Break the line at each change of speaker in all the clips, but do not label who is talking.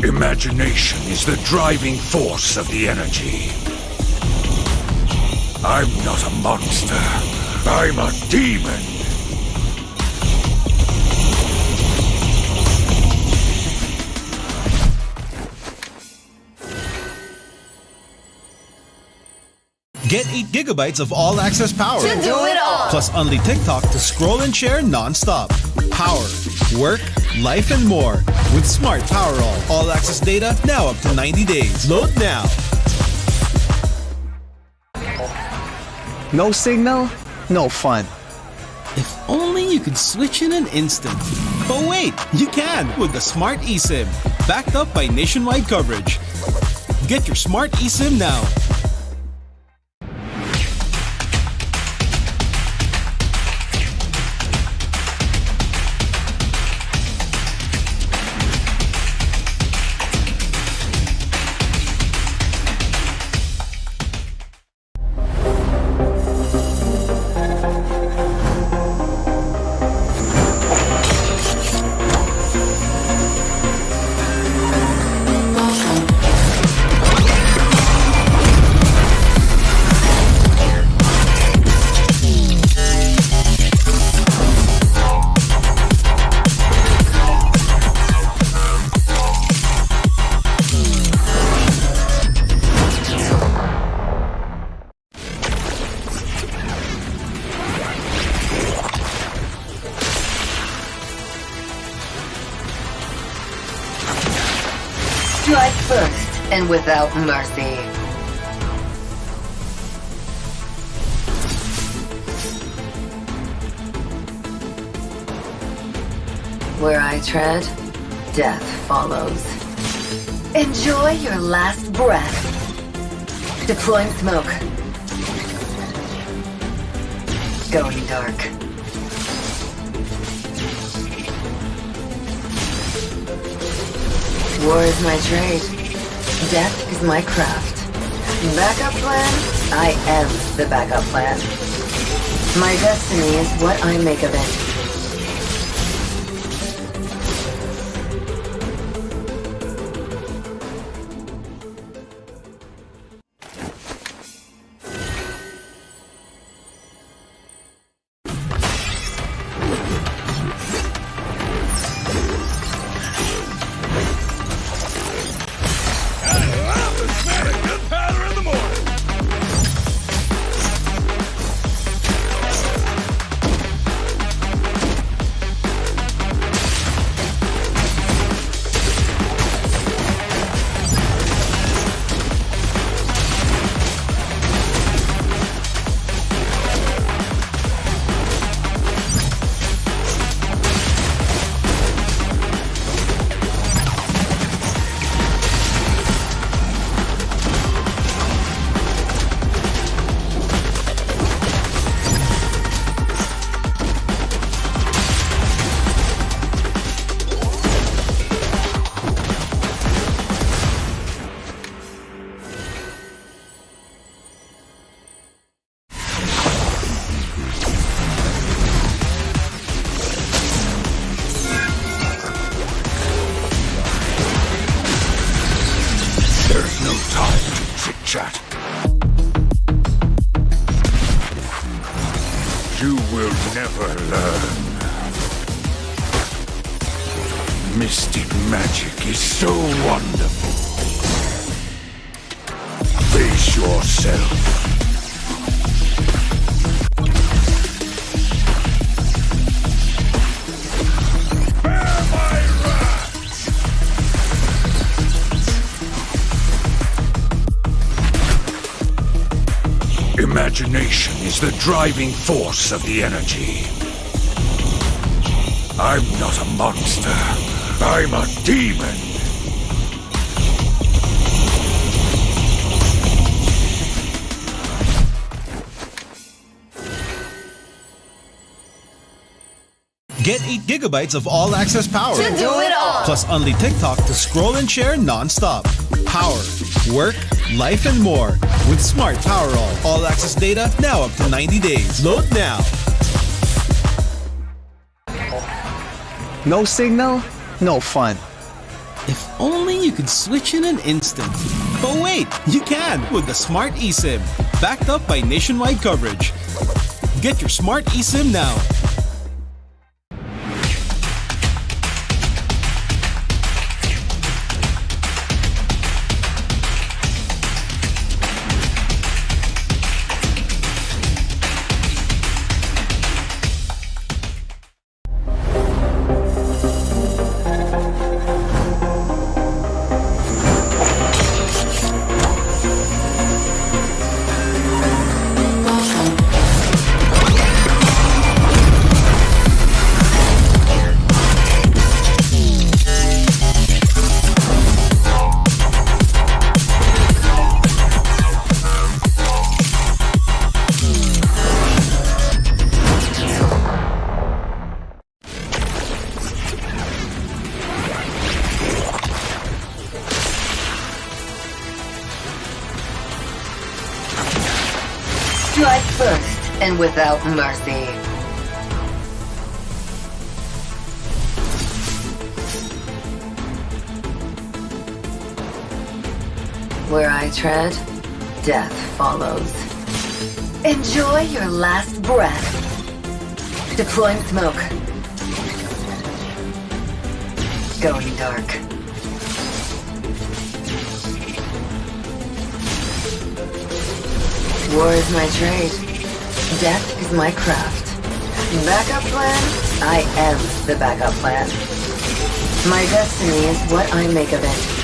Imagination is the driving force of the energy. I'm not a monster. I'm a demon.
Get 8 gigabytes of all-access power.
To do it all!
Plus only TikTok to scroll and share non-stop. Power, work, life, and more. With Smart Power all-access data now up to 90 days. Load now.
No signal, no fun.
If only you could switch in an instant. But wait, you can with the Smart eSIM. Backed up by nationwide coverage. Get your Smart eSIM now.
Strike first and without mercy. Where I tread, death follows. Enjoy your last breath. Deploying smoke. Going dark. War is my trade. Death is my craft. Backup plan? I am the backup plan. My destiny is what I make of it.
You will never learn. Mystic magic is so wonderful. Face yourself. Imagination is the driving force of the energy. I'm not a monster. I'm a demon.
Get 8 gigabytes of all-access power.
To do it all!
Plus only TikTok to scroll and share non-stop. Power, work, life, and more. With Smart Power all-access data now up to 90 days. Load now.
No signal, no fun.
If only you could switch in an instant. But wait, you can with the Smart eSIM, backed up by nationwide coverage. Get your Smart eSIM now.
Strike first and without mercy. Where I tread, death follows. Enjoy your last breath. Deploying smoke. Going dark. War is my trade. Death is my craft. Backup plan? I am the backup plan. My destiny is what I make of it.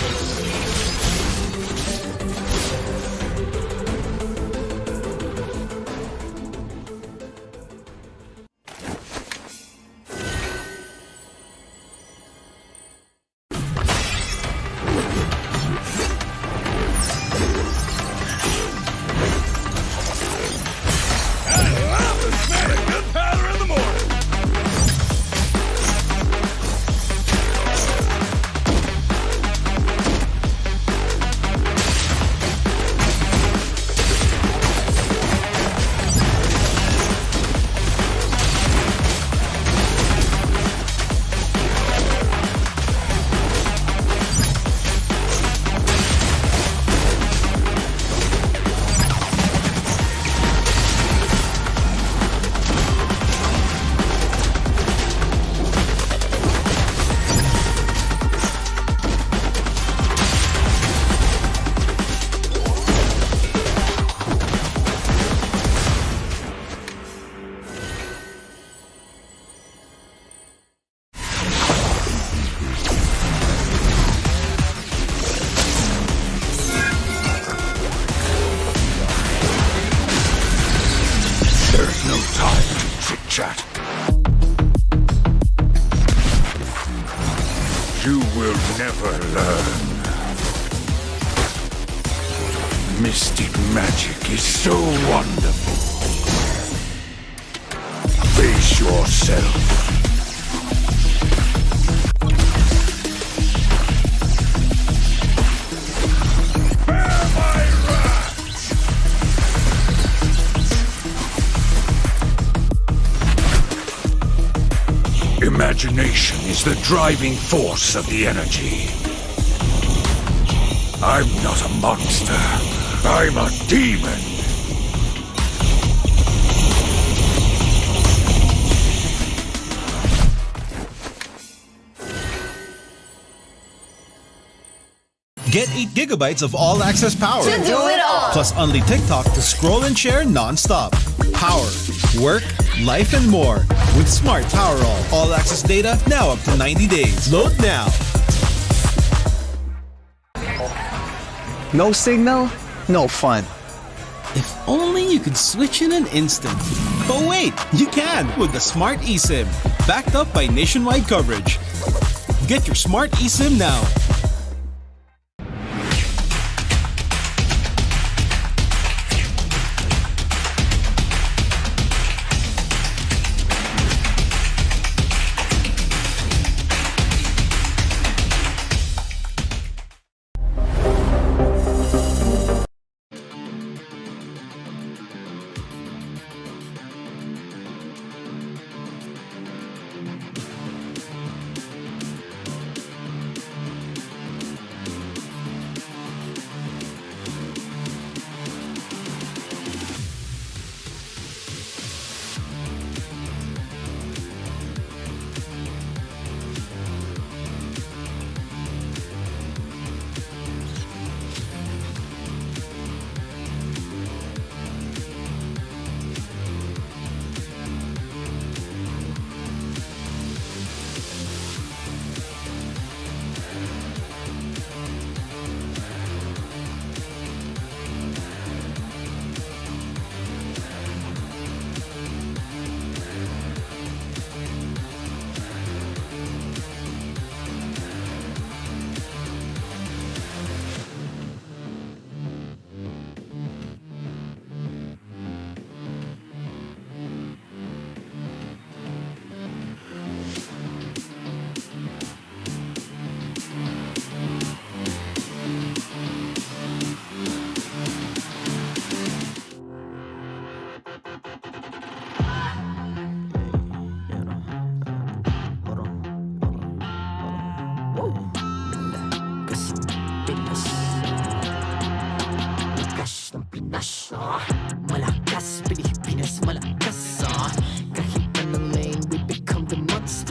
Chat. You will never learn. Mystic magic is so wonderful. Face yourself. Imagination is the driving force of the energy. I'm not a monster. I'm a demon.
Get 8 gigabytes of all-access power.
To do it all!
Plus only TikTok to scroll and share non-stop. Power, work, life, and more. With Smart Power all-access data now up to 90 days. Load now.
No signal, no fun.
If only you could switch in an instant. But wait, you can with the Smart eSIM, backed up by nationwide coverage. Get your Smart eSIM now.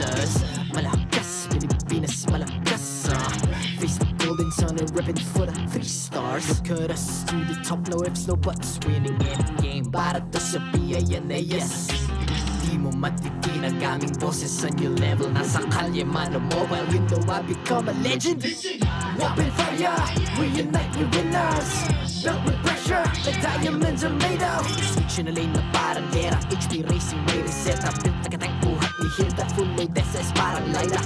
monsters. Malakas, Pilipinas, malakas. Face the golden sun and ripping for the 3 stars. Look at us to the top, no ifs, no buts. Winning any game, para to sa yan na yes. Di mo matitin ang aming boses sa new level. Nasa kalye man o mobile, you know I become a legend. Open fire, we unite, we winners. Built with pressure, the diamonds are made of. Switch in a lane na parang gera. HP racing, may reset up. Built agad ang buhat ni Hilda. Full load SS parang Lyra.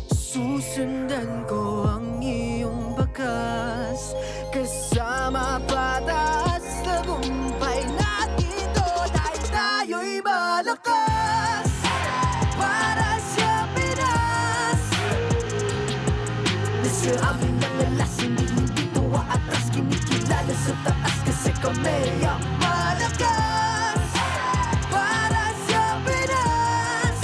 Susundan ko ang iyong bakas. Kasama patas, tagumpay natin ito. Dahil tayo'y malakas. Para sa Pinas. Nasa amin ang alas, hindi tuwa atras. Kinikilala sa taas kasi kami ang malakas. Para sa Pinas.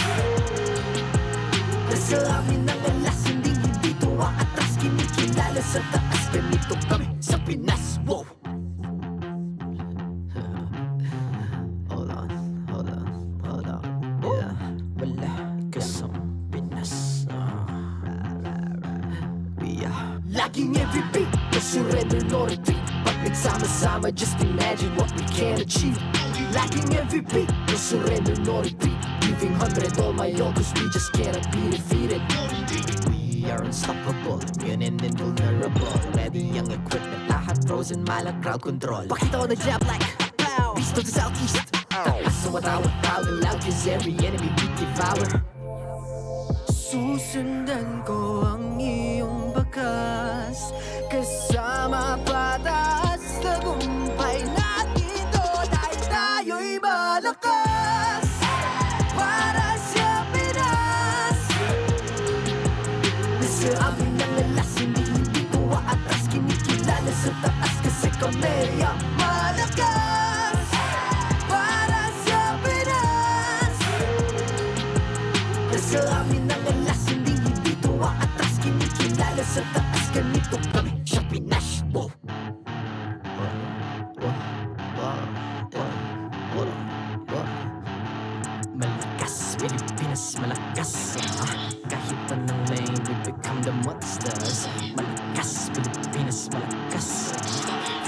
Nasa amin ang alas, hindi tuwa atras. Kinikilala sa taas, ganito kami sa Pinas. Wow! Hold on. Yeah, wala kasang Pinas. We are laging MVP, no surrender, no retreat. Pag nagsama-sama, just imagine what we can achieve. Laging MVP, no surrender, no retreat. Giving 100 all my all, cause we just cannot be defeated. We are unstoppable, immune and invulnerable. Ready ang equipment, lahat frozen, malang crowd control. Pakita ko na jab like pow, beast of the southeast. Takas sa watawat, proud and loud, cause every enemy we devour. Susundan ko ang iyong bakas. Kasama patas, tagumpay natin ito. Dahil tayo'y malakas. Para sa Pinas. Nasa amin ang alas, hindi tuwa atras. Kinikilala sa taas kasi kami ang malakas. Para sa Pinas. Nasa amin ang alas, hindi tuwa atras. Kinikilala sa taas, ganito kami sa Pinas. Wow! Malakas, Pilipinas, malakas. Kahit anong lane, we become the monsters. Malakas, Pilipinas, malakas.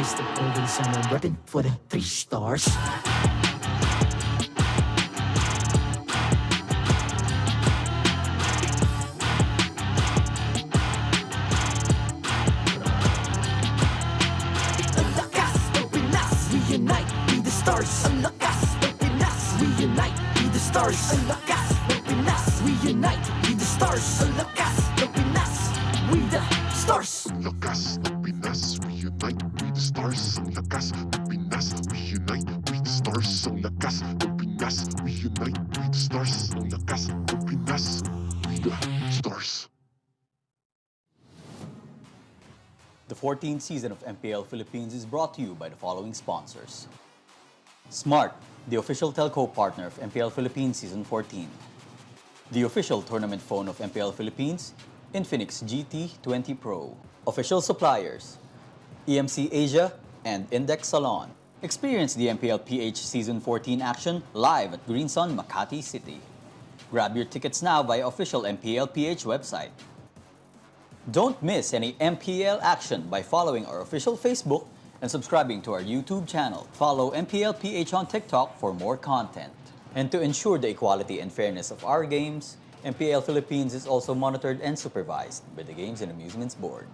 Face the golden sun and repping for the 3 stars. Ang lakas ng Pinas, we unite, be the stars. Ang lakas ng Pinas, we unite, be the stars. Ang lakas ng Pinas, we unite, be the stars. Ang lakas ng Pinas, we the stars.
Ang lakas ng Pinas, we unite, we the stars. Ang lakas ng Pinas, we unite, we the stars. Ang lakas ng Pinas, we unite, we the stars. Ang lakas ng Pinas, we the stars.
The 14th season of MPL Philippines is brought to you by the following sponsors. Smart, the official telco partner of MPL Philippines Season 14. The official tournament phone of MPL Philippines, Infinix GT20 Pro. Official suppliers, EMC Asia and Index Salon. Experience the MPLPH Season 14 action live at Green Sun, Makati City. Grab your tickets now via official MPLPH website. Don't miss any MPL action by following our official Facebook and subscribing to our YouTube channel. Follow MPLPH on TikTok for more content. And to ensure the equality and fairness of our games, MPL Philippines is also monitored and supervised by the Games and Amusements Board.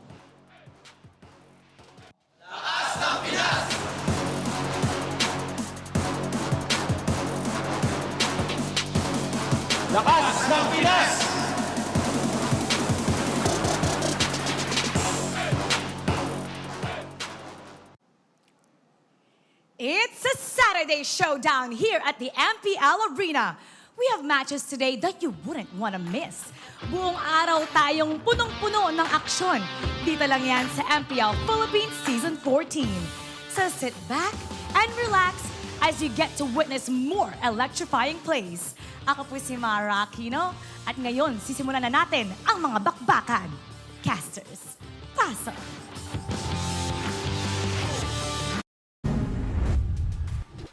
Lakas ng Pinas!
It's a Saturday showdown here at the MPL Arena. We have matches today that you wouldn't want to miss. Buong araw tayong punong-puno ng aksyon. Dito lang yan sa MPL Philippines Season 14. So sit back and relax as you get to witness more electrifying plays. Ako po si Mara Aquino at ngayon sisimulan na natin ang mga bakbakan. Casters, pasok!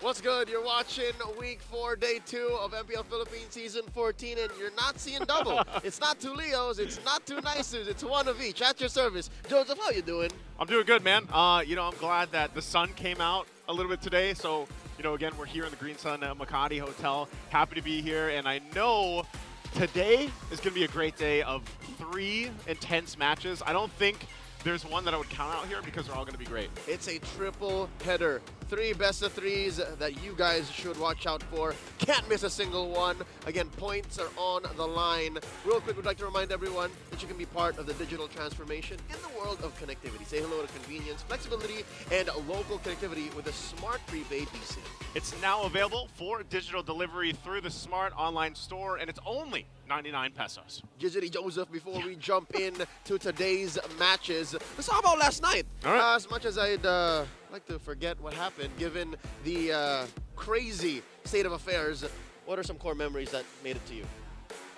What's good? You're watching Week 4, Day 2 of MPL Philippines Season 14, and you're not seeing double. It's not two Leos, it's not two Nices, it's one of each. At your service. Joseph, how you doing?
I'm doing good, man. I'm glad that the sun came out a little bit today. So, again, we're here in the Green Sun Makati Hotel. Happy to be here, and I know today is going to be a great day of 3 intense matches. I don't think there's one that I would count out here because they're all going to be great.
It's a triple header. 3 best of 3s that you guys should watch out for. Can't miss a single one. Again, points are on the line. Real quick, we'd like to remind everyone that you can be part of the digital transformation in the world of connectivity. Say hello to convenience, flexibility, and local connectivity with a smart prepaid eSIM.
It's now available for digital delivery through the smart online store, and it's only 99 pesos.
Giggity Joseph, before we jump in to today's matches, let's talk about last night.
All right.
As much as I'd like to forget what happened, given the crazy state of affairs, what are some core memories that made it to you?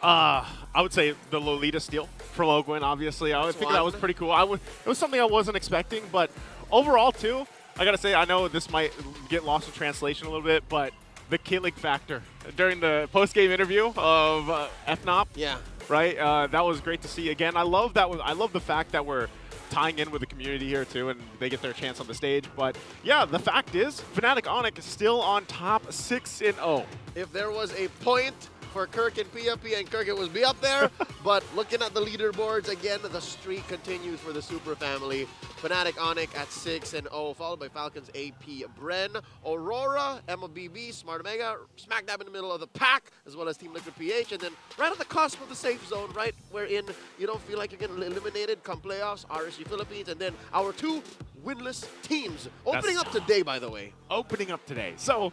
I would say the Lolita steal from Ogwin, obviously. I think that was pretty cool. It was something I wasn't expecting, but overall, too, I got to say, I know this might get lost in translation a little bit, but the killing factor during the post-game interview of FNOP.
Yeah.
Right? That was great to see. Again, I love the fact that we're tying in with the community here too, and they get their chance on the stage. But yeah, the fact is, Fnatic Onyx is still on top 6-0.
If there was a point for Kirk and Pia and Kirk, it was be up there. But looking at the leaderboards, again, the streak continues for the Super Family. Fnatic Onyx at 6-0, followed by Falcons AP Bren, Aurora, MLBB, Smart Omega, smack dab in the middle of the pack, as well as Team Liquid PH, and then right on the cusp of the safe zone, right wherein you don't feel like you're getting eliminated come playoffs, RSU Philippines, and then our 2 winless teams. Opening up today, by the way.
Opening up today. So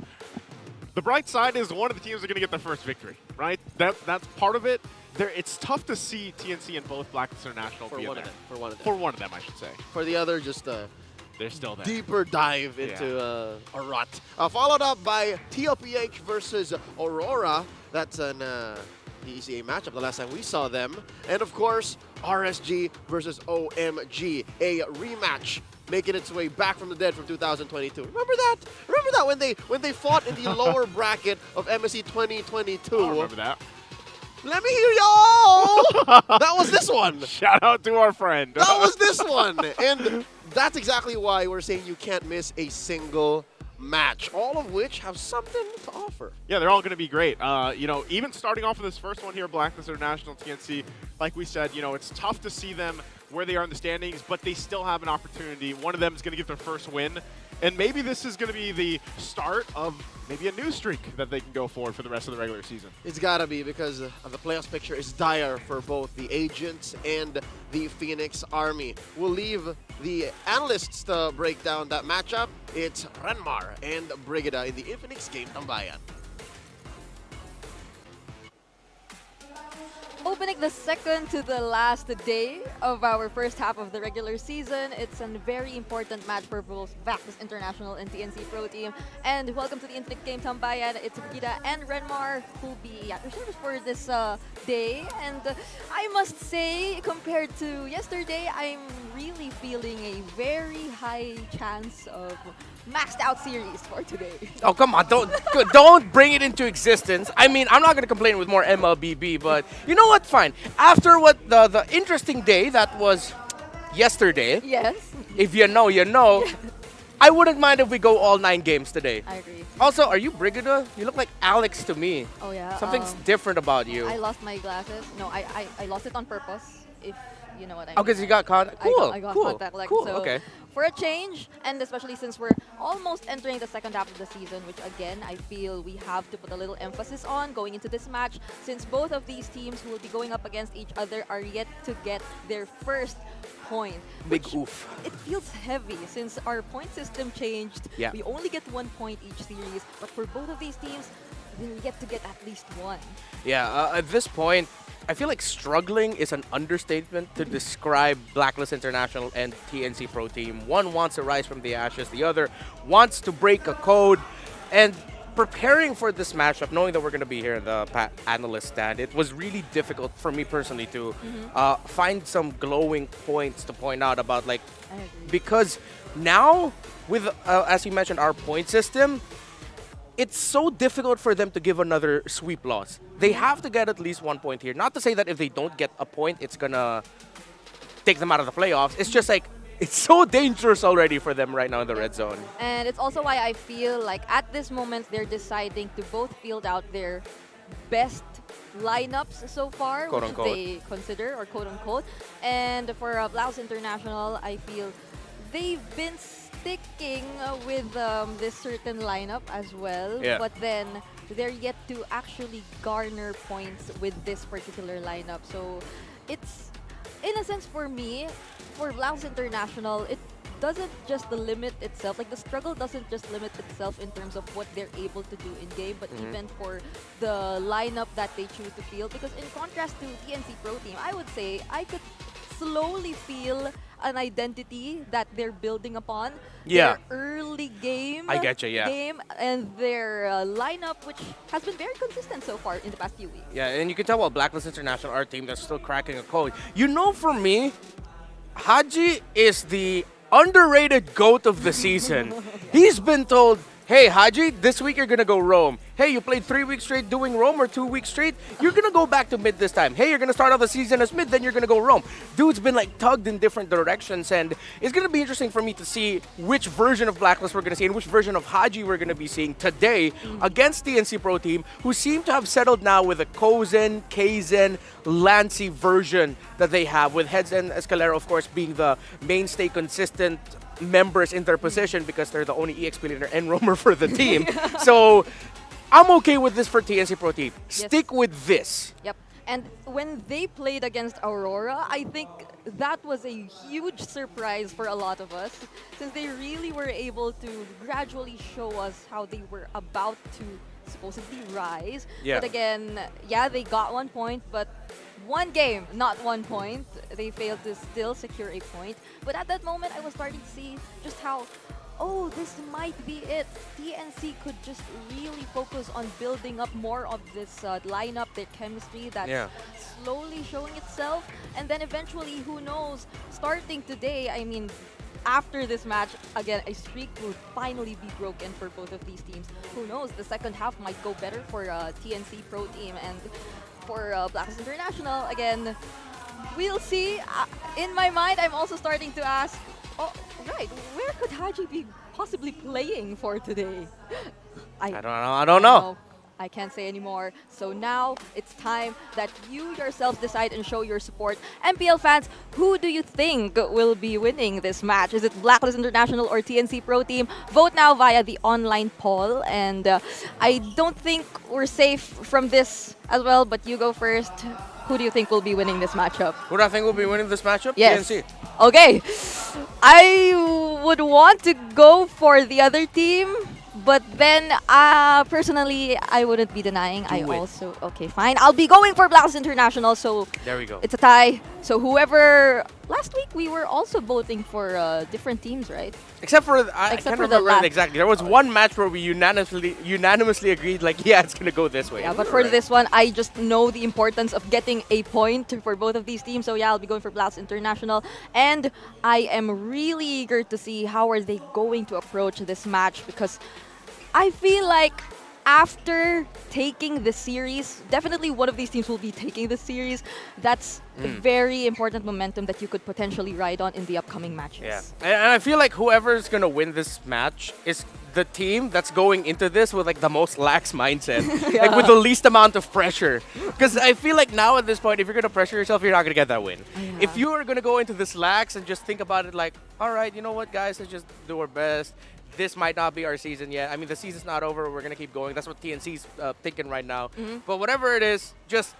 the bright side is one of the teams are going to get their first victory, right? That's part of it. It's tough to see TNC and both Blacklist International
For
be
one
in
of
there.
them. For one of them.
For one of them, I should say.
For the other, just
they're still there.
Deeper dive into a rut. Followed up by TLPH versus Aurora. That's an ECA matchup the last time we saw them. And of course, RSG versus OMG, a rematch making its way back from the dead from 2022. Remember that? Remember that when they fought in the lower bracket of MSC 2022?
I remember that.
Let me hear y'all! That was this one.
Shout out to our friend.
That was this one. And that's exactly why we're saying you can't miss a single match, all of which have something to offer.
Yeah, they're all going to be great. Even starting off with this first one here, Blacklist International TNC, like we said, it's tough to see them where they are in the standings, but they still have an opportunity. One of them is going to get their first win, and maybe this is going to be the start of maybe a new streak that they can go forward for the rest of the regular season.
It's got to be, because the playoffs picture is dire for both the Agents and the Phoenix Army. We'll leave the analysts to break down that matchup. It's Renmar and Brigida in the Infinix game Tambayan.
Opening the second to the last day of our first half of the regular season. It's a very important match for both Blacklist International and TNC Pro Team. And welcome to the Infinite Game Tambayan. It's Brigida and Renmar who'll be at your service for this day. And I must say, compared to yesterday, I'm really feeling a very high chance of maxed out series for today.
Oh, come on. Don't bring it into existence. I mean, I'm not going to complain with more MLBB, but you know what? Fine. After what the interesting day that was yesterday.
Yes.
If you know, you know. I wouldn't mind if we go all 9 games today.
I agree.
Also, are you Brigida? You look like Alex to me.
Oh, yeah.
Something's different about you.
I lost my glasses. No, I lost it on purpose, if you know what I mean.
Oh, because you got contact? Cool.
I got
cool.
contact lens.
Cool.
So
Okay.
for a change, and especially since we're almost entering the second half of the season, which again, I feel we have to put a little emphasis on going into this match, since both of these teams who will be going up against each other are yet to get their first point.
Big oof.
It feels heavy since our point system changed.
Yeah.
We only get 1 point each series, but for both of these teams, we'll get to get at least 1.
Yeah, at this point, I feel like struggling is an understatement to describe Blacklist International and TNC Pro Team. One wants to rise from the ashes, the other wants to break a code. And preparing for this matchup, knowing that we're going to be here in the analyst stand, it was really difficult for me personally to find some glowing points to point out about, like, because now with, as you mentioned, our point system, it's so difficult for them to give another sweep loss. They have to get at least 1 point here. Not to say that if they don't get a point, it's gonna take them out of the playoffs. It's just like, it's so dangerous already for them right now in the red zone.
And it's also why I feel like at this moment they're deciding to both field out their best lineups so far,
Quote
which
unquote.
they consider, or quote unquote. And for Blacklist International, I feel they've been sticking with this certain lineup as well,
Yeah.
but then they're yet to actually garner points with this particular lineup. So it's, in a sense for me, for Blacklist International, it doesn't just limit itself, like the struggle doesn't just limit itself in terms of what they're able to do in game, but even for the lineup that they choose to field. Because in contrast to TNC Pro Team, I would say I could slowly feel an identity that they're building upon.
Yeah.
Their early game.
I getcha, yeah.
Game and their lineup, which has been very consistent so far in the past few weeks.
Yeah, and you can tell while Blacklist International, our team, that's still cracking a code. You know, for me, Haji is the underrated GOAT of the season. He's been told, hey, Haji, this week you're going to go roam. Hey, you played 3 weeks straight doing roam or 2 weeks straight. You're going to go back to mid this time. Hey, you're going to start off the season as mid, then you're going to go roam. Dude's been like tugged in different directions, and it's going to be interesting for me to see which version of Blacklist we're going to see and which version of Haji we're going to be seeing today against TNC Pro Team, who seem to have settled now with a Kozen, Kaizen, Lancy version that they have, with Heads and Escalera, of course, being the mainstay consistent members in their position because they're the only EXP leader and roamer for the team. So I'm okay with this for TNC Pro Team. Stick with this.
Yep. And when they played against Aurora, I think that was a huge surprise for a lot of us, since they really were able to gradually show us how they were about to supposedly rise.
Yeah.
But again, yeah, they got 1 point, but one game, not 1 point. They failed to still secure a point. But at that moment, I was starting to see just how, oh, this might be it. TNC could just really focus on building up more of this lineup, their chemistry that's slowly showing itself. And then eventually, who knows, starting today, I mean, after this match, again, a streak will finally be broken for both of these teams. Who knows, the second half might go better for TNC Pro Team, and for Blacklist International, again, we'll see. In my mind, I'm also starting to ask, oh, right, where could Haji be possibly playing for today?
I don't know.
I can't say anymore. So now it's time that you yourselves decide and show your support. MPL fans, who do you think will be winning this match? Is it Blacklist International or TNC Pro Team? Vote now via the online poll. And I don't think we're safe from this as well, but you go first. Who do you think will be winning this matchup?
Who do I think will be winning this matchup?
Yes.
TNC.
Okay. I would want to go for the other team. But then, personally, I wouldn't be denying. Okay, fine. I'll be going for Blacklist International, so
there we go.
It's a tie. So whoever, last week we were also voting for different teams, right?
Except for, I can't remember it exactly. There was one match where we unanimously agreed, like, yeah, it's going to go this way.
Yeah, but for this one, I just know the importance of getting a point for both of these teams. So yeah, I'll be going for Blacklist International. And I am really eager to see how are they going to approach this match, because I feel like after taking the series, definitely one of these teams will be taking the series. That's a very important momentum that you could potentially ride on in the upcoming matches.
Yeah, and I feel like whoever's going to win this match is the team that's going into this with like the most lax mindset, like with the least amount of pressure. Because I feel like now at this point, if you're going to pressure yourself, you're not going to get that win. If you are going to go into this lax and just think about it like, all right, you know what, guys, let's just do our best. This might not be our season yet. I mean, the season's not over. We're going to keep going. That's what TNC's thinking right now. But whatever it is, just,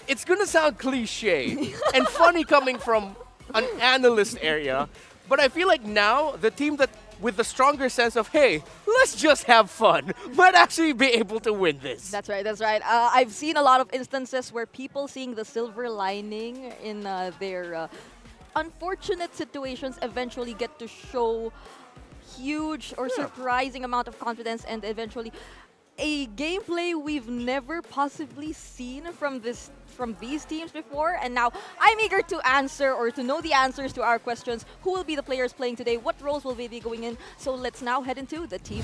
it's going to sound cliche and funny coming from an analyst area. But I feel like now the team that with the stronger sense of, hey, let's just have fun, might actually be able to win this.
That's right, that's right. I've seen a lot of instances where people seeing the silver lining in their unfortunate situations eventually get to show huge or surprising amount of confidence, and eventually a gameplay we've never possibly seen from these teams before. And now I'm eager to answer or to know the answers to our questions. Who will be the players playing today? What roles will they be going in? So let's now head into the team.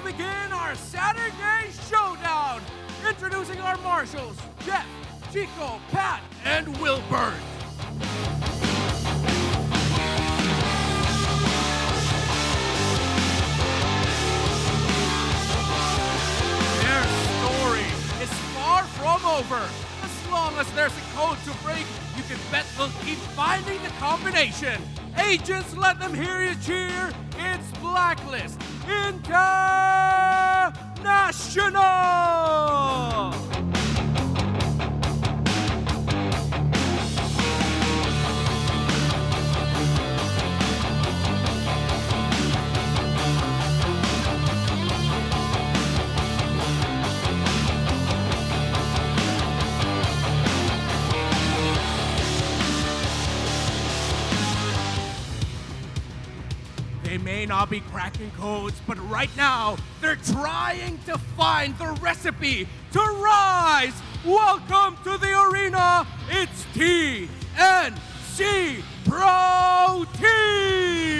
begin our Saturday showdown. Introducing our marshals, Jeff, Chico, Pat, and Wilbert. Their story is far from over. As long as there's a code to break, you can bet they'll keep finding the combination. Agents, let them hear you cheer. It's Blacklist International! They may not be cracking codes, but right now, they're trying to find the recipe to rise! Welcome to the arena! It's TNC Pro Team!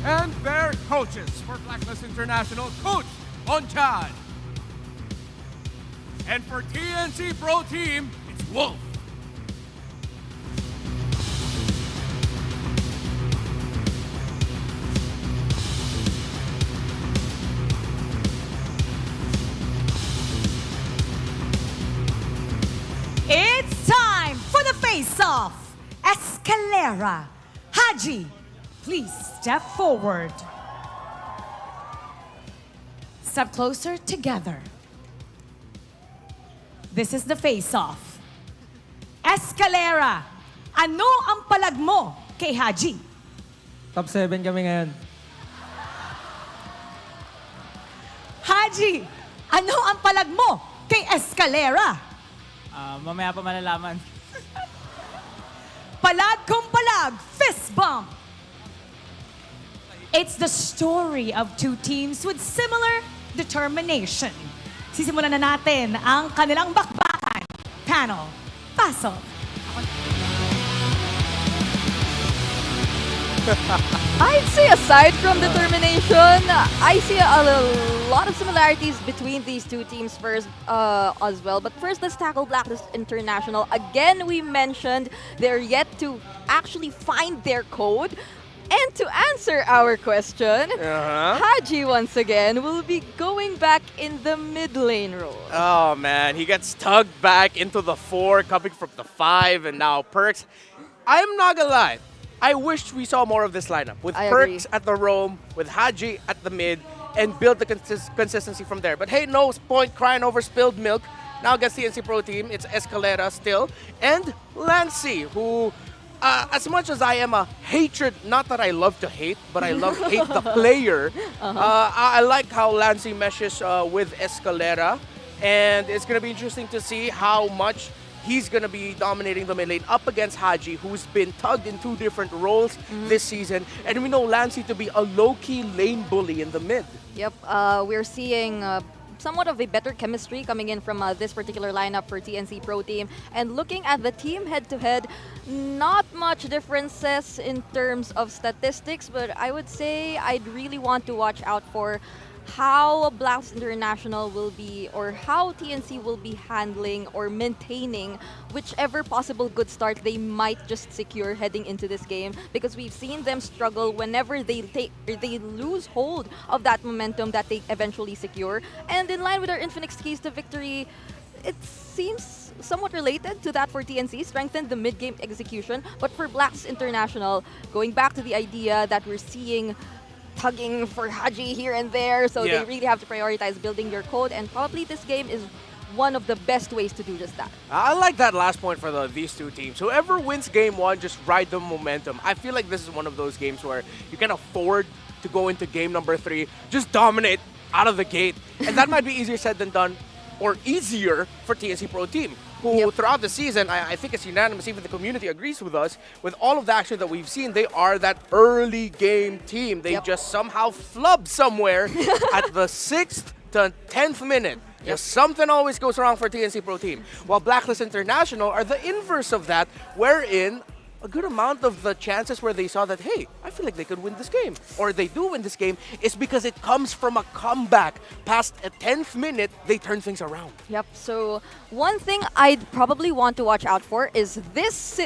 And their coaches for Blacklist International, Coach Onchan. And for TNC Pro Team, it's Wolf.
It's time for the face-off. Escalera. Haji, please step forward. Step closer together. This is the face-off. Escalera, ano ang palag mo kay Haji?
Top 7 kami ngayon.
Haji, ano ang palag mo kay Escalera?
Mamaya pa malalaman.
Palag kung palag, fist bump. It's the story of two teams with similar determination. Sisimulan na natin ang kanilang bakbakan. Panel, pasok.
I'd say aside from determination, I see a lot of similarities between these two teams first as well. But first, let's tackle Blacklist International. Again, we mentioned they're yet to actually find their code. And to answer our question, Haji once again will be going back in the mid lane role.
Oh man, he gets tugged back into the 4, coming from the 5, and now Perks. I'm not gonna lie, I wish we saw more of this lineup with Perks at the roam, with Haji at the mid, and build the consistency from there. But hey, no point crying over spilled milk. Now against the TNC Pro Team, it's Escalera still, and Lancy, who as much as I am a hatred, not that I love to hate, but I love hate the player. I like how Lancy meshes with Escalera, and it's going to be interesting to see how much he's going to be dominating the mid lane up against Haji, who's been tugged in 2 different roles this season, and we know Lancy to be a low-key lane bully in the mid.
Yep, we're seeing somewhat of a better chemistry coming in from this particular lineup for TNC Pro Team. And looking at the team head-to-head, not much differences in terms of statistics, but I would say I'd really want to watch out for how Blacklist International will be, or how TNC will be handling or maintaining whichever possible good start they might just secure heading into this game, because we've seen them struggle whenever they lose hold of that momentum that they eventually secure. And in line with our Infinix keys to victory, it seems somewhat related to that for TNC, strengthen the mid-game execution. But for Blacklist International, going back to the idea that we're seeing tugging for Haji here and there, so they really have to prioritize building your code, and probably this game is one of the best ways to do just that.
I like that last point for these two teams. Whoever wins game 1, just ride the momentum. I feel like this is one of those games where you can afford to go into game number 3, just dominate out of the gate, and that might be easier said than done, or easier for TNC Pro Team. who throughout the season, I think it's unanimous, even the community agrees with us, with all of the action that we've seen, they are that early game team. They just somehow flub somewhere at the 6th to 10th minute. Just something always goes wrong for TNC Pro Team. While Blacklist International are the inverse of that, wherein a good amount of the chances where they saw that, hey, I feel like they could win this game, or they do win this game, is because it comes from a comeback. Past a 10th minute, they turn things around.
Yep, so one thing I'd probably want to watch out for is this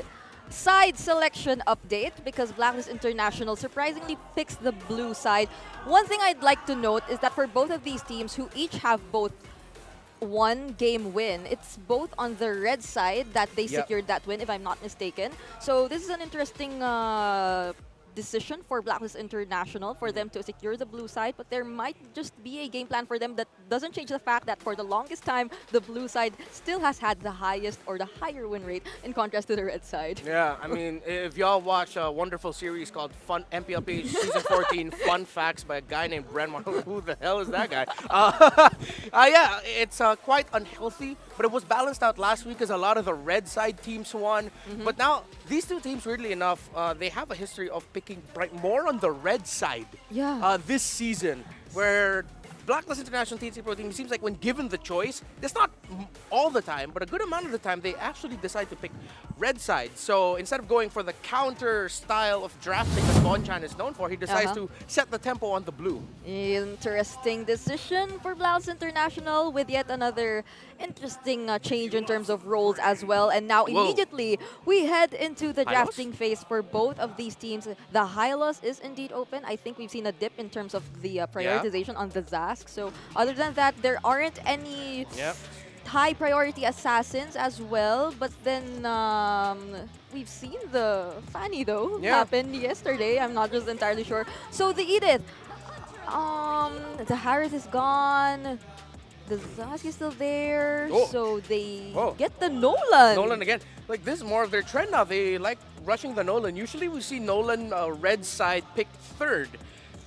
side selection update, because Blacklist International surprisingly picks the blue side. One thing I'd like to note is that for both of these teams, who each have both one game win, it's both on the red side that they secured that win, if I'm not mistaken. So this is an interesting decision for Blacklist International for them to secure the blue side, but there might just be a game plan for them that doesn't change the fact that for the longest time, the blue side still has had the highest or the higher win rate in contrast to the red side.
Yeah, I mean, if y'all watch a wonderful series called MPLPH Season 14 Fun Facts by a guy named Brenman, who the hell is that guy? Yeah, it's quite unhealthy, but it was balanced out last week as a lot of the red side teams won. But now, these two teams, weirdly enough, they have a history of picking more on the red side this season, where Blacklist International TNC Pro Team seems like when given the choice, it's not all the time, but a good amount of the time, they actually decide to pick red side. So instead of going for the counter style of drafting that Bonchan is known for, he decides to set the tempo on the blue.
Interesting decision for Blacklist International, with yet another interesting change in terms of roles as well. And now immediately we head into the drafting phase for both of these teams. The Hylos is indeed open. I think we've seen a dip in terms of the prioritization on the Zask. So other than that, there aren't any high priority assassins as well. But then we've seen the Fanny though happen yesterday. I'm not just entirely sure. So the Edith, the Harris is gone. The Zask is still there, so they get the Nolan.
Nolan again. Like, this is more of their trend now. They like rushing the Nolan. Usually we see Nolan red side pick third.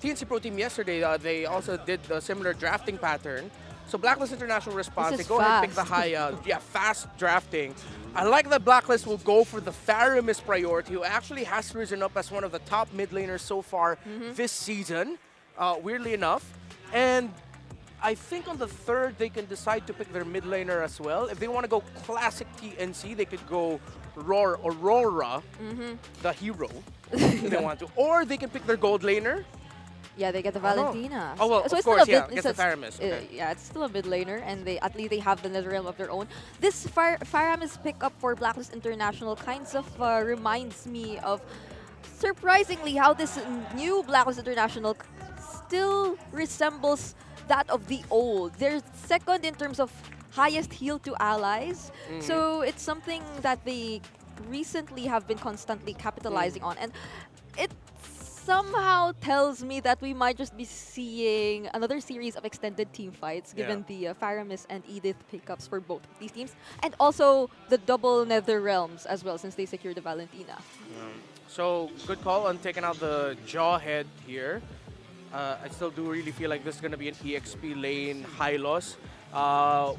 TNC Pro Team yesterday, they also did a similar drafting pattern. So Blacklist International response, they go ahead and pick the high, fast drafting. I like that Blacklist will go for the Faramis priority, who actually has risen up as one of the top mid laners so far this season, weirdly enough. And I think on the third, they can decide to pick their mid laner as well. If they want to go classic TNC, they could go Aurora, the hero, if they want to. Or they can pick their gold laner.
Yeah, they get the Valentina.
Oh, well,
so
of course,
it's
get the Faramis.
Yeah, it's still a mid laner, and at least they have the Netherrealm of their own. This Faramis pickup for Blacklist International kinds of reminds me of, surprisingly, how this new Blacklist International still resembles that of the old. They're second in terms of highest heal to allies. So it's something that they recently have been constantly capitalizing on. And it somehow tells me that we might just be seeing another series of extended team fights, given the Faramis and Edith pickups for both of these teams. And also the double Nether Realms as well, since they secured the Valentina.
So, good call on taking out the Jawhead here. I still do really feel like this is going to be an EXP lane high loss.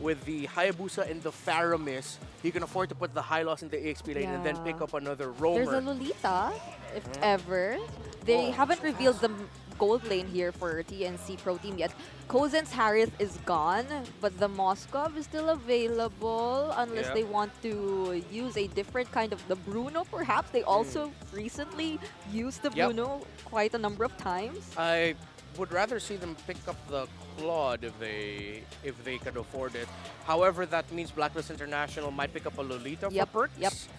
With the Hayabusa and the Faramis, you can afford to put the high loss in the EXP lane and then pick up another roamer.
There's a Lolita, if ever. They haven't revealed the gold lane here for TNC Pro Team yet. Kozen's Harith is gone, but the Moskov is still available unless they want to use a different kind of the Bruno, perhaps. They also recently used the Bruno quite a number of times.
I would rather see them pick up the Claude if they could afford it. However, that means Blacklist International might pick up a Lolita for perks.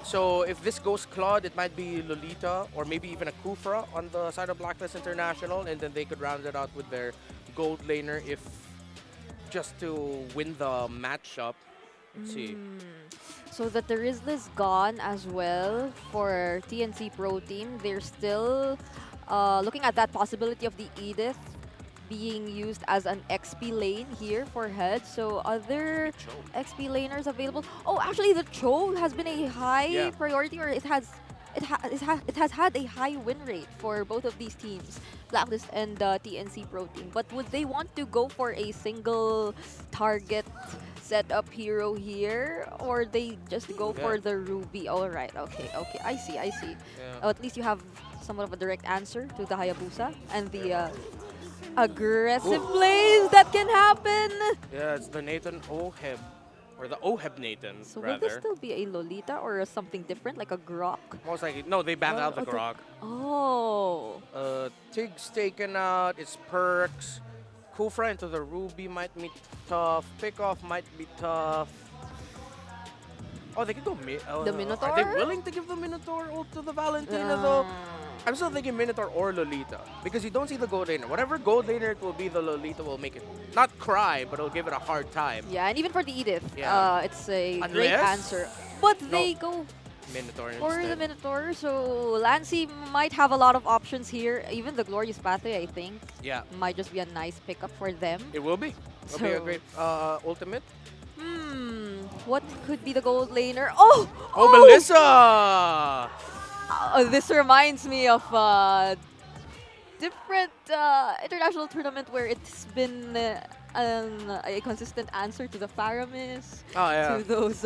So if this goes Claude, it might be Lolita or maybe even a Kufra on the side of Blacklist International, and then they could round it out with their gold laner if just to win the matchup. Let's see.
So the Terizla is gone as well for TNC Pro Team. They're still looking at that possibility of the Edith being used as an XP lane here for head. So other XP laners available. Oh, actually, the Cho has been a high priority, or it has had a high win rate for both of these teams, Blacklist and TNC Pro Team. But would they want to go for a single target setup hero here, or they just go for the Ruby? All right, okay, I see.
Yeah.
At least you have somewhat of a direct answer to the Hayabusa and the aggressive plays that can happen.
Yeah, it's the Nathan Oheb. Or the Oheb Nathan,
So
rather.
will this still be a Lolita or something different, like a Grok?
Most likely. No, they banned out the Grok.
Oh.
Tig's taken out. It's Perks. Kufra into the Ruby might be tough. Pickoff might be tough. Oh, they could go
the Minotaur?
Are they willing to give the Minotaur ult to the Valentina though? I'm still thinking Minotaur or Lolita because you don't see the gold laner. Whatever gold laner it will be, the Lolita will make it not cry, but it'll give it a hard time.
Yeah, and even for the Edith, it's a great
Unless-
answer. But they go
Minotaur
for
instead.
the Minotaur, so Lancy might have a lot of options here. Even the Glorious Pathway, I think, might just be a nice pickup for them.
It will be. It'll be a great ultimate.
What could be the gold laner? Oh,
Melissa!
This reminds me of different international tournament where it's been a consistent answer to the Faramis, to those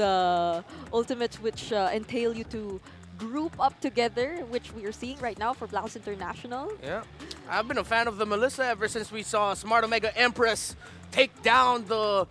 ultimates which entail you to group up together, which we are seeing right now for Blacklist International.
Yeah, I've been a fan of the Melissa ever since we saw Smart Omega Empress take down the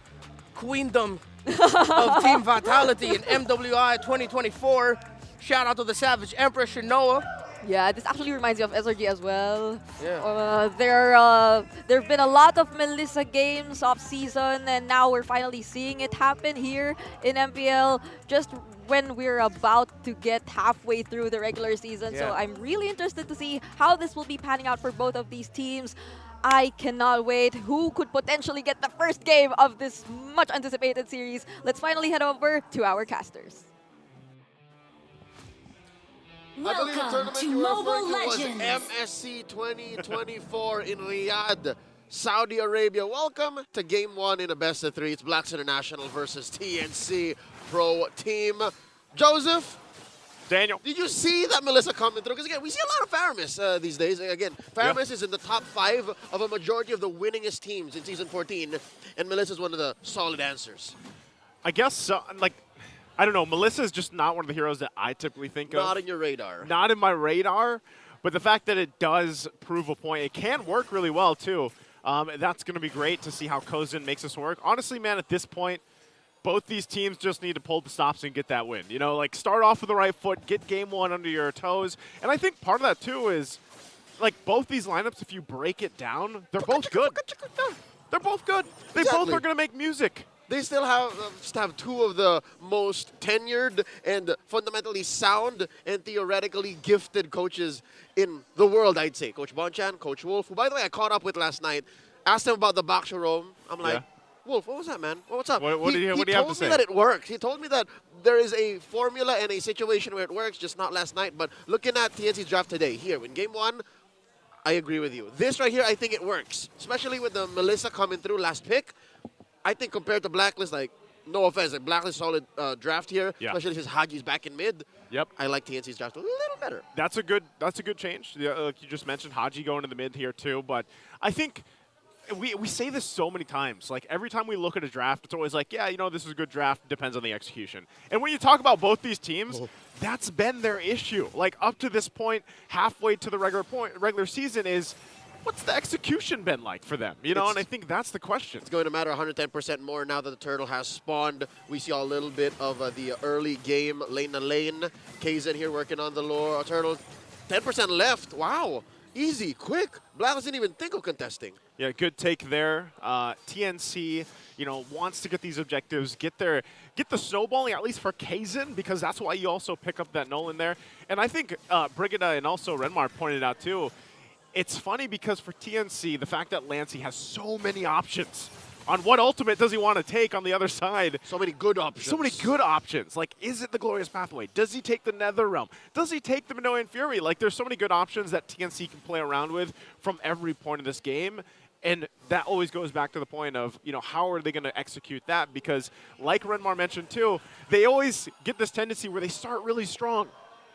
queendom of Team Vitality in MWI 2024. Shout out to the Savage Empress Shinoa.
Yeah, this actually reminds me of SRG as well.
Yeah.
There have been a lot of Melissa games off season, and now we're finally seeing it happen here in MPL just when we're about to get halfway through the regular season. So I'm really interested to see how this will be panning out for both of these teams. I cannot wait. Who could potentially get the first game of this much anticipated series? Let's finally head over to our casters.
I believe the tournament you were referring to was MSC 2024 in Riyadh, Saudi Arabia. Welcome to Game 1 in a best of 3. It's Blacklist International versus TNC Pro Team. Joseph?
Daniel.
Did you see that Melissa coming through? Because again, we see a lot of Faramis these days. Again, Faramis is in the top 5 of a majority of the winningest teams in Season 14, and Melissa's one of the solid answers.
I guess so. Like, I don't know. Melissa is just not one of the heroes that I typically think of.
Not in your radar.
Not in my radar. But the fact that it does prove a point, it can work really well, too. That's going to be great to see how Kozin makes this work. Honestly, man, at this point, both these teams just need to pull the stops and get that win. You know, like, start off with the right foot, get Game 1 under your toes. And I think part of that, too, is, like, both these lineups, if you break it down, they're both good. They're both good. They both are going to make music.
They still have 2 of the most tenured and fundamentally sound and theoretically gifted coaches in the world, I'd say. Coach Bonchan, Coach Wolf, who, by the way, I caught up with last night. Asked him about the Baksha Rome. I'm like, Wolf, what was that, man? What's up?
What do you have to say?
He told me that it works. He told me that there is a formula and a situation where it works, just not last night. But looking at TNC's draft today, here, in Game 1, I agree with you. This right here, I think it works, especially with the Melissa coming through last pick. I think compared to Blacklist, like, no offense, like Blacklist solid draft here, especially since Hagi's back in mid.
Yep.
I like TNC's draft a little better.
That's a good change. Like you just mentioned, Haji going to the mid here too. But I think we say this so many times. Like every time we look at a draft, it's always like, yeah, you know, this is a good draft. Depends on the execution. And when you talk about both these teams, that's been their issue. Like up to this point, halfway to the regular season is, what's the execution been like for them? You know, and I think that's the question.
It's going to matter 110% more now that the turtle has spawned. We see a little bit of the early game lane to lane. KZ here working on the lore. Turtle, 10% left. Wow. Easy, quick. Blacklist didn't even think of contesting.
Yeah, good take there. TNC, you know, wants to get these objectives, get the snowballing at least for Kazin, because that's why you also pick up that Nolan there. And I think Brigida and also Renmar pointed out too, it's funny because for TNC, the fact that Lancy has so many options on what ultimate does he want to take on the other side.
So many good options.
So many good options. Like, is it the Glorious Pathway? Does he take the Nether Realm? Does he take the Minoan Fury? Like, there's so many good options that TNC can play around with from every point of this game. And that always goes back to the point of, you know, how are they going to execute that? Because like Renmar mentioned too, they always get this tendency where they start really strong.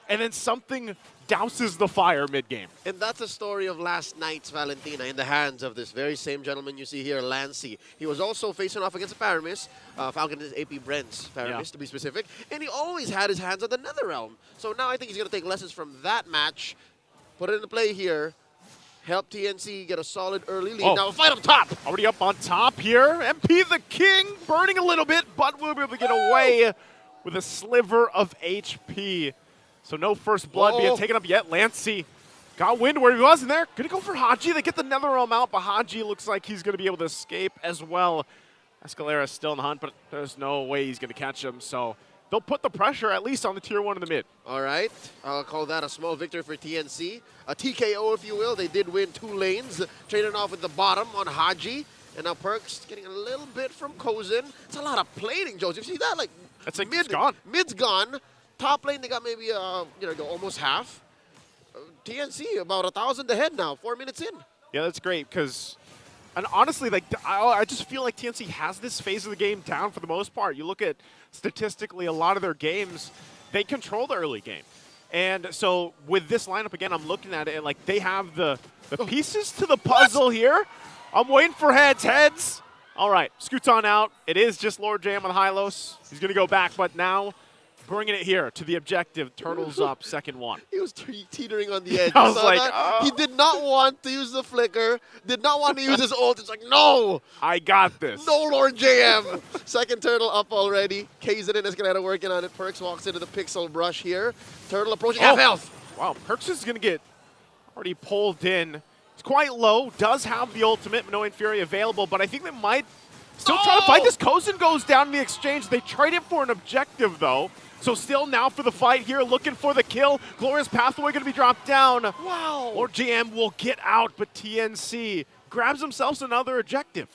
and then something douses the fire mid-game.
And that's the story of last night's Valentina in the hands of this very same gentleman you see here, Lancy. He was also facing off against a Paramis. Falcon is AP Brent's Paramis, to be specific. And he always had his hands on the Netherrealm. So now I think he's going to take lessons from that match, put it into play here, help TNC get a solid early lead. Now fight up top!
Already up on top here. MP the King burning a little bit, but will be able to get away with a sliver of HP. So no first blood being taken up yet. Lancy got wind where he was in there. Gonna go for Haji. They get the Netherrealm out, but Haji looks like he's gonna be able to escape as well. Escalera is still in the hunt, but there's no way he's gonna catch him. So they'll put the pressure at least on the tier 1 in the mid.
All right, I'll call that a small victory for TNC. A TKO, if you will. They did win 2 lanes, trading off with the bottom on Haji. And now Perks getting a little bit from Kozin. It's a lot of plating, Joseph. See that? Like,
that's like mid's gone.
Mid's gone. Top lane, they got maybe, almost half. TNC, about 1,000 ahead now, 4 minutes in.
Yeah, that's great because, and honestly, like I just feel like TNC has this phase of the game down for the most part. You look at statistically a lot of their games, they control the early game. And so with this lineup, again, I'm looking at it and like they have the pieces to the puzzle here. I'm waiting for heads. All right, scoots on out. It is just Lord Jam on Hylos. He's going to go back, but now bringing it here to the objective. Turtles up, second 1.
He was teetering on the edge.
I was like, oh.
He did not want to use the flicker, did not want to use his ult. It's like, no!
I got this.
No, Lord JM. Second turtle up already. Kazin and Escalada working on it. Perks walks into the pixel brush here. Turtle approaching half health.
Wow, Perks is going to get already pulled in. It's quite low, does have the ultimate, Minoan Fury available, but I think they might still try to fight this. Kozin goes down in the exchange. They trade it for an objective, though. So still now for the fight here, looking for the kill. Glorious Pathway going to be dropped down.
Wow.
Or GM will get out, but TNC grabs themselves another objective.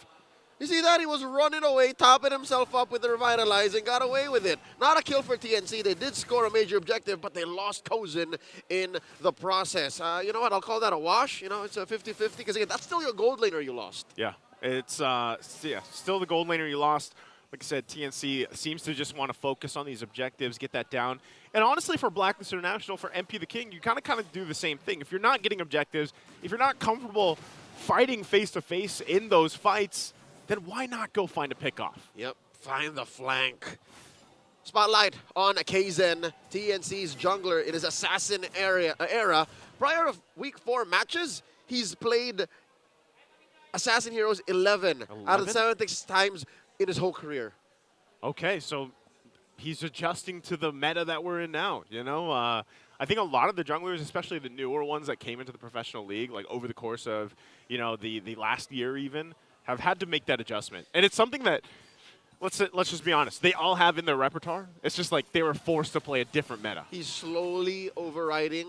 You see that? He was running away, topping himself up with the Revitalize and got away with it. Not a kill for TNC. They did score a major objective, but they lost Kozin in the process. You know what? I'll call that a wash. You know, it's a 50-50 because, again, that's still your gold laner you lost.
Yeah, it's still the gold laner you lost. Like I said, TNC seems to just want to focus on these objectives, get that down. And honestly, for Blacklist International, for MP the King, you kind of do the same thing. If you're not getting objectives, if you're not comfortable fighting face-to-face in those fights, then why not go find a pickoff?
Yep, find the flank. Spotlight on Kazin, TNC's jungler in his Assassin era. Prior to Week 4 matches, he's played Assassin Heroes 11 out of 76 times in his whole career.
Okay, so he's adjusting to the meta that we're in now, you know? I think a lot of the junglers, especially the newer ones that came into the professional league, like over the course of, you know, the last year even, have had to make that adjustment. And it's something that, let's just be honest, they all have in their repertoire. It's just like they were forced to play a different meta.
He's slowly overriding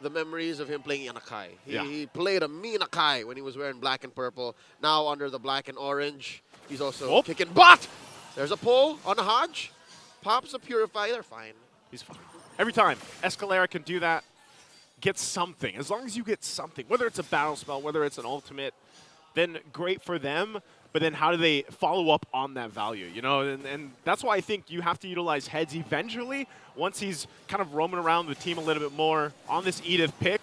the memories of him playing Akai. He played a mean Akai when he was wearing black and purple. Now under the black and orange, he's also kicking butt. There's a pull on the Hodge. Pops a Purify. They're fine.
He's fine. Every time Escalera can do that, get something. As long as you get something, whether it's a battle spell, whether it's an ultimate, then great for them. But then how do they follow up on that value? You know, and that's why I think you have to utilize heads eventually once he's kind of roaming around the team a little bit more on this Edith pick.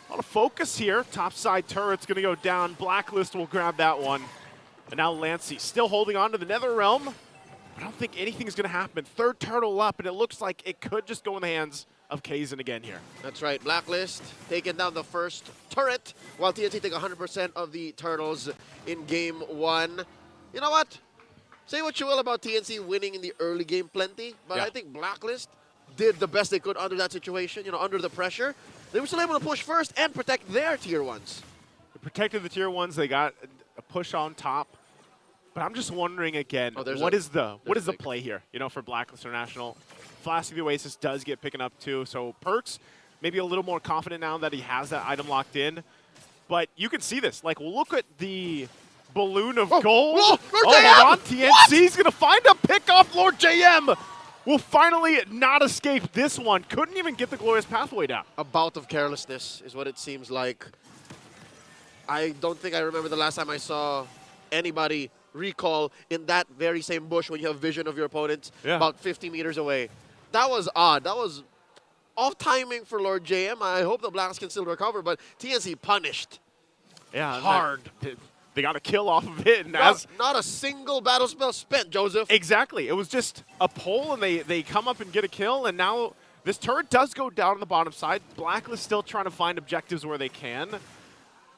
A lot of focus here. Top side turret's going to go down. Blacklist will grab that one. And now Lancy still holding on to the Netherrealm. I don't think anything's going to happen. Third turtle up, and it looks like it could just go in the hands of Kazin again here.
That's right. Blacklist taking down the first turret, while TNC take 100% of the turtles in Game 1. You know what? Say what you will about TNC winning in the early game plenty, but I think Blacklist did the best they could under that situation, you know, under the pressure. They were still able to push first and protect their tier 1s.
They protected the tier 1s. They got a push on top. But I'm just wondering again, what is the play here, you know, for Blacklist International? Flasky the Oasis does get picking up too, so Perks maybe a little more confident now that he has that item locked in. But you can see this. Like, look at the balloon of gold.
Lord
hold on. TNC's going to find a pick off. Lord JM will finally not escape this one. Couldn't even get the Glorious Pathway down.
A bout of carelessness is what it seems like. I don't think I remember the last time I saw anybody recall in that very same bush when you have vision of your opponent about 50 meters away. That was odd. That was off timing for Lord JM. I hope the Blacks can still recover, but TNC punished.
Yeah,
hard.
They got a kill off of it. And
Not a single battle spell spent, Joseph.
Exactly. It was just a pull, and they come up and get a kill, and now this turret does go down on the bottom side. Blacklist still trying to find objectives where they can.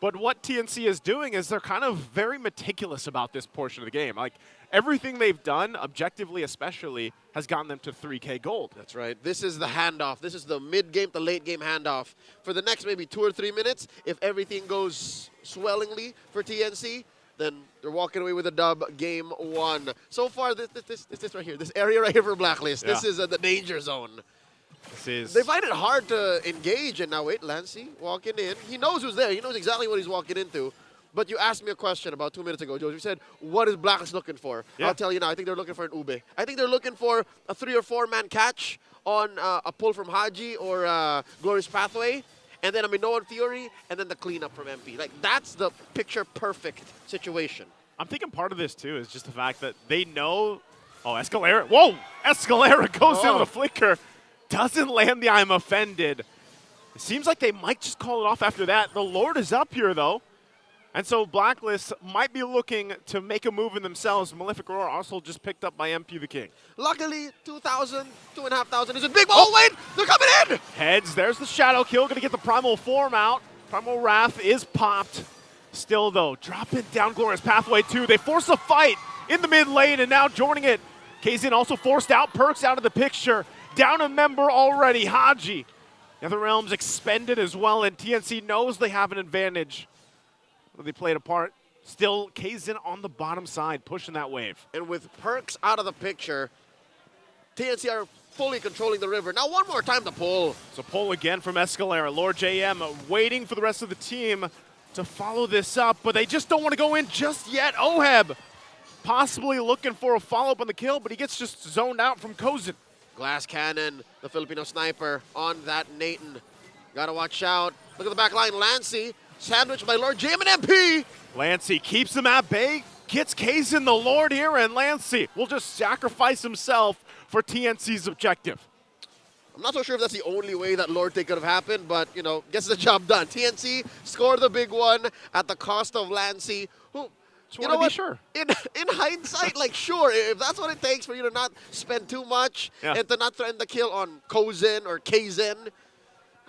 But what TNC is doing is they're kind of very meticulous about this portion of the game. Like, everything they've done, objectively especially, has gotten them to 3K gold.
That's right. This is the handoff. This is the mid-game to late-game handoff. For the next maybe 2 or 3 minutes, if everything goes swellingly for TNC, then they're walking away with a dub game 1. So far, this right here, this area right here for Blacklist, this is the danger zone. They find it hard to engage, and now wait, Lancey walking in. He knows who's there. He knows exactly what he's walking into. But you asked me a question about 2 minutes ago, Joseph. You said, what is Blacklist looking for?
Yeah.
I'll tell you now. I think they're looking for an Ube. I think they're looking for a 3 or 4 man catch on a pull from Haji or Glorious Pathway, and then a Minoan Fury, and then the cleanup from MP. Like, that's the picture-perfect situation.
I'm thinking part of this, too, is just the fact that they know... Oh, Escalera. Whoa! Escalera goes in with a flicker. Doesn't land the I'm offended. It seems like they might just call it off after that. The Lord is up here, though. And so Blacklist might be looking to make a move in themselves. Malefic Aurora also just picked up by MP the King.
Luckily, 2,000, 2,500 is a big... Oh, wait! They're coming in!
Heads, there's the Shadow Kill. Going to get the Primal Form out. Primal Wrath is popped. Still, though, dropping down Glorious Pathway, too. They force a fight in the mid lane, and now joining it. Kazin also forced out. Perks out of the picture. Down a member already, Haji. Netherrealm's expended as well, and TNC knows they have an advantage. They played a part. Still, Kazin on the bottom side, pushing that wave.
And with Perks out of the picture, TNC are fully controlling the river. Now one more time to pull.
So pull again from Escalera. Lord JM waiting for the rest of the team to follow this up, but they just don't want to go in just yet. Oheb possibly looking for a follow-up on the kill, but he gets just zoned out from Kozin.
Glass Cannon, the Filipino sniper on that Nathan. Gotta watch out. Look at the back line. Lancey, sandwiched by Lord JM and MP.
Lancey keeps him at bay, gets Kazin the Lord here, and Lancey will just sacrifice himself for TNC's objective.
I'm not so sure if that's the only way that Lord take could have happened, but, you know, gets the job done. TNC scored the big one at the cost of Lancey, who, you know what?
Sure.
In hindsight, like, sure, if that's what it takes for you to not spend too much and to not threaten the kill on Kozin or Kazin,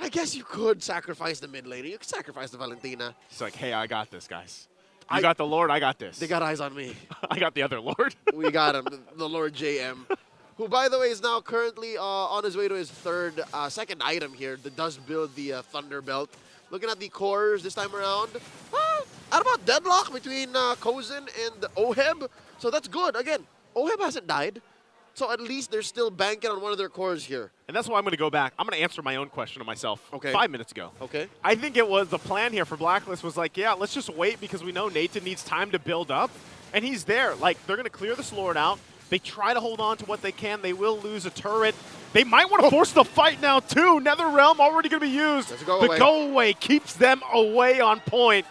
I guess you could sacrifice the mid lane. You could sacrifice the Valentina.
It's like, hey, I got this, guys. You got the Lord, I got this.
They got eyes on me.
I got the other Lord.
We got him, the Lord JM, who, by the way, is now currently on his way to his second item here that does build the Thunder Belt. Looking at the cores this time around, at about deadlock between Kozin and Oheb, so that's good. Again, Oheb hasn't died, so at least they're still banking on one of their cores here.
And that's why I'm going to go back. I'm going to answer my own question to myself 5 minutes ago.
Okay.
I think it was the plan here for Blacklist was like, yeah, let's just wait because we know Nathan needs time to build up, and he's there. Like, they're going to clear this Lord out. They try to hold on to what they can. They will lose a turret. They might want to force the fight now, too. Netherrealm already going to be used. The go away keeps them away on point.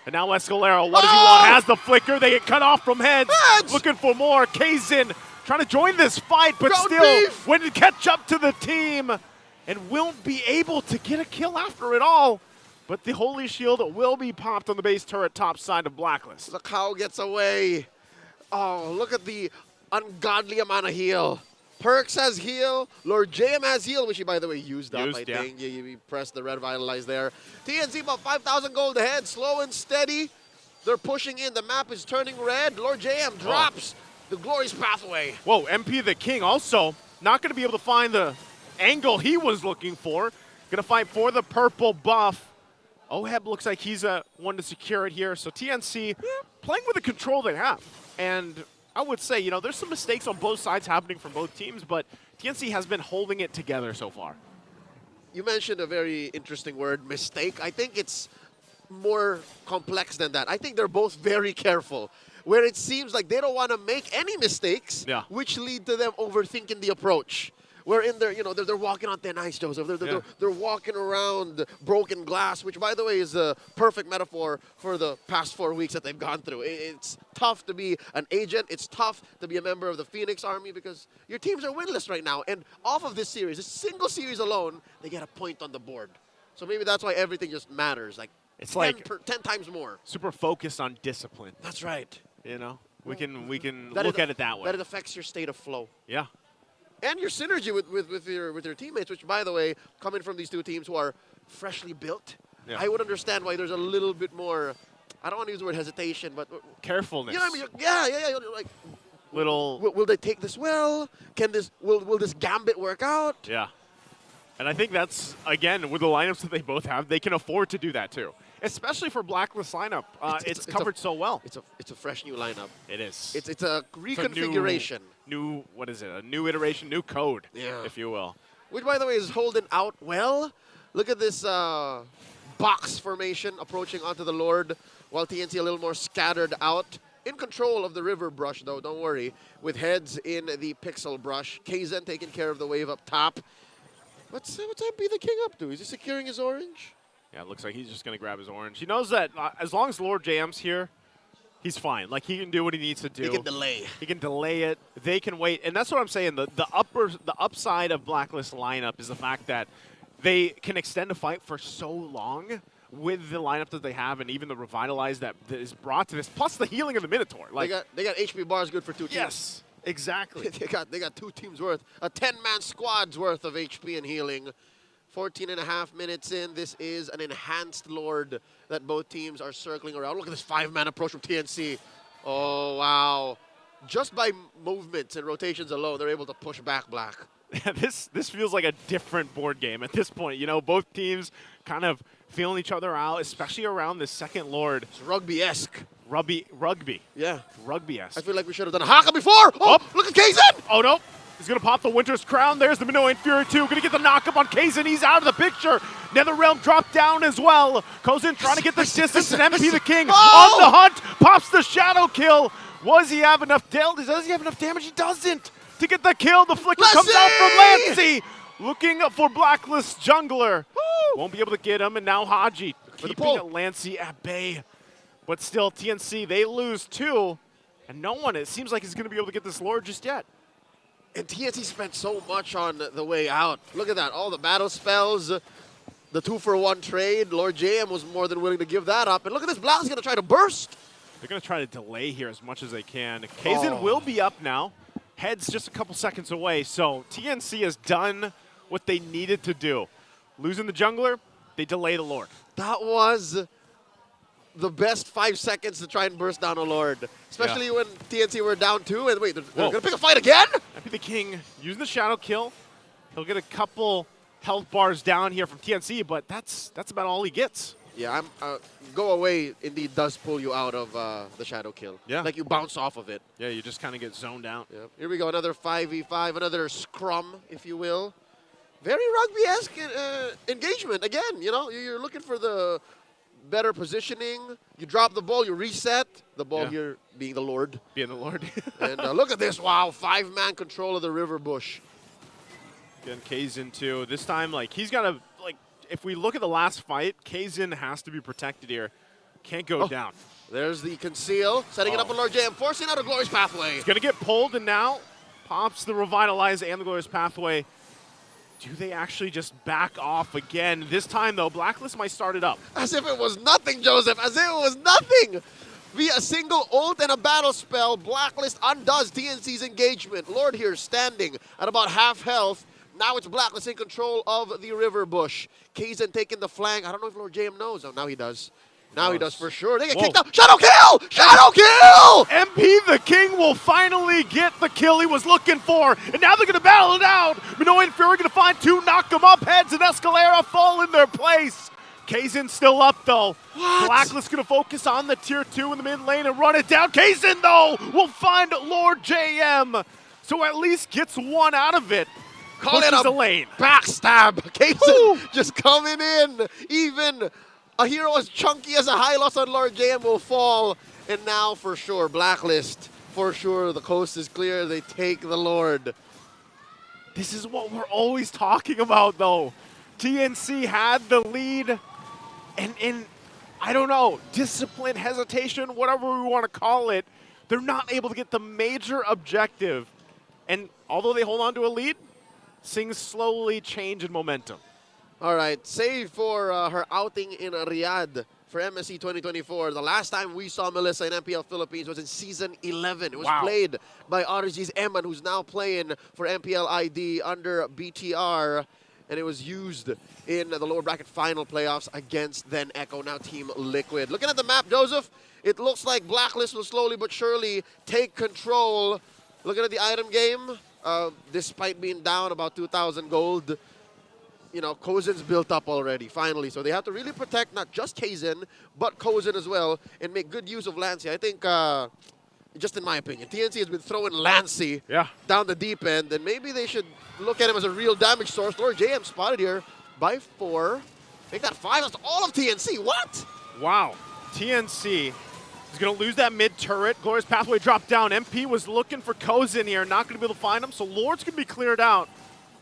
And now Escalera, what does he want? Has the flicker. They get cut off from heads. Looking for more. Kazin trying to join this fight, but still when to catch up to the team and won't be able to get a kill after it all. But the Holy Shield will be popped on the base turret top side of Blacklist.
The cow gets away. Oh, look at the ungodly amount of heal. Perks has heal. Lord JM has heal, which he, by the way, used up, I think. You pressed the red vitalize there. TNC about 5,000 gold ahead, slow and steady. They're pushing in. The map is turning red. Lord JM drops the Glorious Pathway.
Whoa, MP the King also not going to be able to find the angle he was looking for. Going to fight for the purple buff. Oheb looks like he's one to secure it here. So TNC playing with the control they have. And I would say, you know, there's some mistakes on both sides happening from both teams, but TNC has been holding it together so far.
You mentioned a very interesting word, mistake. I think it's more complex than that. I think they're both very careful, where it seems like they don't want to make any mistakes, which lead to them overthinking the approach. We're in there, you know, they're walking on thin ice, Joseph. They're walking around broken glass, which, by the way, is a perfect metaphor for the past 4 weeks that they've gone through. It's tough to be an agent. It's tough to be a member of the Phoenix Army because your teams are winless right now. And off of this series, this single series alone, they get a point on the board. So maybe that's why everything just matters. Like,
it's
10
like
10 times more.
Super focused on discipline.
That's right.
You know, we can look at it that way.
That it affects your state of flow.
Yeah.
And your synergy with your teammates, which, by the way, coming from these two teams who are freshly built, I would understand why there's a little bit more, I don't want to use the word hesitation, but
carefulness.
You know what I mean? Yeah. Like, will they take this well? Will this gambit work out?
Yeah. And I think that's, again, with the lineups that they both have, they can afford to do that too. Especially for Blacklist lineup. It's covered so well.
It's a fresh new lineup.
It is.
It's a reconfiguration.
New, what is it? A new iteration, new code, if you will.
Which, by the way, is holding out well. Look at this box formation approaching onto the Lord, while TNC a little more scattered out. In control of the river brush, though, don't worry. With heads in the pixel brush. KarlTzy taking care of the wave up top. What's MP the King up to? Is he securing his orange?
Yeah, it looks like he's just going to grab his orange. He knows that as long as Lord JM's here, he's fine. Like, he can do what he needs to do.
He can delay.
He can delay it. They can wait. And that's what I'm saying. The upside of Blacklist lineup is the fact that they can extend a fight for so long with the lineup that they have and even the revitalize that is brought to this, plus the healing of the Minotaur. Like,
they got HP bars good for 2 teams.
Yes, exactly.
they got 2 teams worth, a 10-man squad's worth of HP and healing. 14.5 minutes in, this is an enhanced Lord that both teams are circling around. Look at this 5-man approach from TNC. Oh, wow. Just by movements and rotations alone, they're able to push back Black.
This feels like a different board game at this point. You know, both teams kind of feeling each other out, especially around the second Lord.
It's rugby-esque.
Rugby.
Yeah.
Rugby-esque.
I feel like we should have done a haka before. Oh, look at KarlTzy!
Oh, no. He's going to pop the Winter's Crown. There's the Minoan Fury 2. Going to get the knock-up on KarlTzy. He's out of the picture. NetherRealm dropped down as well. Kozin trying to get the distance, and MP the King on the hunt. Pops the shadow kill. Does he have enough damage? He doesn't. To get the kill, the flicker comes out from LaNCY. Looking for Blacklist jungler. Won't be able to get him, and now Haji keeping LaNCY at bay. But still, TNC, they lose 2, and no one, it seems like, is going to be able to get this Lord just yet.
And TNC spent so much on the way out. Look at that, all the battle spells, the 2-for-1 trade. Lord JM was more than willing to give that up. And look at this, Black's going to try to burst.
They're going to try to delay here as much as they can. KarlTzy will be up now. Head's just a couple seconds away, so TNC has done what they needed to do. Losing the jungler, they delay the Lord.
That was the best 5 seconds to try and burst down a Lord. Especially when TNC were down 2, and wait, they're going to pick a fight again?
MP the King using the shadow kill. He'll get a couple health bars down here from TNC, but that's about all he gets.
Yeah, go away indeed does pull you out of the shadow kill.
Yeah.
Like you bounce off of it.
Yeah, you just kind of get zoned out.
Yep. Here we go, another 5v5, another scrum, if you will. Very rugby-esque engagement. Again, you know, you're looking for the better positioning. You drop the ball, you reset. The ball here being the Lord.
Being the Lord.
And look at this, wow, 5-man control of the river bush.
Again, KarlTzy too. This time, like, he's got to, like, if we look at the last fight, KarlTzy has to be protected here. Can't go down.
There's the conceal, setting it up on Lord JM, forcing out a Glorious Pathway.
He's going to get pulled, and now pops the Revitalize and the Glorious Pathway. Do they actually just back off again? This time, though, Blacklist might start it up.
As if it was nothing, Joseph. As if it was nothing. Via a single ult and a battle spell, Blacklist undoes TNC's engagement. Lord here standing at about half health. Now it's Blacklist in control of the river bush. KarlTzy taking the flank. I don't know if Lord JM knows. Oh, now he does. Now he does for sure. They get kicked out. Shadow kill! Shadow kill!
MP the King will finally get the kill he was looking for. And now they're going to battle it out. Minoan Fury going to find 2, knock them up. Heads and Escalera fall in their place. KarlTzy's still up, though.
What?
Blacklist going to focus on the tier 2 in the mid lane and run it down. KarlTzy, though, will find Lord JM. So at least gets one out of it.
Call it a
lane.
Backstab. KarlTzy just coming in. Even a hero as chunky as a high loss on Lord JM will fall. And now for sure, Blacklist, for sure, the coast is clear. They take the Lord.
This is what we're always talking about, though. TNC had the lead, and in, I don't know, discipline, hesitation, whatever we want to call it, they're not able to get the major objective. And although they hold on to a lead, things slowly change in momentum.
All right, save for her outing in Riyadh for MSC 2024. The last time we saw Melissa in MPL Philippines was in Season 11. It was played by RG's Eman, who's now playing for MPL ID under BTR. And it was used in the lower bracket final playoffs against then Echo, now Team Liquid. Looking at the map, Joseph, it looks like Blacklist will slowly but surely take control. Looking at the item game, despite being down about 2,000 gold, you know, Kozen's built up already, finally. So they have to really protect not just Kaizen, but Kozen as well, and make good use of Lancey. I think, just in my opinion, TNC has been throwing Lancey down the deep end, and maybe they should look at him as a real damage source. Lord JM spotted here by 4. Make that 5. That's all of TNC. What?
Wow. TNC is going to lose that mid turret. Glorious Pathway dropped down. MP was looking for Kozen here. Not going to be able to find him, so Lord's going to be cleared out.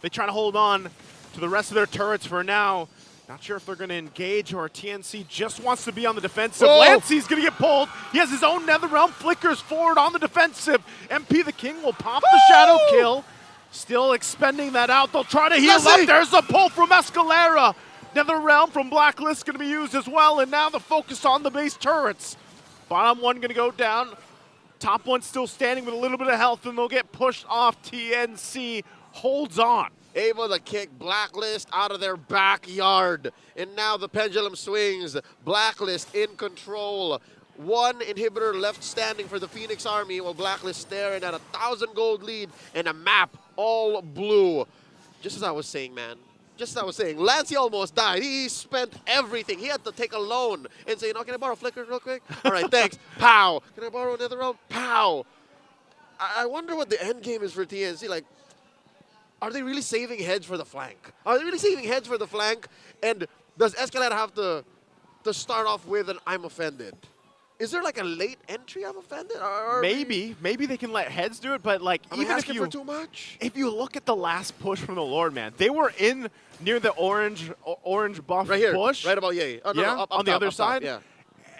They try to hold on to the rest of their turrets for now. Not sure if they're going to engage or TNC just wants to be on the defensive. Lancey's going to get pulled. He has his own Netherrealm. Flickers forward on the defensive. MP the King will pop the shadow kill. Still expending that out. They'll try to heal up. There's a pull from Escalera. Netherrealm from Blacklist going to be used as well. And now the focus on the base turrets. Bottom one going to go down. Top one still standing with a little bit of health, and they'll get pushed off. TNC holds on.
Able to kick Blacklist out of their backyard. And now the pendulum swings. Blacklist in control. 1 inhibitor left standing for the Phoenix Army, while Blacklist staring at a 1,000 gold lead and a map all blue. Just as I was saying, man. Just as I was saying, Lancey almost died. He spent everything. He had to take a loan and say, you know, can I borrow Flicker real quick? All right, thanks. Pow. Can I borrow another round? Pow. I wonder what the end game is for TNC. Like, are they really saving heads for the flank? Are they really saving heads for the flank? And does Escalade have to start off with an I'm offended? Is there like a late entry I'm offended?
Maybe they can let heads do it, but like even if
for too much?
If you look at the last push from the Lord, man, they were in near the orange buff
right here,
push.
right about yay. Oh, no,
yeah,
no, up
on the
top,
other
up top,
side.
yeah.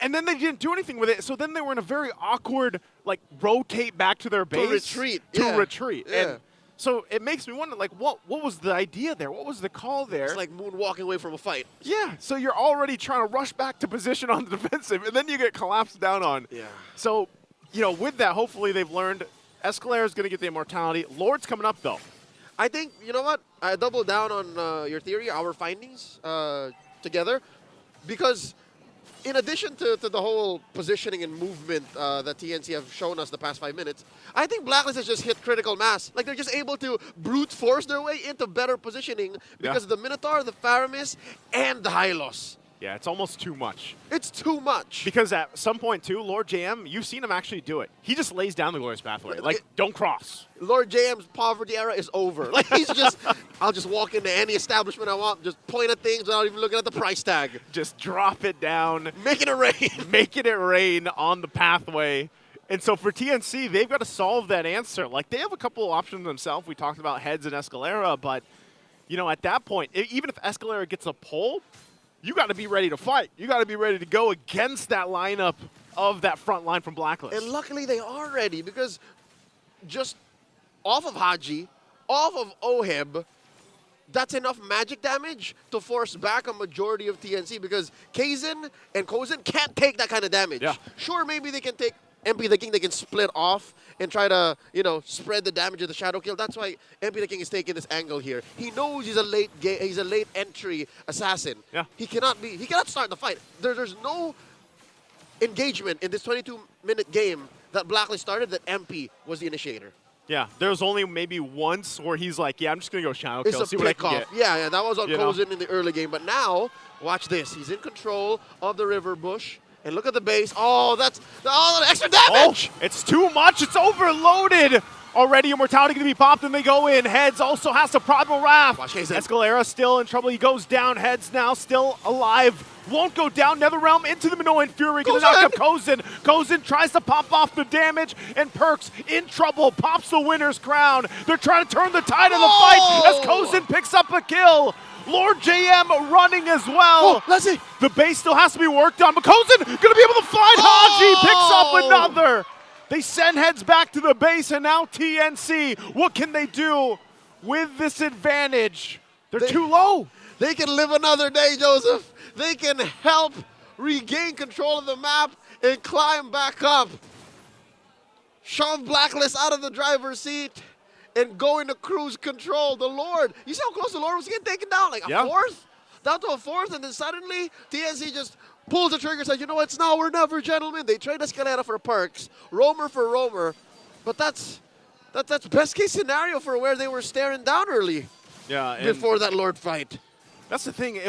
And then they didn't do anything with it, so then they were in a very awkward like rotate back to their base
retreat.
Yeah.
Yeah.
And so it makes me wonder, like, what was the idea there? What was the call there?
It's like moonwalking away from a fight.
Yeah, so you're already trying to rush back to position on the defensive, and then you get collapsed down on.
Yeah.
So, you know, with that, hopefully they've learned. Escalera is going to get the immortality. Lord's coming up, though.
I think, you know what? I double down on your theory, our findings together, because in addition to the whole positioning and movement that TNC have shown us the past 5 minutes, I think Blacklist has just hit critical mass. Like, they're just able to brute force their way into better positioning because of the Minotaur, the Faramis, and the Hylos.
Yeah, it's almost too much.
It's too much.
Because at some point, too, Lord JM, you've seen him actually do it. He just lays down the Glorious Pathway. Like, don't cross.
Lord JM's poverty era is over. Like, he's just, I'll just walk into any establishment I want, just point at things without even looking at the price tag.
Just drop it down.
Making it rain.
Making it rain on the pathway. And so for TNC, they've got to solve that answer. Like, they have a couple of options themselves. We talked about Heads and Escalera, but, you know, at that point, even if Escalera gets a pull, you got to be ready to fight. You got to be ready to go against that lineup of that front line from Blacklist.
And luckily they are ready, because just off of Haji, off of Oheb, that's enough magic damage to force back a majority of TNC, because Kaizen and Kozen can't take that kind of damage.
Yeah.
Sure, maybe they can take MP the King, they can split off and try to, you know, spread the damage of the shadow kill. That's why MP the King is taking this angle here. He knows he's a late entry assassin.
Yeah.
He cannot start the fight. There's no engagement in this 22-minute game that Blacklist started that MP was the initiator.
Yeah, there's only maybe once where he's like, yeah, I'm just going to go shadow kill,
It's
see
a
what I can
pick
get.
off. Yeah, that was on
You know?
Kozen in the early game. But now, watch this. He's in control of the river bush. And look at the base. Oh, that's the extra damage.
Oh, it's too much. It's overloaded. Already immortality going to be popped and they go in. Heads also has to Primal Wrath.
Watch Kaizen.
Escalera still in trouble. He goes down. Heads now still alive. won't go down. NetherRealm into the Minoan Fury, gonna knock up KarlTzy. KarlTzy tries to pop off the damage, and Perkz in trouble, pops the winner's crown. They're trying to turn the tide of the fight as KarlTzy picks up a kill. Lord JM running as well.
Let's see.
The base still has to be worked on, but KarlTzy gonna be able to find Haji, picks up another. They send heads back to the base, and now TNC, what can they do with this advantage? They're too low.
They can live another day, Joseph. They can help regain control of the map and climb back up. Shove Blacklist out of the driver's seat and go into cruise control. The Lord, you see how close the Lord was getting taken down? Like a fourth? Down to a fourth, and then suddenly TNC just pulls the trigger and says, you know what, it's now or never, gentlemen. They trade Escalera for Perkz, Roamer for Roamer, but that's best case scenario for where they were staring down early.
Yeah,
before that Lord fight.
That's the thing.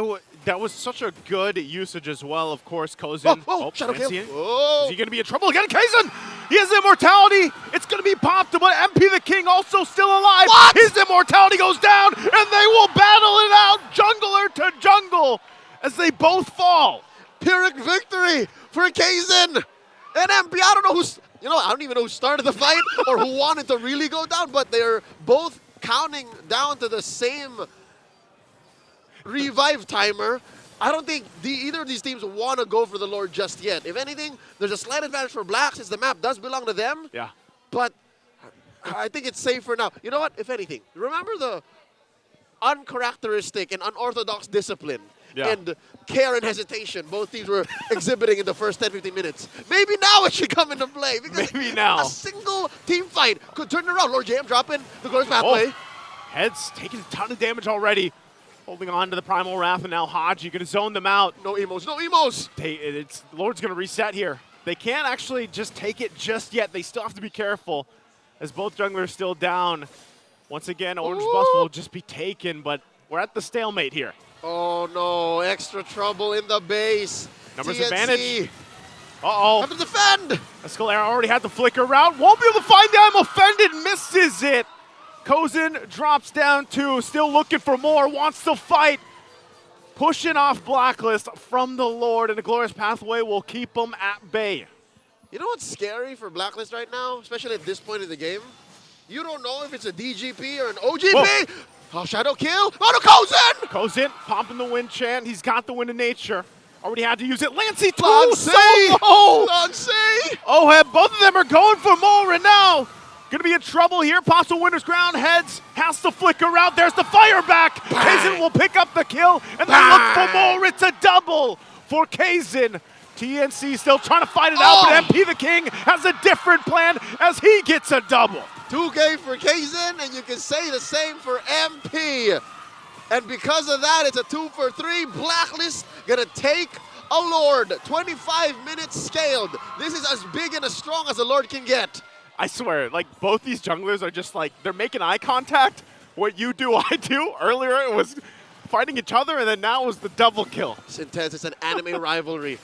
That was such a good usage as well. Of course, KarlTzy.
Shadow kill.
Is he going to be in trouble again? KarlTzy! He has immortality. It's going to be popped, but MP the King also still alive.
What?
His immortality goes down, and they will battle it out, jungler to jungle, as they both fall.
Pyrrhic victory for KarlTzy and MP. I don't know who's, I don't even know who started the fight or who wanted to really go down, but they're both counting down to the same revive timer. I don't think either of these teams want to go for the Lord just yet. If anything, there's a slight advantage for Black since the map does belong to them.
Yeah.
But I think it's safer now. You know what? If anything, remember the uncharacteristic and unorthodox discipline and care and hesitation both teams were exhibiting in the first 10-15 minutes. Maybe now it should come into play. Because
maybe now.
A single team fight could turn it around. Lord JM dropping the glorious pathway.
Heads taking a ton of damage already. Holding on to the Primal Wrath, and now Haji going to zone them out.
No emos, no emos.
Lord's going to reset here. They can't actually just take it just yet. They still have to be careful as both junglers still down. Once again, Orange Buff will just be taken, but we're at the stalemate here.
Oh no, extra trouble in the base.
Numbers
TNC.
advantage. Uh-oh.
Have to defend.
Escalera already had the flicker route. Won't be able to find I'm offended, misses it. KarlTzy drops down 2, still looking for more, wants to fight. Pushing off Blacklist from the Lord, and the glorious pathway will keep him at bay.
You know what's scary for Blacklist right now, especially at this point in the game? You don't know if it's a DGP or an OGP.
Whoa.
Oh, shadow kill. Oh, no, KarlTzy!
KarlTzy popping the wind chant. He's got the wind of nature. Already had to use it. Lancey too.
Lancey!
Oh, both of them are going for more, and now going to be in trouble here. Possible winner's crown. Heads has to flicker out. There's the fire back. KarlTzy will pick up the kill, and they look for more. It's a double for KarlTzy. TNC still trying to fight it out, but MP the King has a different plan as he gets a double.
2K for KarlTzy, and you can say the same for MP. And because of that, it's a 2 for 3. Blacklist gonna take a Lord. 25 minutes scaled. This is as big and as strong as a Lord can get.
I swear, like, both these junglers are just like, they're making eye contact. What you do, I do. Earlier it was fighting each other, and then now it was the double kill.
It's intense. It's an anime rivalry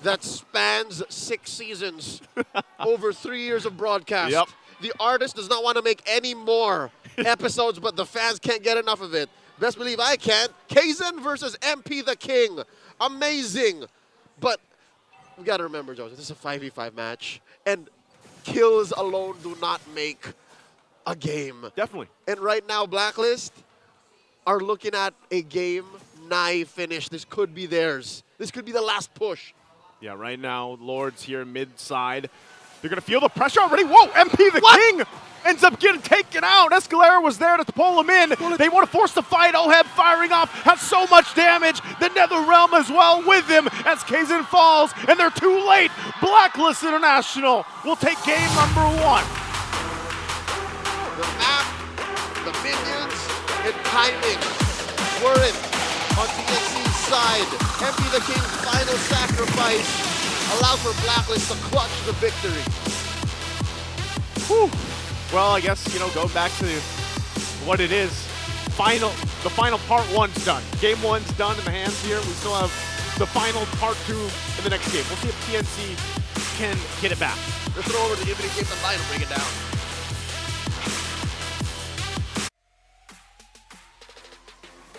that spans 6 seasons over 3 years of broadcast.
Yep.
The artist does not want to make any more episodes, but the fans can't get enough of it. Best believe I can't. KarlTzy versus MP the King. Amazing. But we got to remember, Joseph, this is a 5v5 match, and kills alone do not make a game.
Definitely.
And right now, Blacklist are looking at a game nigh finish. This could be theirs. This could be the last push.
Yeah, right now, Lord's here mid-side. They're going to feel the pressure already. Whoa, MP the King ends up getting taken out. Escalera was there to pull him in. They want to force the fight. Oheb firing off, has so much damage. The NetherRealm as well with him as KarlTzy falls, and they're too late. Blacklist International will take game number 1.
The map, the minions, and timing weren't on TNC's side. MP the King's final sacrifice allowed for Blacklist to clutch the victory.
Whew. Well, I guess, going back to what it is, the final part 1's done. Game 1's done in the hands here. We still have the final part 2 in the next game. We'll see if TNC can get it back.
Let's throw over the evening game to line and bring it down.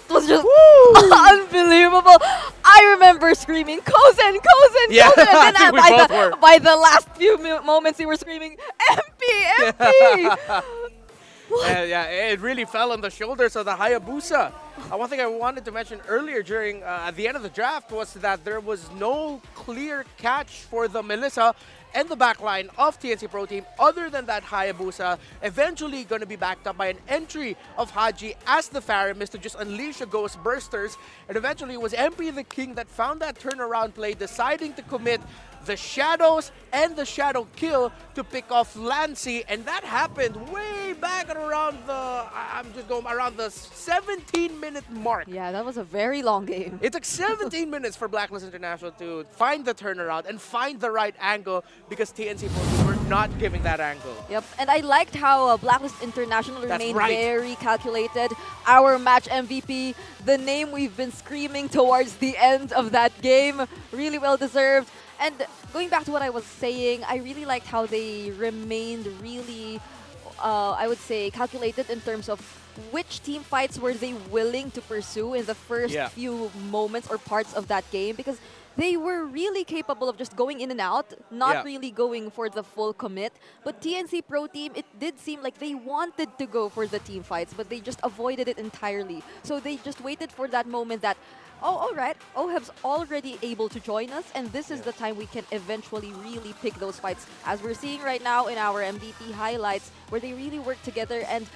It was just unbelievable. I remember screaming, Kozen, Kozen,
Yeah,
Kozen!
I
And
think
then
we both were.
by the last few moments, you were screaming, MP, MP!
Yeah, it really fell on the shoulders of the Hayabusa. One thing I wanted to mention earlier during at the end of the draft was that there was no clear catch for the Melissa and the backline of TNC Pro Team other than that Hayabusa, eventually going to be backed up by an entry of Haji as the Faramis to just unleash a Ghost Bursters. And eventually it was MP the King that found that turnaround play, deciding to commit the Shadows and the Shadow Kill to pick off Lancy, and that happened way back at around the, I'm just going around the 17-minute mark.
Yeah, that was a very long game.
It took 17 minutes for Blacklist International to find the turnaround and find the right angle because TNC Pro Team were not giving that angle.
Yep, and I liked how Blacklist International remained
right.
very calculated. Our match MVP, the name we've been screaming towards the end of that game, really well deserved. And going back to what I was saying, I really liked how they remained really, I would say, calculated in terms of which team fights were they willing to pursue in the first few moments or parts of that game, because they were really capable of just going in and out, not really going for the full commit. But TNC Pro Team, it did seem like they wanted to go for the team fights, but they just avoided it entirely. So they just waited for that moment that, oh, all right, OHEB's already able to join us, and this is the time we can eventually really pick those fights, as we're seeing right now in our MVP highlights, where they really work together. And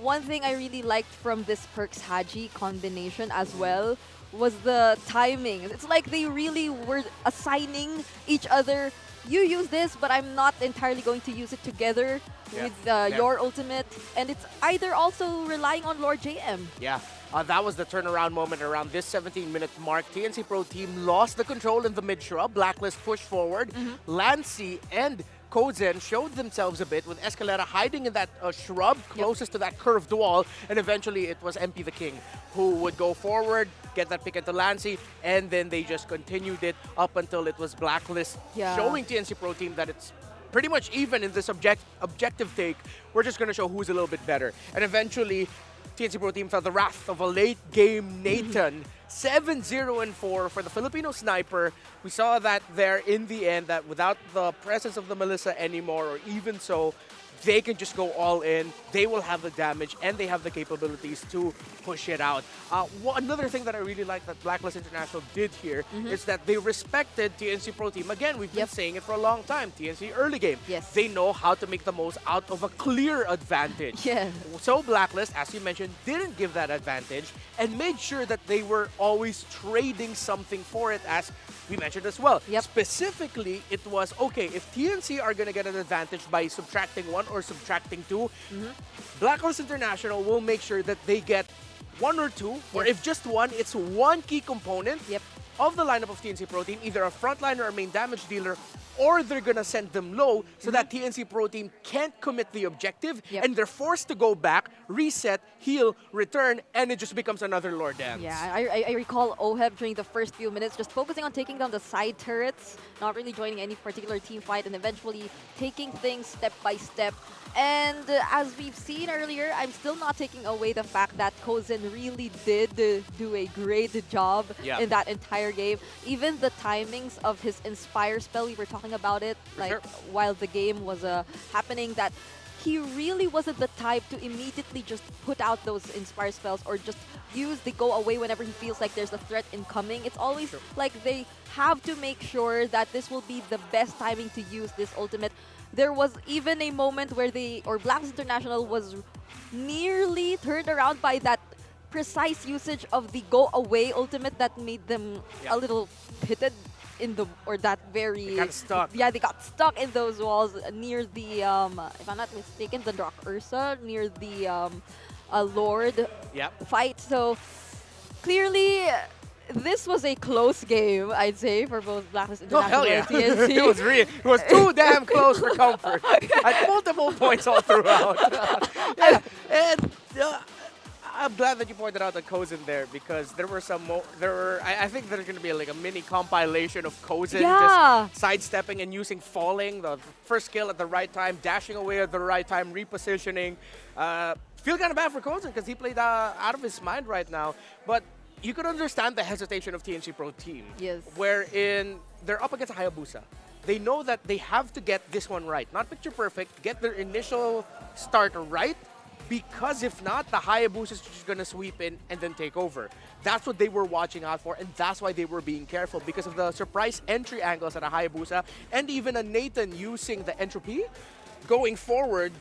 one thing I really liked from this Perks Haji combination as well was the timing. It's like they really were assigning each other, you use this, but I'm not entirely going to use it together with your ultimate. And it's either also relying on Lord JM.
Yeah. That was the turnaround moment around this 17-minute mark. TNC Pro Team lost the control in the mid-shrub. Blacklist pushed forward. Lancy and Kozen showed themselves a bit with Escalera hiding in that shrub closest to that curved wall. And eventually it was MP the King who would go forward, get that pick into Lancy, and then they just continued it up until it was Blacklist showing TNC Pro Team that it's pretty much even in this objective take. We're just going to show who's a little bit better. And eventually TNC Pro Team felt the wrath of a late-game Nathan. 7-0-4 for the Filipino sniper. We saw that there in the end, that without the presence of the Melissa anymore, or even so, they can just go all in. They will have the damage, and they have the capabilities to push it out. Another thing that I really like that Blacklist International did here is that they respected TNC Pro Team. Again, we've been saying it for a long time. TNC early game. They know how to make the most out of a clear advantage. So Blacklist, as you mentioned, didn't give that advantage and made sure that they were always trading something for it, as we mentioned as well. Specifically, it was, okay, if TNC are going to get an advantage by subtracting 1 or subtracting 2, Blacklist International will make sure that they get 1 or 2, or if just 1, it's 1 key component of the lineup of TNC Pro Team, either a frontliner or a main damage dealer, or they're gonna send them low so that TNC Pro Team can't commit the objective, and they're forced to go back, reset, heal, return, and it just becomes another Lord Dance.
Yeah, I recall OHEB during the first few minutes just focusing on taking down the side turrets, not really joining any particular team fight, and eventually taking things step by step. And as we've seen earlier, I'm still not taking away the fact that Kozen really did do a great job in that entire game. Even the timings of his Inspire spell, we were talking about it while the game was happening, that he really wasn't the type to immediately just put out those Inspire spells or just use the go away whenever he feels like there's a threat incoming. It's always like they have to make sure that this will be the best timing to use this ultimate. There was even a moment where Blacklist International was nearly turned around by that precise usage of the go away ultimate that made them a little pitted in the, or that very...
They got stuck.
Yeah, they got stuck in those walls near the, if I'm not mistaken, the Rock Ursa, near the Lord fight. So clearly, this was a close game, I'd say, for both Blacklist International and TNC.
It was too damn close for comfort. At multiple points all throughout. I'm glad that you pointed out the Kozen there, because there were some I think there's going to be like a mini compilation of Kozen just sidestepping and using falling, the first skill at the right time, dashing away at the right time, repositioning. Feel kind of bad for Kozen because he played out of his mind right now. But you could understand the hesitation of TNC Pro Team.
Yes.
Wherein they're up against a Hayabusa. They know that they have to get this one right. Not picture perfect, get their initial start right, because if not, the Hayabusa is just going to sweep in and then take over. That's what they were watching out for, and that's why they were being careful, because of the surprise entry angles at a Hayabusa, and even a Nathan using the entropy going forward.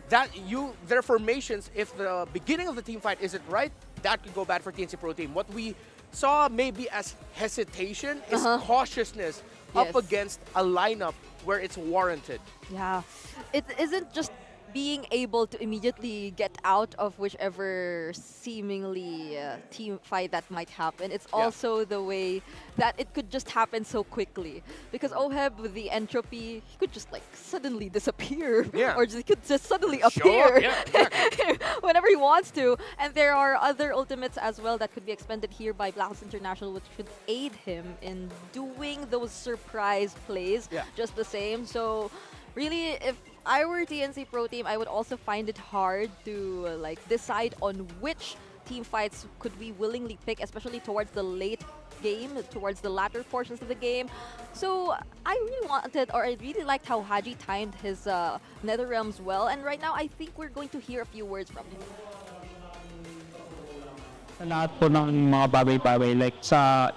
Their formations, if the beginning of the team fight isn't right, that could go bad for TNC Pro Team. What we saw maybe as hesitation is cautiousness up against a lineup where it's warranted.
Yeah, it isn't just being able to immediately get out of whichever seemingly team fight that might happen. It's also the way that it could just happen so quickly. Because Oheb with the entropy, he could just like suddenly disappear.
Yeah.
Or he could just suddenly
Show
appear.
up, yeah, exactly.
Whenever he wants to. And there are other ultimates as well that could be expended here by Blacklist International, which could aid him in doing those surprise plays just the same. So really, if I were TNC Pro Team, I would also find it hard to like decide on which team fights could we willingly pick, especially towards the late game, towards the latter portions of the game. So I really wanted, or I really liked how Haji timed his Nether Realms well, and right now I think we're going to hear a few words from him.
Sa lahat po ng mga bagay-bagay, like sa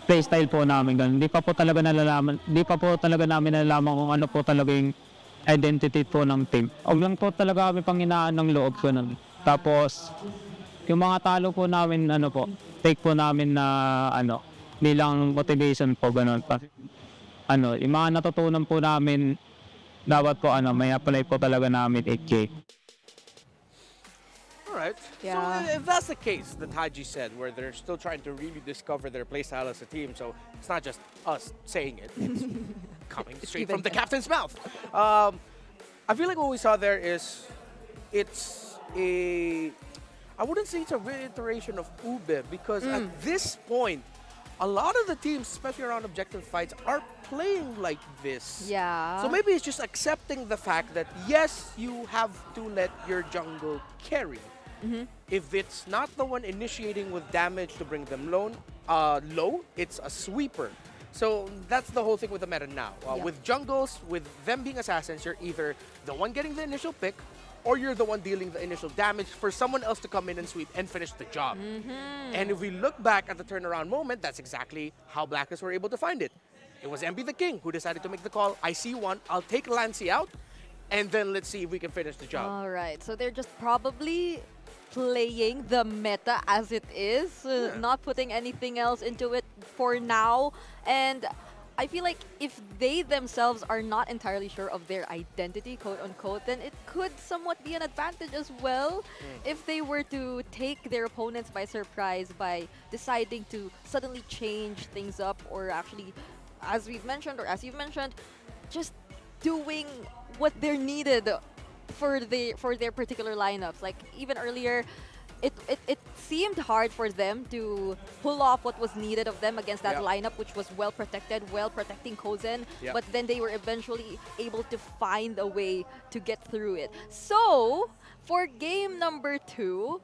playstyle po namin ganun. Hindi pa po talaga namin nalalaman kung ano po talaga yung identity po ng team. Huwag lang po talaga kami panghinaan ng loob ko nun. Tapos, yung mga talo po namin, take po namin na, bilang motivation po, ganun. Yung mga natutunan po namin, dapat po, may apply po talaga namin 8K.
Alright, so if that's the case that Haji said, where they're still trying to really discover their playstyle as a team, so it's not just us saying it, it's coming straight from the captain's mouth. I feel like what we saw there is, I wouldn't say it's a reiteration of Ube, because at this point, a lot of the teams, especially around objective fights, are playing like this.
Yeah.
So maybe it's just accepting the fact that, yes, you have to let your jungle carry. If it's not the one initiating with damage to bring them low, it's a sweeper. So that's the whole thing with the meta now. With jungles, with them being assassins, you're either the one getting the initial pick, or you're the one dealing the initial damage for someone else to come in and sweep and finish the job. And if we look back at the turnaround moment, that's exactly how Blacklist were able to find it. It was MB the King who decided to make the call. I see one, I'll take Lancy out, and then let's see if we can finish the job.
All right, so they're just probably playing the meta as it is, not putting anything else into it for now. And I feel like if they themselves are not entirely sure of their identity, quote unquote, then it could somewhat be an advantage as well if they were to take their opponents by surprise by deciding to suddenly change things up, or actually, as we've mentioned, or as you've mentioned, just doing what they're needed for their particular lineups. Like even earlier, it seemed hard for them to pull off what was needed of them against that lineup, which was well protected, well protecting Kozen. But then they were eventually able to find a way to get through it. So for game number 2,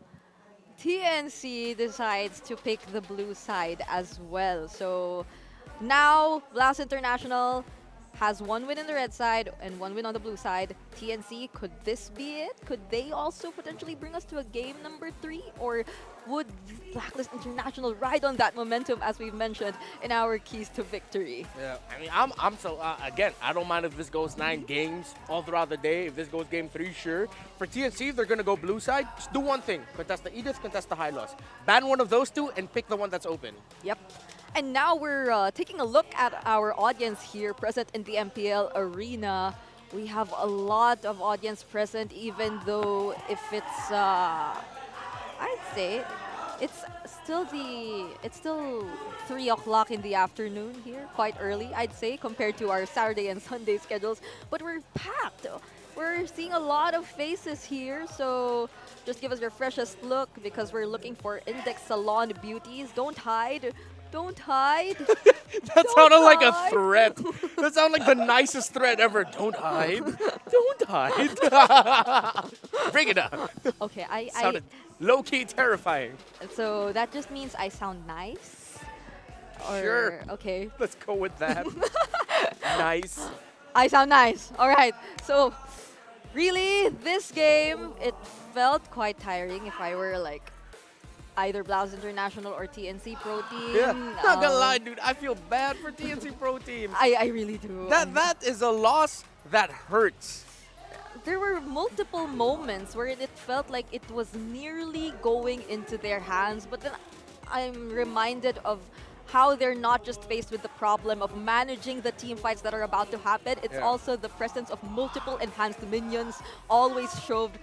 TNC decides to pick the blue side as well. So now Blast International has one win in the red side and one win on the blue side. TNC, could this be it? Could they also potentially bring us to a game number 3? Or would Blacklist International ride on that momentum, as we've mentioned, in our keys to victory?
Yeah, I mean, I'm so, again, I don't mind if this goes 9 games all throughout the day. If this goes game 3, sure. For TNC, if they're going to go blue side, just do one thing. Contest the Edith, contest the high loss. Ban one of those two and pick the one that's open.
Yep. And now we're taking a look at our audience here present in the MPL arena. We have a lot of audience present, even though if it's, I'd say, it's still 3 o'clock in the afternoon here, quite early, I'd say, compared to our Saturday and Sunday schedules. But we're packed. We're seeing a lot of faces here, so just give us your freshest look, because we're looking for Index Salon beauties. Don't hide. Don't hide.
That sounded like a threat. That sounded like the nicest threat ever. Don't hide. Don't hide. Bring it up.
Okay,
Sounded low-key terrifying.
So that just means I sound nice? Or,
Sure.
Okay.
Let's go with that. Nice.
I sound nice. All right. So, really, this game, it felt quite tiring if I were like either Blacklist International or TNC Pro Team.
Yeah. Not gonna lie, dude. I feel bad for TNC Pro Team.
I really do.
That is a loss that hurts.
There were multiple moments where it felt like it was nearly going into their hands, but then I'm reminded of how they're not just faced with the problem of managing the team fights that are about to happen, it's also the presence of multiple enhanced minions always shoved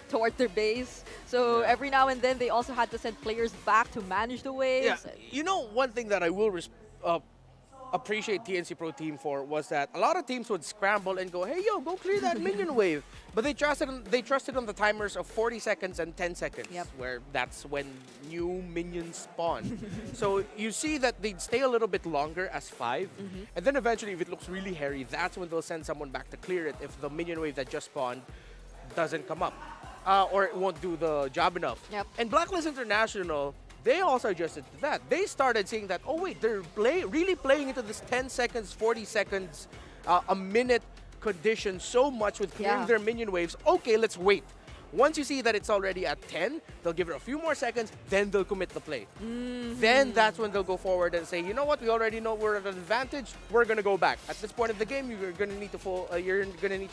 toward their base. So every now and then they also had to send players back to manage the waves.
Yeah. You know, one thing that I will appreciate TNC Pro Team for was that a lot of teams would scramble and go, hey, yo, go clear that minion wave. But they trusted on the timers of 40 seconds and 10 seconds, where that's when new minions spawn. So you see that they'd stay a little bit longer as 5, and then eventually, if it looks really hairy, that's when they'll send someone back to clear it if the minion wave that just spawned doesn't come up, or it won't do the job enough. And Blacklist International, they also adjusted to that. They started seeing that, oh wait, they're really playing into this 10 seconds, 40 seconds, a minute condition so much with clearing their minion waves. Okay, let's wait. Once you see that it's already at 10, they'll give it a few more seconds, then they'll commit the play. Then that's when they'll go forward and say, you know what, we already know we're at an advantage, we're gonna go back. At this point of the game, you're gonna need to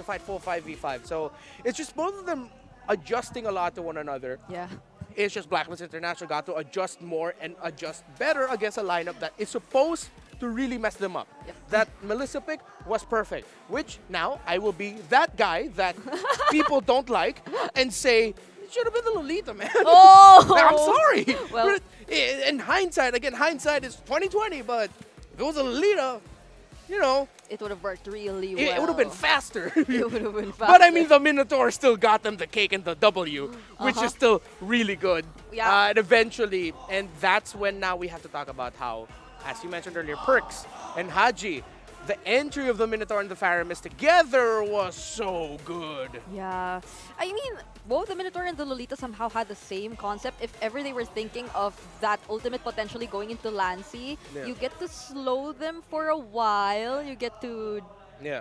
fight full 5v5. So it's just both of them adjusting a lot to one another.
Yeah.
It's just Blacklist International got to adjust more and adjust better against a lineup that is supposed to really mess them up. That Melissa pick was perfect, which now I will be that guy that people don't like and say, it should have been the Lolita, man.
Oh!
I'm sorry.
Well,
in hindsight, again, hindsight is 2020, but if it was a Lolita, you know,
it would have worked really well.
It would have been faster.
It would have been faster.
But I mean, the Minotaur still got them the cake and the W, which is still really good.
Yeah.
And eventually, and that's when now we have to talk about how, as you mentioned earlier, Perks and Haji, the entry of the Minotaur and the Faramis together was so good.
Yeah. I mean, both the Minotaur and the Lolita somehow had the same concept. If ever they were thinking of that ultimate potentially going into Lancy, you get to slow them for a while. You get to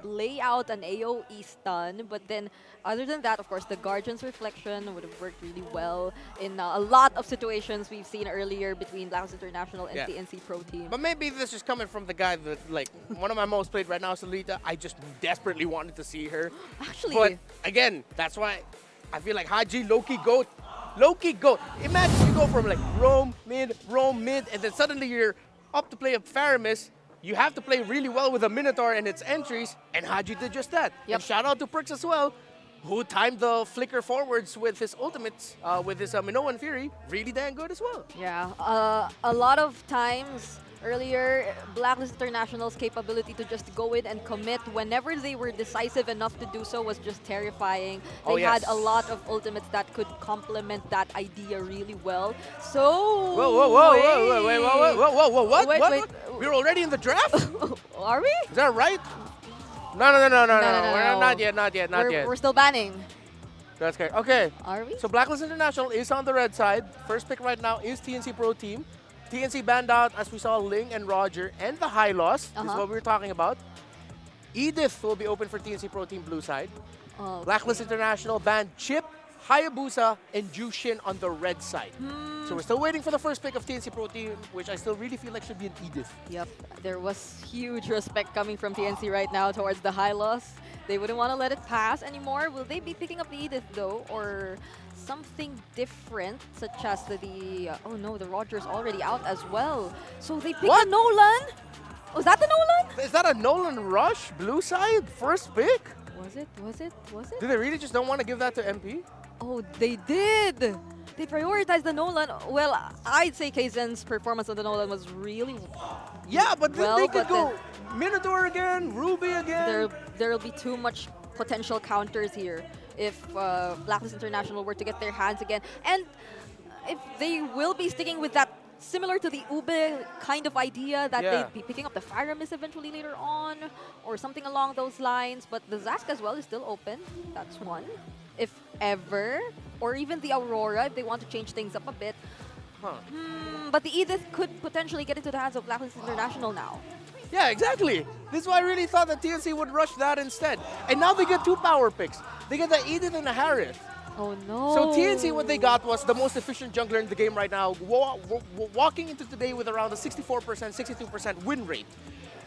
lay out an AoE stun. But then, other than that, of course, the Guardian's Reflection would have worked really well in a lot of situations we've seen earlier between Blacklist International and TNC Pro Team.
But maybe this is coming from the guy that, like, one of my most played right now is Lolita. I just desperately wanted to see her.
Actually.
But, again, that's why I feel like Haji, low-key GOAT. Low-key GOAT. Imagine you go from, like, roam, mid, and then suddenly you're up to play a Faramis. You have to play really well with a Minotaur and its entries, and Haji did just that. And shout out to Perks as well, who timed the flicker forwards with his ultimates, with his Minoan Fury, really dang good as well.
Yeah, a lot of times earlier, Blacklist International's capability to just go in and commit whenever they were decisive enough to do so was just terrifying. They had a lot of ultimates that could complement that idea really well. So
What? We're already in the draft?
Are we?
Is that right? No. We're not yet.
We're still banning.
That's correct. Okay.
Are we?
So Blacklist International is on the red side. First pick right now is TNC Pro Team. TNC banned out, as we saw, Ling and Roger and the High Loss. This is what we were talking about. Edith will be open for TNC Pro Team blue side. Blacklist International banned Chip, Hayabusa, and Jushin on the red side. So we're still waiting for the first pick of TNC Pro Team, which I still really feel like should be an Edith.
Yep, there was huge respect coming from TNC right now towards the High Loss. They wouldn't want to let it pass anymore. Will they be picking up the Edith though, or something different, such as the oh no, the Roger's already out as well. So they picked a Nolan. Was that the Nolan?
Is that a Nolan Rush blue side first pick?
Was it?
Did they really just don't want to give that to MP?
Oh, they did. They prioritized the Nolan. Well, I'd say Kaizen's performance on the Nolan was really
but then they could go Minotaur again, Ruby again.
There'll be too much potential counters here if Blacklist International were to get their hands again. And if they will be sticking with that similar to the Ube kind of idea that
Yeah.
they'd be picking up the Fire Mist eventually later on, or something along those lines. But the Zask as well is still open. That's one. If ever. Or even the Aurora if they want to change things up a bit. But the Edith could potentially get into the hands of Blacklist International now.
Yeah, exactly. This is why I really thought that TNC would rush that instead. And now they get 2 power picks. They get the Edith and the Harith.
Oh no.
So TNC, what they got was the most efficient jungler in the game right now, walking into today with around a 64%, 62% win rate.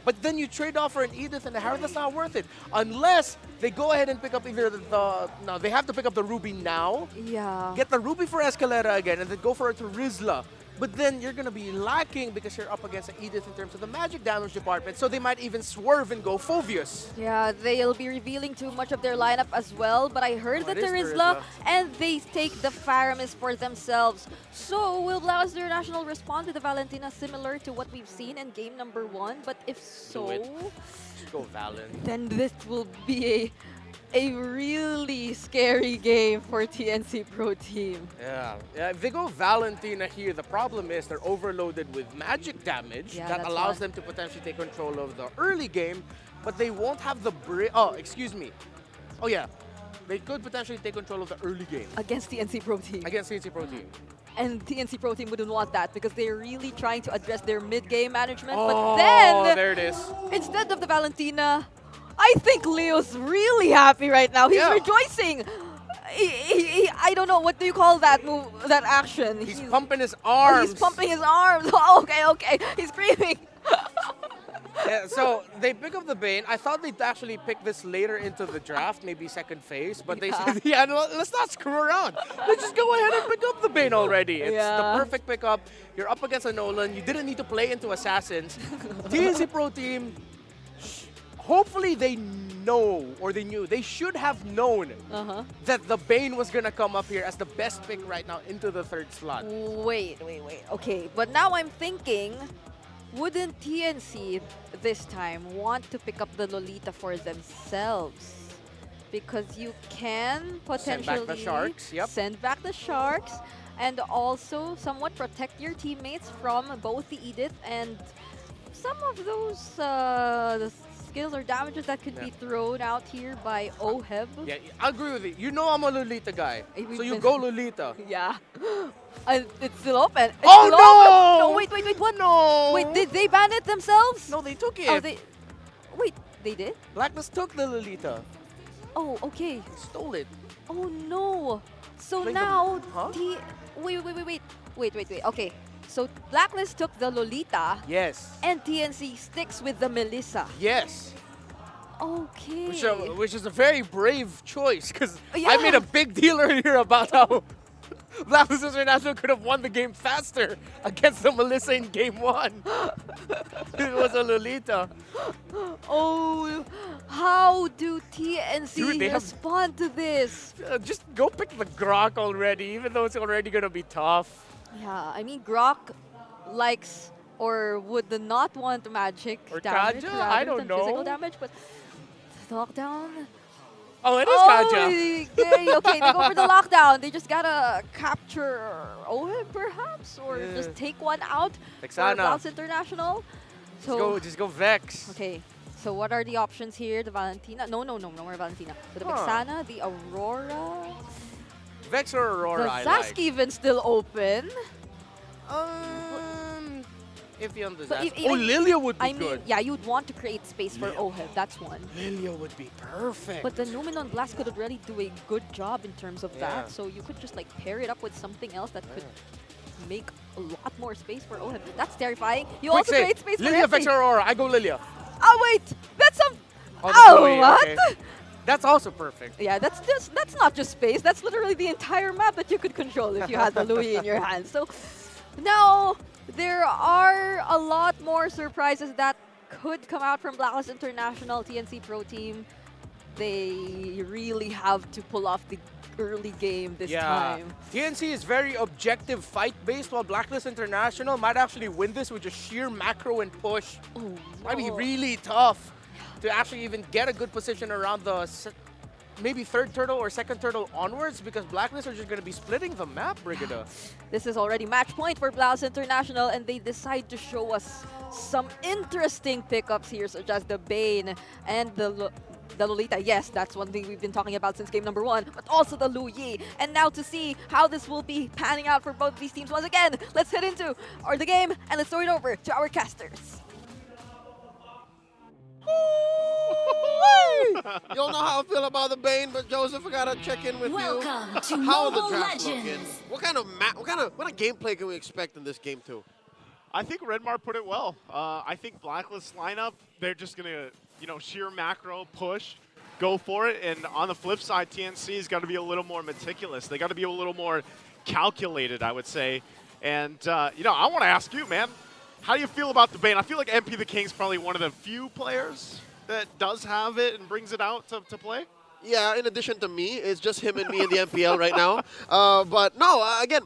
But then you trade off for an Edith and a Harith, that's not worth it. Unless they go ahead and pick up either no, they have to pick up the Ruby now.
Yeah.
Get the Ruby for Escalera again, and then go for it to Rizla. But then you're going to be lacking because you're up against an Edith in terms of the magic damage department, so they might even swerve and go Phoveus.
Yeah, they'll be revealing too much of their lineup as well, but I heard that
it is
there is Rizla, and they take the Faramis for themselves. So will Blacklist International respond to the Valentina similar to what we've seen in game number 1? But if so,
Just go Valen.
then this will be a really scary game for TNC Pro Team.
Yeah, if they go Valentina here, the problem is they're overloaded with magic damage
Yeah,
that
that's
allows
one.
them to potentially take control of the early game, but they won't have the Oh, excuse me. Oh yeah, they could potentially take control of the early game
Against TNC Pro Team.
against TNC Pro Team.
And TNC Pro Team wouldn't want that because they're really trying to address their mid-game management.
Oh,
But then,
there it is.
instead of the Valentina, I think Leo's really happy right now. He's
Yeah.
rejoicing. I don't know, what do you call that move, that action?
He's pumping his arms.
He's pumping his arms. Oh, okay. He's screaming.
Yeah, so they pick up the Bane. I thought they'd actually pick this later into the draft, maybe second phase, but they said, yeah, no, let's not screw around. Let's just go ahead and pick up the Bane already. It's the perfect pickup. You're up against a Nolan. You didn't need to play into Assassins. TNC Pro Team, hopefully they know, or they knew, they should have known that the Bane was going to come up here as the best pick right now into the 3rd slot.
Wait. Okay, but now I'm thinking, wouldn't TNC this time want to pick up the Lolita for themselves? Because you can potentially
Send back the Sharks, yep.
send back the Sharks, and also somewhat protect your teammates from both the Edith and some of those the skills or damages that could be thrown out here by Oheb.
Yeah, I agree with you. You know I'm a Lolita guy, so you
been-
go Lolita.
Yeah. It's still open. It's
Oh,
still
no!
open. No, wait, what?
No!
Wait, did they ban it themselves?
No, they took it.
Oh, wait, they did?
Blacklist took the Lolita.
Oh, okay.
Stole it.
Oh, no. So
Like the-
now,
huh?
Wait. Okay, so Blacklist took the Lolita,
Yes.
and TNC sticks with the Melissa.
Yes.
Okay.
Which is a very brave choice, because I
Yeah.
made a big deal earlier about how Blacklist International could have won the game faster against the Melissa in game 1. It was a Lolita.
Oh, how do TNC
Dude, they have-
respond to this?
Just go pick the Grok already, even though it's already going to be tough.
Yeah, I mean, Grok likes or would not want magic
Or
damage
Kaja?
rather
I don't
than
know.
physical damage, but knockdown.
Oh, it is Kaja.
Okay, they go for the lockdown. They just gotta capture Oheb, perhaps, or just take one out for
Vexana.
Blacklist International. So
Just go Vex.
okay, so what are the options here? The Valentina? No more Valentina. So the
Huh.
Vexana, the Aurora,
Vex or Aurora,
the
I
Zask
like.
even still open.
Iffy on the
But
Zask.
if- even-
Lilia would be
I mean,
good.
yeah, you'd want to create space for Oheb. That's one.
Lilia would be perfect.
But the Numenon Blast could already do a good job in terms of
Yeah.
that. So you could just like pair it up with something else that could make a lot more space for Oheb. That's terrifying. You
Quick
also
save.
create space
Lilia,
for
Vex or
Effie.
Aurora. I go Lilia.
Oh wait, that's some.
Oh, that's
Oh,
Louis,
what?
okay. That's also perfect.
Yeah, that's not just space. That's literally the entire map that you could control if you had the Louis in your hand. So now there are a lot more surprises that could come out from Blacklist International, TNC Pro Team. They really have to pull off the early game this time.
TNC is very objective fight-based, while Blacklist International might actually win this with just sheer macro and push.
Oh,
Might be
no.
really tough to actually even get a good position around the maybe third turtle or second turtle onwards, because Blacklist are just going to be splitting the map, Brigida.
This is already match point for Blacklist International, and they decide to show us some interesting pickups here, such as the Bane and the Lolita. Yes, that's one thing we've been talking about since game number 1, but also the Lu Yi. And now to see how this will be panning out for both of these teams once again, let's head into the game and let's throw it over to our casters.
You don't know how I feel about the Bane, but Joseph, I gotta check in with
Welcome
you.
to
How are the
Mobile
drafts
Legends.
looking? What kind of gameplay can we expect in this game too?
I think Redmar put it well. I think Blacklist lineup, they're just gonna, sheer macro push, go for it. And on the flip side, TNC's got to be a little more meticulous. They got to be a little more calculated, I would say. And I want to ask you, man, how do you feel about the Bane? I feel like MP the King's probably one of the few players that does have it and brings it out to play.
Yeah, in addition to me, it's just him and me in the MPL right now. But no, again,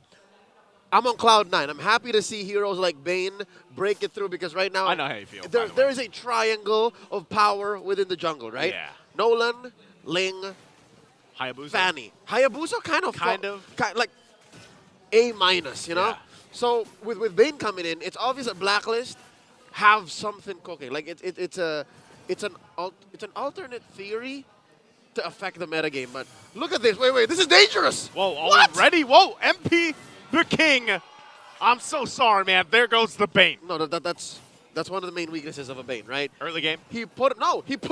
I'm on cloud 9. I'm happy to see heroes like Bane break it through, because right now
I know how you feel.
There is a triangle of power within the jungle, right?
Yeah.
Nolan, Ling,
Hayabusa.
Fanny. Hayabusa kind of like A-,
Yeah.
So with Bane coming in, it's obvious that Blacklist have something cooking. Like it's an alternate theory to affect the metagame. But look at this. Wait, this is dangerous.
Whoa,
What?
already? Whoa, MP the King. I'm so sorry, man. There goes the Bane.
No, that's one of the main weaknesses of a Bane, right?
Early game.
He put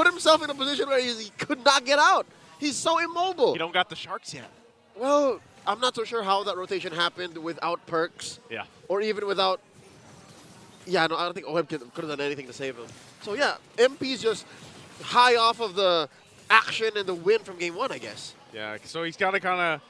himself in a position where he could not get out. He's so immobile.
You don't got the sharks yet.
Well, I'm not so sure how that rotation happened without perks.
Yeah.
Or even without... Yeah, no, I don't think OM could have done anything to save him. So yeah, MP's just high off of the action and the win from game 1, I guess.
Yeah, so he's got to kind of...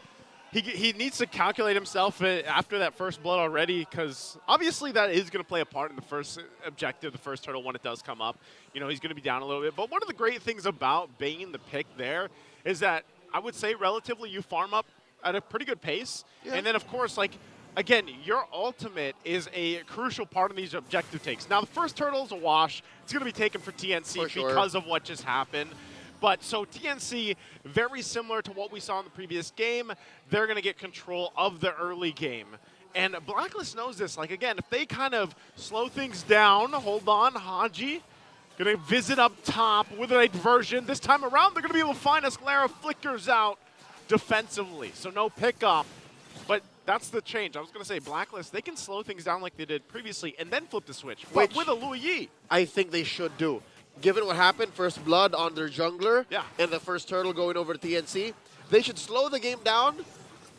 He needs to calculate himself after that first blood already, because obviously that is going to play a part in the first objective, the first turtle, when it does come up. He's going to be down a little bit. But one of the great things about Bane, the pick there, is that I would say relatively you farm up at a pretty good pace. Yeah. And then, of course, again, your ultimate is a crucial part of these objective takes. Now, the first turtle is a wash. It's going to be taken for TNC because of what just happened. But so TNC, very similar to what we saw in the previous game, they're going to get control of the early game. And Blacklist knows this. Again, if they kind of slow things down, hold on, Haji, going to visit up top with a diversion. This time around, they're going to be able to find Escalera flickers out defensively. So no pickup. But that's the change. I was going to say, Blacklist, they can slow things down like they did previously and then flip the switch. But with a Lu Yi.
I think they should do. Given what happened, first blood on their jungler, and the first turtle going over to TNC, they should slow the game down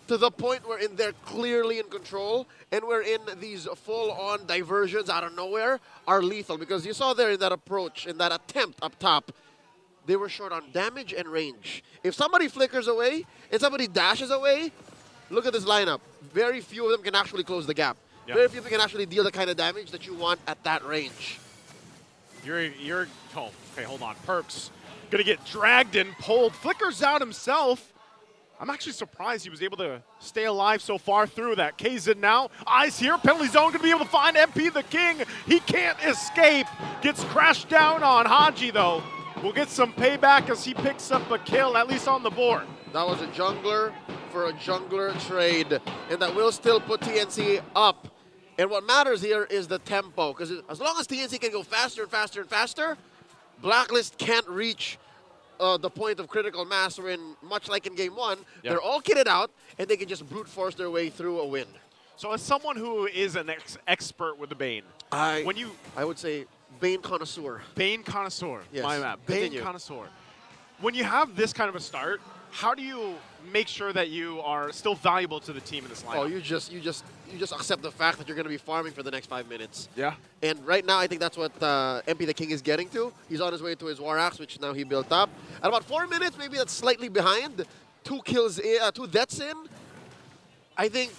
to the point wherein they're clearly in control and wherein these full-on diversions out of nowhere are lethal. Because you saw there in that approach, in that attempt up top, they were short on damage and range. If somebody flickers away and somebody dashes away, look at this lineup. Very few of them can actually close the gap.
Yep.
Very few of them can actually deal the kind of damage that you want at that range.
You're home. Okay, hold on. Perks gonna get dragged and pulled. Flickers out himself. I'm actually surprised he was able to stay alive so far through that. KarlTzy now. Eyes here. Penalty zone gonna be able to find MP the King. He can't escape. Gets crashed down on. Haji, though, will get some payback as he picks up a kill, at least on the board.
That was a jungler for a jungler trade, and that will still put TNC up. And what matters here is the tempo, because as long as TNC can go faster and faster and faster, Blacklist can't reach the point of critical mass wherein, much like in game 1, they're all kitted out, and they can just brute force their way through a win.
So as someone who is an expert with the Bane,
I would say Bane connoisseur.
Bane connoisseur,
yes.
My map. Bane connoisseur. When you have this kind of a start, how do you make sure that you are still valuable to the team in this lineup?
Oh, you just accept the fact that you're going to be farming for the next 5 minutes.
Yeah.
And right now, I think that's what MP the King is getting to. He's on his way to his War Axe, which now he built up. At about 4 minutes, maybe that's slightly behind. 2 kills in, 2 deaths in. I think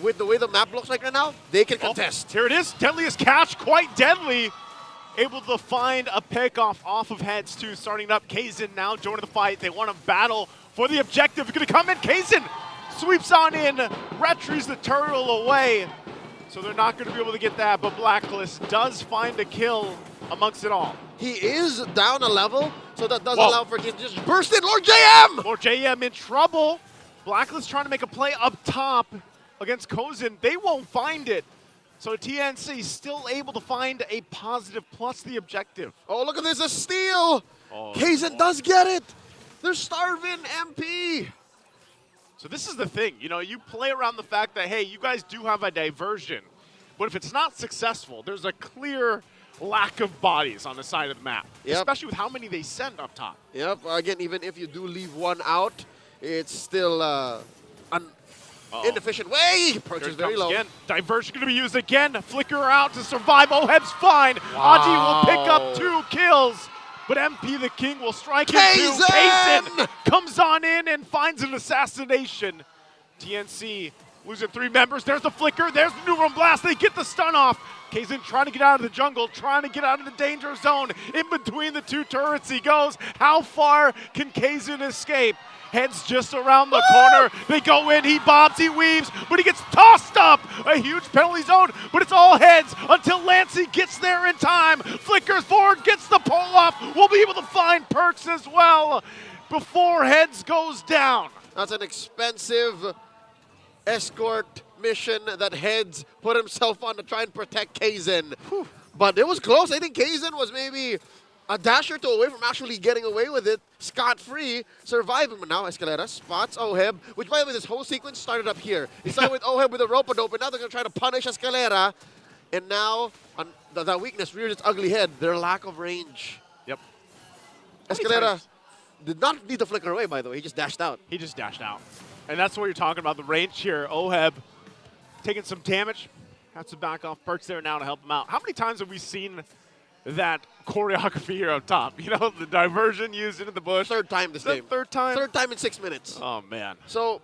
with the way the map looks like right now, they can contest.
Here it is. Deadliest catch, quite deadly. Able to find a pickoff off of heads too. Starting up, KarlTzy now joining the fight. They want to battle for the objective. Going to come in. KarlTzy sweeps on in, retries the turtle away. So they're not going to be able to get that, but Blacklist does find a kill amongst it all.
He is down a level, so that does allow for Kaizen to just burst in. Lord JM!
Lord JM in trouble. Blacklist trying to make a play up top against Kozin. They won't find it. So TNC still able to find a positive plus the objective.
Oh, look at this, a steal!
Oh,
Kaizen does get it! They're starving MP!
So this is the thing, you know, you play around the fact that, hey, you guys do have a diversion, but if it's not successful, there's a clear lack of bodies on the side of the map, especially with how many they send up top.
Yep, again, even if you do leave one out, it's still an inefficient way. Perks is very low.
Again. Diversion going to be used again. Flicker out to survive. Oheb's fine. Haji will pick up 2 kills. But MP the King will strike into Kaizen comes on in and finds an assassination. TNC losing 3 members. There's the flicker. There's the Neuron Blast. They get the stun off. Kaizen trying to get out of the jungle, trying to get out of the danger zone. In between the 2 turrets he goes. How far can Kaizen escape? Heads just around the corner. They go in, he bobs, he weaves, but he gets tossed up. A huge penalty zone, but it's all heads until Lancey gets there in time. Flickers forward, gets the pull off. We'll be able to find Perks as well before heads goes down.
That's an expensive escort mission that Heads put himself on to try and protect Kaizen. But it was close. I think Kaizen was maybe a dash or 2 away from actually getting away with it, scot-free, surviving. But now Escalera spots Oheb, which by the way, this whole sequence started up here. It started with Oheb with a rope-a-dope, and now they're going to try to punish Escalera. And now that weakness rears its ugly head, their lack of range.
Yep.
Escalera did not need to flicker away, by the way. He just dashed out.
He just dashed out. And that's what you're talking about, the range here. Oheb taking some damage. Has to back off. Perks there now to help him out. How many times have we seen that choreography here up top? You know, the diversion used into the bush.
3rd time this game.
3rd time?
3rd time in 6 minutes.
Oh, man.
So,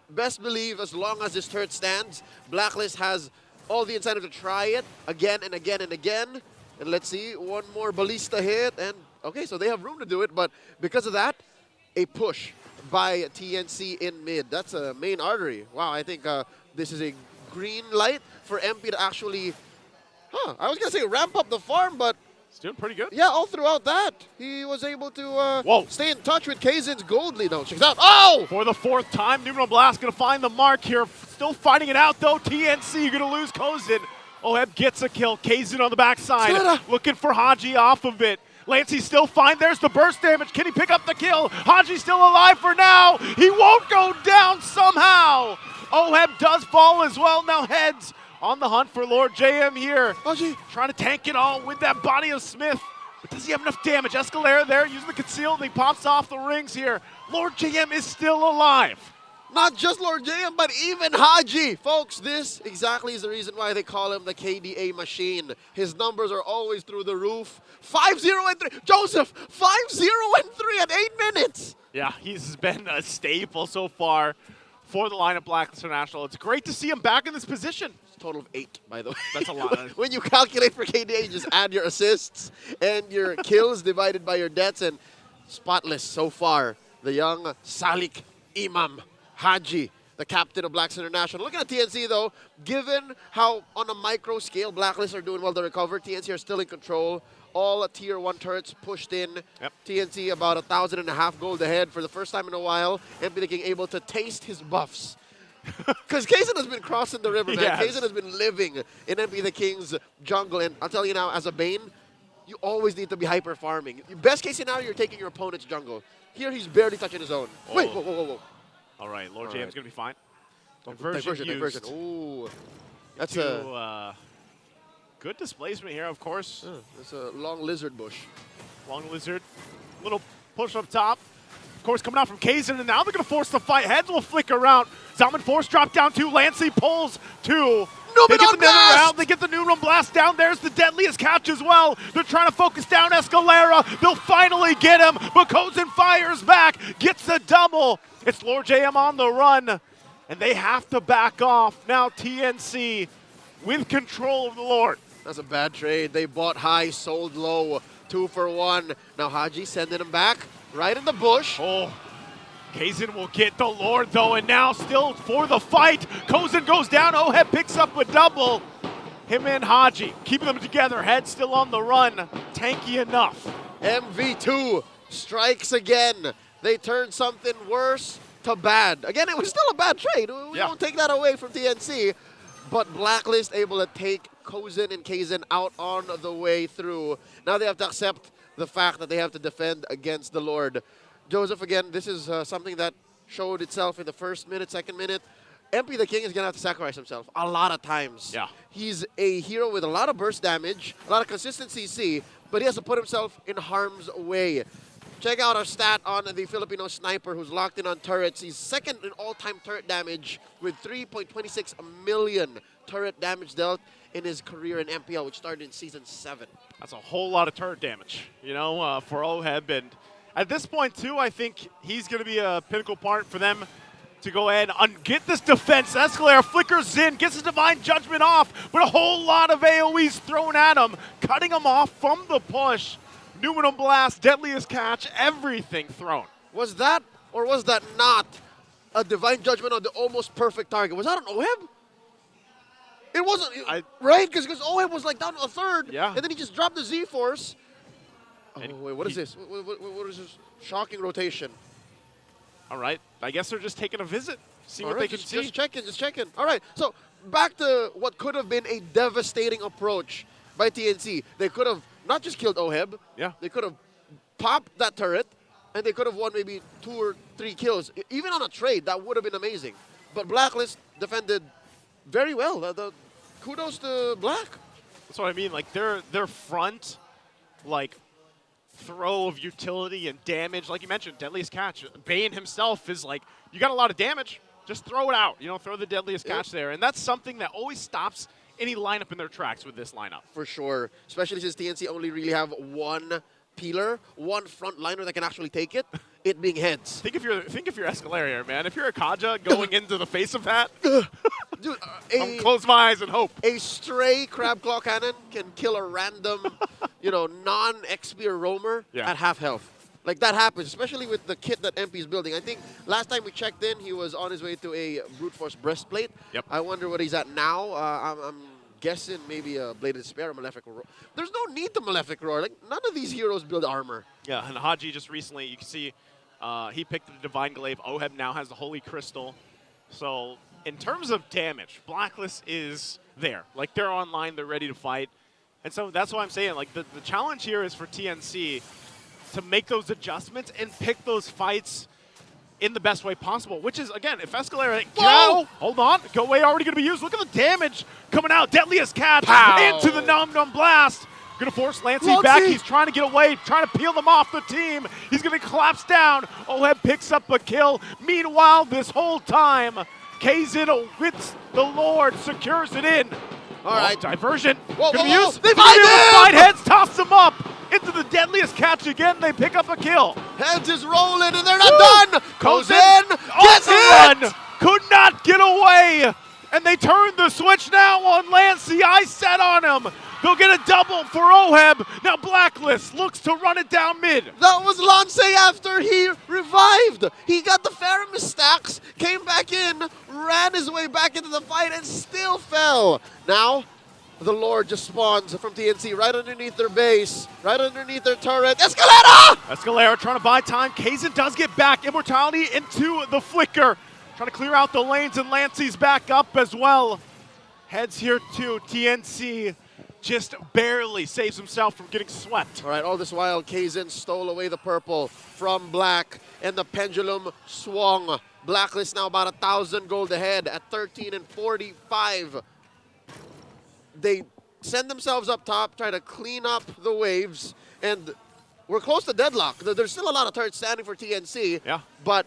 best believe as long as this turret stands, Blacklist has all the incentive to try it again and again and again. And let's see, one more ballista hit. And, okay, so they have room to do it. But because of that, a push by TNC in mid. That's a main artery. Wow, I think this is a green light for MP to actually, I was going to say ramp up the farm, but
it's doing pretty good.
Yeah, all throughout that, he was able to stay in touch with Kaizen's gold lead. No, check out. Oh!
For the 4th time, Neuron Blast going to find the mark here. Still fighting it out, though. TNC going to lose Kozin. Oheb gets a kill. Kaizen on the backside. Looking for Haji off of it. Lancey's still fine. There's the burst damage. Can he pick up the kill? Haji's still alive for now. He won't go down somehow. Oheb does fall as well. Now Heads on the hunt for Lord JM here.
Haji
trying to tank it all with that body of Smith. But does he have enough damage? Escalera there using the conceal. He pops off the rings here. Lord JM is still alive.
Not just Lord JM, but even Haji. Folks, this exactly is the reason why they call him the KDA machine. His numbers are always through the roof. 5-0 and 3. Joseph, 5-0 and 3 at 8 minutes.
Yeah, he's been a staple so far for the lineup Blacklist International. It's great to see him back in this position.
Total of 8, by the way.
That's a lot.
When you calculate for KDA, you just add your assists and your kills divided by your deaths, and spotless so far. The young Salik Imam Haji, the captain of Blacklist International. Looking at TNC, though, given how on a micro scale Blacklist are doing well to recover, TNC are still in control. All Tier 1 turrets pushed in.
Yep.
TNC about 1,500 gold ahead for the first time in a while. MP the King able to taste his buffs. Because Kaizen has been crossing the river, man. Kaizen has been living in MP the King's jungle. And I'll tell you now, as a Bane, you always need to be hyper farming. Best case scenario, you're taking your opponent's jungle. Here, he's barely touching his own. Wait, whoa.
All right, Lord JM's going to be fine.
Diversion. Ooh. That's
a good displacement here, of course.
It's a long lizard bush.
Long lizard. Little push up top. Of course, coming out from Kaizen, and now they're going to force the fight. Heads will flicker out. Zalman Force drop down 2. Lancey pulls 2. They get the nether round. They get the Neuron Blast down. There's the deadliest catch as well. They're trying to focus down Escalera. They'll finally get him, but Kozin fires back. Gets the double. It's Lord JM on the run, and they have to back off. Now TNC with control of the Lord.
That's a bad trade. They bought high, sold low. 2 for 1. Now Haji sending him back right in the bush.
Oh, Kaizen will get the Lord, though, and now still for the fight. Kozin goes down. Oheb picks up a double. Him and Haji keeping them together. Head still on the run. tanky enough.
MV2 strikes again. They turned something worse to bad. Again, it was still a bad trade. We don't take that away from TNC. But Blacklist able to take Kozin and Kazin out on the way through. Now they have to accept the fact that they have to defend against the Lord. Joseph, again, this is something that showed itself in the first minute, second minute. MP the King is going to have to sacrifice himself a lot of times.
Yeah.
He's a hero with a lot of burst damage, a lot of consistent CC, but he has to put himself in harm's way. Check out our stat on the Filipino sniper who's locked in on turrets. He's second in all-time turret damage with 3.26 million turret damage dealt in his career in MPL, which started in Season 7.
That's a whole lot of turret damage, you know, for Oheb. And at this point, too, I think he's going to be a pinnacle part for them to go ahead and get this defense. Escalera flickers in, gets his Divine Judgment off, but a whole lot of AoEs thrown at him, cutting him off from the push. Numinum Blast, Deadliest Catch, everything thrown.
Was that or was that not a Divine Judgment on the almost perfect target? Was that an Oheb? It wasn't, right? Because Oheb was like down to a third, and then he just dropped the Z-Force. Oh, wait, what is this? What is this shocking rotation?
All right, I guess they're just taking a visit, see what they can see.
Just checking. All right, so back to what could have been a devastating approach by TNC. They could have not just killed Oheb.
Yeah.
They could have popped that turret, and they could have won maybe 2 or 3 kills. Even on a trade, that would have been amazing. But Blacklist defended very well. Kudos to Black.
That's what I mean. Like their front, like throw of utility and damage, like you mentioned, Deadliest Catch. Bane himself is like, you got a lot of damage, just throw it out. You know, throw the Deadliest Catch there, and that's something that always stops any lineup in their tracks with this lineup.
For sure, especially since TNC only really have one peeler, one front liner that can actually take it, it being heads.
Think if you're Escalera here, man. If you're a Kaja going into the face of that,
dude,
I'll close my eyes and hope.
A stray Crab Claw Cannon can kill a random, non-XP roamer at half health. Like, that happens, especially with the kit that MP is building. I think last time we checked in, he was on his way to a Brute Force breastplate.
Yep.
I wonder what he's at now. I'm guessing maybe a Bladed Despair or Malefic Roar. There's no need to Malefic Roar. Like, none of these heroes build armor.
Yeah, and Haji just recently, you can see, he picked the Divine Glaive. Oheb now has the Holy Crystal. So, in terms of damage, Blacklist is there. Like, they're online, they're ready to fight. And so that's why I'm saying, like, the challenge here is for TNC to make those adjustments and pick those fights in the best way possible, which is, again, if Escalera, hold on, go away, already going to be used. Look at the damage coming out. Deadliest Catch into the Num Blast. Going to force Lancey back. He's trying to get away, trying to peel them off the team. He's going to collapse down. Oheb picks up a kill. Meanwhile, this whole time, Kazin with the Lord secures it in.
All right.
Diversion.
They
find heads, toss them up. Into the Deadliest Catch again, they pick up a kill.
Heads is rolling and they're not done.
Kozin
gets
on the run, could not get away. And they turn the switch now on Lancey. I set on him. They'll get a double for Oheb. Now Blacklist looks to run it down mid.
That was Lancey after he revived. He got the Faramis stacks, came back in, ran his way back into the fight and still fell. Now, the Lord just spawns from TNC right underneath their base, right underneath their turret.
Escalera trying to buy time. Kazin does get back. Immortality into the flicker. Trying to clear out the lanes, and Lancey's back up as well. Heads here too. TNC just barely saves himself from getting swept.
All right, all this while, Kazin stole away the purple from Black, and the pendulum swung. Blacklist now about 1,000 gold ahead at 13 and 45. They send themselves up top, try to clean up the waves, and we're close to deadlock. There's still a lot of turrets standing for TNC, but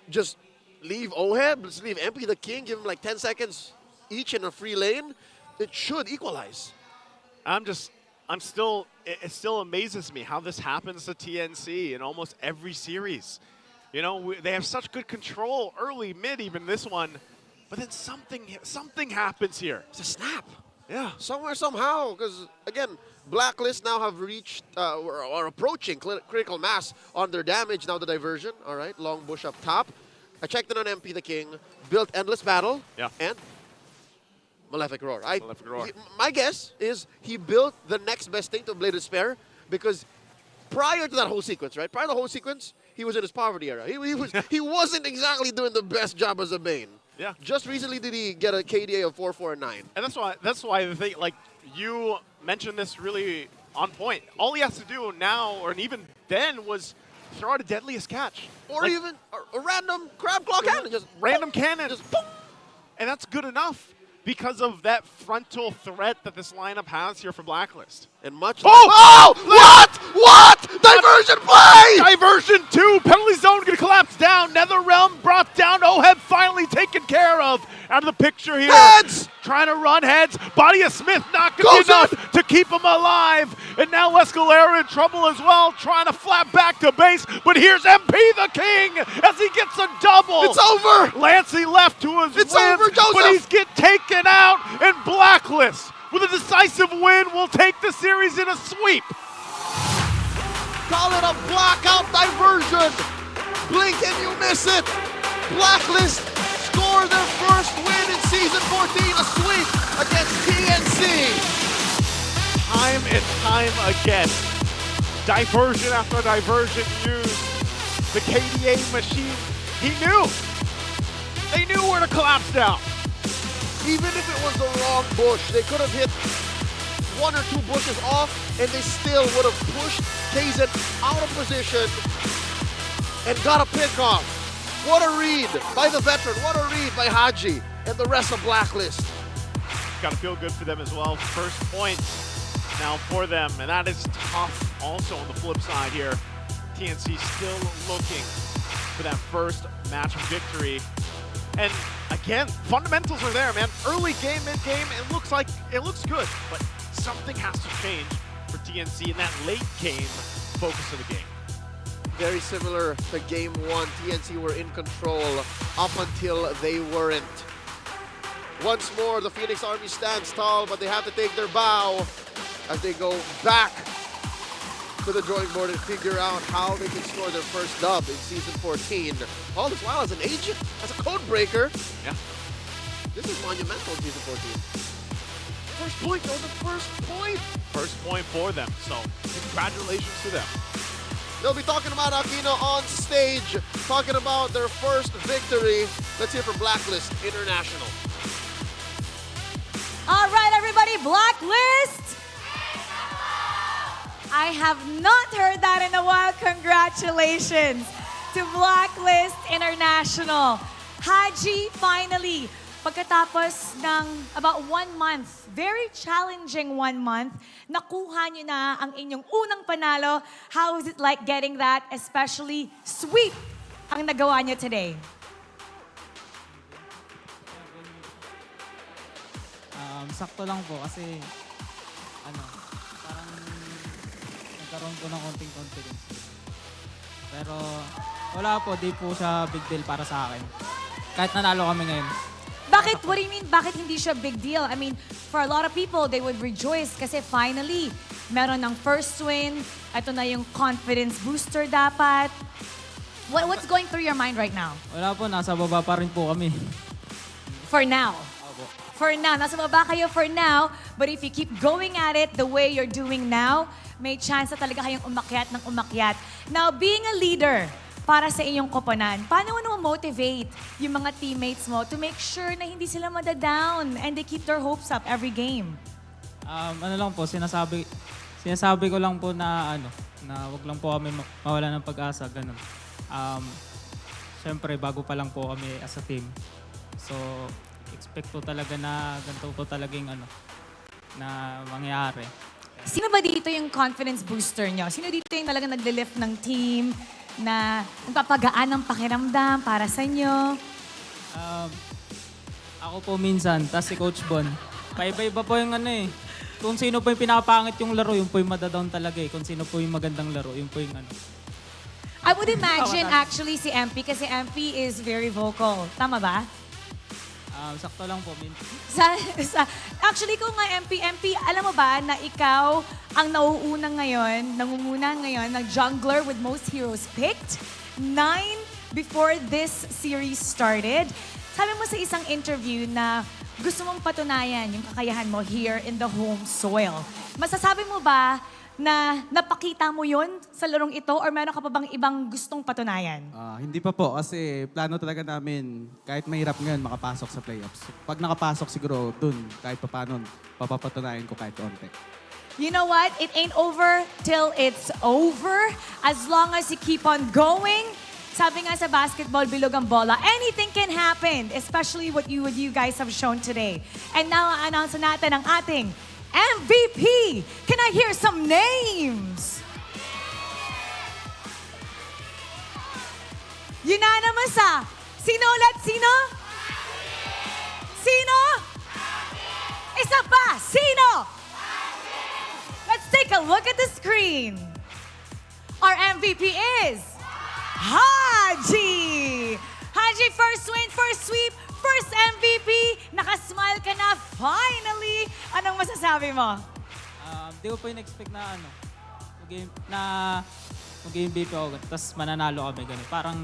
just leave Oheb, just leave MP the King, give him like 10 seconds each in a free lane. It should equalize.
It still amazes me how this happens to TNC in almost every series. You know, they have such good control early, mid, even this one, but then something happens here.
It's a snap.
Yeah.
Somewhere, somehow, because, again, Blacklist now have reached or are approaching critical mass on their damage. Now the diversion. All right, long bush up top. I checked in on MP the King, built Endless Battle, and Malefic Roar.
Malefic Roar.
My guess is he built the next best thing to Bladed Despair, because prior to that whole sequence, right? Prior to the whole sequence, he was in his poverty era. He wasn't exactly doing the best job as a main.
Yeah.
Just recently did he get a KDA of 4-4 and 9.
And that's why the thing, like, you mentioned this really on point. All he has to do now, or even then, was throw out a deadliest catch.
Or like, even a random crab claw cannon. Just
random cannon.
Just boom.
And that's good enough because of that frontal threat that this lineup has here for Blacklist.
And much.
Oh!
What? What? Diversion play!
Diversion 2. Penalty zone going to collapse down. NetherRealm brought down. Oheb finally taken care of. Out of the picture here.
Heads!
Trying to run heads. Body of Smith not going to be enough to keep him alive. And now Escalera in trouble as well. Trying to flap back to base. But here's MP the King as he gets a double.
It's over.
Lancey left to his
It's
wins,
over, Joseph.
but he's get taken out. And Blacklist, with a decisive win, will take the series in a sweep.
Call it a blackout diversion. Blink and you miss it. Blacklist score their first win in Season 14, a sweep against TNC.
Time and time again, diversion after diversion used. The KDA machine, he knew. They knew where to collapse down.
Even if it was the wrong bush, they could have hit 1 or 2 bushes off and they still would have pushed KZ out of position and got a pick off. What a read by the veteran. What a read by Haji and the rest of Blacklist.
Got to feel good for them as well. First point now for them, and that is tough also on the flip side here. TNC still looking for that first match victory. And again, fundamentals are there, man. Early game, mid-game, it looks good, but something has to change for TNC in that late game focus of the game.
Very similar to game 1. TNC were in control up until they weren't. Once more, the Phoenix Army stands tall, but they have to take their bow as they go back to the drawing board and figure out how they can score their first dub in Season 14. All this while as an agent, as a code breaker.
Yeah.
This is monumental in Season 14. First point, though, the first point.
First point for them, so congratulations to them.
They'll be talking about Aquino on stage, talking about their first victory. Let's hear from Blacklist International.
All right, everybody, Blacklist! I have not heard that in a while. Congratulations to Blacklist International. Haji, finally, pagkatapos ng about 1 month, very challenging 1 month, nakuha nyo na ang inyong unang panalo. How is it like getting that, especially sweep ang nagawa nyo today?
Sakto lang po kasi parang nagkaroon po ng konting confidence. Pero wala po, di po siya big deal para sa akin. Kahit nanalo kami ngayon.
Bakit? What do you mean? Bakit hindi siya big deal? I mean, for a lot of people, they would rejoice kasi finally, meron ng first win. Ito na yung confidence booster dapat. What's going through your mind right now?
Wala po, nasa baba pa rin po kami.
For now. For now. Nasa baba kayo for now. But if you keep going at it the way you're doing now, may chance na talaga kayong umakyat ng umakyat. Now, being a leader para sa inyong koponan, paano mo motivate yung mga teammates mo to make sure na hindi sila madadown and they keep their hopes up every game?
Ano lang po, sinasabi ko lang po na na wag lang po kami mawala ng pag-asa, ganun. Siyempre, bago pa lang po kami as a team. So, expect ko talaga na ganito po talagang na mangyari.
Sino ba dito yung confidence booster nyo? Sino dito yung talagang nagle-lift ng team na nagpapagaan ng pakiramdam para sa inyo?
Ako po minsan, tas si Coach Bon. Paiba-iba po yung Kung sino po yung pinapangit yung laro, yung po yung madadown talaga eh. Kung sino po yung magandang laro, yung po yung
I would imagine actually si MP kasi MP is very vocal. Tama ba?
Sakto lang po, minsan.
Actually, kung nga MP, alam mo ba na ikaw ang nangunguna ngayon ng jungler with most heroes picked? 9 before this series started. Sabi mo sa isang interview na gusto mong patunayan yung kakayahan mo here in the home soil. Masasabi mo ba na napakita mo yun sa larong ito or meron ka pa bang ibang gustong patunayan?
Hindi pa po kasi plano talaga namin kahit mahirap ngayon makapasok sa playoffs. Pag nakapasok siguro dun kahit paano papapatunayan ko kahit konti.
You know what? It ain't over till it's over. As long as you keep on going. Sabi nga sa basketball, bilog ang bola. Anything can happen, especially what you guys have shown today. And now, announce natin ang ating MVP. Can I hear some names? Unanimous ah. Sino ulit? Sino? Sino? Isa pa. Sino? Let's take a look at the screen. Our MVP is Haji. Haji, first win, first sweep, first MVP. Nakasmile ka na finally. Anong masasabi mo?
Di ko po in-expect na mag-MVP ako, tapos mananalo kami, ganun. Parang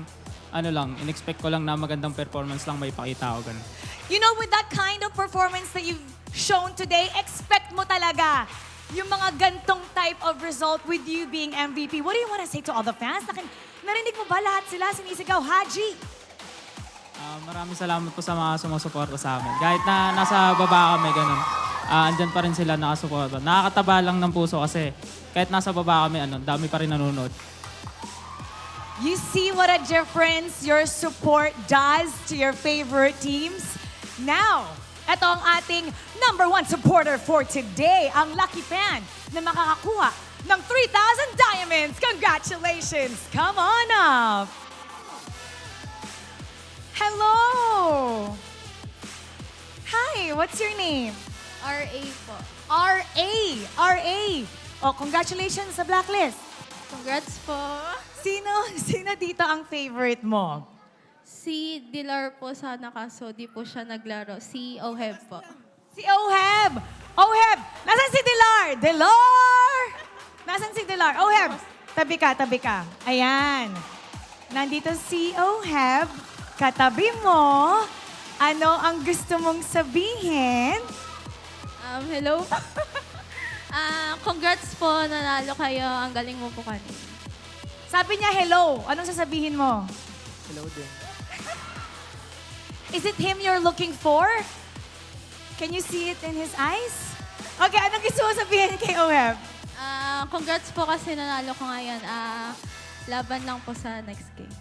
in-expect ko lang na magandang performance lang may pakita ako, ganun.
You know, with that kind of performance that you've shown today, expect mo talaga yung mga gantong type of result with you being MVP. What do you want to say to all the fans? Narinig mo ba lahat sila sinisigaw, Haji?
Maraming salamat po sa mga sumusuporta sa amin. Kahit na nasa baba kami, ganun. Andyan pa rin sila nakasuporta. Nakakataba lang ng puso kasi kahit nasa baba kami, dami pa rin nanonood.
You see what a difference your support does to your favorite teams? Now, ito ang ating #1 supporter for today, ang lucky fan na makakakuha ng 3,000 diamonds. Congratulations! Come on up! Hello! Hi, what's your name?
RA po.
RA! RA! Oh, congratulations sa Blacklist.
Congrats po.
Sino dito ang favorite mo?
Si Dilar po sana kaso di po siya naglaro. Si Oheb po.
Si Oheb! Oheb! Nasaan si Dilar? Dilar! Nasaan si Dilar? Oheb! Tabi ka. Ayan. Nandito si Oheb. Katabi mo. Ano ang gusto mong sabihin?
Hello. Congrats po, nanalo kayo. Ang galing mo po kanina.
Sabi niya hello. Anong sasabihin mo?
Hello din.
Is it him you're looking for? Can you see it in his eyes? Okay, anong gusto mo sabihin kay Oheb?
Congrats po kasi nanalo ko ngayon. Laban lang po sa next game.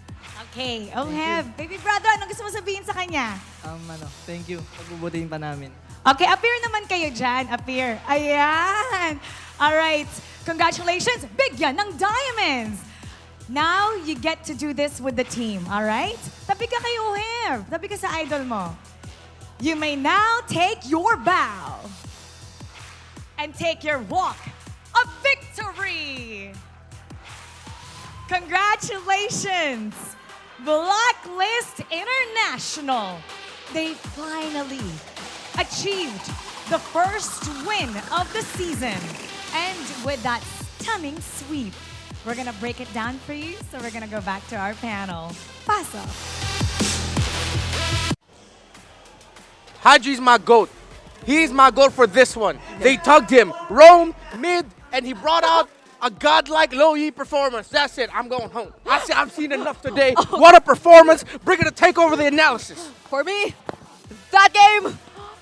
Okay, Oheb. Baby brother, anong gusto mo sabihin sa kanya?
Thank you. Pagbubutihin pa namin.
Okay, appear naman kayo dyan. Appear. Ayan. Alright. Congratulations. Bigyan ng diamonds. Now, you get to do this with the team, alright? Tabi ka kay Oheb. Tabi ka sa idol mo. You may now take your bow and take your walk of victory. Congratulations, Blacklist International. They finally achieved the first win of the season. And with that stunning sweep, we're gonna break it down for you, so we're gonna go back to our panel. Paso.
Haji's my GOAT. He's my GOAT for this one. They tugged him, roam, mid, and he brought out a godlike low-E performance. That's it. I'm going home. I've seen enough today. What a performance. Bring it to take over the analysis.
For me, that game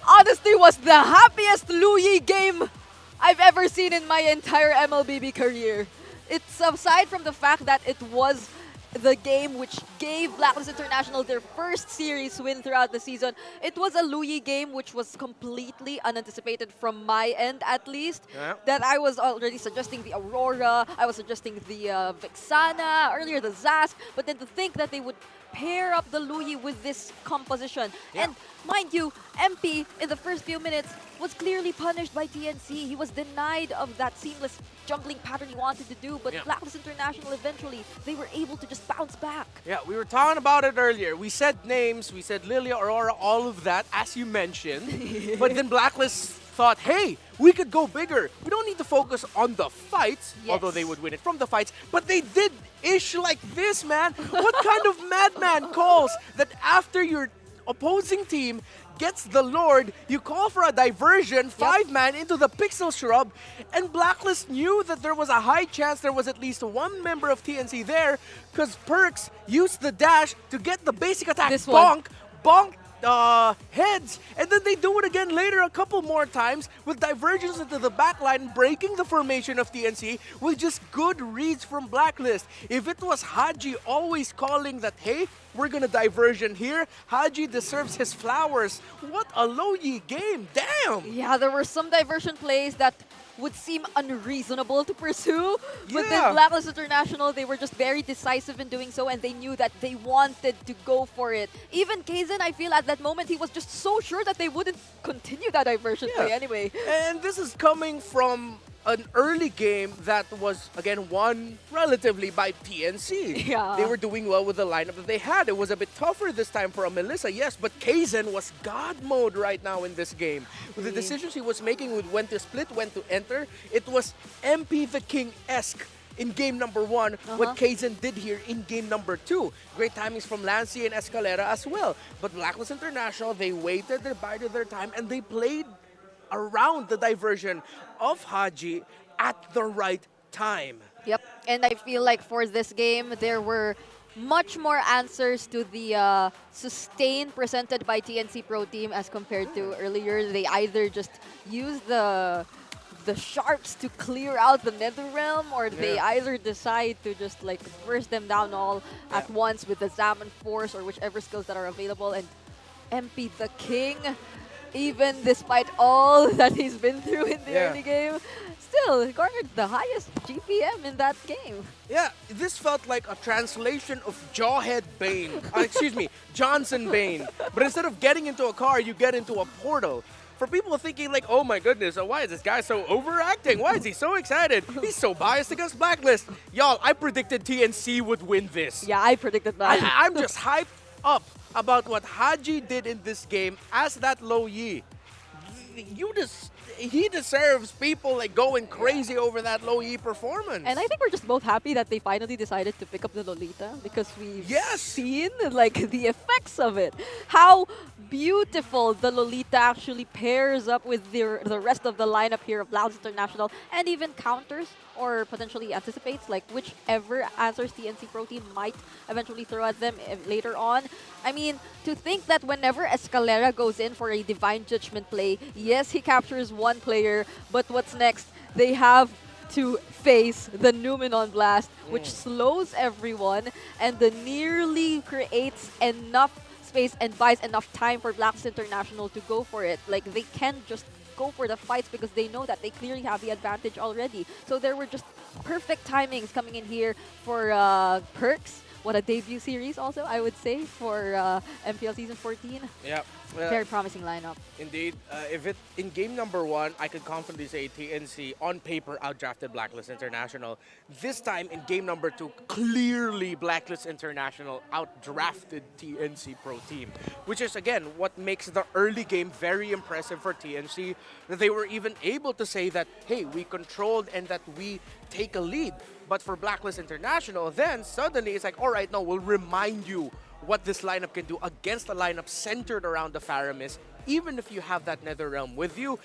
honestly was the happiest Louis game I've ever seen in my entire MLBB career. It's aside from the fact that it was the game which gave Blacklist International their first series win throughout the season. It was a Louis game which was completely unanticipated from my end, at least.
Yeah.
That I was already suggesting the Aurora, I was suggesting the Vixana, earlier the Zask, but then to think that they would pair up the Louis with this composition.
Yeah.
And mind you, MP in the first few minutes was clearly punished by TNC. He was denied of that seamless juggling pattern he wanted to do, but
Yeah.
Blacklist International eventually, they were able to just bounce back.
Yeah, we were talking about it earlier. We said names, we said Lilia, Aurora, all of that, as you mentioned. But then Blacklist thought, hey, we could go bigger. We don't need to focus on the fights, although they would win it from the fights. But they did ish like this, man. What kind of madman calls that after your opposing team gets the Lord, you call for a diversion, 5-man into the Pixel Shrub, and Blacklist knew that there was a high chance there was at least one member of TNC there, because Perks used the dash to get the basic attack bonk heads, and then they do it again later a couple more times with diversions into the backline, breaking the formation of TNC with just good reads from Blacklist. If it was Haji always calling that, hey, we're gonna diversion here, Haji deserves his flowers. What a low-yi game, damn!
Yeah, there were some diversion plays that would seem unreasonable to pursue. But then Blacklist International, they were just very decisive in doing so, and they knew that they wanted to go for it. Even Kaizen, I feel at that moment, he was just so sure that they wouldn't continue that diversion play anyway.
And this is coming from an early game that was, again, won relatively by TNC.
Yeah.
They were doing well with the lineup that they had. It was a bit tougher this time for a Melissa, yes, but Kaizen was God mode right now in this game. With the decisions he was making with when to split, when to enter, it was MP the King-esque in game number 1, what Kaizen did here in game number 2. Great timings from Lancy and Escalera as well. But Blacklist International, they waited, they bided their time, and they played around the diversion of Haji at the right time.
Yep, and I feel like for this game, there were much more answers to the sustain presented by TNC Pro Team as compared to earlier. They either just use the sharks to clear out the Nether Realm, or they either decide to just like burst them down all at once with the Zaman Force or whichever skills that are available. And MP the King, even despite all that he's been through in the early game, still garnered the highest GPM in that game.
Yeah, this felt like a translation of Jawhead Bane. Excuse me, Johnson Bane. But instead of getting into a car, you get into a portal. For people thinking like, oh my goodness, why is this guy so overacting? Why is he so excited? He's so biased against Blacklist. Y'all, I predicted TNC would win this.
Yeah, I predicted that.
I'm just hyped up about what Haji did in this game as that low-yi. He deserves people like going crazy over that low-yi performance.
And I think we're just both happy that they finally decided to pick up the Lolita, because we've seen like the effects of it. How beautiful the Lolita actually pairs up with the rest of the lineup here of Blacklist International, and even counters or potentially anticipates like whichever answers TNC Pro Team might eventually throw at them later on. I mean, to think that whenever Escalera goes in for a Divine Judgment play, yes, he captures one player, but what's next? They have to face the Numenon Blast, which slows everyone and nearly creates enough space and buys enough time for Blacklist International to go for it. Like, they can't just go for the fights because they know that they clearly have the advantage already. So there were just perfect timings coming in here for Perks. What a debut series also, I would say, for MPL Season 14.
Yeah.
Very promising lineup.
Indeed. In game number 1, I could confidently say TNC on paper outdrafted Blacklist International. This time in game number 2, clearly Blacklist International outdrafted TNC Pro Team, which is again what makes the early game very impressive for TNC, that they were even able to say that, hey, we controlled and that we take a lead. But for Blacklist International, then suddenly it's like, all right, no, we'll remind you what this lineup can do against a lineup centered around the Faramis. Even if you have that Nether Realm with you,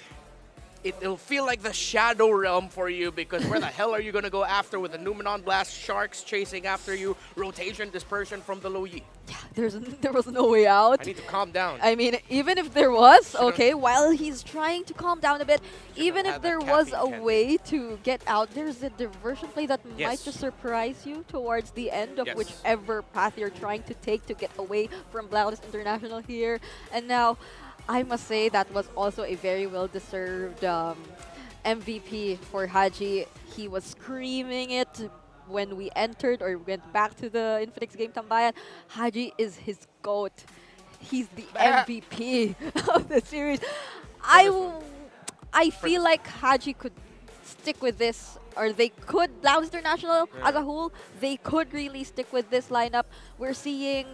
it'll feel like the Shadow Realm for you, because where the hell are you going to go after with the Numenon Blast, Sharks chasing after you, rotation, dispersion from the low-yi?
Yeah, there was no way out.
I need to calm down.
I mean, even if there was, okay, while he's trying to calm down a bit, even if there was a way to get out, there's a diversion play that might just surprise you towards the end of whichever path you're trying to take to get away from Blacklist International here. And now, I must say that was also a very well-deserved MVP for Haji. He was screaming it when we entered or went back to the Infinix game Tambayan. Haji is his GOAT. He's the MVP of the series. I feel like Haji could stick with this, or they could, Blacklist International as a whole, they could really stick with this lineup. We're seeing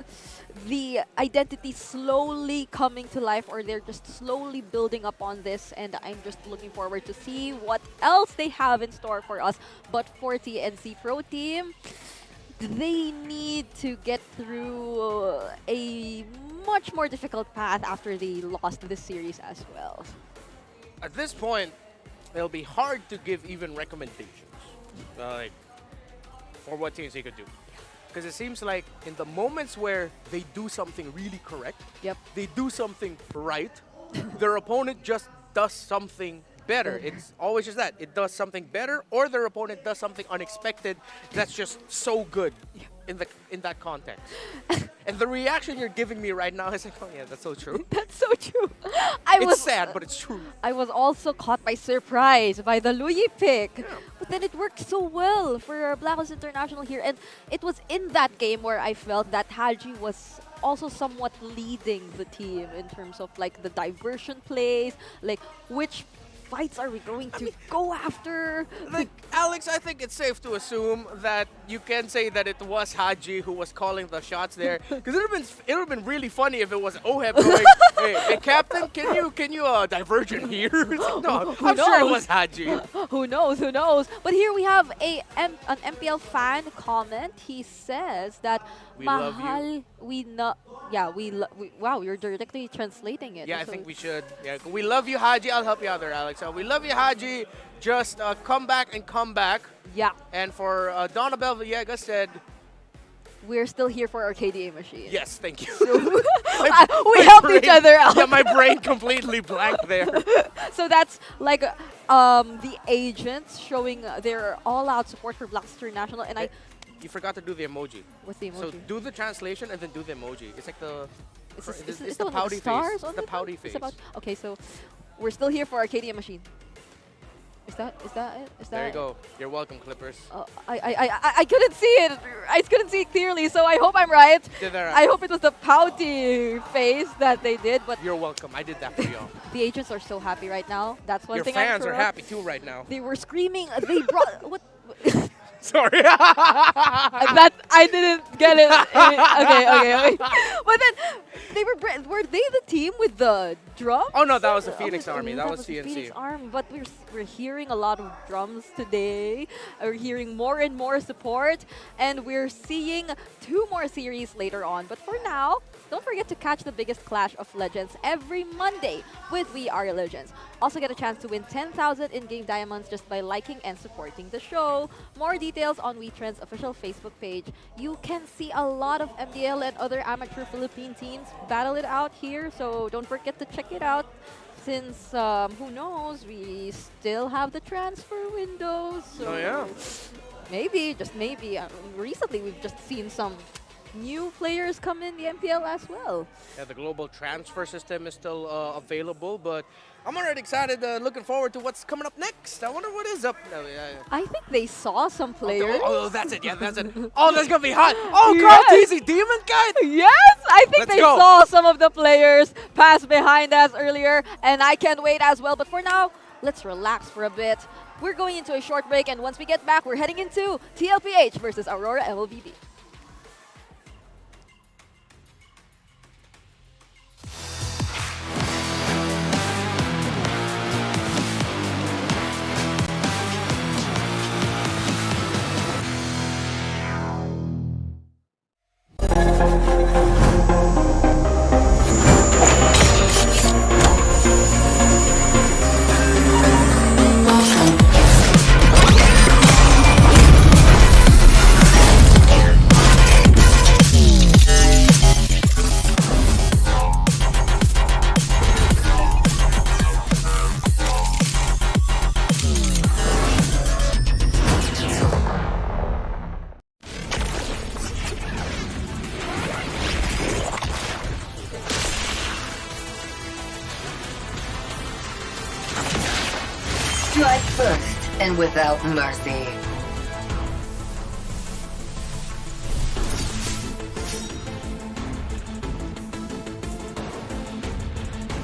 the identity slowly coming to life, or they're just slowly building up on this, and I'm just looking forward to see what else they have in store for us. But for TNC Pro Team, they need to get through a much more difficult path after they lost this series as well.
At this point, it'll be hard to give even recommendations like for what TNC could do. Because it seems like in the moments where they do something really correct, they do something right, their opponent just does something better. It's always just that. It does something better, or their opponent does something unexpected that's just so good in that context. And the reaction you're giving me right now is like, oh yeah, that's so true.
That's so true.
It's sad, but it's true.
I was also caught by surprise by the Louis pick. But then it worked so well for Blacklist International here. And it was in that game where I felt that Haji was also somewhat leading the team in terms of like the diversion plays, like which fights are we going to go after?
Like, Alex, I think it's safe to assume that you can say that it was Haji who was calling the shots there. Because it would have been really funny if it was Oheb going, hey, Captain, can you divergent here? No, I'm sure it was Haji.
Who knows? Who knows? But here we have an MPL fan comment. He says that
we love you.
Wow, you're directly translating it.
Yeah, I think we should. Yeah, we love you, Haji. I'll help you out there, Alex. We love you, Haji. Just come back and come back.
Yeah.
And for Donabel Villegas said,
we're still here for our KDA machine.
yes, thank you.
So we helped each other out.
Yeah, my brain completely blanked there.
So that's like the agents showing their all-out support for Blacklist International, and
You forgot to do the emoji.
What's the emoji?
So do the translation and then do the emoji. It's like the
Is
the
one with
pouty
stars
face.
on
The
it?
pouty
It's
face.
about- okay, so we're still here for Arcadia Machine. Is that it? Is that
There you
it?
go. You're welcome, Clippers.
I couldn't see it. I couldn't see it clearly, so I hope I'm right.
Did that right.
I hope it was the pouty face that they did, but
You're welcome. I did that for y'all.
the agents are so happy right now. That's one
Your
thing
fans
I'm
are
sure of.
happy too right now.
They were screaming. They brought what?
Sorry.
That I didn't get it. Okay. But then they were they the team with the drums?
Oh no, that was the Phoenix Army. That was
the
TNC.
Phoenix Army. But we're hearing a lot of drums today. We're hearing more and more support, and we're seeing 2 more series later on. But for now, don't forget to catch the biggest Clash of Legends every Monday with We Are Legends. Also get a chance to win 10,000 in-game diamonds just by liking and supporting the show. More details on WeTrend's official Facebook page. You can see a lot of MDL and other amateur Philippine teams battle it out here, so don't forget to check it out. Since, who knows, we still have the transfer window. So
Oh yeah.
maybe, just maybe, recently we've just seen some new players come in the MPL as well.
Yeah, the global transfer system is still available, but I'm already excited, looking forward to what's coming up next. I wonder what is up. No,
I think they saw some players.
Oh, that's it. Yeah, that's it. Oh, that's gonna be hot. Oh,
Yes.
KarlTzy, Demonkite.
Yes, I think
Let's
they
go.
saw some of the players pass behind us earlier, and I can't wait as well. But for now, let's relax for a bit. We're going into a short break, and once we get back, we're heading into TLPH versus Aurora MLBB.
Strike first and without mercy.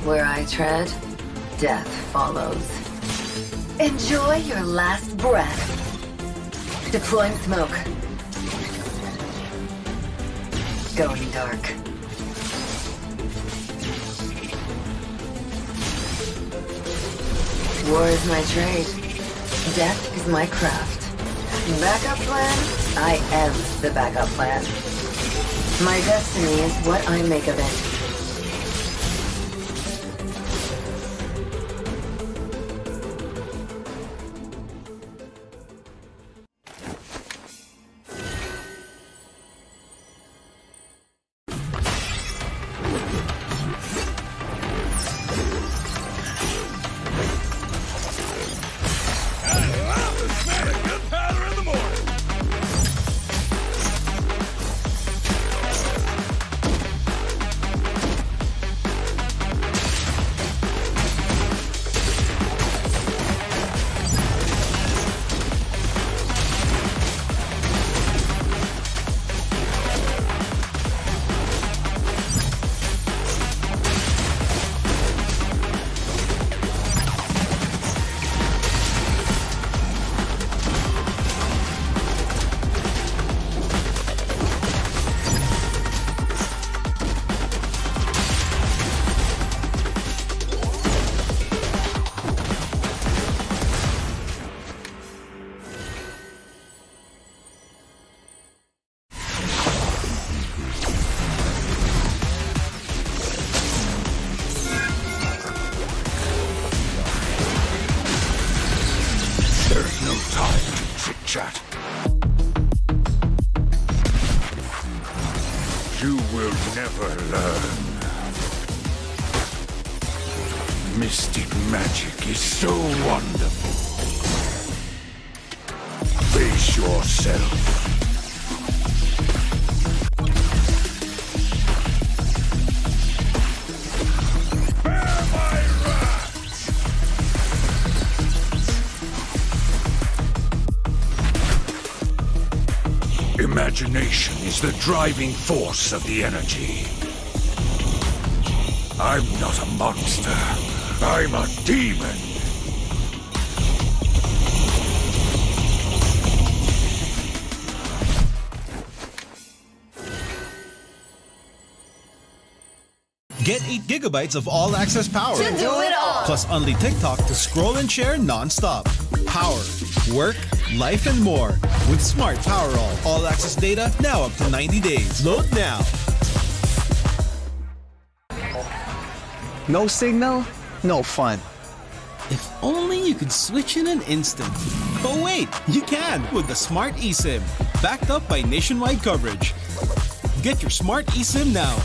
Where I tread, death follows. Enjoy your last breath. Deploying smoke. Going dark. War is my trade. Death is my craft. Backup plan? I am the backup plan. My destiny is what I make of it.
never learn. Mystic magic is so wonderful. Face yourself. Imagination is the driving force of the energy. I'm not a monster. I'm a demon.
Get 8 gigabytes of all-access power.
To do it all.
Plus only TikTok to scroll and share non-stop. Power, work, life, and more. With Smart Power all-access data now up to 90 days. Load now.
No signal, no fun.
If only you could switch in an instant. But wait, you can with the Smart eSIM. Backed up by nationwide coverage. Get your Smart eSIM now.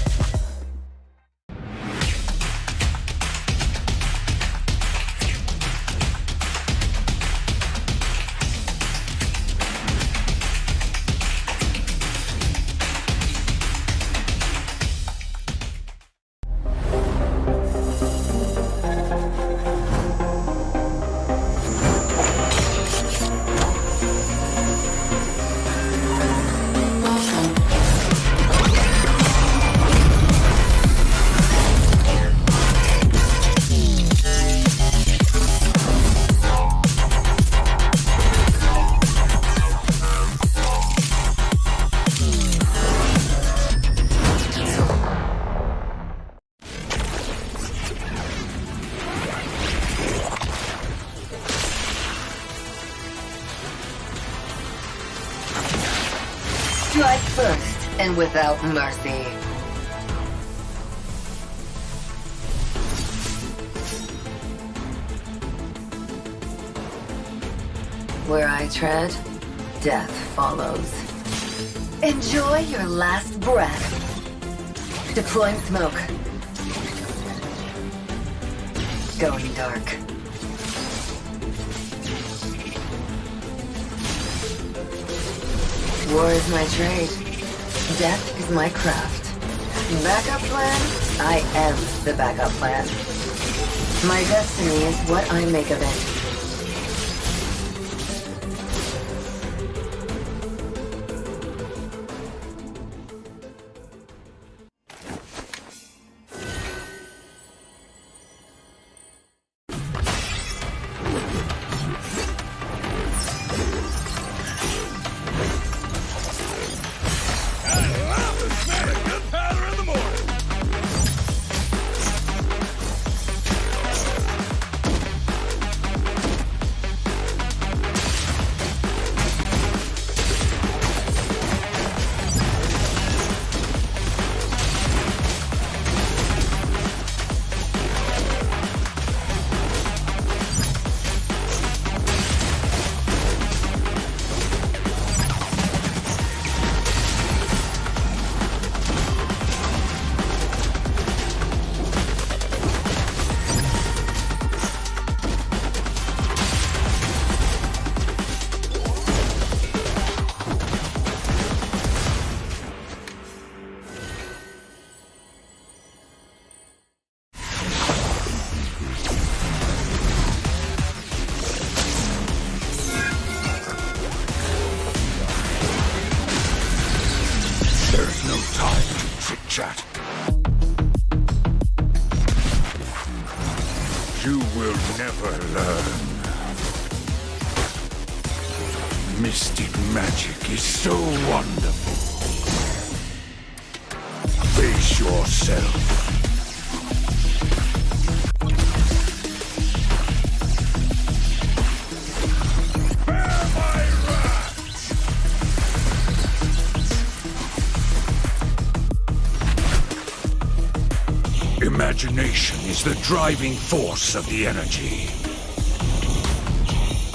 Strike first and without mercy. Where I tread, death follows. Enjoy your last breath. Deploying smoke. Going dark. War is my trade. Death is my craft. Backup plan? I am the backup plan. My destiny is what I make of it.
There's no time to chit-chat. You will never learn. Mystic magic is so wonderful. Face yourself. Imagination is the driving force of the energy.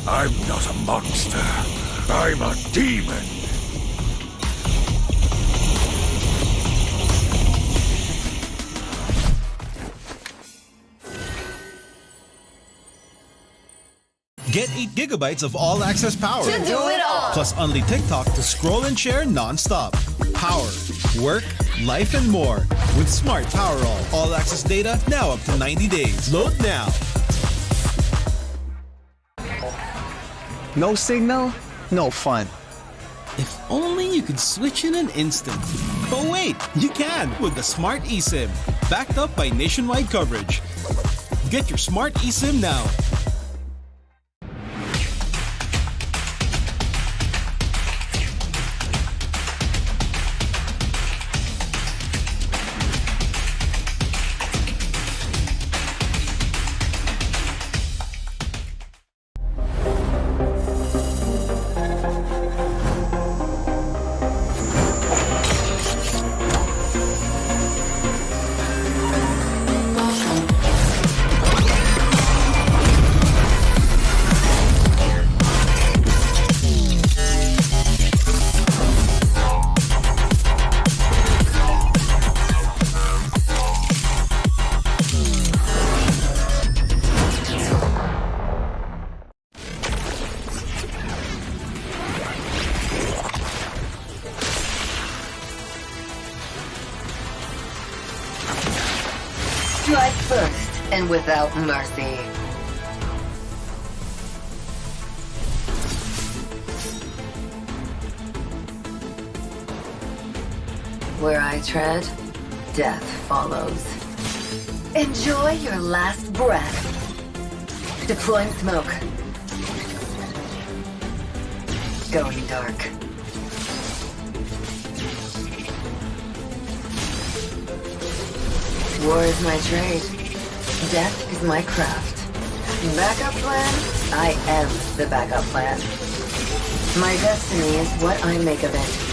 I'm not a monster. I'm a demon.
Get 8 gigabytes of all-access power.
To do it all.
Plus only TikTok to scroll and share non-stop. Power, work, life, and more. With Smart Power all-access data now up to 90 days. Load now.
No signal, no fun.
If only you could switch in an instant. But wait, you can with the Smart eSIM. Backed up by nationwide coverage. Get your Smart eSIM now.
Strike first and without mercy. Where I tread, death follows. Enjoy your last breath. Deploying smoke. Going dark. War is my trade. Death is my craft. Backup plan? I am the backup plan. My destiny is what I make of it.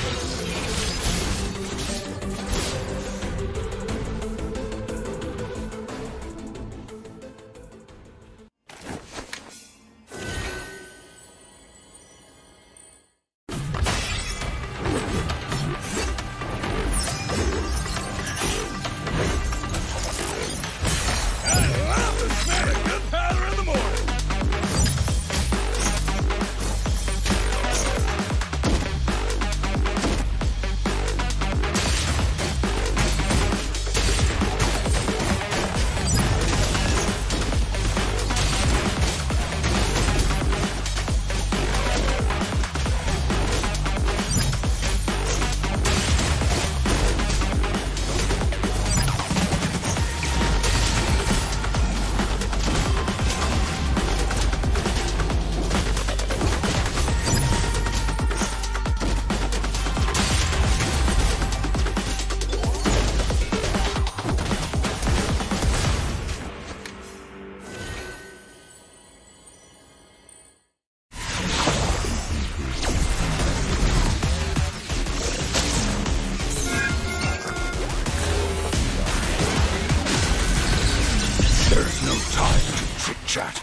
There's no time to chit-chat.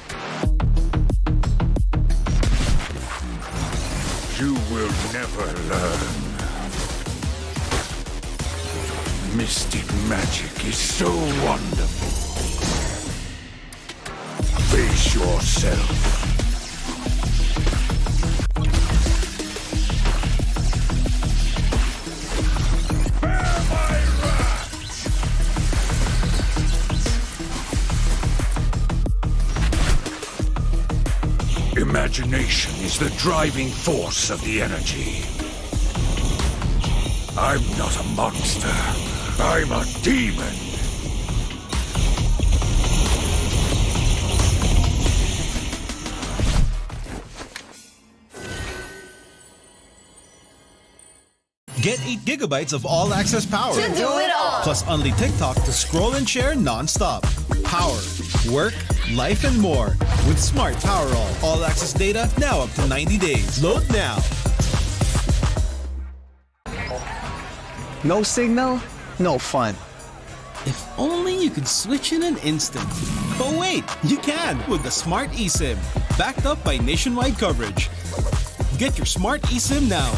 You will never learn. Mystic magic is so wonderful. Face yourself. Imagination is the driving force of the energy. I'm not a monster. I'm a demon.
Get 8 gigabytes of all-access power.
To do it all.
Plus only TikTok to scroll and share non-stop. Power, work, life, and more. With Smart Power all-access data now up to 90 days. Load now.
No signal, no fun.
If only you could switch in an instant. But wait, you can with the Smart eSIM. Backed up by nationwide coverage. Get your Smart eSIM now.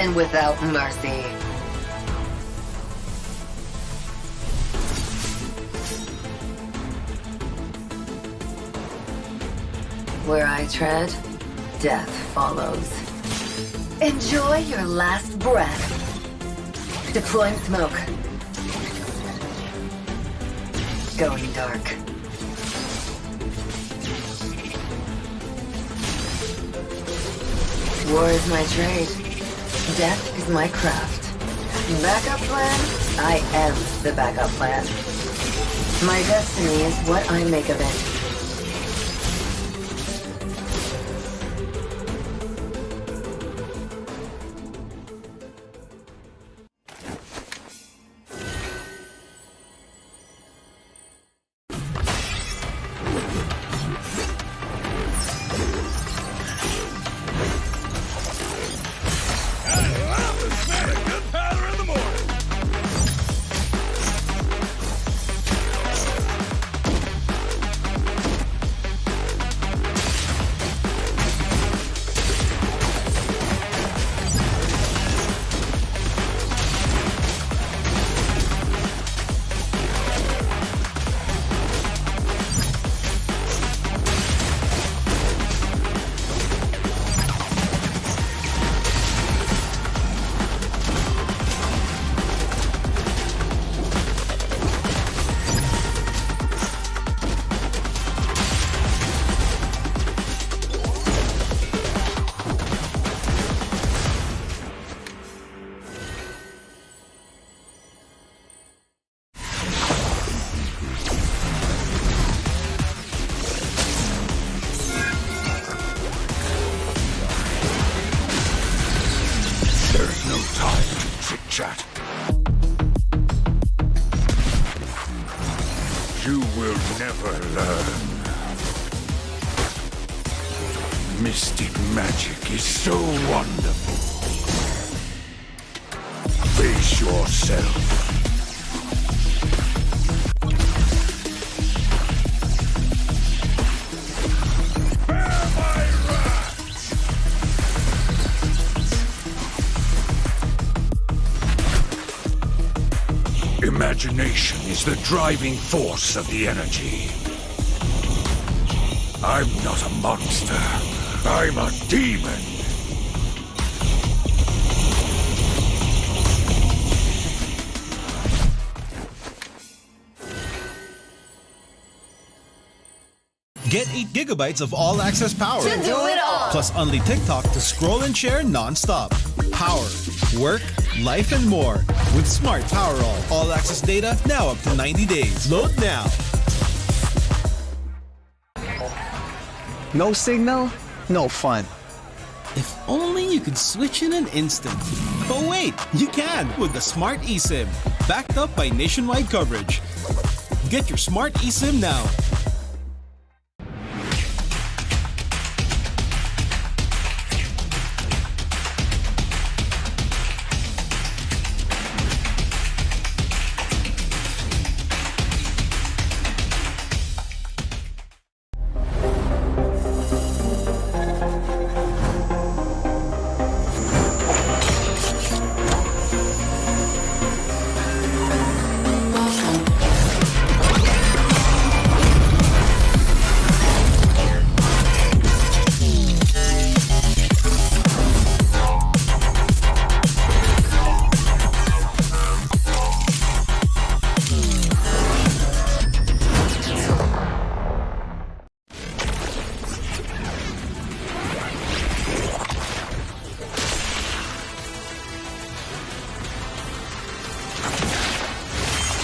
and without mercy. Where I tread, death follows. Enjoy your last breath. Deploying smoke. Going dark. War is my trade. Death is my craft. Backup plan? I am the backup plan. My destiny is what I make of it.
Chat. You will never learn. Mystic magic is so wonderful. Face yourself. Imagination is the driving force of the energy. I'm not a monster. I'm a demon.
Get 8 gigabytes of all-access power.
To do it all.
Plus only TikTok to scroll and share non-stop. Power, work, life, and more. With Smart Power all-access data now up to 90 days. Load now.
No signal, no fun.
If only you could switch in an instant. But wait, you can with the Smart eSIM. Backed up by nationwide coverage. Get your Smart eSIM now.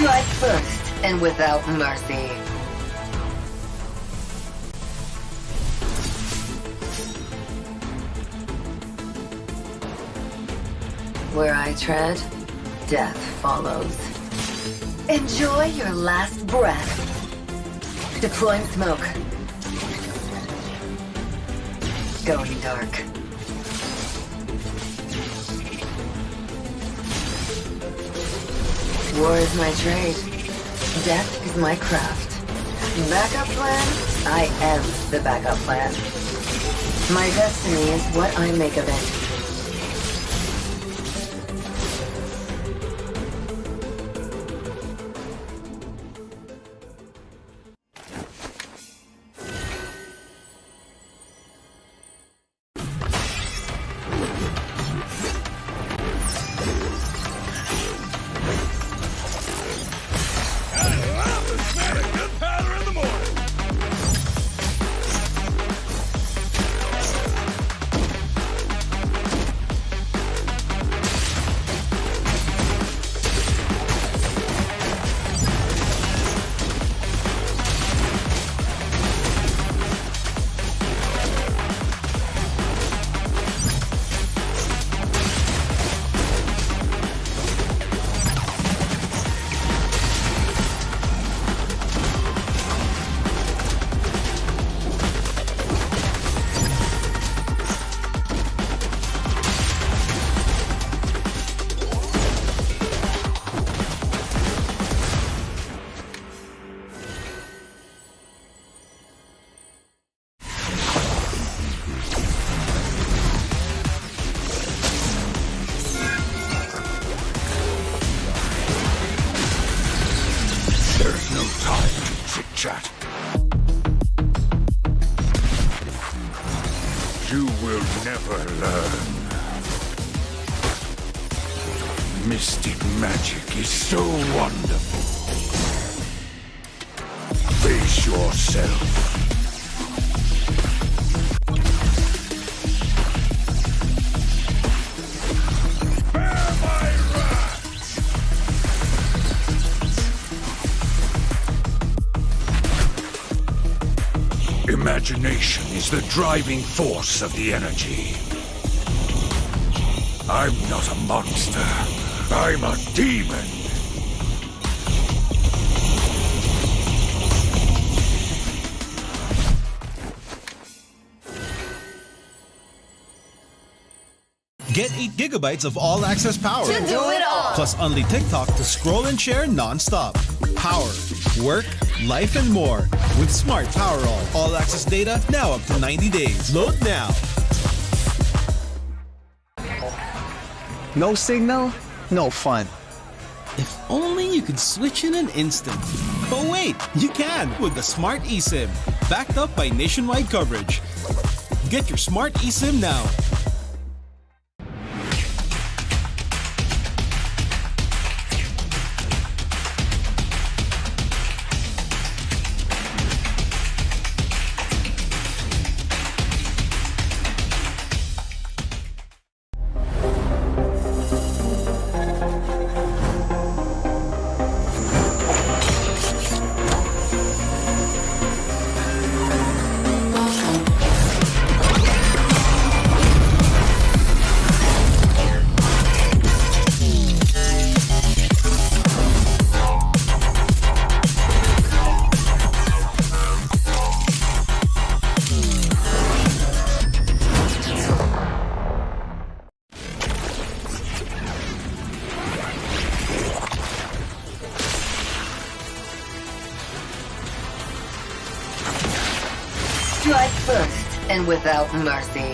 Strike first and without mercy. Where I tread, death follows. Enjoy your last breath. Deploying smoke. Going dark. War is my trade. Death is my craft. Backup plan? I am the backup plan. My destiny is what I make of it.
time to chit-chat. You will never learn. Mystic magic is so wonderful. Face yourself. Imagination is the driving force of the energy. I'm not a monster. I'm a demon.
Get 8 gigabytes of all-access power.
To do it all.
Plus only TikTok to scroll and share non-stop. Power, work, life, and more. With Smart Power all-access data now up to 90 days. Load now.
No signal, no fun.
If only you could switch in an instant. But wait, you can with the Smart eSIM. Backed up by nationwide coverage. Get your Smart eSIM now.
Strike first and without mercy.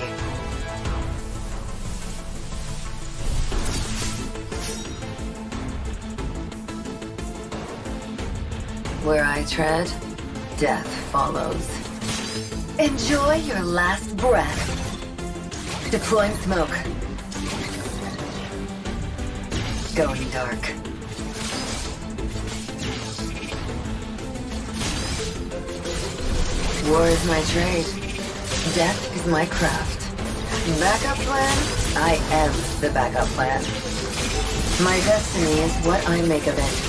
Where I tread, death follows. Enjoy your last breath. Deploying smoke. Going dark. War is my trade. Death is my craft. Backup plan? I am the backup plan. My destiny is what I make of it.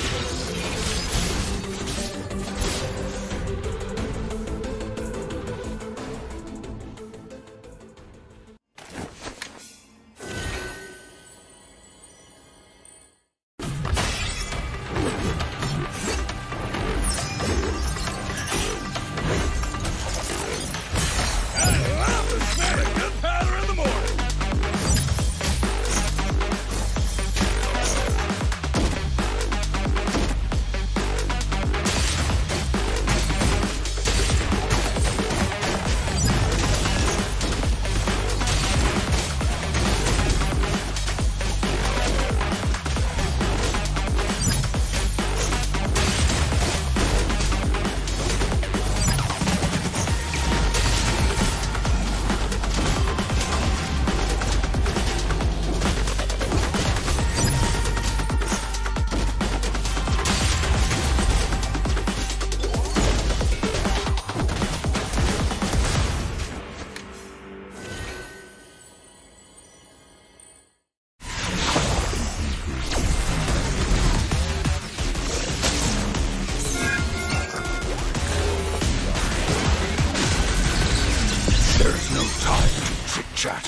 There's no time to chit-chat.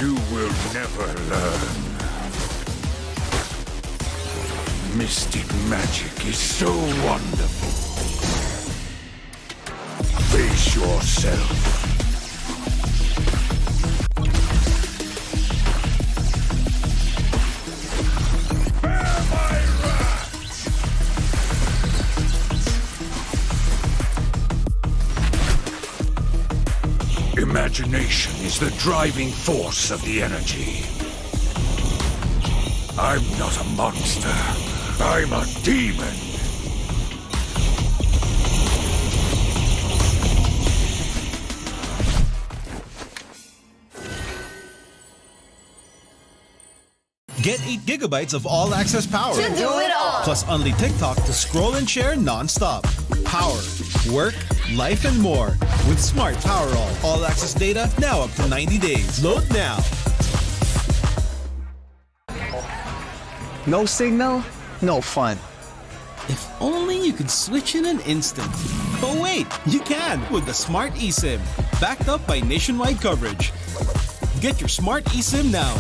You will never learn. Mystic magic is so wonderful. Face yourself. Imagination is the driving force of the energy. I'm not a monster. I'm a demon.
Get 8 gigabytes of all-access power.
To do it all.
Plus only TikTok to scroll and share non-stop. Power, work, life, and more. With Smart Power all-access data now up to 90 days. Load now.
No signal, no fun.
If only you could switch in an instant. But wait, you can with the Smart eSIM. Backed up by nationwide coverage. Get your Smart eSIM now.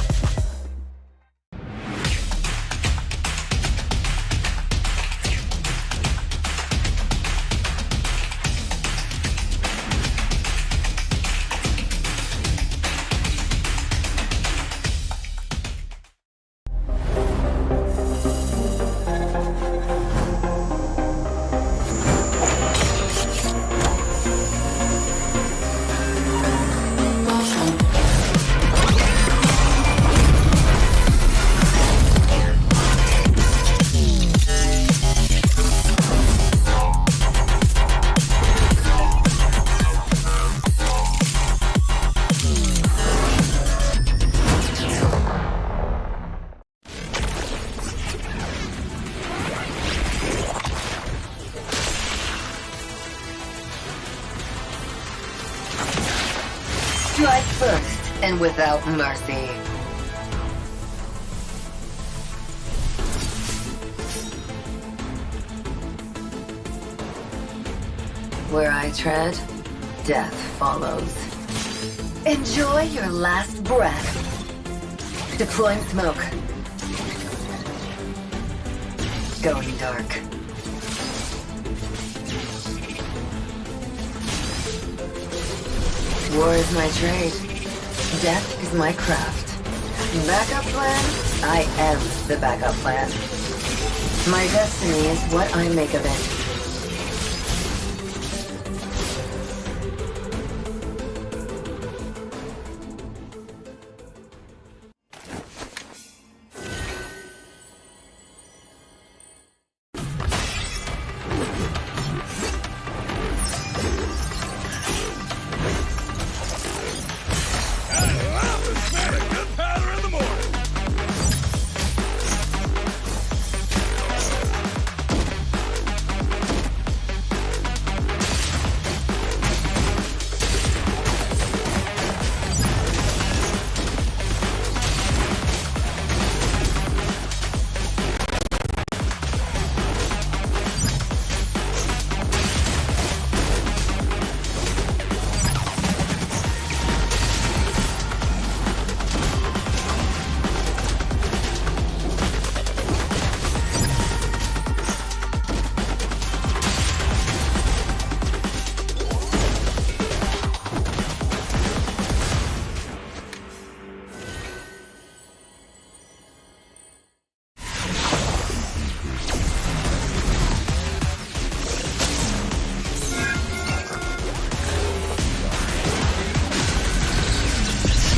Strike first and without mercy. Where I tread, death follows. Enjoy your last breath. Deploying smoke. Going dark. War is my trade. Death is my craft. Backup plan? I am the backup plan. My destiny is what I make of it.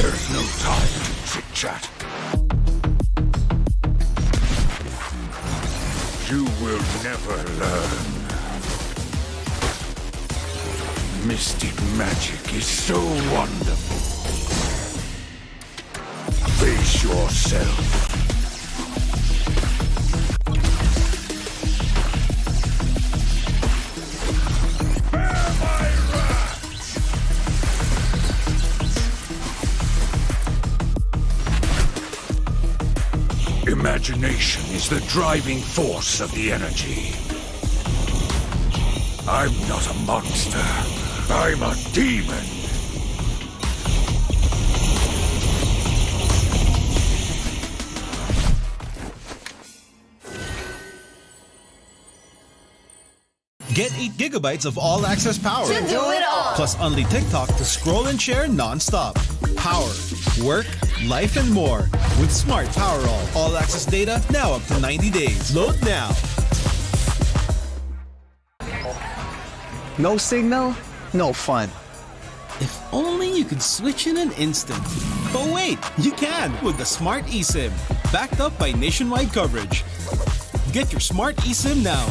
There's no time to chit-chat. You will never learn. Mystic magic is so wonderful. Face yourself. Imagination is the driving force of the energy. I'm not a monster. I'm a demon.
Get 8 gigabytes of all-access power.
To do it all.
Plus only TikTok to scroll and share non-stop. Power, work, life, and more. With Smart Power all-access data now up to 90 days. Load now.
No signal, no fun.
If only you could switch in an instant. But wait, you can with the Smart eSIM. backed up by nationwide coverage. Get your smart eSIM now.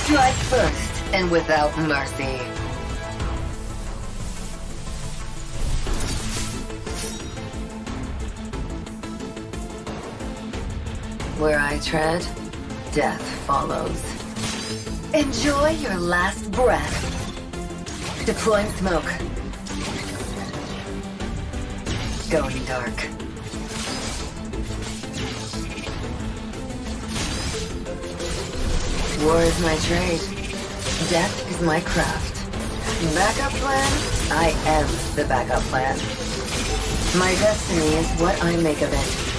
Strike first and without mercy. Where I tread, death follows. Enjoy your last breath. Deploying smoke. Going dark. War is my trade. Death is my craft. Backup plan? I am the backup plan. My destiny is what I make of it.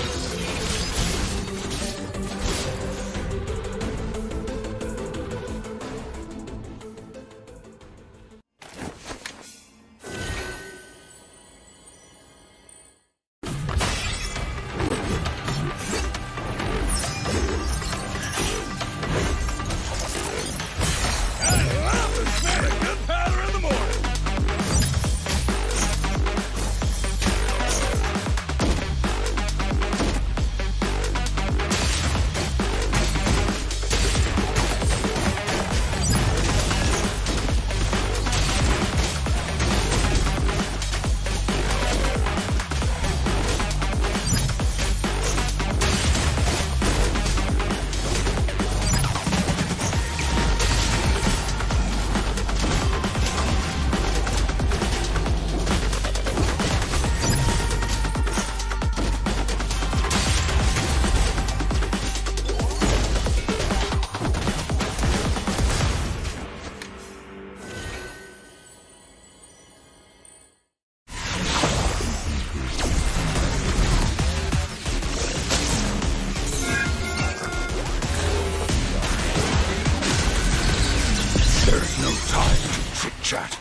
There's no time to chit-chat.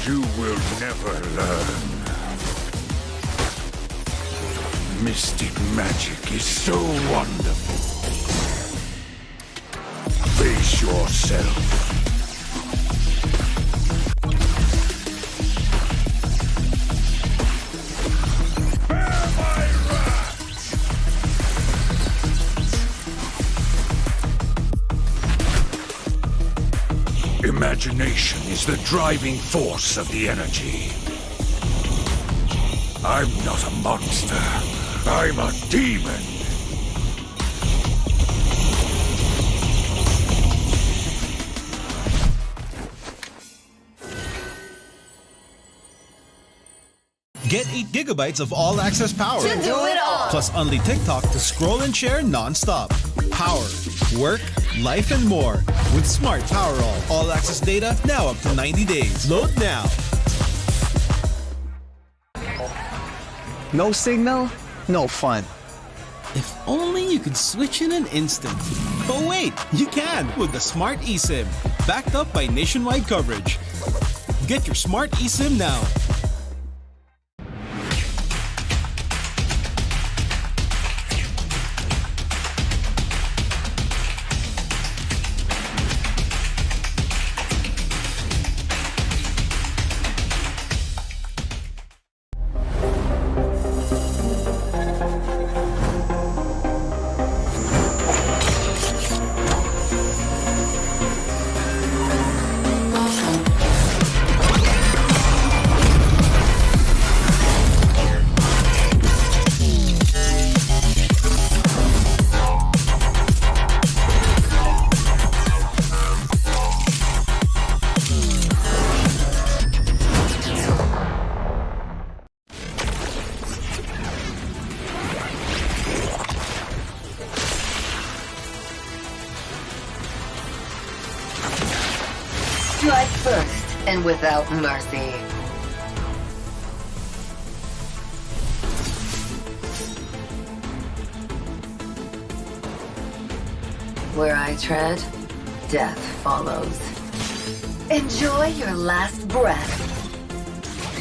You will never learn. Mystic magic is so wonderful. Face yourself. Imagination is the driving force of the energy. I'm not a monster. I'm a demon.
Get 8 gigabytes of all-access power.
To do it all.
Plus only TikTok to scroll and share non-stop. Power, work, life, and more. With Smart Power all-access data now up to 90 days. Load now.
No signal, no fun.
If only you could switch in an instant. But wait, you can with the Smart eSIM. Backed up by nationwide coverage. Get your Smart eSIM now.
Strike first and without mercy. Where I tread, death follows. Enjoy your last breath.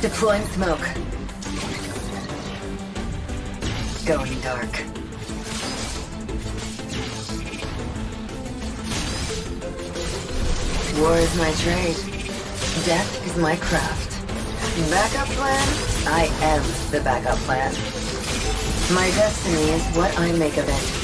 Deploying smoke. Going dark. War is my trade. Death is my craft. Backup plan? I am the backup plan. My destiny is what I make of it.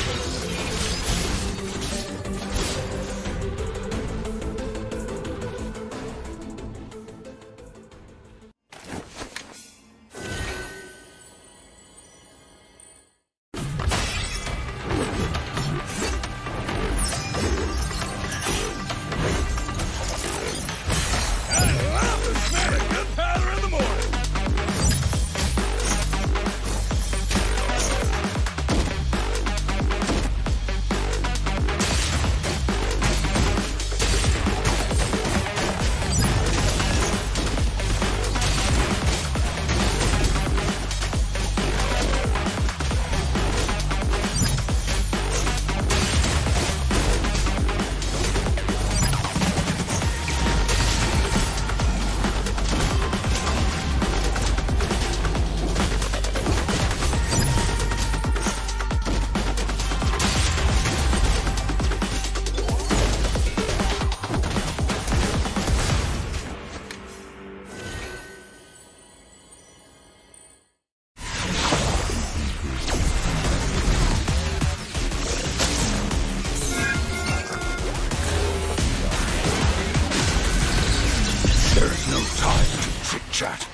chat.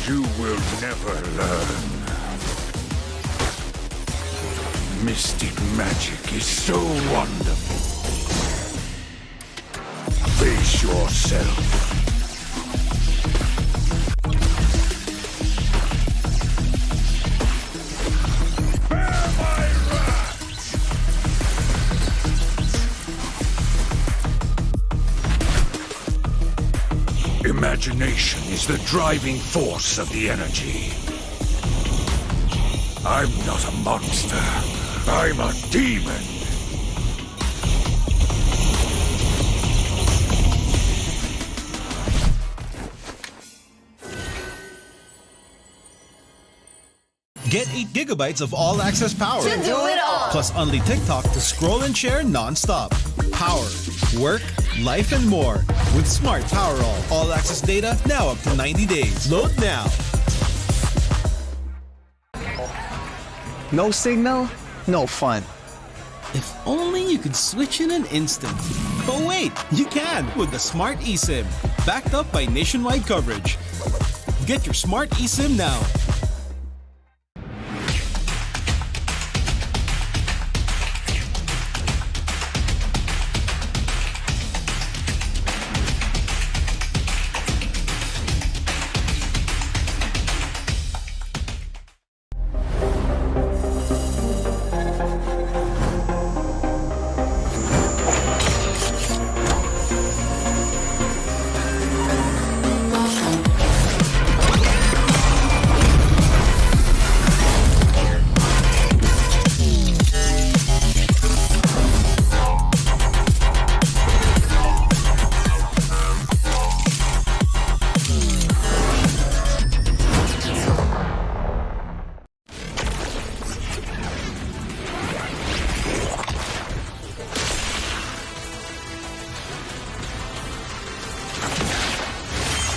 You will never learn. Mystic magic is so wonderful. Face yourself. Imagination is the driving force of the energy. I'm not a monster. I'm a demon.
Get 8 gigabytes of all-access power.
To do it all.
Plus only TikTok to scroll and share non-stop. Power, work, life, and more. With Smart Power all-access data now up to 90 days. Load now.
No signal, no fun.
If only you could switch in an instant. But wait, you can with the Smart eSIM. Backed up by nationwide coverage. Get your Smart eSIM now.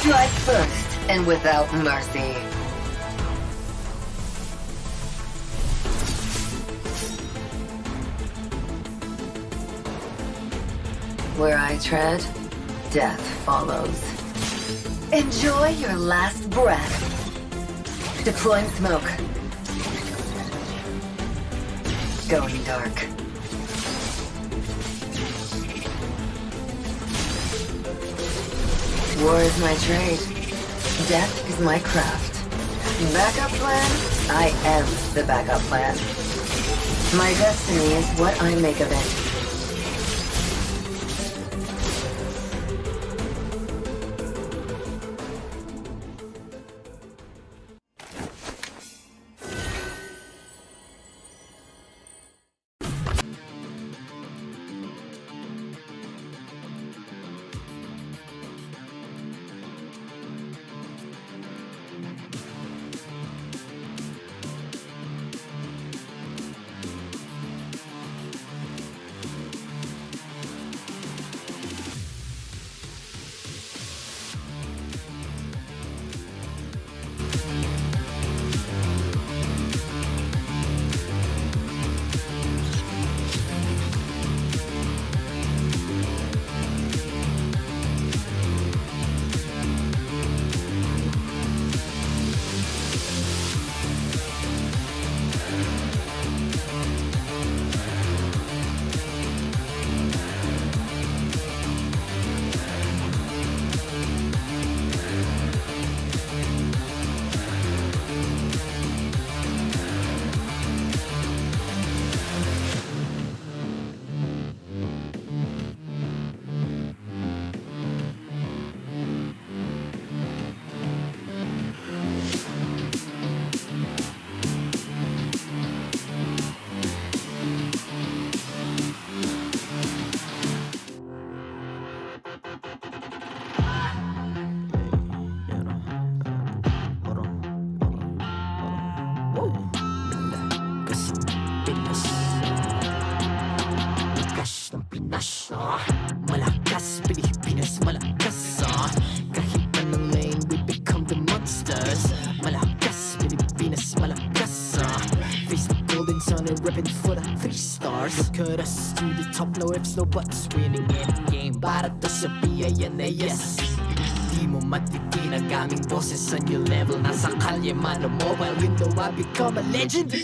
Strike first and without mercy. Where I tread, death follows. Enjoy your last breath. Deploying smoke. Going dark. War is my trade. Death is my craft. Backup plan? I am the backup plan. My destiny is what I make of it.
stars. Look at us to the top, no ifs, no buts. Winning any game, para to sa yan na yes. Di mo matitin ang aming boses sa new level. Nasa kalye man o mobile, you know I become a legend.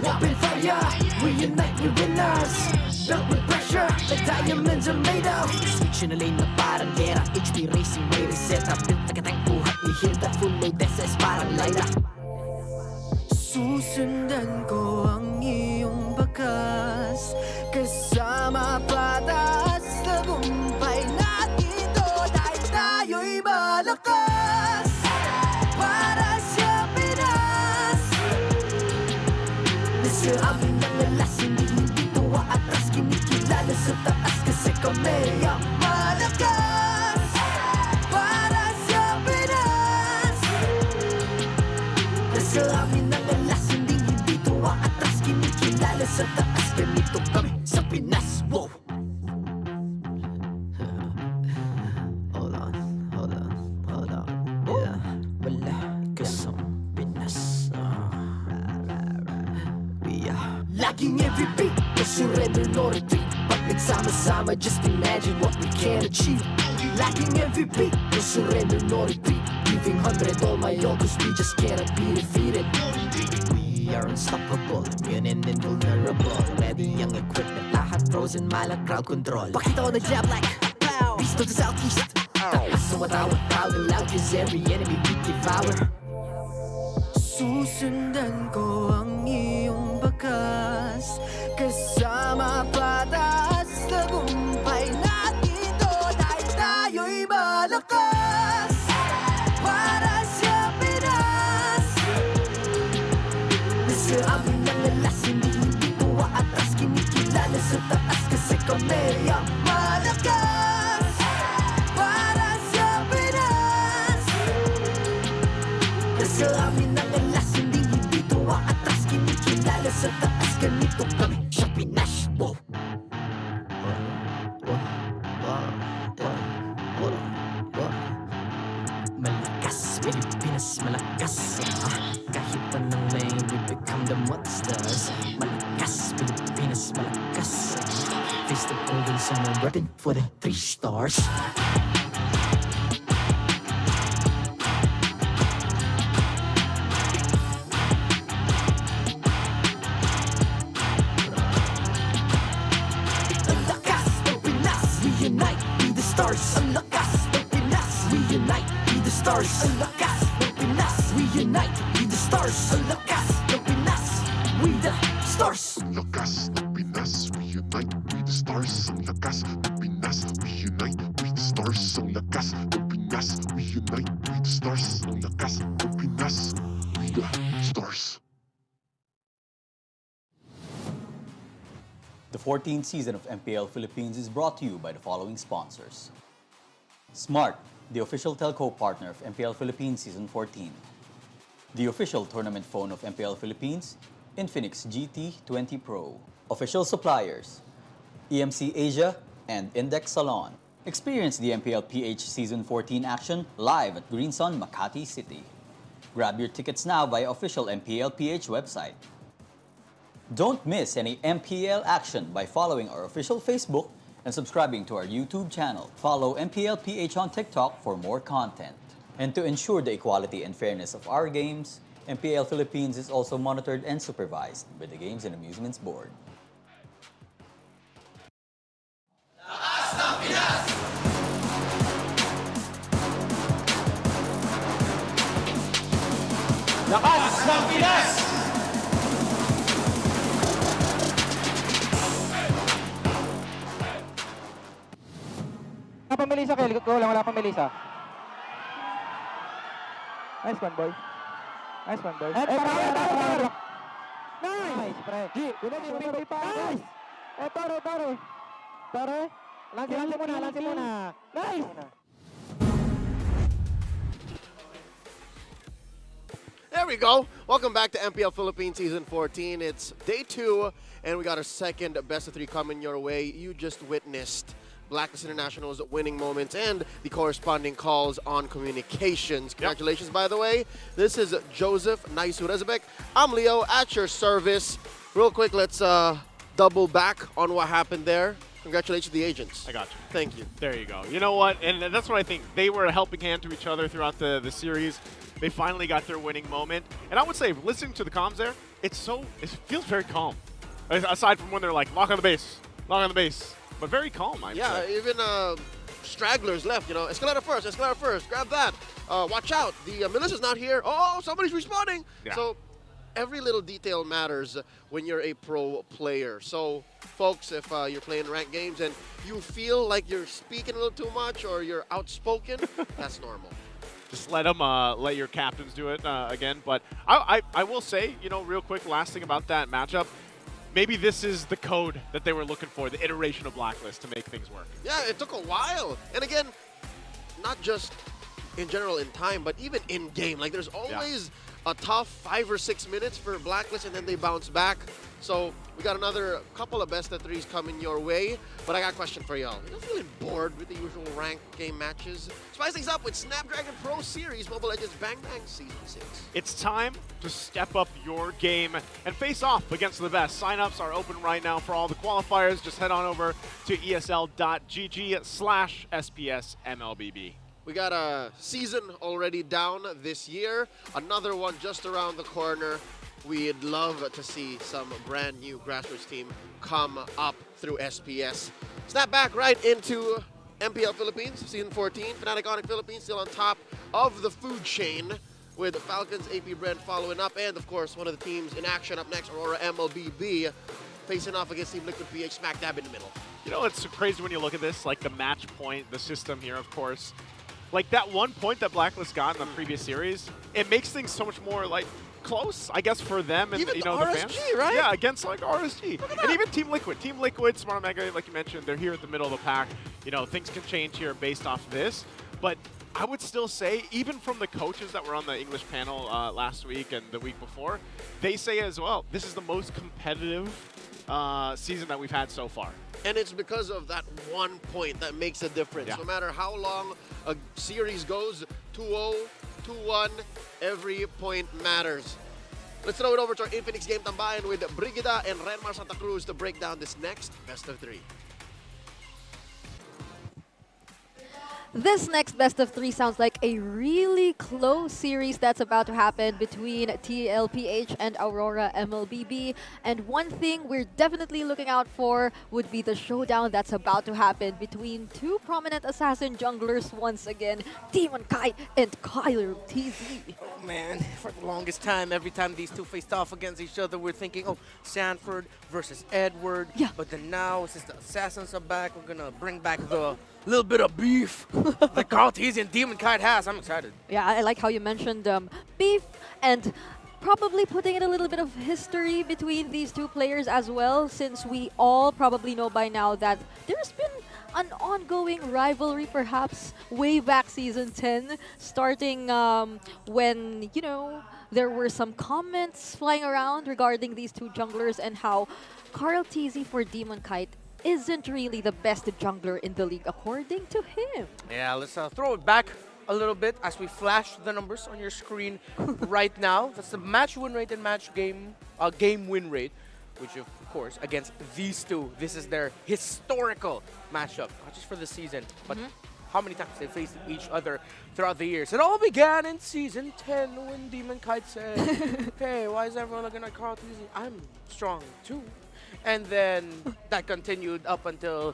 Open fire, we unite, we winners. Built with pressure, the diamonds are made of. Switch na lane na parang gera, HP racing, way reset up. Built na kitang buhat, we hear that full load, SS parang Lyra. Susundan ko ang iyong bakas, kasama patas, tagumpay natin to dahil tayo'y malakas. Para sa Pinas, nasa amin ang alas, hindi tuwa atras, kinikilala sa taas kasi kami ang malakas. Para sa Pinas, nasa amin ang alas, hindi tuwa atras, kinikilala sa taas, ganito kami sa Pinas. Wow! Hold on. Yeah, malakas ang Pinas. We are laging every beat, no surrender, no retreat. Pag nagsama-sama, just imagine what we can achieve. Lacking every beat, no surrender, no retreat. Giving 100 all my all, cause we just cannot be defeated. We are unstoppable, immune and invulnerable. Ready ang equipment, lahat frozen, malang crowd control. Pakita ko na jab like pow, beast of the southeast. So matawag proud and loud, cause every enemy we devour. Susundan ko ang iyong bakas, kasama patas, tagumpay natin to dahil tayo'y malakas. Para sa Pinas, nasa amin ang alas, hindi tuwa atras, kinikilala sa taas kasi kami ang malakas. Para sa Pinas, nasa amin ang alas, hindi tuwa atras, kinikilala sa taas, ganito kami sa Pinas. Wow! Malakas, Pilipinas, malakas. Kahit anong lane, we become the monsters. Malakas, Pilipinas, malakas. Face the golden sun and repping for the 3 stars. Ang lakas ng Pinas, we unite, be the stars. Ang lakas ng Pinas, we unite, be the stars. Ang lakas ng Pinas, we unite, be the stars. Ang lakas ng Pinas, we the stars.
Ang lakas ng Pinas, we unite, we the stars. Ang lakas ng Pinas, we unite, we the stars. Ang lakas ng Pinas, we unite, we the stars. Ang lakas ng Pinas, we the stars.
The 14th season of MPL Philippines is brought to you by the following sponsors. Smart, the official telco partner of MPL Philippines Season 14. The official tournament phone of MPL Philippines, Infinix GT20 Pro. Official suppliers, EMC Asia and Index Salon. Experience the TLPH Season 14 action live at Green Sun, Makati City. Grab your tickets now via official MPLPH website. Don't miss any MPL action by following our official Facebook and subscribing to our YouTube channel. Follow MPLPH on TikTok for more content. And to ensure the equality and fairness of our games, MPL Philippines is also monitored and supervised by the Games and Amusements Board.
Lakas ng Pinas!
Wala pang Melissa, Kelly. Wala pang Melissa. Nice one, boy. Nice one, boy. Nice, pre. Nice. Tore. Lansin muna. Nice.
There we go. Welcome back to MPL Philippines Season 14. It's day 2, and we got our second best of 3 coming your way. You just witnessed Blacklist International's winning moments and the corresponding calls on communications. Congratulations, by the way. This is Joseph Naisu Rezabek. I'm Leo at your service. Real quick, let's double back on what happened there. Congratulations to the agents.
I got you.
Thank you.
There you go. You know what? And that's what I think. They were a helping hand to each other throughout the series. They finally got their winning moment. And I would say, listening to the comms there, it feels very calm. Aside from when they're like, lock on the base, but very calm.
Even stragglers left, escalator first, grab that. Watch out, the militia's not here. Oh, somebody's responding.
Yeah.
So every little detail matters when you're a pro player. So folks, if you're playing ranked games and you feel like you're speaking a little too much or you're outspoken, that's normal.
Just let them, let your captains do it again. But I will say, real quick, last thing about that matchup, maybe this is the code that they were looking for, the iteration of Blacklist to make things work.
Yeah, it took a while. And again, not just in general in time, but even in game. Like there's always a tough 5 or 6 minutes for Blacklist, and then they bounce back. So we got another couple of best of threes coming your way. But I got a question for y'all. You're feeling bored with the usual ranked game matches? Spice things up with Snapdragon Pro Series Mobile Legends Bang Bang Season 6.
It's time to step up your game and face off against the best. Sign-ups are open right now for all the qualifiers. Just head on over to esl.gg/SPS MLBB.
We got a season already down this year. Another one just around the corner. We'd love to see some brand new grassroots team come up through SPS. Snap back right into MPL Philippines, Season 14. Fnatic Onic Philippines still on top of the food chain with Falcons, AP Brand following up. And, of course, one of the teams in action up next, Aurora MLBB, facing off against Team Liquid PH smack dab in the middle.
It's so crazy when you look at this, like the match point, the system here, of course. Like that 1 point that Blacklist got in the previous series, it makes things so much more like close, I guess, for them and
even
the
RSG,
fans.
Right?
Yeah, against like RSG. And even Team Liquid. Team Liquid, Smart Omega, like you mentioned, they're here at the middle of the pack. Things can change here based off this. But I would still say, even from the coaches that were on the English panel last week and the week before, they say as well, this is the most competitive season that we've had so far.
And it's because of that 1 point that makes a difference.
Yeah.
No matter how long a series goes, 2-0, 2-1, every point matters. Let's throw it over to our Infinix Game Tambayan with Brigida and Renmar Santa Cruz to break down this next best of 3.
This next best of 3 sounds like a really close series that's about to happen between TLPH and Aurora MLBB. And one thing we're definitely looking out for would be the showdown that's about to happen between two prominent assassin junglers once again, Demonkite and KarlTzy.
Oh man, for the longest time, every time these two faced off against each other, we're thinking, oh, Sanford versus Edward.
Yeah.
But then now, since the assassins are back, we're gonna bring back the little bit of beef that KarlTzy and Demonkite has. I'm excited.
Yeah, I like how you mentioned beef and probably putting in a little bit of history between these two players as well, since we all probably know by now that there's been an ongoing rivalry perhaps way back Season 10, starting when, there were some comments flying around regarding these two junglers and how KarlTzy for Demonkite isn't really the best jungler in the league, according to him.
Yeah, let's throw it back a little bit as we flash the numbers on your screen right now. That's the match win rate and game win rate, which of course against these two, this is their historical matchup, not just for the season, but how many times they faced each other throughout the years. It all began in Season 10 when Demonkite said, hey, why is everyone looking at KarlTzy? I'm strong too. And then that continued up until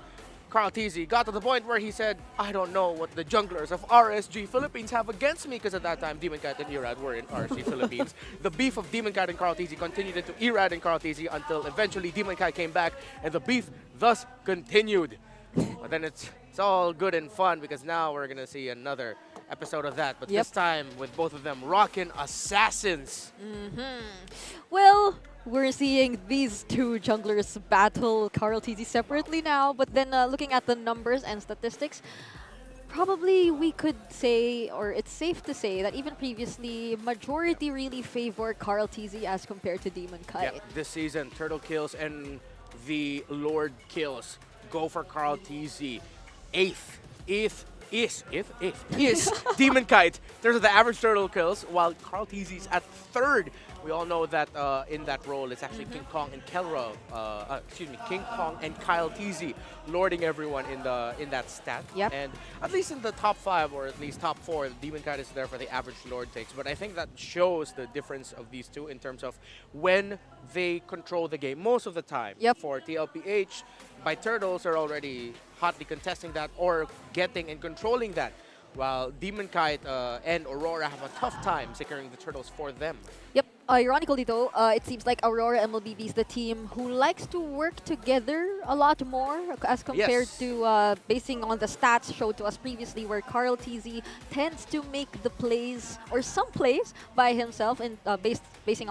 KarlTzy got to the point where he said, I don't know what the junglers of RSG Philippines have against me, because at that time, Demonkite and Irad were in RSG Philippines. The beef of Demonkite and KarlTzy continued into Irad and KarlTzy until eventually Demonkite came back, and the beef thus continued. But then it's all good and fun, because now we're going to see another episode of that, but this time with both of them rocking assassins.
Well, we're seeing these two junglers battle KarlTzy separately now, but then looking at the numbers and statistics, probably we could say, or it's safe to say, that even previously, majority really favor KarlTzy as compared to Demonkite.
Yeah, this season, Turtle kills and the Lord kills go for KarlTzy. Eighth is Demonkite in terms of the average turtle kills, while KarlTzy is at third. We all know that in that role, it's actually King Kong and King Kong and KarlTzy lording everyone in that stat.
Yep.
And at least in the top 5 or at least top 4, Demonkite is there for the average lord takes. But I think that shows the difference of these two in terms of when they control the game most of the time.
Yep.
For TLPH, by turtles are already hotly contesting that or getting and controlling that, while Demonkite and Aurora have a tough time securing the turtles for them.
Yep. Ironically though, it seems like Aurora MLBB is the team who likes to work together a lot more as compared to basing on the stats showed to us previously, where KarlTzy tends to make the plays or some plays by himself and basing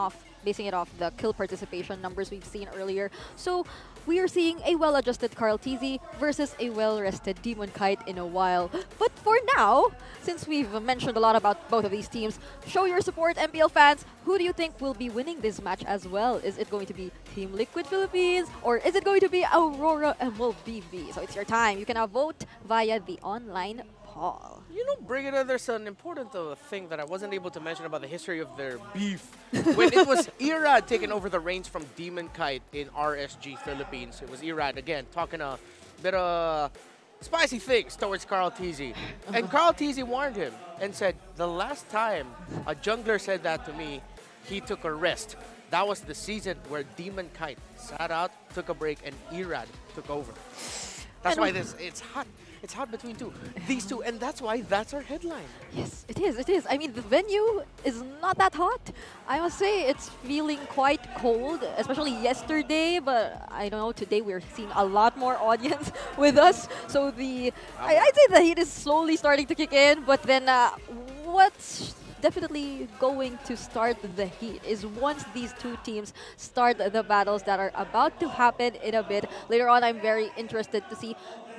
it off the kill participation numbers we've seen earlier. So we are seeing a well-adjusted KarlTzy versus a well-rested Demonkite in a while. But for now, since we've mentioned a lot about both of these teams, show your support, MPL fans. Who do you think will be winning this match as well? Is it going to be Team Liquid Philippines or is it going to be Aurora MLBB? So it's your time. You can now vote via the online poll.
You know, Brigida, there's an important thing that I wasn't able to mention about the history of their beef. When it was Irad taking over the reins from Demonkite in RSG Philippines, it was Irad, again, talking a bit of spicy things towards KarlTzy. And KarlTzy warned him and said, the last time a jungler said that to me, he took a rest. That was the season where Demonkite sat out, took a break, and Irad took over. That's why it's hot. It's hot between these two, and that's why that's our headline.
Yes, it is. It is. I mean, the venue is not that hot. I must say it's feeling quite cold, especially yesterday. But I don't know, today we're seeing a lot more audience with us. So I'd say the heat is slowly starting to kick in. But then what's definitely going to start the heat is once these two teams start the battles that are about to happen in a bit. Later on, I'm very interested to see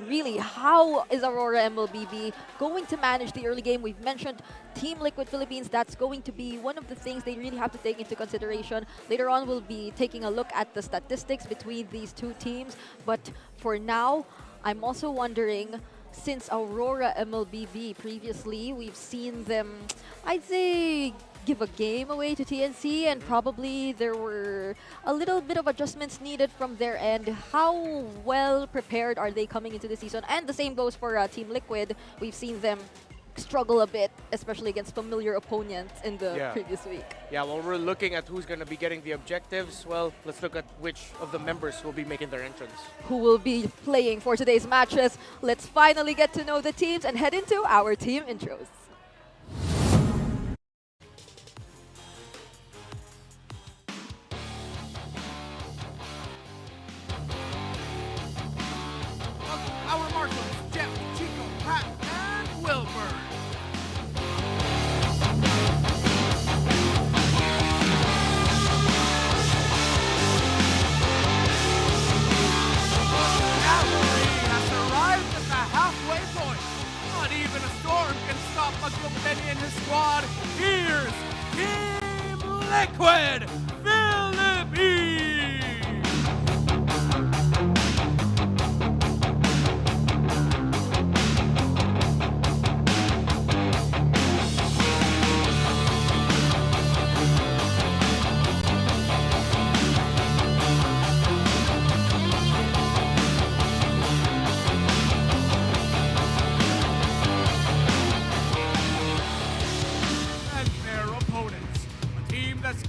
really how is Aurora MLBB going to manage the early game. We've mentioned Team Liquid Philippines. That's going to be one of the things they really have to take into consideration. Later on, we'll be taking a look at the statistics between these two teams. But for now, I'm also wondering, since Aurora MLBB previously, we've seen them, I'd say, give a game away to TNC, and probably there were a little bit of adjustments needed from their end. How well prepared are they coming into the season? And the same goes for Team Liquid. We've seen them struggle a bit, especially against familiar opponents in the previous week.
Yeah, well, we're looking at who's going to be getting the objectives. Well, let's look at which of the members will be making their entrance.
Who will be playing for today's matches. Let's finally get to know the teams and head into our team intros.
Our marshals, Jeff, Chico, Pat, and Wilbur. Cavalry has arrived at the halfway point. Not even a storm can stop Maglumpeni and his squad. Here's Team Liquid Philippines.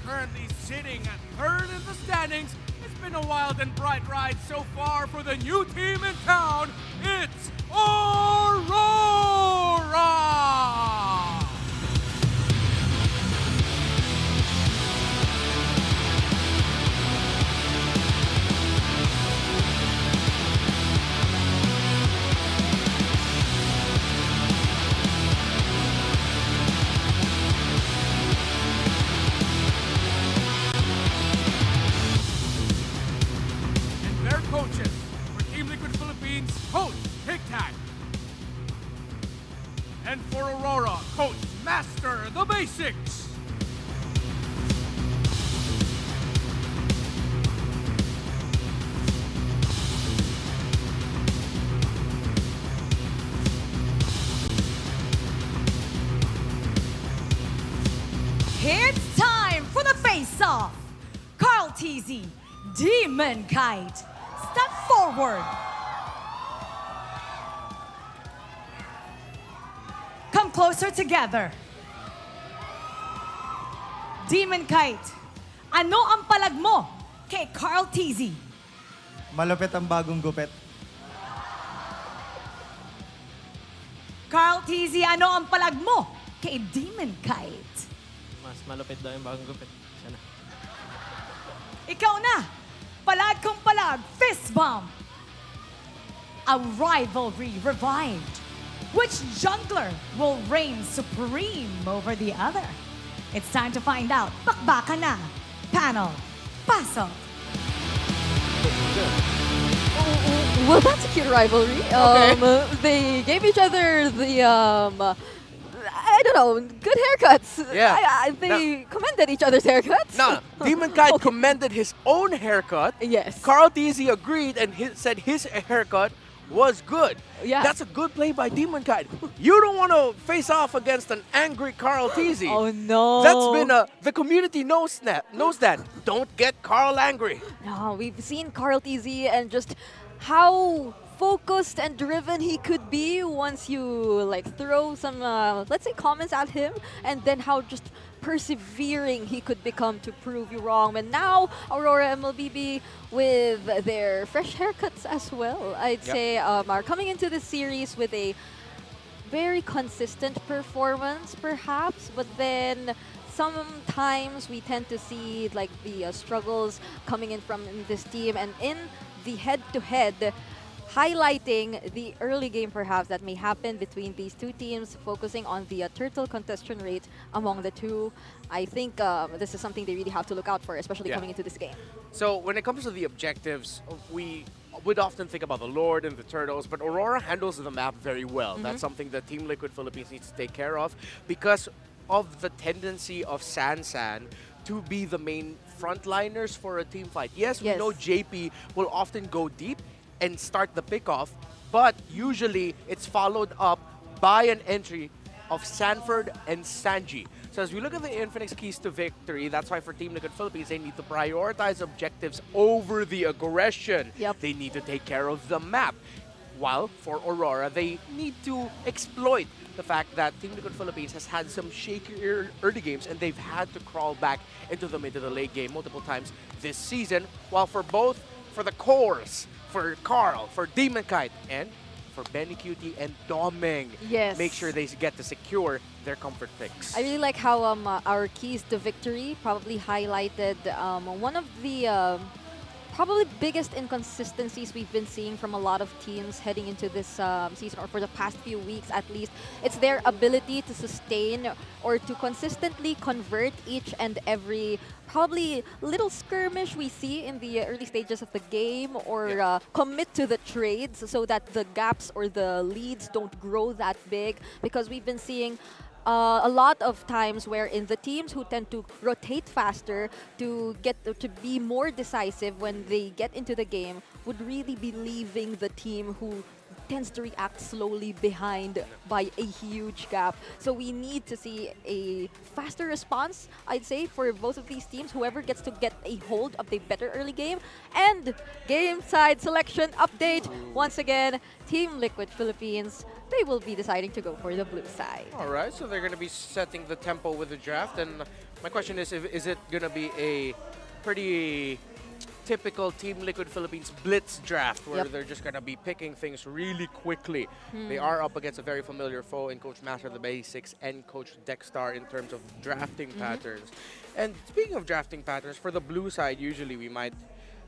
Currently sitting at third in the standings. It's been a wild and bright ride so far for the new team in town. It's Aurora! Coaches for Team Liquid Philippines, Coach Tic Tac.
KarlTzy, Demonkite. Step forward. Come closer together. Demonkite, ano ang palag mo kay KarlTzy?
Malupit ang bagong gupit.
KarlTzy, ano ang palag mo kay Demonkite?
Mas malupit daw yung bagong gupit. Sana.
Ikaw na, palag kong palag, fist bump. A rivalry revived. Which jungler will reign supreme over the other? It's time to find out. Bakbaka na. Panel, pasok.
Well, that's a cute rivalry. They gave each other the, I don't know, good haircuts.
Yeah.
They commended each other's haircuts.
No, Demonkite commended his own haircut.
Yes.
KarlTzy agreed and said his haircut was good.
Yeah.
That's a good play by Demonkite. You don't want to face off against an angry KarlTzy.
Oh, no.
That's been the community knows that. Don't get Karl angry.
No, we've seen KarlTzy and just how focused and driven he could be once you like throw some, let's say, comments at him, and then how just persevering he could become to prove you wrong. And now Aurora MLBB with their fresh haircuts as well, I'd say, are coming into this series with a very consistent performance, perhaps, but then sometimes we tend to see like the struggles coming in from this team, and in the head-to-head, highlighting the early game perhaps that may happen between these two teams, focusing on the turtle contestation rate among the two. I think this is something they really have to look out for, especially coming into this game.
So when it comes to the objectives, we would often think about the Lord and the Turtles, but Aurora handles the map very well. That's something that Team Liquid Philippines needs to take care of because of the tendency of San to be the main frontliners for a team fight. Yes, we know JP will often go deep and start the pickoff, but usually it's followed up by an entry of Sanford and Sanji. So as we look at the Infinix keys to victory, that's why for Team Liquid Philippines, they need to prioritize objectives over the aggression. They need to take care of the map. While for Aurora, they need to exploit the fact that Team Liquid Philippines has had some shaky early games and they've had to crawl back into the mid to the late game multiple times this season. While for both, for the cores, for Karl, for Demonkite, and for Benny Cutie and Doming, make sure they get to secure their comfort picks.
I really like how our keys to victory probably highlighted one of the probably biggest inconsistencies we've been seeing from a lot of teams heading into this season, or for the past few weeks at least. It's their ability to sustain or to consistently convert each and every probably little skirmish we see in the early stages of the game, or commit to the trades so that the gaps or the leads don't grow that big, because we've been seeing a lot of times wherein the teams who tend to rotate faster to get to be more decisive when they get into the game would really be leaving the team who tends to react slowly behind by a huge gap. So we need to see a faster response, I'd say, for both of these teams, whoever gets to get a hold of the better early game. And game side selection update, once again, Team Liquid Philippines, they will be deciding to go for the blue side.
All right, so they're going to be setting the tempo with the draft. And my question is it going to be a pretty typical Team Liquid Philippines blitz draft where they're just going to be picking things really quickly? They are up against a very familiar foe in Coach Master of the Basics and Coach Dexstar in terms of drafting patterns. And speaking of drafting patterns, for the blue side, usually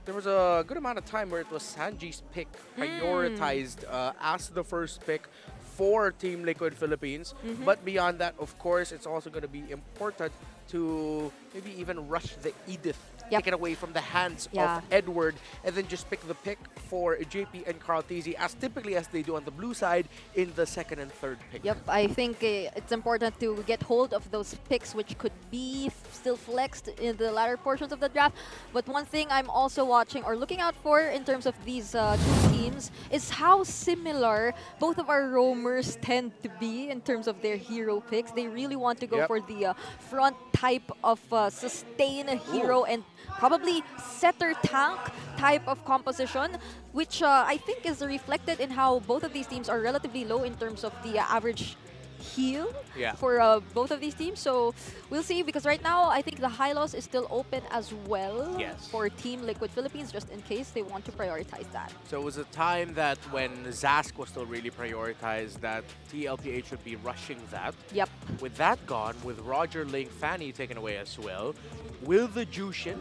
there was a good amount of time where it was Sanji's pick prioritized as the first pick for Team Liquid Philippines. But beyond that, of course, it's also going to be important to maybe even rush the Edith, take it away from the hands of Edward, and then just pick the pick for JP and KarlTzy, as typically as they do on the blue side in the second and third pick.
I think it's important to get hold of those picks which could be still flexed in the latter portions of the draft. But one thing I'm also watching or looking out for in terms of these two teams is how similar both of our roamers tend to be in terms of their hero picks. They really want to go for the front type of sustain hero and probably setter tank type of composition, which I think is reflected in how both of these teams are relatively low in terms of the average heal for both of these teams. So we'll see, because right now I think the high loss is still open as well for Team Liquid Philippines, just in case they want to prioritize that.
So it was a time that when Zask was still really prioritized, that TLPH would be rushing that.
Yep.
With that gone, with Roger, Link, Fanny taken away as well, will the Jushin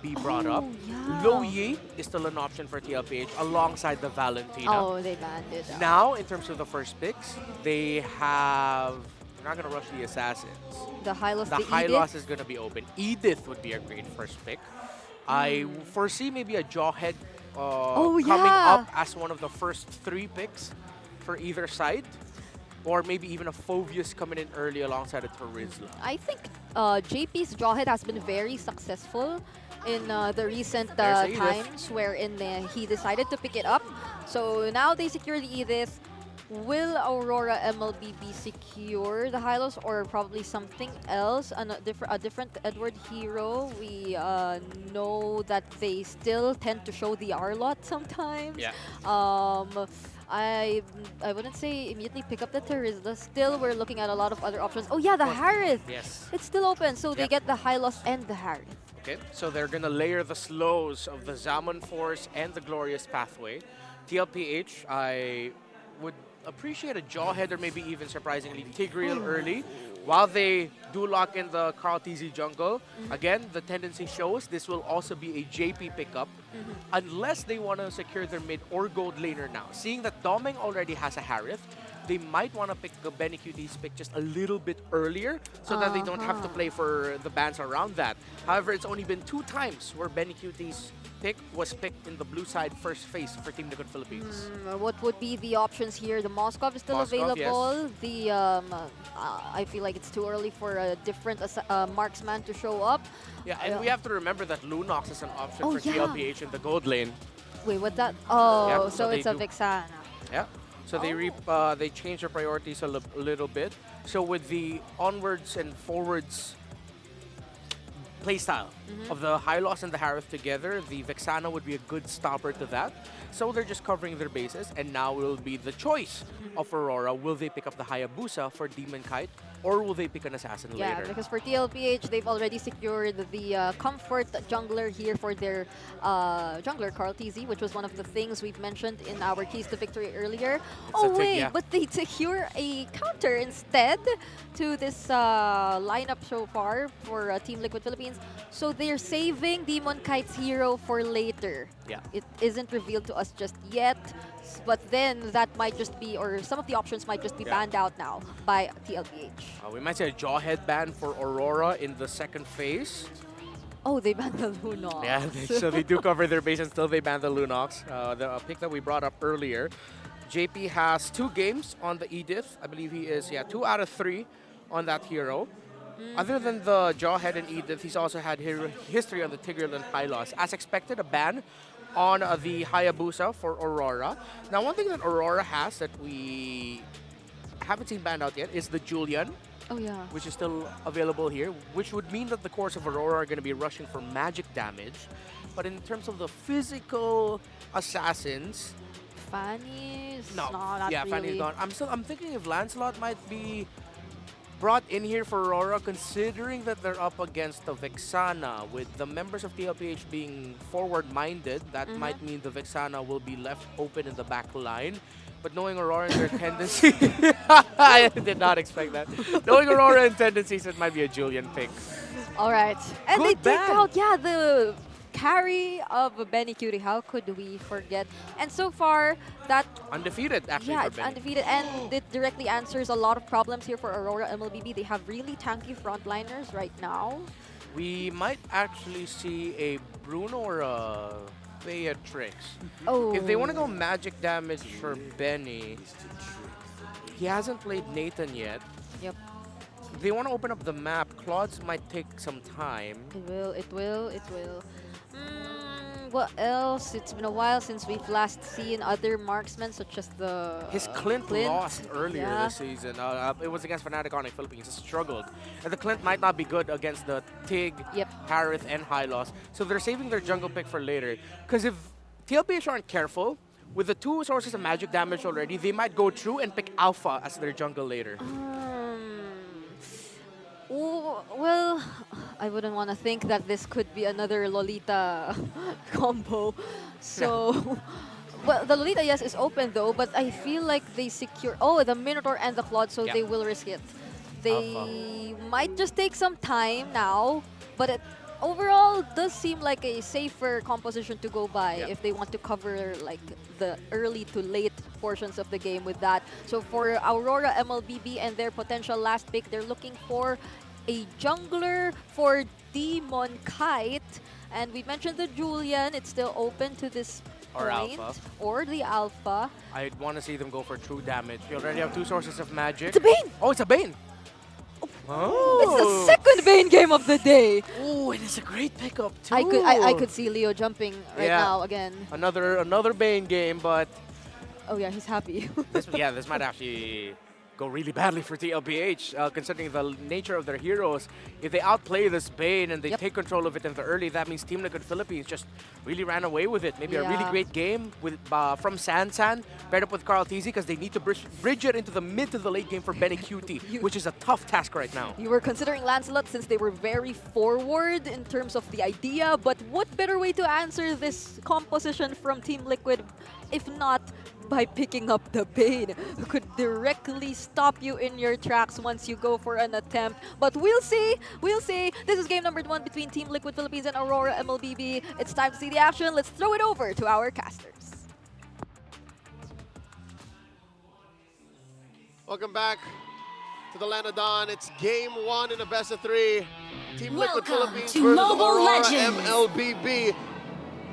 be brought up? Lo Yi is still an option for TLPH alongside the Valentina.
Oh, they banned it.
Now, in terms of the first picks, they have... They're not going to rush the Assassins.
The Hylos,
the Hylos is going to be open. Edith would be a great first pick. I foresee maybe a Jawhead coming up as one of the first 3 picks for either side. Or maybe even a Phoveus coming in early alongside a Terizla.
I think JP's Jawhead has been very successful in the recent times wherein he decided to pick it up. So now they secure the Edith. Will Aurora MLBB secure the Hylos or probably something else? A different Edward hero. We know that they still tend to show the R-lot sometimes.
Yeah.
I wouldn't say immediately pick up the Terizla. Still, we're looking at a lot of other options. Oh yeah, the Harith.
Yes.
It's still open, so they get the Hylos and the Harith.
Okay, so they're gonna layer the slows of the Zaman Force and the Glorious Pathway. TLPH, I would appreciate a Jawhead or maybe even surprisingly Tigreal early while they do lock in the KarlTzy jungle. Again, the tendency shows this will also be a JP pickup unless they want to secure their mid or gold laner now. Seeing that Domeng already has a Harith, they might want to pick the Benny QT's pick just a little bit earlier so that they don't have to play for the bans around that. However, it's only been 2 times where Benny QT's pick was picked in the blue side first phase for Team Liquid Philippines.
What would be the options here? The Moskov is still available. The I feel like it's too early for a different marksman to show up.
Yeah, and we have to remember that Lunox is an option for TLPH in the gold lane.
Wait, what that? Oh,
Yeah,
so it's a Vexana.
Yeah. So they change their priorities a little bit. So with the onwards and forwards playstyle of the Hylos and the Harith together, the Vexana would be a good stopper to that. So they're just covering their bases, and now will be the choice of Aurora. Will they pick up the Hayabusa for Demonkite, or will they pick an assassin later?
Yeah, because for TLPH, they've already secured the comfort jungler here for their jungler, KarlTzy, which was one of the things we've mentioned in our keys to victory earlier. But they secure a counter instead to this lineup so far for Team Liquid Philippines. So they're saving Demonkite's hero for later.
Yeah.
It isn't revealed to us just yet, but then that might just be, or some of the options might just be banned out now by TLPH.
We might see a Jawhead ban for Aurora in the second phase.
Oh, they banned the Lunox.
Yeah, so they do cover their base and still they ban the Lunox. The pick that we brought up earlier. JP has 2 games on the Edith. I believe he is, 2 out of 3 on that hero. Other than the Jawhead and Edith, he's also had history on the Tigreal and Hylos. As expected, a ban on the Hayabusa for Aurora. Now, one thing that Aurora has that we haven't seen banned out yet is the Julian.
Oh, yeah.
Which is still available here, which would mean that the cores of Aurora are going to be rushing for magic damage. But in terms of the physical assassins...
Fanny's
not
really.
Fanny's not. I'm thinking if Lancelot might be brought in here for Aurora, considering that they're up against the Vexana. With the members of TLPH being forward-minded, that might mean the Vexana will be left open in the back line. But knowing Aurora and their tendency... I did not expect that. Knowing Aurora and tendencies, it might be a Julian pick.
All right. And
Good
they take
ban.
out, the carry of Benny Cutie. How could we forget? And so far, that...
Undefeated, actually,
Yeah,
for
it's
Benny.
undefeated. And it directly answers a lot of problems here for Aurora MLBB. They have really tanky frontliners right now.
We might actually see a Bruno or a Beatrix.
Oh.
If they want to go magic damage for Benny, he hasn't played Nathan yet.
Yep.
they want to open up the map, Claude's might take some time.
It will. What else? It's been a while since we've last seen other marksmen such as the
His Clint lost earlier this season. It was against Fnatic Onyx Philippines. He struggled. And the Clint might not be good against the Tig, Harith, and Hylos. So they're saving their jungle pick for later. Because if TLPH aren't careful, with the 2 sources of magic damage already, they might go through and pick Alpha as their jungle later.
Well, I wouldn't want to think that this could be another Lolita combo. So, well, the Lolita, yes, is open though, but I feel like they secure... Oh, the Minotaur and the Claude, so they will risk it. They might just take some time now, but it overall does seem like a safer composition to go by if they want to cover like the early to late portions of the game with that. So for Aurora, MLBB, and their potential last pick, they're looking for a jungler for Demonkite. And we mentioned the Julian, it's still open to this
Or
point.
Alpha.
Or the Alpha.
I'd want to see them go for true damage. We already have 2 sources of magic.
It's a Bane!
Oh, it's a Bane!
It's the second Bane game of the day.
Oh, it is a great pickup too.
I could see Leo jumping right now again.
Another Bane game, but
oh yeah, he's happy.
this might actually go really badly for TLPH, considering the nature of their heroes. If they outplay this Bane and they take control of it in the early, that means Team Liquid Philippines just really ran away with it. Maybe a really great game with from San paired up with KarlTzy, because they need to bridge it into the mid to the late game for Benny QT, which is a tough task right now.
You were considering Lancelot since they were very forward in terms of the idea, but what better way to answer this composition from Team Liquid if not by picking up the Bane, who could directly stop you in your tracks once you go for an attempt. But we'll see. This is game number 1 between Team Liquid Philippines and Aurora MLBB. It's time to see the action. Let's throw it over to our casters.
Welcome back to the Lanadon. It's game 1 in a best of 3. Team Liquid Philippines
to
versus
Mobile
Aurora
Legends.
MLBB.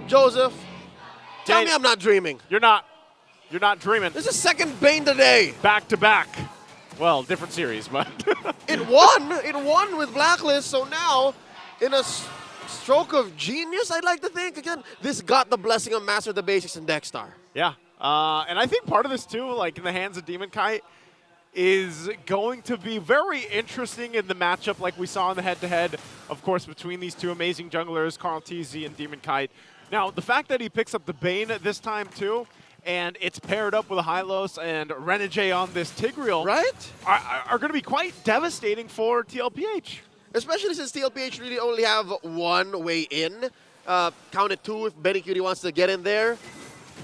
Joseph, tell me I'm not dreaming.
You're not. You're not dreaming.
This is second Bane today.
Back to back. Well, different series, but
It won with Blacklist, so now in a stroke of genius, I'd like to think, again, this got the blessing of Master the Basics and Dexstar.
yeah. And I think part of this too, like in the hands of Demonkite, is going to be very interesting in the matchup like we saw in the head-to-head, of course, between these 2 amazing junglers, KarlTzy and Demonkite. Now, the fact that he picks up the Bane this time too, and it's paired up with a Hylos and Renegade on this Tigreal, are going to be quite devastating for TLPH.
Especially since TLPH really only have one way in. Count it 2 if Benny Cutie wants to get in there.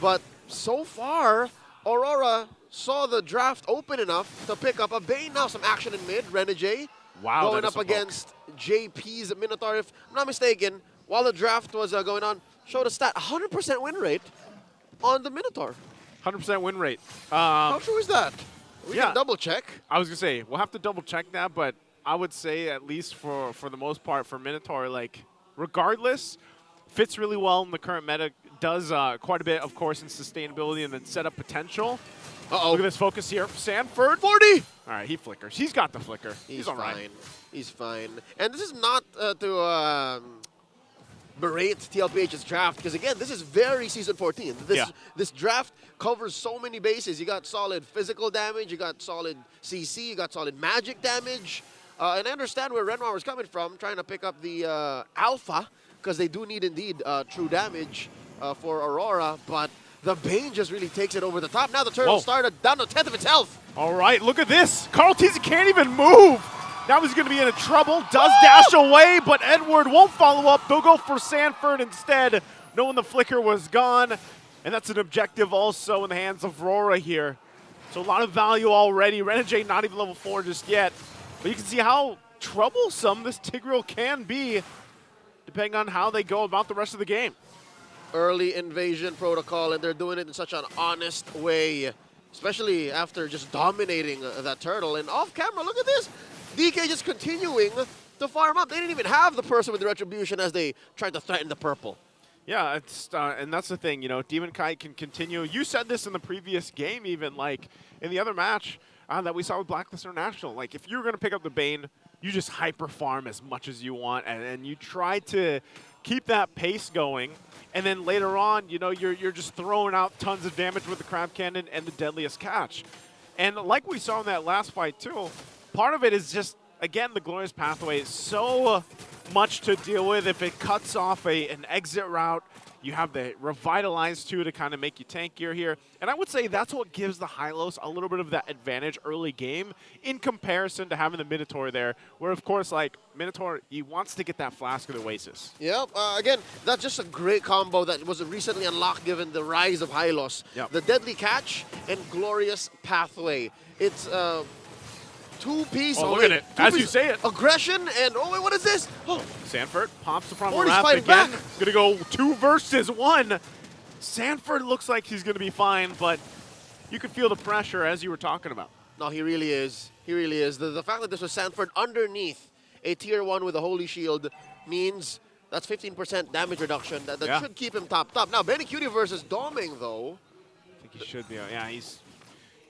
But so far, Aurora saw the draft open enough to pick up a Bane. Now some action in mid. Renegade going up against JP's Minotaur. If I'm not mistaken, while the draft was going on, showed a stat, 100% win rate on the Minotaur.
100% win rate.
How true is that? We can double check.
I was going to say, we'll have to double check that, but I would say at least for the most part for Minotaur, like regardless, fits really well in the current meta, does quite a bit, of course, in sustainability and then setup potential. Look at this focus here. Sanford.
40!
All right, he flickers. He's got the flicker. He's all
fine.
right.
He's fine. And this is not to berate TLPH's draft, because again, this is very Season 14. This draft covers so many bases. You got solid physical damage, you got solid CC, you got solid magic damage. And I understand where Renoir was coming from, trying to pick up the Alpha, because they do need indeed true damage for Aurora, but the Bane just really takes it over the top. Now the turtle started down to 10th of its health.
All right, look at this. KarlTzy can't even move. Now he's going to be in trouble. Does dash away, but Edward won't follow up. They'll go for Sanford instead, knowing the flicker was gone. And that's an objective also in the hands of RORA here. So a lot of value already. Renegade not even level 4 just yet. But you can see how troublesome this Tigreal can be, depending on how they go about the rest of the game.
Early invasion protocol, and they're doing it in such an honest way, especially after just dominating that turtle. And off camera, look at this. DK just continuing to farm up. They didn't even have the person with the retribution as they tried to threaten the purple.
Yeah, it's and that's the thing, you know, Demonkite can continue. You said this in the previous game even, like in the other match, that we saw with Blacklist International. Like, if you're going to pick up the Bane, you just hyper farm as much as you want, and you try to keep that pace going. And then later on, you know, you're just throwing out tons of damage with the Crab Cannon and the Deadliest Catch. And like we saw in that last fight too, part of it is just, again, the Glorious Pathway is so much to deal with. If it cuts off an exit route, you have the Revitalize too to kind of make you tankier here. And I would say that's what gives the Hylos a little bit of that advantage early game in comparison to having the Minotaur there, where of course, like, Minotaur, he wants to get that Flask of the Oasis.
Yep, again, that's just a great combo that was recently unlocked given the rise of Hylos.
Yep.
The Deadly Catch and Glorious Pathway. It's two-piece.
Oh, look at it. As you say it.
Aggression and, oh wait, what is this? Oh.
Sanford pops the front
Morty's
wrap
fighting
again.
back.
Going to go 2 versus 1. Sanford looks like he's going to be fine, but you can feel the pressure as you were talking about.
No, he really is. He really is. The fact that this was Sanford underneath a tier 1 with a Holy Shield means that's 15% damage reduction. That should keep him top. Now, Benny Cutie versus Doming, though.
I think he should be. Yeah, he's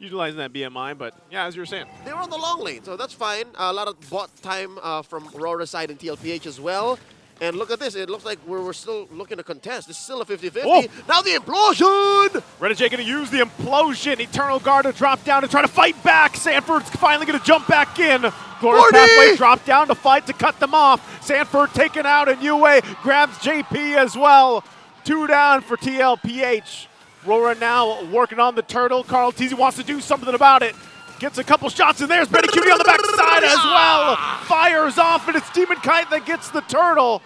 utilizing that BMI, but yeah, as you were saying.
They were on the long lane, so that's fine. A lot of bot time from RORA's side and TLPH as well. And look at this. It looks like we're still looking to contest. This is still a 50-50.
Oh.
Now the implosion!
Renegade going to use the implosion. Eternal Guard to drop down and try to fight back. Sanford's finally going to jump back in. Glorious Pathway drop down to fight to cut them off. Sanford taken out, and UA grabs JP as well. 2 down for TLPH. RORA now working on the turtle. KarlTzy wants to do something about it. Gets a couple shots, and there's Benny Cutie on the backside as well. Fires off, and it's Demonkite that gets the turtle.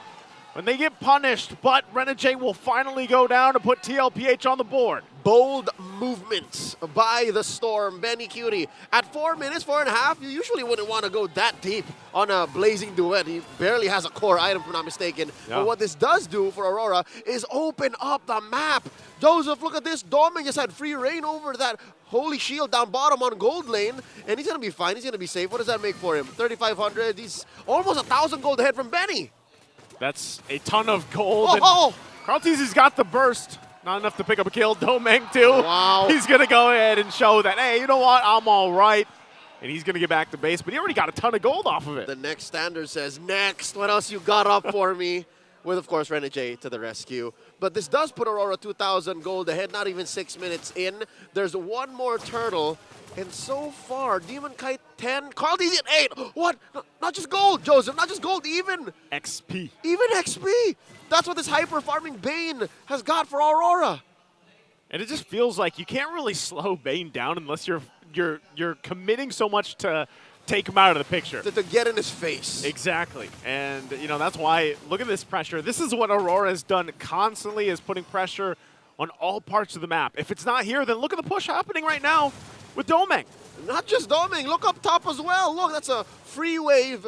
When they get punished, but Renegade will finally go down to put TLPH on the board.
Bold movements by the Storm. Benny Cutie at 4 minutes, 4.5. You usually wouldn't want to go that deep on a blazing duet. He barely has a core item, if I'm not mistaken.
Yeah.
But what this does do for Aurora is open up the map. Joseph, look at this. Doming just had free reign over that Holy Shield down bottom on gold lane, and he's going to be fine. He's going to be safe. What does that make for him? 3,500. He's almost 1,000 gold ahead from Benny.
That's a ton of gold.
Oh!
KarlTzy's got the burst. Not enough to pick up a kill. Domeng too.
Wow.
He's going to go ahead and show that, hey, you know what? I'm all right. And he's going to get back to base, but he already got a ton of gold off of it.
The next standard says, next, what else you got up for me? With, of course, Renegade to the rescue. But this does put Aurora 2,000 gold ahead, not even 6 minutes in. There's one more turtle. And so far, Demonkite 10, KarlTzy at 8. What? Not just gold, Joseph, not just gold, even
XP.
Even XP. That's what this hyper-farming Bane has got for Aurora.
And it just feels like you can't really slow Bane down unless you're committing so much to take him out of the picture.
To get in his face.
Exactly. And, you know, that's why, look at this pressure. This is what Aurora has done constantly, is putting pressure on all parts of the map. If it's not here, then look at the push happening right now with Domeng.
Not just Domeng, look up top as well. Look, that's a free wave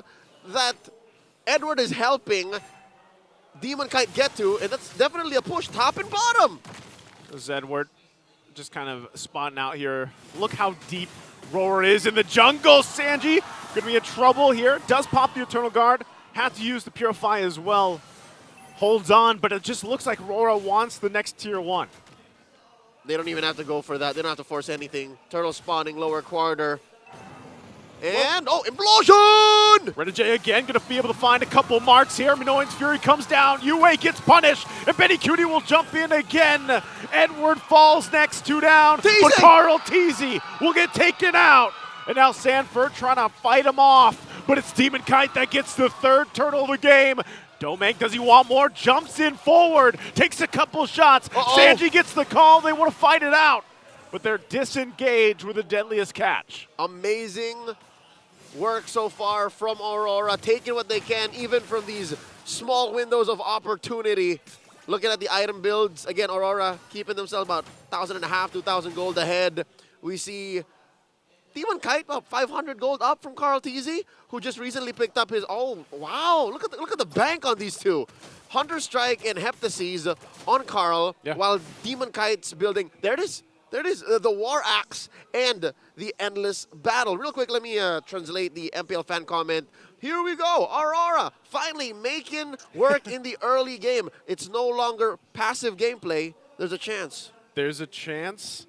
that Edward is helping Demonkite get to, and that's definitely a push top and bottom.
This is Edward just kind of spotting out here. Look how deep RORA is in the jungle. Sanji could be in trouble here. Does pop the Eternal Guard. Had to use the Purify as well. Holds on, but it just looks like RORA wants the next tier 1.
They don't even have to go for that. They don't have to force anything. Turtle spawning lower corner. And, oh, implosion!
Renegade again going to be able to find a couple marks here. Minoan's Fury comes down. UA gets punished. And Benny Cutie will jump in again. Edward falls next, 2 down.
Teasing.
But KarlTzy will get taken out. And now Sanford trying to fight him off. But it's Demonkite that gets the 3rd turtle of the game. Domeng, does he want more? Jumps in forward. Takes a couple shots. Sanji gets the call. They want to fight it out. But they're disengaged with the Deadliest Catch.
Amazing work so far from Aurora, taking what they can even from these small windows of opportunity. Looking at the item builds, again, Aurora keeping themselves about 1,500, 2,000 gold ahead. We see Demonkite about 500 gold up from KarlTzy, who just recently picked up his, oh, wow, look at the bank on these two. Hunter Strike and Heptases on Karl, while Demonkite's building, there it is, the War Axe and the Endless Battle. Real quick, let me translate the MPL fan comment. Here we go, Aurora finally making work in the early game. It's no longer passive gameplay, there's a chance.
There's a chance.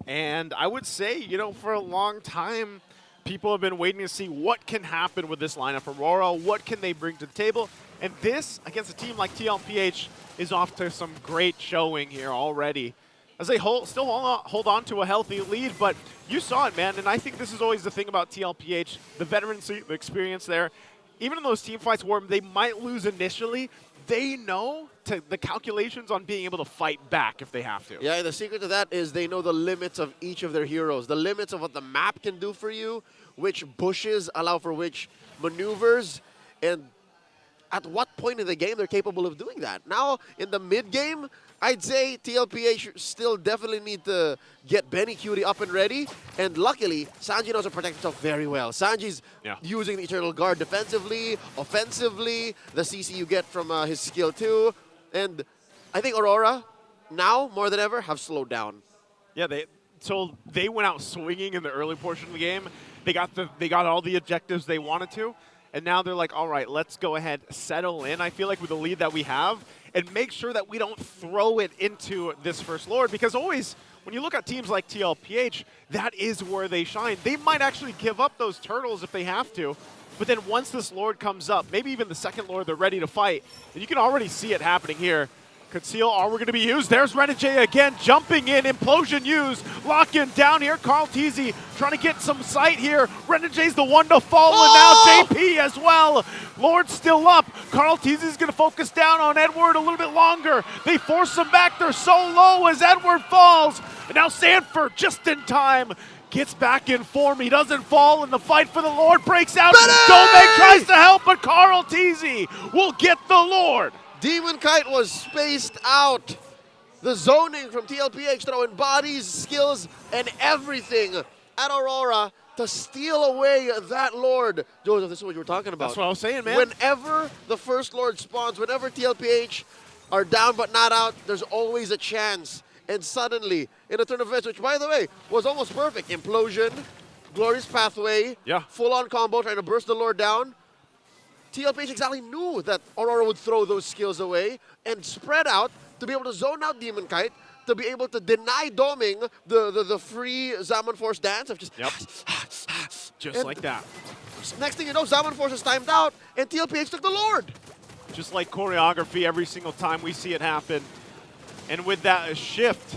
And I would say, you know, for a long time, people have been waiting to see what can happen with this lineup. Aurora, what can they bring to the table? And this, against a team like TLPH, is off to some great showing here already. As they still hold on to a healthy lead, but you saw it, man. And I think this is always the thing about TLPH, the veterancy, the experience there. Even in those team fights where they might lose initially, they know the calculations on being able to fight back if they have to.
Yeah, and the secret to that is they know the limits of each of their heroes, the limits of what the map can do for you, which bushes allow for which maneuvers, and at what point in the game they're capable of doing that. Now, in the mid-game, I'd say TLPH still definitely need to get Benny Cutie up and ready. And luckily, Sanji knows how to protect himself very well. Sanji's using the Eternal Guard defensively, offensively, the CC you get from his skill too. And I think Aurora, now more than ever, have slowed down.
Yeah, they went out swinging in the early portion of the game. They got all the objectives they wanted to. And now they're like, all right, let's go ahead, settle in, I feel like, with the lead that we have, and make sure that we don't throw it into this First Lord. Because always, when you look at teams like TLPH, that is where they shine. They might actually give up those turtles if they have to. But then once this Lord comes up, maybe even the second Lord, they're ready to fight. And you can already see it happening here. Conceal, Aurora going to be used. There's Renegade again, jumping in, Implosion used. Lock-in down here, KarlTzy trying to get some sight here. Renegade's the one to fall, and now JP as well. Lord's still up. KarlTzy's going to focus down on Edward a little bit longer. They force him back. They're so low as Edward falls. And now Sanford, just in time, gets back in form. He doesn't fall, and the fight for the Lord breaks out. Domek tries to help, but KarlTzy will get the Lord.
Demonkite was spaced out. The zoning from TLPH throwing bodies, skills, and everything at Aurora to steal away that Lord. Joseph, this is what you were talking about.
That's what I was saying, man.
Whenever the first Lord spawns, whenever TLPH are down but not out, there's always a chance. And suddenly, in a turn of events, which, by the way, was almost perfect. Implosion, Glorious Pathway, full-on combo, trying to burst the Lord down. TLPH exactly knew that Aurora would throw those skills away and spread out to be able to zone out Demonkite, to be able to deny doming the free Zaman Force dance of just...
Just like that.
Next thing you know, Zaman Force is timed out, and TLPH took the Lord.
Just like choreography every single time we see it happen. And with that shift,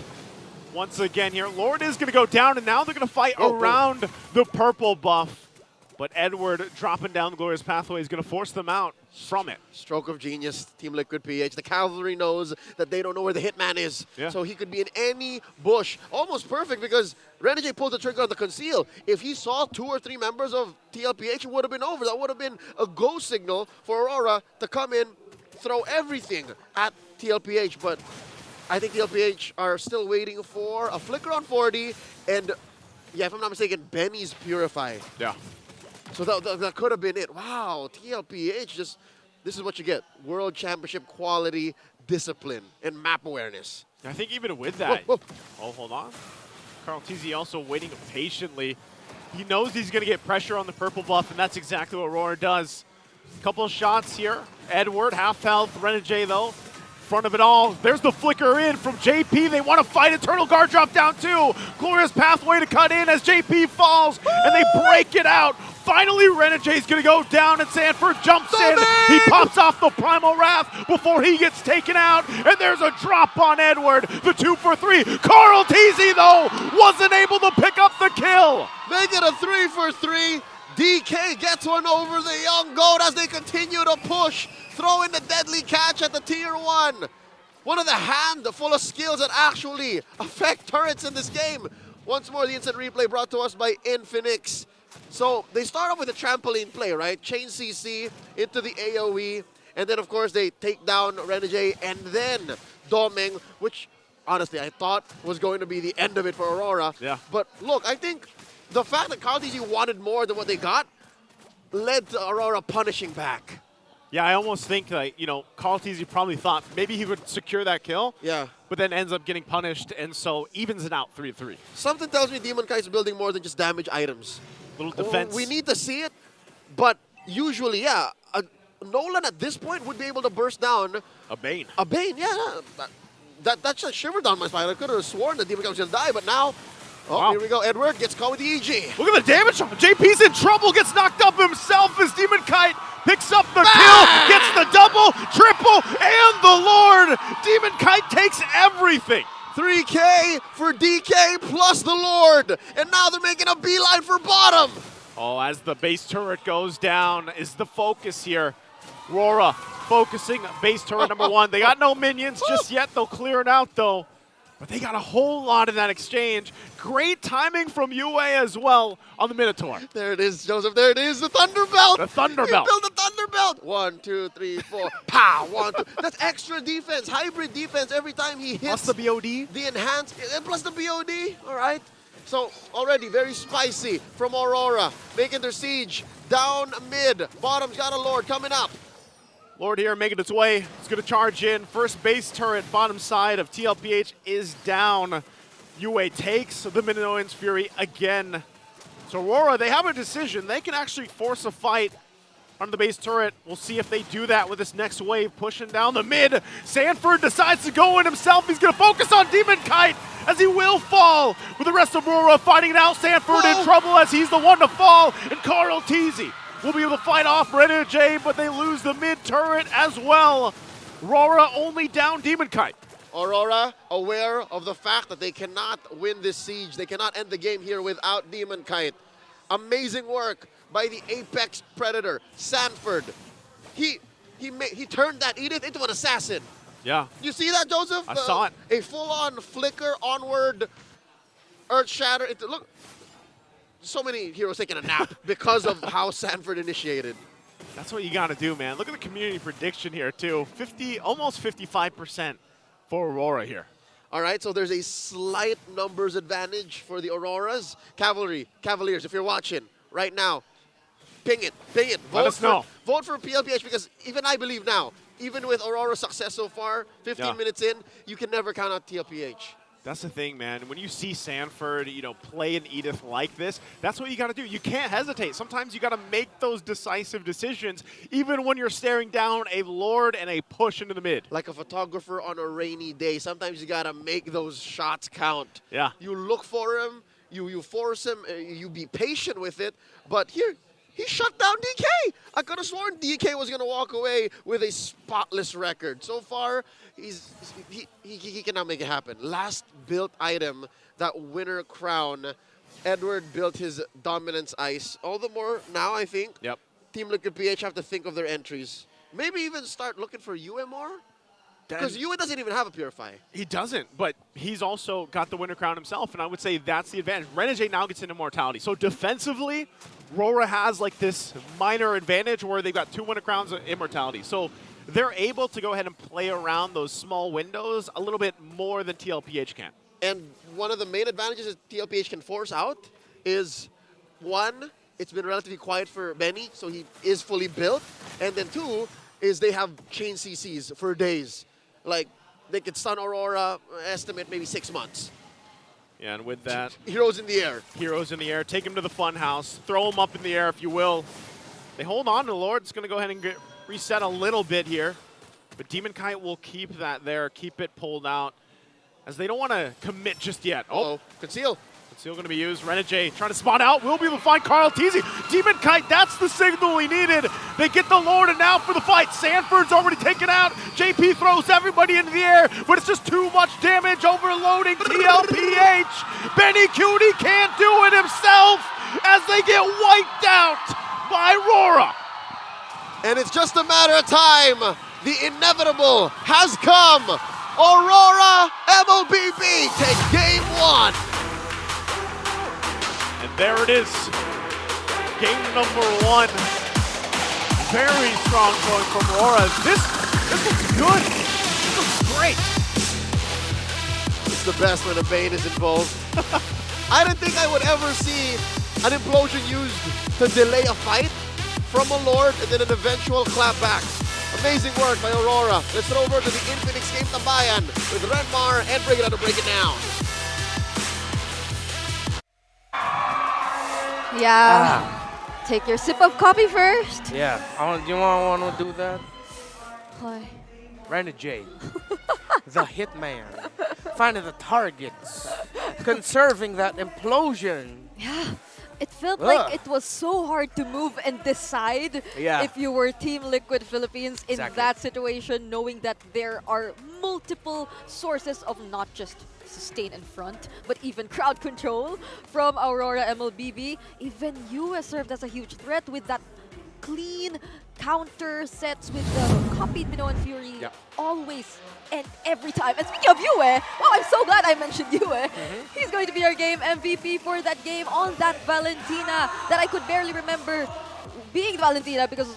once again here, Lord is going to go down, and now they're going to fight around the purple buff. But Edward dropping down the Glorious Pathway is going to force them out from it.
Stroke of genius, Team Liquid PH. The cavalry knows that they don't know where the hitman is. So he could be in any bush. Almost perfect because Renegade pulled the trigger on the conceal. If he saw 2 or 3 members of TLPH, it would have been over. That would have been a go signal for Aurora to come in, throw everything at TLPH. But I think TLPH are still waiting for a flicker on 40. And yeah, if I'm not mistaken, Benny's Purify.
Yeah.
So that could have been it. Wow, TLPH just, this is what you get. World Championship quality, discipline, and map awareness.
I think even with that, oh, hold on. KarlTzy also waiting patiently. He knows he's going to get pressure on the purple buff, and that's exactly what Aurora does. Couple of shots here. Edward, half health. Renegade, though, front of it all. There's the flicker in from JP. They want to fight. Eternal Guard drop down, too. Glorious Pathway to cut in as JP falls, and they break it out. Finally, Renegade's going to go down, and Sanford jumps in. He pops off the Primal Wrath before he gets taken out, and there's a drop on Edward. The 2 for 3. KarlTzy, though, wasn't able to pick up the kill.
They get a 3 for 3. DK gets one over the young goat as they continue to push. Throw in the deadly catch at the tier 1. One of the handful of skills that actually affect turrets in this game. Once more, the instant replay brought to us by Infinix. So they start off with a trampoline play, right? Chain CC into the AoE, and then of course they take down Renegade and then Doming, which honestly I thought was going to be the end of it for Aurora.
Yeah.
But look, I think the fact that KarlTzy wanted more than what they got led to Aurora punishing back.
Yeah, I almost think like, you know, KarlTzy probably thought maybe he would secure that kill.
Yeah.
But then ends up getting punished, and so evens it out 3-3.
Something tells me Demonkite's building more than just damage items.
Little defense.
We need to see it, but usually, yeah, Nolan at this point would be able to burst down
a Bane.
A Bane, yeah. That just shivered down my spine. I could have sworn that Demonkite was going to die, but now Oh,
Wow.
here we go. Edward gets caught with the EG.
Look at the damage. JP's in trouble, gets knocked up himself as Demonkite picks up the kill, gets the double, triple, and the Lord. Demonkite takes everything.
3K for DK plus the Lord. And now they're making a beeline for bottom.
Oh, as the base turret goes down is the focus here. RORA focusing base turret number 1. They got no minions just yet. They'll clear it out, though. But they got a whole lot in that exchange. Great timing from UA as well on the Minotaur.
There it is, Joseph. There it is, the Thunder Belt.
The Thunder
He
Belt.
built the Thunder Belt. 1, 2, 3, 4. Pow. 1, 2. That's extra defense, hybrid defense every time he hits.
Plus the BOD.
The enhanced, plus the BOD. All right. So already very spicy from Aurora, making their siege down mid. Bottom's got a Lord coming up.
Lord here making its way. It's going to charge in. First base turret, bottom side of TLPH is down. UA takes the Minoan's Fury again. So Aurora, they have a decision. They can actually force a fight on the base turret. We'll see if they do that with this next wave pushing down the mid. Sanford decides to go in himself. He's going to focus on Demonkite as he will fall. With the rest of Aurora fighting it out. Sanford in trouble as he's the one to fall. And KarlTzy will be able to fight off J, but they lose the mid turret as well. RORA only down Demonkite.
Aurora aware of the fact that they cannot win this siege. They cannot end the game here without Demonkite. Amazing work by the Apex Predator, Sanford. He turned that Edith into an assassin.
Yeah.
You see that, Joseph?
I saw it.
A full-on flicker onward Earth Shatter. Look, so many heroes taking a nap because of how Sanford initiated.
That's what you got to do, man. Look at the community prediction here, too. Almost 55% for Aurora here.
All right, so there's a slight numbers advantage for the Auroras. Cavaliers, if you're watching right now, ping it.
Let us know.
Vote for PLPH because even I believe now, even with Aurora's success so far, 15 minutes in, you can never count out TLPH.
That's the thing, man. When you see Sanford, play an Edith like this, that's what you got to do. You can't hesitate. Sometimes you got to make those decisive decisions, even when you're staring down a Lord and a push into the mid.
Like a photographer on a rainy day, sometimes you got to make those shots count.
Yeah.
You look for him, you force him, you be patient with it, but here, he shut down DK. I could have sworn DK was going to walk away with a spotless record. So far, he cannot make it happen. Last built item, that winner crown. Edward built his dominance ice. All the more now, I think.
Yep.
Team Liquid PH have to think of their entries. Maybe even start looking for UMR. Because UA doesn't even have a Purify.
He doesn't, but he's also got the winner crown himself, and I would say that's the advantage. Renegade now gets into Immortality. So defensively, RORA has like this minor advantage where they've got 2 winner crowns of Immortality. So they're able to go ahead and play around those small windows a little bit more than TLPH can.
And one of the main advantages that TLPH can force out is, 1, it's been relatively quiet for Benny, so he is fully built. And then 2, is they have chain CCs for days. Like, they could stun Aurora, estimate maybe 6 months.
Yeah, and with that...
Heroes in the air.
Heroes in the air. Take him to the fun house. Throw him up in the air, if you will. They hold on to the Lord. It's going to go ahead and get reset a little bit here. But Demonkite will keep that there, keep it pulled out, as they don't want to commit just yet.
Oh, Conceal.
Conceal going to be used. Renegade trying to spot out. Will be able to find KarlTzy. Demonkite, that's the signal he needed. They get the Lord, and now for the fight. Sanford's already taken out. JP throws everybody into the air, but it's just too much damage, overloading TLPH. Benny Cutie can't do it himself as they get wiped out by RORA.
And it's just a matter of time. The inevitable has come. Aurora MLBB take game 1.
And there it is. Game number 1. Very strong showing from Aurora. This looks good. This looks great.
It's the best when a Bane is involved. I didn't think I would ever see an implosion used to delay a fight from a Lord and then an eventual clapback. Amazing work by Aurora. Let's throw over to the Infinix Game Tambayan with Renmar and Brigada to break it down.
Yeah. Take your sip of coffee first.
Yeah. Do you want to do that?
Why?
Renegade. The hitman. Finding the targets. conserving that implosion.
Yeah. It felt
Ugh.
like it was so hard to move and decide
Yeah.
if you were Team Liquid Philippines in
Exactly.
that situation, knowing that there are multiple sources of not just sustain in front, but even crowd control from Aurora MLBB. Even US served as a huge threat with that clean counter sets with the copied Minoan Fury
Yep.
always and every time. And speaking of Yue, wow, I'm so glad I mentioned Yue. He's going to be our game MVP for that game on that Valentina that I could barely remember being Valentina because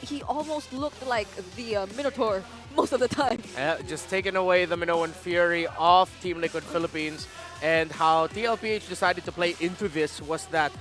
he almost looked like the Minotaur most of the time.
Just taking away the Minoan Fury of Team Liquid Philippines, and how TLPH decided to play into this was that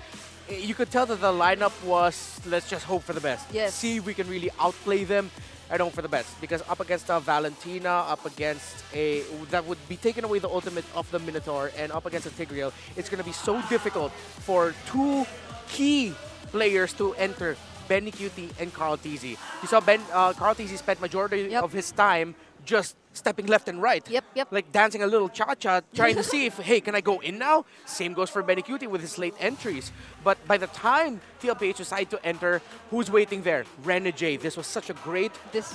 you could tell that the lineup was, let's just hope for the best.
Yes.
See if we can really outplay them and hope for the best. Because up against a Valentina, up against a, that would be taking away the ultimate of the Minotaur, and up against a Tigreal, it's going to be so difficult for two key players to enter, Benny Cutie and KarlTzy. You saw KarlTzy spent majority of his time just stepping left and right. Like dancing a little cha-cha, trying to see if, hey, can I go in now? Same goes for Benny Cutie with his late entries. But by the time TLPH decided to enter, who's waiting there? Renegade. This was such a great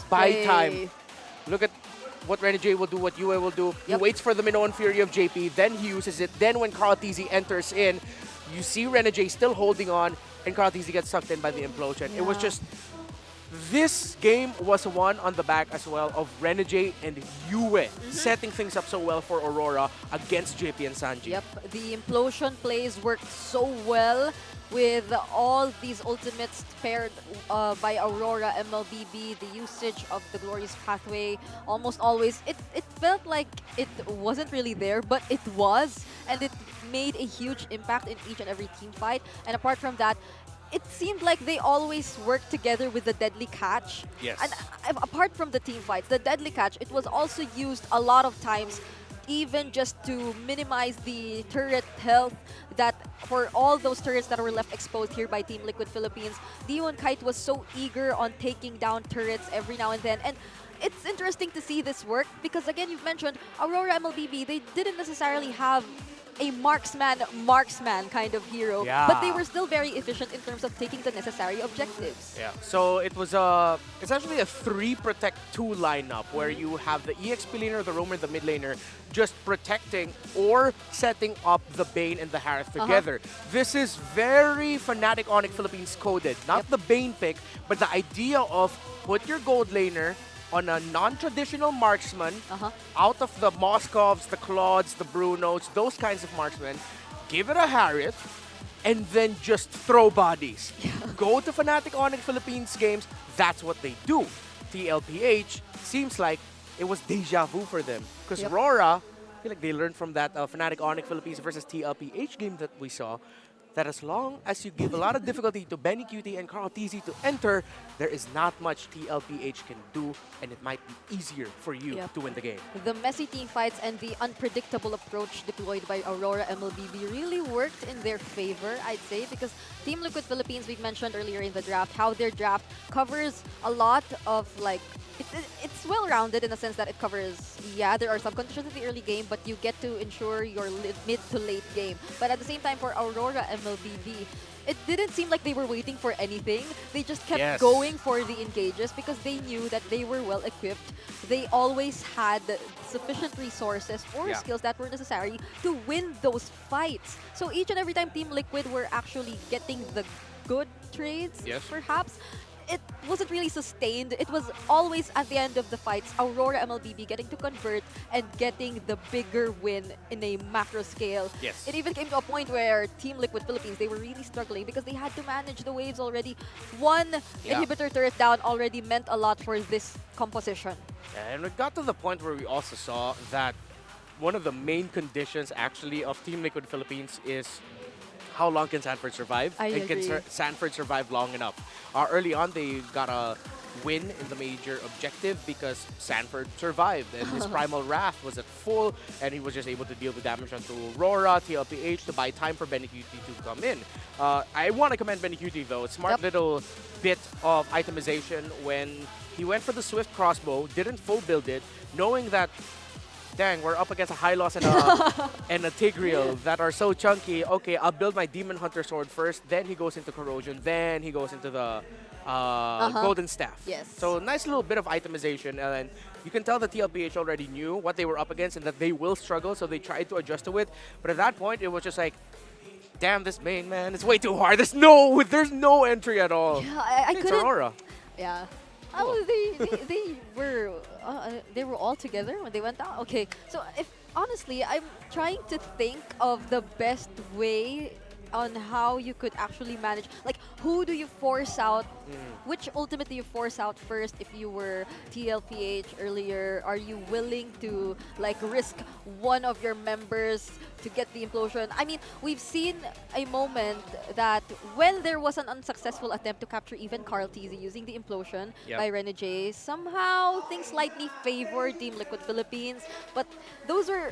buy time. Look at what Renegade will do, what Yue will do. He waits for the Minoan Fury of JP, then he uses it. Then when KarlTzy enters in, you see Renegade still holding on, and KarlTzy gets sucked in by the implosion. It was just... This game was won on the back as well of Renegade and Yue, setting things up so well for Aurora against JP and Sanji.
Yep, the implosion plays worked so well with all these ultimates paired by Aurora MLBB. The usage of the Glorious Pathway almost always, it felt like it wasn't really there, but it was, and it made a huge impact in each and every team fight. And apart from that, it seemed like they always worked together with the Deadly Catch.
Yes.
And apart from the team fights, the Deadly Catch, it was also used a lot of times even just to minimize the turret health that for all those turrets that were left exposed here by Team Liquid Philippines. Demonkite was so eager on taking down turrets every now and then. And it's interesting to see this work because, again, you've mentioned Aurora MLBB, they didn't necessarily have a marksman kind of hero, but they were still very efficient in terms of taking the necessary objectives.
Yeah, so it was it's actually a 3 protect 2 lineup where you have the EXP laner, the roamer, the mid laner just protecting or setting up the Bane and the Harith together. This is very Fnatic Onyx Philippines coded, not the Bane pick, but the idea of put your gold laner on a non-traditional marksman, out of the Moscovs, the Claudes, the Brunos, those kinds of marksmen, give it a Harith, and then just throw bodies. Go to Fnatic Onyx Philippines games, that's what they do. TLPH seems like it was deja vu for them. Because RORA, I feel like they learned from that Fnatic Onyx Philippines versus TLPH game that we saw, that as long as you give a lot of difficulty to Benny Cutie and KarlTzy to enter, there is not much TLPH can do, and it might be easier for you to win the game.
The messy team fights and the unpredictable approach deployed by Aurora MLBB really worked in their favor, I'd say, because Team Liquid Philippines, we've mentioned earlier in the draft, how their draft covers a lot of, like, it's well-rounded in the sense that it covers, there are some conditions in the early game, but you get to ensure your mid to late game. But at the same time, for Aurora MLBB, it didn't seem like they were waiting for anything. They just kept going for the engages because they knew that they were well-equipped. They always had sufficient resources or skills that were necessary to win those fights. So each and every time Team Liquid were actually getting the good trades, perhaps, it wasn't really sustained. It was always at the end of the fights, Aurora MLBB getting to convert and getting the bigger win in a macro scale. It even came to a point where Team Liquid Philippines, they were really struggling because they had to manage the waves already. One inhibitor turret down already meant a lot for this composition.
And it got to the point where we also saw that one of the main conditions actually of Team Liquid Philippines is how long can Sanford survive? And can Sanford survive long enough? Early on, they got a win in the major objective because Sanford survived and his Primal Wrath was at full and he was just able to deal the damage onto Aurora, TLPH to buy time for Benny Cutie to come in. I want to commend Benny Cutie though. Smart little bit of itemization when he went for the Swift Crossbow, didn't full build it, knowing that dang, we're up against a high loss and a, and a Tigreal that are so chunky. Okay, I'll build my Demon Hunter sword first, then he goes into Corrosion, then he goes into the Golden Staff.
Yes.
So nice little bit of itemization, and you can tell the TLPH already knew what they were up against and that they will struggle, so they tried to adjust to it. But at that point, it was just like, damn, this main, man, it's way too hard. There's no entry at all.
Yeah, I
it's
couldn't.
Aurora.
Yeah. Oh, they were all together when they went down. Okay, so if honestly, I'm trying to think of the best way on how you could actually manage, like, who do you force out, which ultimate do you force out first if you were TLPH earlier? Are you willing to, like, risk one of your members to get the implosion? I mean, we've seen a moment that when there was an unsuccessful attempt to capture even KarlTzy using the implosion by Renegade, somehow things slightly favored Team Liquid Philippines, but those were,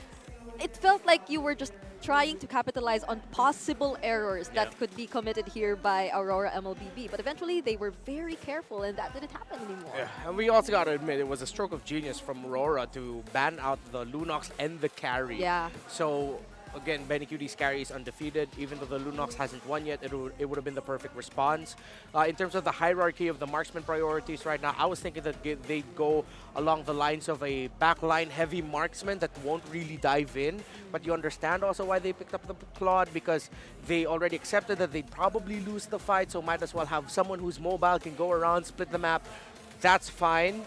it felt like you were just trying to capitalize on possible errors that could be committed here by Aurora MLBB. But eventually, they were very careful, and that didn't happen anymore.
Yeah, and we also got to admit, it was a stroke of genius from RORA to ban out the Lunox and the carry.
Yeah.
So, again, Benny QD's carry is undefeated. Even though the Lunox hasn't won yet, it would have been the perfect response. In terms of the hierarchy of the marksman priorities right now, I was thinking that they'd go along the lines of a backline heavy marksman that won't really dive in. But you understand also why they picked up the Claude, because they already accepted that they'd probably lose the fight, so might as well have someone who's mobile, can go around, split the map. That's fine.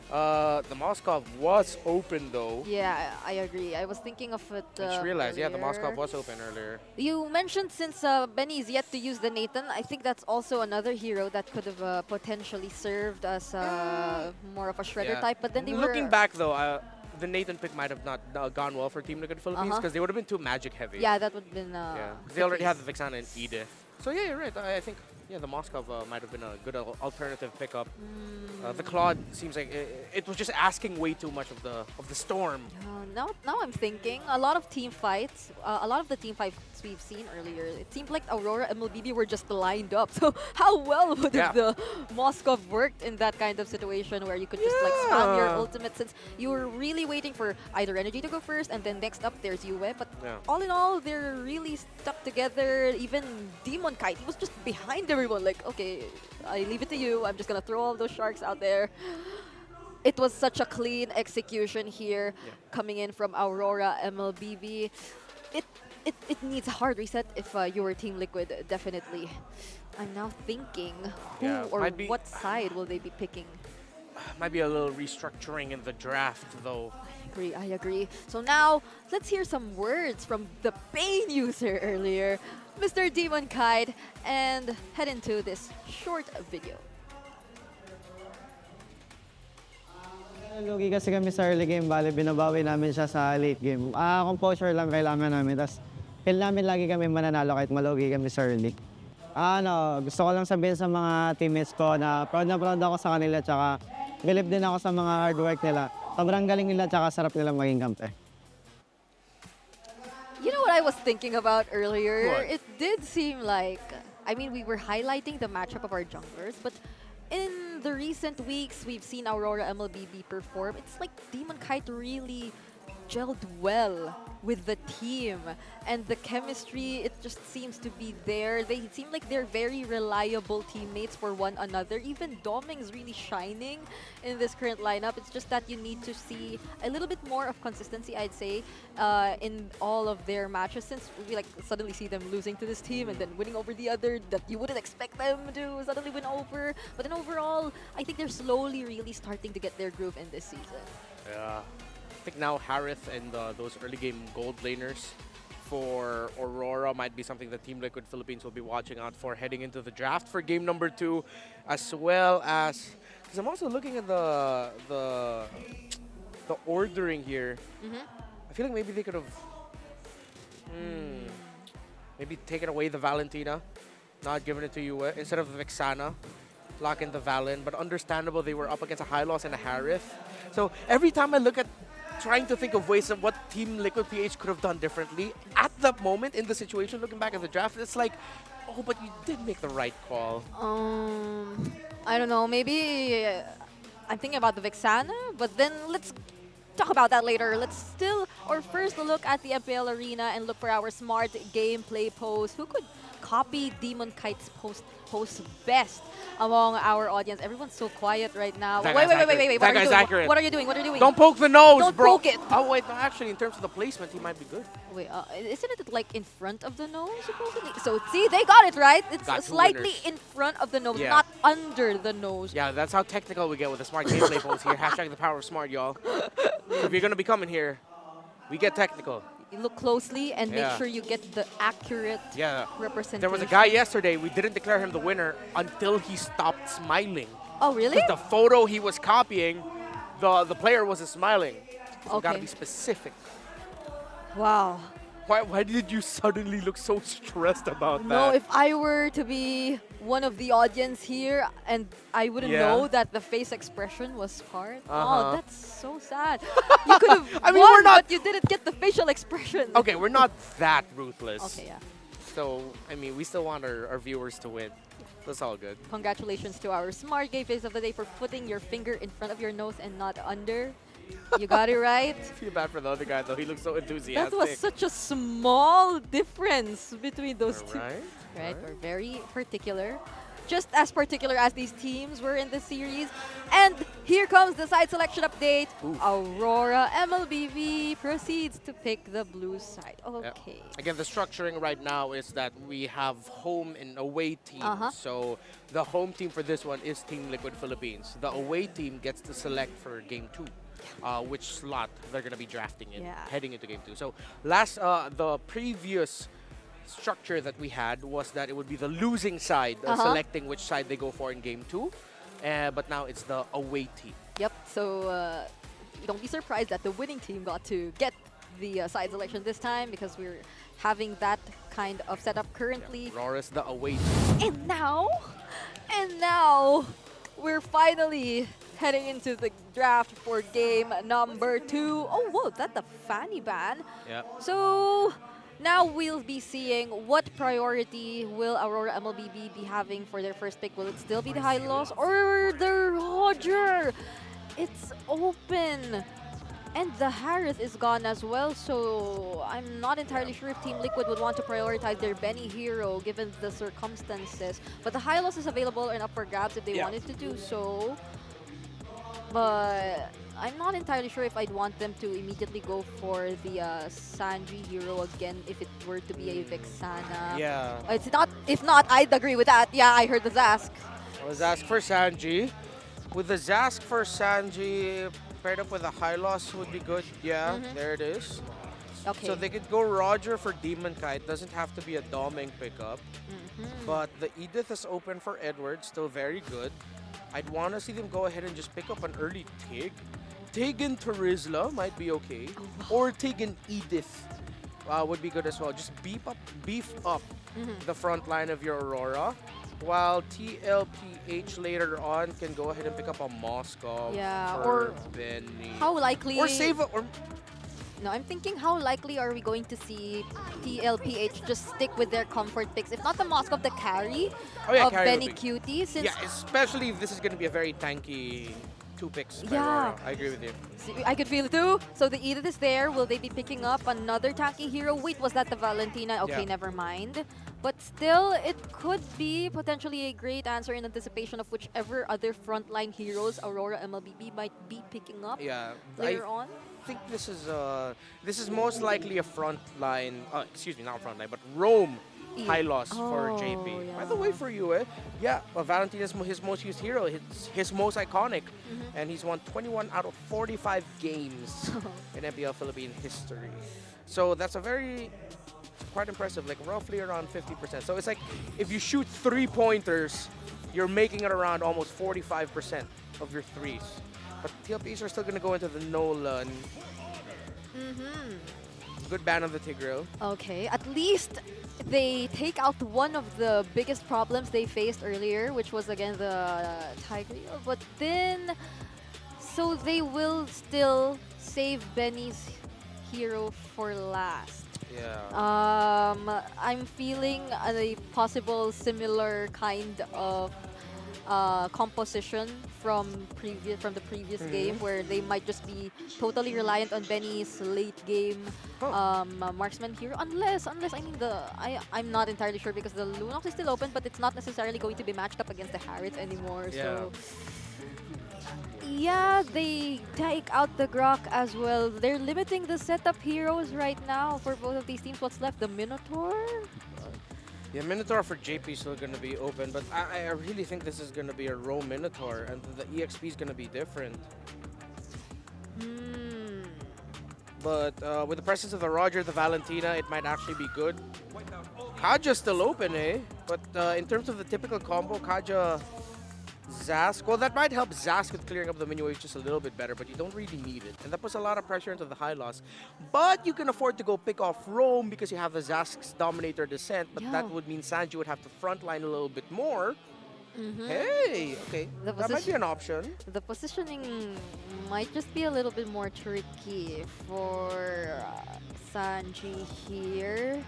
The Moskov was open though.
Yeah, I agree. I was thinking of it
I just realized, yeah, the
earlier.
Moskov was open earlier.
You mentioned since Benny is yet to use the Nathan, I think that's also another hero that could have potentially served as more of a shredder type. But then they
Looking back though, the Nathan pick might have not gone well for Team Liquid Philippines because they would have been too magic heavy.
Yeah, that would have been.
They already had the Vexana and Edith. So yeah, you're right. I think the Moskov might have been a good alternative pickup. The Claude seems like it was just asking way too much of the Storm.
Now I'm thinking a lot of team fights, a lot of the team fights we've seen earlier, it seemed like Aurora and MLBB were just lined up. So how well would have the Moskov worked in that kind of situation where you could just like spam your ultimate, since you were really waiting for either Energy to go first and then next up there's Yue. But all in all, they're really stuck together. Even Demonkite, he was just behind everyone, like, okay, I leave it to you. I'm just gonna throw all those sharks out there. It was such a clean execution here coming in from Aurora MLBB. It needs a hard reset if you were Team Liquid, definitely. I'm now thinking who or what side will they be picking?
Might be a little restructuring in the draft though.
I agree. So now, let's hear some words from the Pain user earlier, Mr. Demonkite, and head into this short video.
Lugi kasi kami sa early game, bali binabawi namin siya sa late game. Composure lang kailangan namin, tapos kailangan namin lagi kami mananalo kahit malugi kami sa early. Gusto ko lang sabihin sa mga teammates ko na proud ako sa kanila, tsaka believe din ako sa mga hard work nila. Sobrang galing nila, tsaka sarap nila maging kampe.
You know what I was thinking about earlier?
What?
It did seem like, I mean, we were highlighting the matchup of our junglers, but in the recent weeks, we've seen Aurora MLBB perform. It's like Demonkite really gelled well with the team, and the chemistry, it just seems to be there. They seem like they're very reliable teammates for one another. Even Doming's really shining in this current lineup. It's just that you need to see a little bit more of consistency, I'd say, in all of their matches, since we like suddenly see them losing to this team and then winning over the other that you wouldn't expect them to suddenly win over. But then overall, I think they're slowly really starting to get their groove in this season.
Yeah. I think now Harith and those early game gold laners for Aurora might be something that Team Liquid Philippines will be watching out for heading into the draft for game number 2, as well as, because I'm also looking at the ordering here. I feel like maybe they could have maybe taken away the Valentina, not given it to you instead of the Vexana. Lock in the Valen, but understandable, they were up against a high loss and a Harith. So every time I look at trying to think of ways of what Team Liquid PH could have done differently, at that moment in the situation, looking back at the draft, it's like, oh, but you did make the right call.
I don't know, maybe I'm thinking about the Vexana, but then let's talk about that later. Let's still, or first look at the MPL arena and look for our smart gameplay post. Who could copy Demonkite's post best among our audience? Everyone's so quiet right now.
That
Wait.
guy's accurate.
What
That
are you
guy's
doing?
accurate.
What are you doing? What are you doing?
Don't poke the nose,
Don't
bro.
poke it.
Oh, wait, no, actually, in terms of the placement, he might be good.
Wait, isn't it like in front of the nose, supposedly? So, see, they got it right. It's
Got two
slightly
winners.
in front of the nose,
Yeah.
not under the nose.
Yeah, that's how technical we get with the smart gameplay post here. Hashtag the power of smart, y'all. If you're going to be coming here, we get technical.
You look closely and make
Yeah.
sure you get the accurate
Yeah.
representation.
There was a guy yesterday, we didn't declare him the winner until he stopped smiling.
Oh, really?
'Cause the photo he was copying, the player wasn't smiling. So we gotta
Okay.
be specific.
Wow.
Why did you suddenly look so stressed about
No,
that?
if I were to be one of the audience here and I wouldn't
Yeah.
know that the face expression was part. Oh,
Uh-huh.
that's so sad. You could have
I mean,
won,
we're not-
but you didn't get the facial expression.
Okay, we're not that ruthless.
Okay, yeah.
So, I mean, we still want our viewers to win. That's all good.
Congratulations to our smart gay face of the day for putting your finger in front of your nose and not under. You got it right.
Feel bad for the other guy, though. He looks so enthusiastic.
That was such a small difference between those two.
Right?
Right, we're very particular. Just as particular as these teams were in this series. And here comes the side selection update.
Oof.
Aurora MLBB proceeds to pick the blue side.
Yep.
Okay.
Again, the structuring right now is that we have home and away teams.
Uh-huh.
So the home team for this one is Team Liquid Philippines. The away team gets to select for Game 2. Which slot they're going to be drafting in, heading into Game 2. So the previous structure that we had was that it would be the losing side selecting which side they go for in Game 2. But now it's the away team.
Yep, so don't be surprised that the winning team got to get the side selection this time because we're having that kind of setup currently.
Aurora's the away team.
And now, we're finally heading into the draft for game number 2. Oh, whoa, that's the fanny ban.
Yeah.
So now we'll be seeing what priority will Aurora MLBB be having for their first pick. Will it still be the high loss or the Roger? It's open. And the Harris is gone as well, so I'm not entirely sure if Team Liquid would want to prioritize their Benny hero given the circumstances. But the high loss is available and up for grabs if they wanted to do so. But I'm not entirely sure if I'd want them to immediately go for the Sanji hero again if it were to be a Vexana.
Yeah.
It's not. If not, I'd agree with that. Yeah, I heard the Zask.
Well, Zask for Sanji. With the Zask for Sanji, paired up with a high loss would be good. Yeah, there it is.
Okay.
So they could go Roger for Demonkite. Doesn't have to be a doming pickup. But the Edith is open for Edward. Still very good. I'd want to see them go ahead and just pick up an early Tig. Tig and Terizla might be okay. Or Tig and Edith would be good as well. Just beef up the front line of your Aurora. While TLPH later on can go ahead and pick up a Moscow for
or
Benny.
how likely...
Or save it. Or
No, I'm thinking how likely are we going to see TLPH just stick with their comfort picks? If not the Moscow, the carry of
carry
Benny
would be-
Cutie. Since
Yeah, especially if this is going to be a very tanky 2 picks by
Yeah.
Aurora. I agree with you.
See, I could feel it too. So the Edith is there. Will they be picking up another tanky hero? Wait, was that the Valentina? Okay,
Yeah.
never mind. But still, it could be potentially a great answer in anticipation of whichever other frontline heroes Aurora MLBB might be picking up
Yeah,
later
I
on.
think this is most likely a front line. Excuse me, not front line, but Rome high loss for JP. By the way, for you, Valentin is his most used hero, his most iconic, and he's won 21 out of 45 games in MPL Philippine history. So that's quite impressive, like roughly around 50%. So it's like if you shoot 3-pointers, you're making it around almost 45% of your threes. But TLPs are still going to go into the Nolan. Good ban on the Tigreal.
Okay, at least they take out one of the biggest problems they faced earlier, which was again the Tigreal. But then, so they will still save Benny's hero for last.
Yeah.
I'm feeling a possible similar kind of composition from the previous game, where they might just be totally reliant on Benny's late game marksman hero, unless I mean I'm not entirely sure, because the Lunox is still open, but it's not necessarily going to be matched up against the Harrods anymore.
Yeah.
So yeah, they take out the Grok as well. They're limiting the setup heroes right now for both of these teams. What's left? The Minotaur?
Yeah, Minotaur for JP is still going to be open, but I really think this is going to be a row Minotaur, and the EXP is going to be different. But with the presence of the Roger, the Valentina, it might actually be good. Kaja's still open, eh? But in terms of the typical combo, Kaja, Zask, well, that might help Zask with clearing up the menu wave just a little bit better, but you don't really need it. And that puts a lot of pressure into the high loss. But you can afford to go pick off Rome because you have the Zask's Dominator Descent, but that would mean Sanji would have to frontline a little bit more. Hey, okay, that might be an option.
The positioning might just be a little bit more tricky for Sanji here.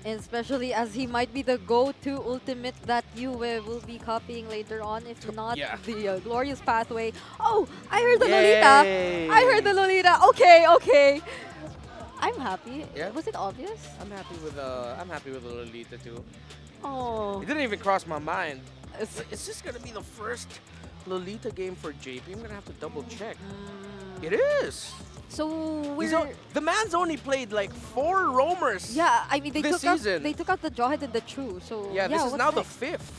Especially as he might be the go-to ultimate that Yue will be copying later on, if not the Glorious Pathway. Oh, I heard the Lolita! I heard the Lolita! Okay. I'm happy.
Yeah?
Was it obvious?
I'm happy with the Lolita too.
Oh.
It didn't even cross my mind. Is this gonna be the first Lolita game for JP? I'm gonna have to double check. It is.
So
the man's only played like 4 roamers.
Yeah, I mean they
this season.
They took out the Jawhead and the True. So
yeah, this is now the
next?
5th.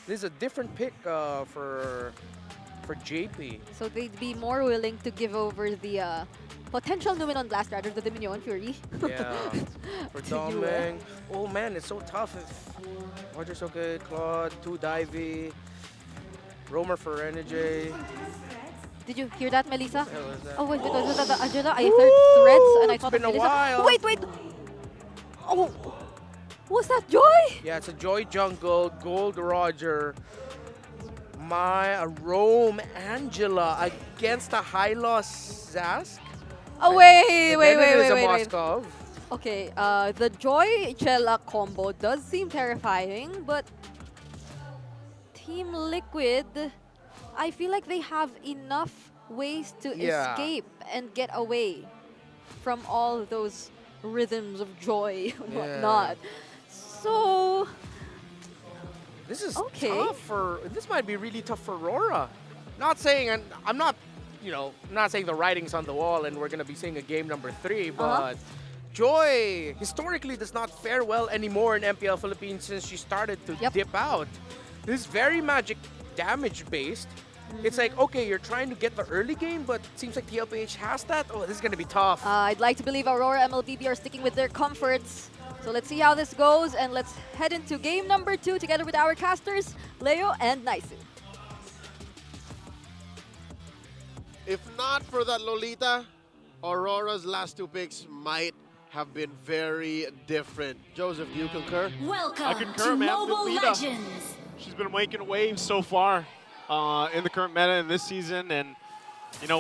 This is a different pick for JP.
So they'd be more willing to give over the potential Numenon Blast rather than the Minion Fury.
Yeah, for Doming. Oh man, it's so tough. Roger's okay, Claude, 2 Divey, Roamer for Energy.
Did you hear that, Melissa?
That?
Oh wait, was that the Angela? I heard Threads and I thought
been a
Melissa.
while.
Wait. Oh, was that Joy?
Yeah, it's a Joy Jungle, Gold Roger, Rome Angela against a high loss Zask.
Oh wait.
Moskov.
Okay, the Joy Chella combo does seem terrifying, but Team Liquid, I feel like they have enough ways to escape and get away from all those rhythms of joy and whatnot. So
this is tough for. This might be really tough for RORA. Not saying I'm not saying the writing's on the wall and we're gonna be seeing a game number 3, but Joy historically does not fare well anymore in MPL Philippines since she started to dip out. This is very magic damage based. It's like, okay, you're trying to get the early game, but it seems like TLPH has that. Oh, this is going to be tough.
I'd like to believe Aurora MLBB are sticking with their comforts. So let's see how this goes, and let's head into game number 2 together with our casters, Leo and Naisu.
If not for that Lolita, Aurora's last 2 picks might have been very different. Joseph, do you concur?
I concur, man. Lolita, she's been making waves so far in the current meta in this season, and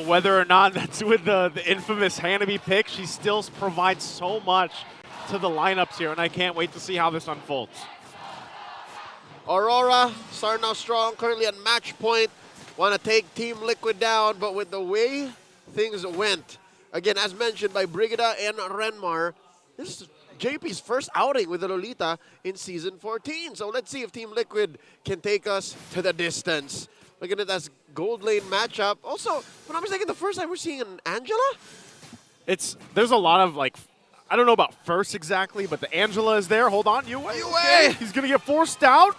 whether or not that's with the infamous Hanabi pick, she still provides so much to the lineups here, and I can't wait to see how this unfolds.
Aurora starting out strong, currently at match point. Want to take Team Liquid down, but with the way things went, again, as mentioned by Brigida and Renmar, this is JP's first outing with the Lolita in Season 14. So let's see if Team Liquid can take us to the distance. Look at it as gold lane matchup. Also, if I'm not mistaken, the first time we're seeing an Angela?
There's a lot of, I don't know about first exactly, but the Angela is there. Hold on, Yue. Okay. He's going to get forced out.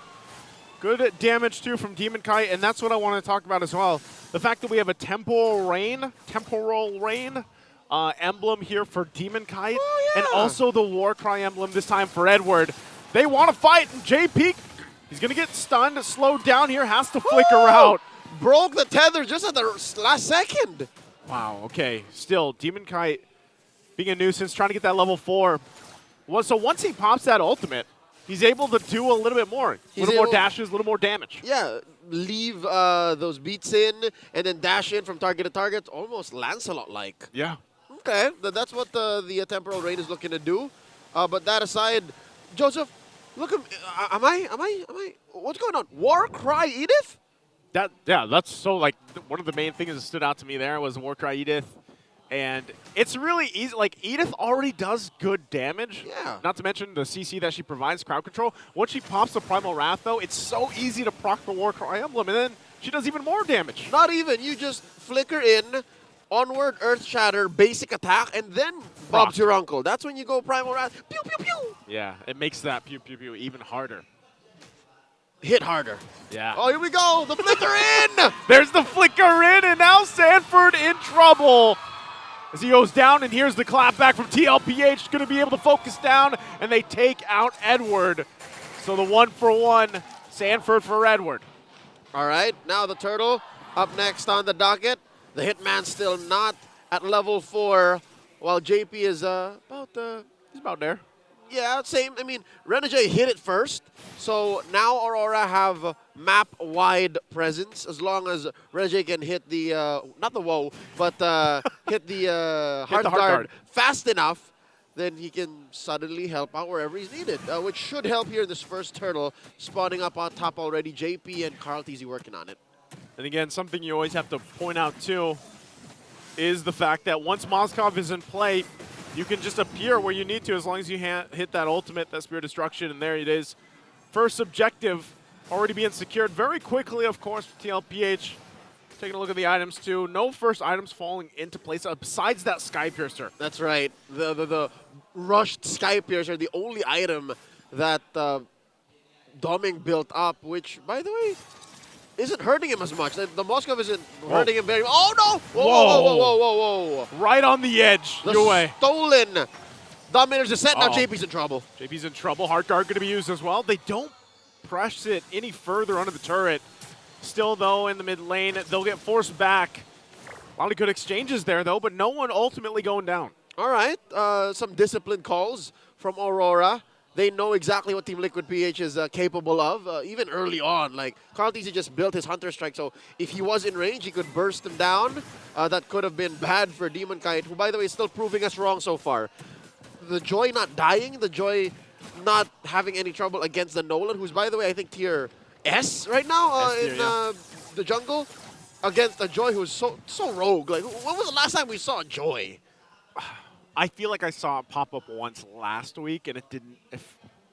Good damage, too, from Demonkite, and that's what I want to talk about as well. The fact that we have a temporal rain emblem here for Demonkite, and also the Warcry emblem this time for Edward. They want to fight, and JP, he's going to get stunned, slowed down here, has to flicker out.
Broke the tether just at the last second.
Wow, okay. Still, Demonkite being a nuisance, trying to get that level 4. So once he pops that ultimate, he's able to do a little bit more. A little more dashes, a little more damage.
Yeah, leave those beats in and then dash in from target to target. Almost Lancelot-like.
Yeah.
Okay, that's what the Temporal Rain is looking to do. But that aside, Joseph, look, am I, what's going on? Warcry Edith?
That's so like one of the main things that stood out to me there was Warcry Edith. And it's really easy. Like, Edith already does good damage.
Yeah.
Not to mention the CC that she provides, crowd control. Once she pops the Primal Wrath, though, it's so easy to proc the Warcry Emblem, and then she does even more damage.
Not even. You just flicker in, onward, Earth Shatter, basic attack, and then Bob's your uncle. That's when you go Primal Wrath. Pew, pew, pew.
Yeah, it makes that pew, pew, pew even harder.
Hit harder.
Yeah.
Oh, here we go. The flicker in.
There's the flicker in, and now Sanford in trouble. As he goes down, and here's the clap back from TLPH, going to be able to focus down, and they take out Edward. So the 1-for-1, Sanford for Edward.
All right, now the Turtle up next on the docket. The Hitman still not at level 4, while JP is
he's about there.
Yeah, same. I mean, Renegade hit it first, so now Aurora have map-wide presence as long as Renegade can hit the, not the WoW, but hit the hard guard fast enough, then he can suddenly help out wherever he's needed, which should help here in this first Turtle, spawning up on top already. JP and KarlTzy working on it.
And again, something you always have to point out too is the fact that once Moskov is in play, you can just appear where you need to as long as you hit that ultimate, that Spear Destruction, and there it is. First objective already being secured very quickly, of course, for TLPH. Taking a look at the items too. No first items falling into place besides that Sky Piercer.
That's right. The rushed Sky Piercer, the only item that Doming built up, which, by the way, isn't hurting him as much. The Moskov isn't hurting him very much. Oh, no! Whoa, whoa, whoa, whoa, whoa, whoa.
Right on the edge.
The
Your way.
Stolen Dominator's Descent. Now JP's in trouble.
JP's in trouble. Heart Guard going to be used as well. They don't press it any further onto the turret. Still, though, in the mid lane, they'll get forced back. A lot of good exchanges there, though, but no one ultimately going down.
All right. Some disciplined calls from Aurora. They know exactly what Team Liquid PH is capable of, even early on. Like, KarlTzy just built his Hunter Strike, so if he was in range, he could burst him down. That could have been bad for Demonkite, who, by the way, is still proving us wrong so far. The Joy not dying, the Joy not having any trouble against the Nolan, who's, by the way, I think tier S right now in the jungle, against a Joy who's so rogue. Like, when was the last time we saw Joy?
I feel like I saw it pop up once last week, and it didn't.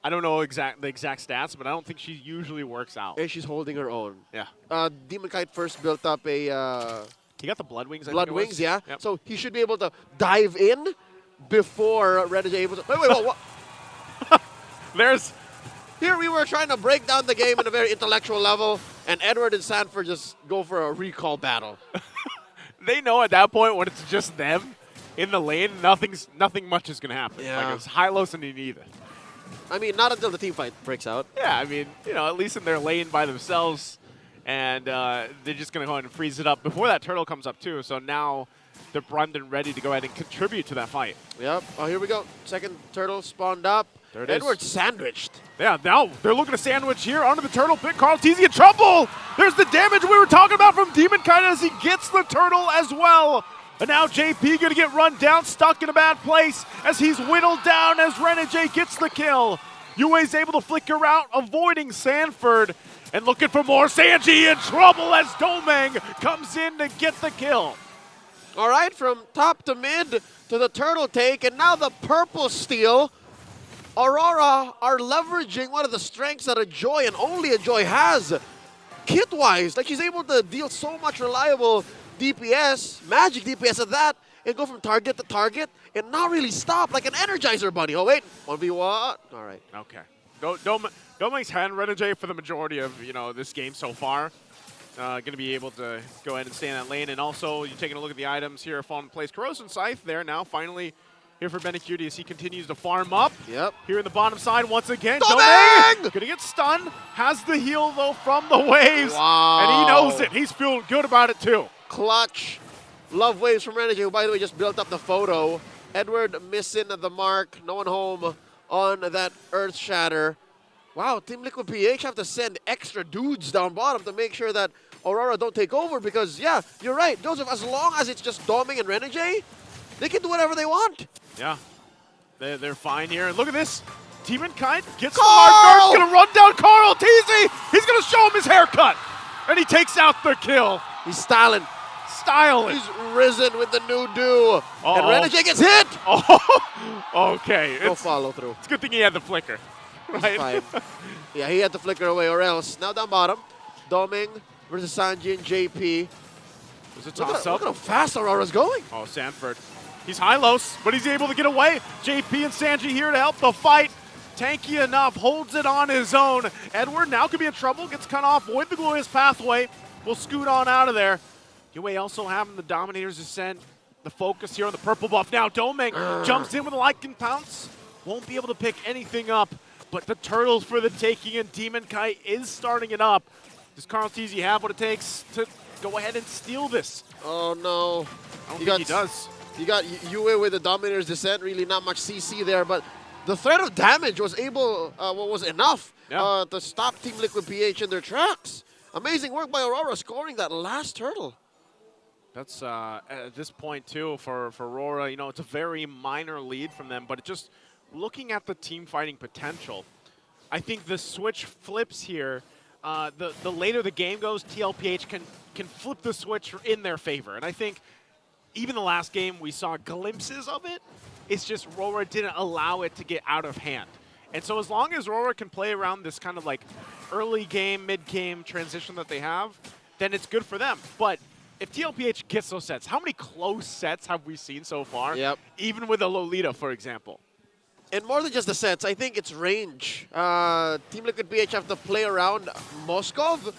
I don't know the exact stats, but I don't think she usually works out.
And she's holding her own.
Yeah.
Demonkite first built up a...
he got the Blood Wings, I
Blood
think it was.
Wings, yeah.
Yep.
So he should be able to dive in before Renegade able to... Wait, what?
There's...
Here we were trying to break down the game on a very intellectual level, and Edward and Sanford just go for a recall battle.
They know at that point when it's just them in the lane, nothing much is going to happen.
Yeah.
Like, it's Hylos and Enida.
I mean, not until the team fight breaks out.
Yeah, I mean, you know, at least in their lane by themselves, and they're just going to go ahead and freeze it up before that turtle comes up too. So now they're primed and ready to go ahead and contribute to that fight.
Yep. Oh, here we go. Second turtle spawned up.
There it
Edward's
is.
sandwiched.
Yeah, now they're looking to sandwich here onto the turtle pit. KarlTzy in trouble. There's the damage we were talking about from Demonkite as he gets the turtle as well. And now JP going to get run down, stuck in a bad place as he's whittled down as Renegade gets the kill. UA's able to flicker out, avoiding Sanford. And looking for more. Sanji in trouble as Domang comes in to get the kill.
All right, from top to mid to the turtle take, and now the purple steal. Aurora are leveraging one of the strengths that a Joy and only a Joy has. Kit-wise, like she's able to deal so much reliable DPS, magic DPS at that, and go from target to target and not really stop like an Energizer Bunny. Oh wait, 1v1. All right.
Okay. Domang's had Renegade for the majority of this game so far. Going to be able to go ahead and stay in that lane. And also, you're taking a look at the items here falling in place. Corrosion Scythe there now, finally here for Benecutie as he continues to farm up.
Yep.
Here in the bottom side once again.
Domang!
Gonna get stunned. Has the heal though from the waves.
Wow.
And he knows it. He's feeling good about it too.
Clutch. Love waves from Renegade, who by the way just built up the photo. Edward missing the mark. No one home on that Earth Shatter. Wow, Team Liquid PH have to send extra dudes down bottom to make sure that Aurora don't take over because, yeah, you're right, Joseph, as long as it's just Doming and Renegade, they can do whatever they want.
Yeah, they're fine here. And look at this. Demonkite gets the hard guard. He's going to run down KarlTzy. He's going to show him his haircut. And he takes out the kill.
He's styling.
Styling.
He's risen with the new do. And Renegade gets hit.
Oh, okay.
No follow through.
It's a good thing he had the flicker. Right?
Yeah, he had to flicker away or else. Now down bottom, Doming versus Sanji and JP.
There's a toss-up.
Look at how fast Aurora's going.
Oh, Sanford. He's high-los, but he's able to get away. JP and Sanji here to help the fight. Tanky enough, holds it on his own. Edward now could be in trouble, gets cut off with the Glorious Pathway. Will scoot on out of there. Yue also having the Dominator's Ascent. The focus here on the purple buff. Now Doming jumps in with a Lycan Pounce. Won't be able to pick anything up, but the turtles for the taking, and Demonkite is starting it up. Does KarlTzy have what it takes to go ahead and steal this?
Oh no.
I don't think he does.
You got Yue with the Dominator's Descent, really not much CC there, but the threat of damage was enough to stop Team Liquid PH in their tracks. Amazing work by Aurora scoring that last turtle.
That's at this point too for RORA, you know, it's a very minor lead from them, but just looking at the team fighting potential, I think the switch flips here. The later the game goes, TLPH can flip the switch in their favor, and I think even the last game we saw glimpses of it. It's just RORA didn't allow it to get out of hand. And so as long as RORA can play around this kind of like early game, mid-game transition that they have, then it's good for them. But if TLPH gets those sets, how many close sets have we seen so far?
Yep.
Even with a Lolita, for example.
And more than just the sets, I think it's range. Team Liquid PH have to play around Moskov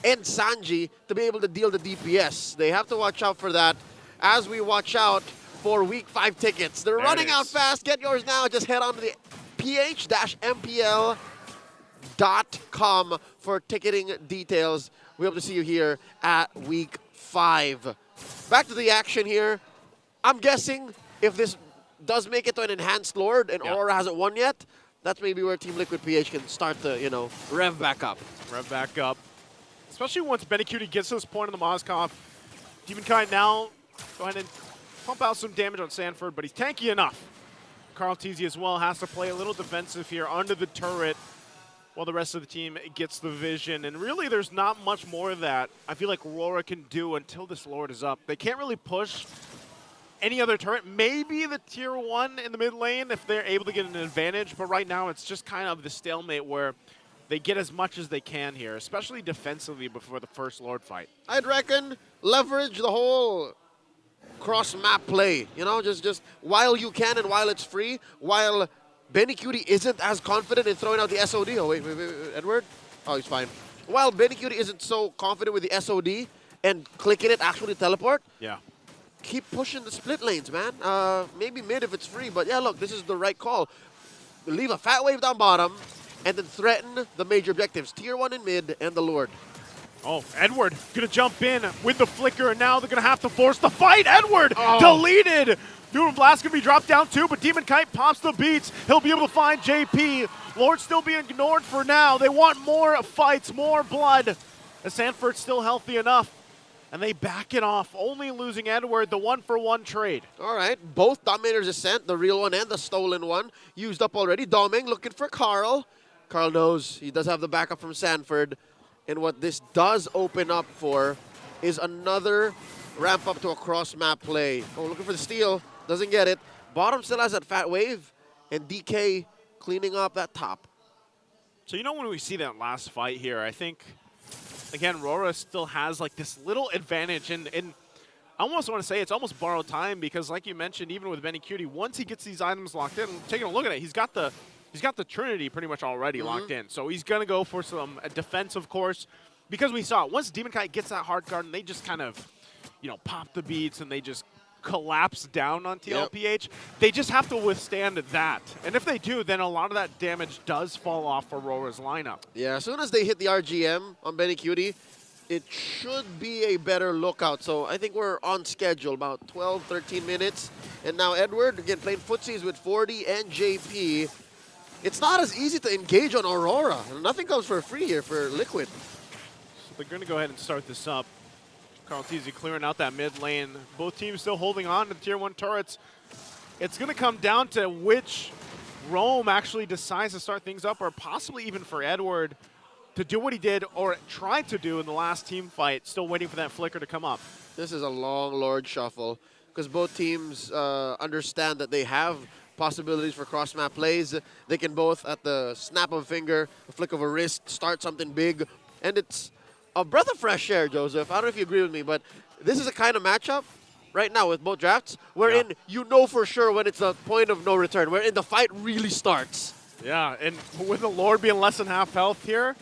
and Sanji to be able to deal the DPS. They have to watch out for that as we watch out for Week 5 tickets. They're running out fast. Get yours now. Just head on to the ph-mpl.com for ticketing details. We hope to see you here at Week 5. Back to the action here. I'm guessing if this does make it to an enhanced Lord and Aurora hasn't won yet, that's maybe where Team Liquid PH can start to, you know, rev back up.
Rev back up. Especially once Benecutie gets to this point in the Moskov. Demonkite now go ahead and pump out some damage on Sanford, but he's tanky enough. KarlTzy as well has to play a little defensive here under the turret while the rest of the team gets the vision. And really, there's not much more that I feel like RORA can do until this Lord is up. They can't really push any other turret. Maybe the tier 1 in the mid lane if they're able to get an advantage, but right now it's just kind of the stalemate where they get as much as they can here, especially defensively before the first Lord fight.
I'd reckon leverage the whole cross-map play, you know, just while you can and while it's free, while Benecutie isn't as confident in throwing out the SOD. Oh, wait, Edward? Oh, he's fine. While Benecutie isn't so confident with the SOD and clicking it actually teleport, keep pushing the split lanes, man. Maybe mid if it's free, but yeah, look, this is the right call. Leave a fat wave down bottom and then threaten the major objectives, tier 1 in mid and the Lord.
Oh, Edward gonna jump in with the flicker, and now they're gonna have to force the fight. Edward deleted. Doom Blast gonna be dropped down too, but Demonkite pops the beats. He'll be able to find JP. Lord still being ignored for now. They want more fights, more blood. As Sanford's still healthy enough, and they back it off, only losing Edward, the 1-for-1 trade.
All right, both Dominator's Ascent, the real one and the stolen one, used up already. Doming looking for Karl. Karl knows he does have the backup from Sanford. And what this does open up for is another ramp up to a cross-map play. Oh, looking for the steal. Doesn't get it. Bottom still has that fat wave. And DK cleaning up that top.
So, you know, when we see that last fight here, I think, again, RORA still has like this little advantage. And I almost want to say it's almost borrowed time because, like you mentioned, even with Benecutie, once he gets these items locked in, taking a look at it, he's got the Trinity pretty much already locked in. So he's going to go for some defense, of course, because we saw it. Once Demonkite gets that hard card and they just kind of, you know, pop the beats and they just collapse down on TLPH, they just have to withstand that. And if they do, then a lot of that damage does fall off for RORA's lineup.
Yeah, as soon as they hit the RGM on Benecutie, it should be a better lookout. So I think we're on schedule, about 12, 13 minutes. And now Edward, again, playing footsies with 40 and JP. It's not as easy to engage on Aurora. Nothing comes for free here for Liquid.
So they're going to go ahead and start this up. KarlTzy clearing out that mid lane. Both teams still holding on to the tier 1 turrets. It's going to come down to which Rome actually decides to start things up, or possibly even for Edward to do what he did or tried to do in the last team fight, still waiting for that flicker to come up.
This is a long Lord shuffle because both teams understand that they have possibilities for cross-map plays. They can both, at the snap of a finger, a flick of a wrist, start something big. And it's a breath of fresh air, Joseph. I don't know if you agree with me, but this is a kind of matchup right now with both drafts wherein you know for sure when it's the point of no return, wherein the fight really starts.
Yeah, and with the Lord being less than half health here,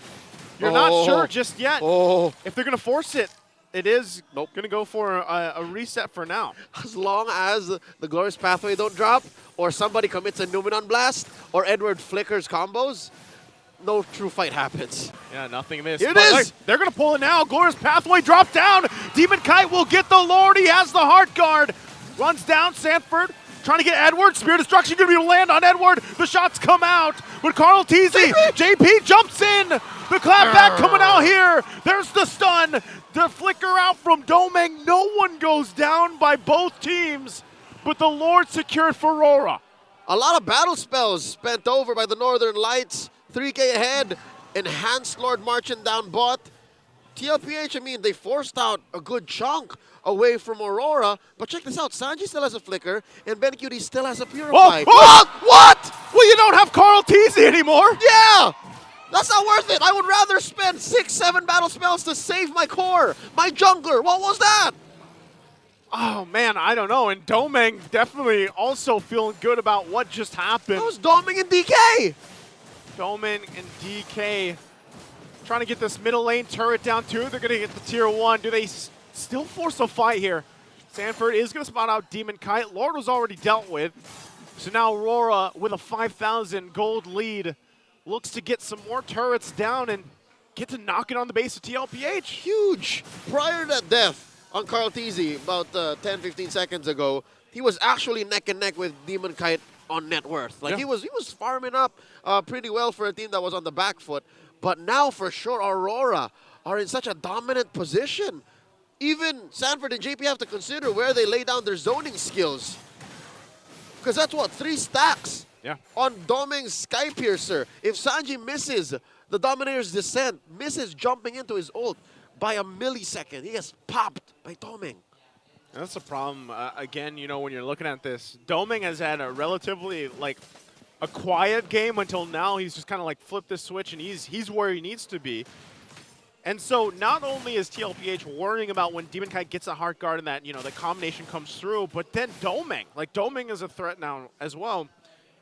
you're not sure just yet if they're going to force it. It is going to go for a reset for now.
As long as the Glorious Pathway don't drop, or somebody commits a Numenon Blast, or Edward flickers combos, no true fight happens.
Yeah, nothing missed.
Here it is!
They're going to pull it now. Glorious Pathway drop down. Demonkite will get the Lord. He has the Heart Guard. Runs down Sanford. Trying to get Edward. Spear Destruction going to be able to land on Edward. The shots come out. But KarlTzy, JP jumps in. The clapback coming out here. There's the stun. The flicker out from Domeng. No one goes down by both teams. But the Lord secured for RORA.
A lot of battle spells spent over by the Northern Lights. 3K ahead. Enhanced Lord marching down bot. TLPH, I mean, they forced out a good chunk away from Aurora. But check this out. Sanji still has a flicker, and BenQt still has a Purify.
What? Well, you don't have KarlTzy anymore.
Yeah! That's not worth it. I would rather spend 6-7 battle spells to save my core, my jungler. What was that?
Oh, man, I don't know. And Domeng definitely also feeling good about what just happened.
That was Domeng and DK.
Domeng and DK trying to get this middle lane turret down too. They're going to get the tier 1. Do they still force a fight here? Sanford is going to spot out Demonkite. Lord was already dealt with. So now Aurora with a 5,000 gold lead looks to get some more turrets down and get to knock it on the base of TLPH.
Huge. Prior to that death on KarlTzy about 10-15 seconds ago, he was actually neck and neck with Demonkite on net worth. Like he was farming up pretty well for a team that was on the back foot. But now for sure Aurora are in such a dominant position. Even Sanford and JP have to consider where they lay down their zoning skills. Because that's what, 3 stacks on Domeng's Skypiercer. If Sanji misses the Dominator's Descent, misses jumping into his ult by a millisecond, he gets popped by Domeng.
That's the problem. Again, you know, when you're looking at this, Domeng has had a relatively, like, a quiet game until now. He's just kind of like flipped the switch and he's where he needs to be. And so not only is TLPH worrying about when Demonkite gets a Heart Guard and that, you know, the combination comes through, but then Domeng. Like, Domeng is a threat now as well.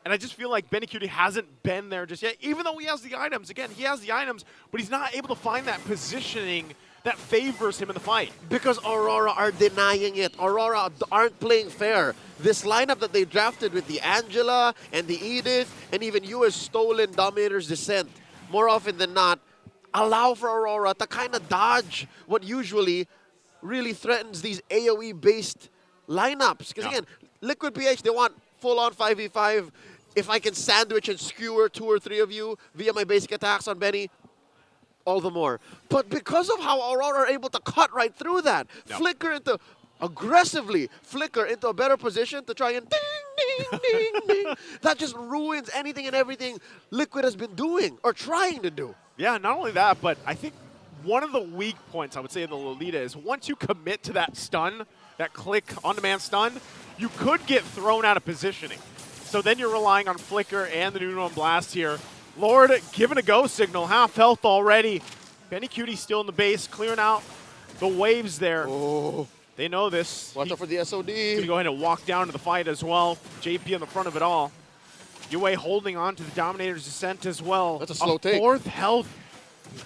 And I just feel like BenQt hasn't been there just yet, even though he has the items. Again, he has the items, but he's not able to find that positioning that favors him in the fight.
Because Aurora are denying it. Aurora aren't playing fair. This lineup that they drafted with the Angela and the Edith and even US stolen Dominator's Descent, more often than not, allow for Aurora to kind of dodge what usually really threatens these AoE-based lineups. Because again, Liquid PH, they want full-on 5v5. If I can sandwich and skewer 2 or 3 of you via my basic attacks on Benny, all the more. But because of how Aurora are able to cut right through that, aggressively flicker into a better position to try and ding, ding, ding, ding, that just ruins anything and everything Liquid has been doing or trying to do.
Yeah, not only that, but I think one of the weak points, I would say, of the Lolita is once you commit to that stun, that click on-demand stun, you could get thrown out of positioning. So then you're relying on Flicker and the Numenon Blast here. Lord giving a go signal, half health already. BenQt still in the base, clearing out the waves there.
Oh.
They know this.
Watch out for the SOD.
He's gonna go ahead and walk down to the fight as well. JP on the front of it all. Yue holding on to the Dominator's Descent as well.
That's a slow take.
4th health.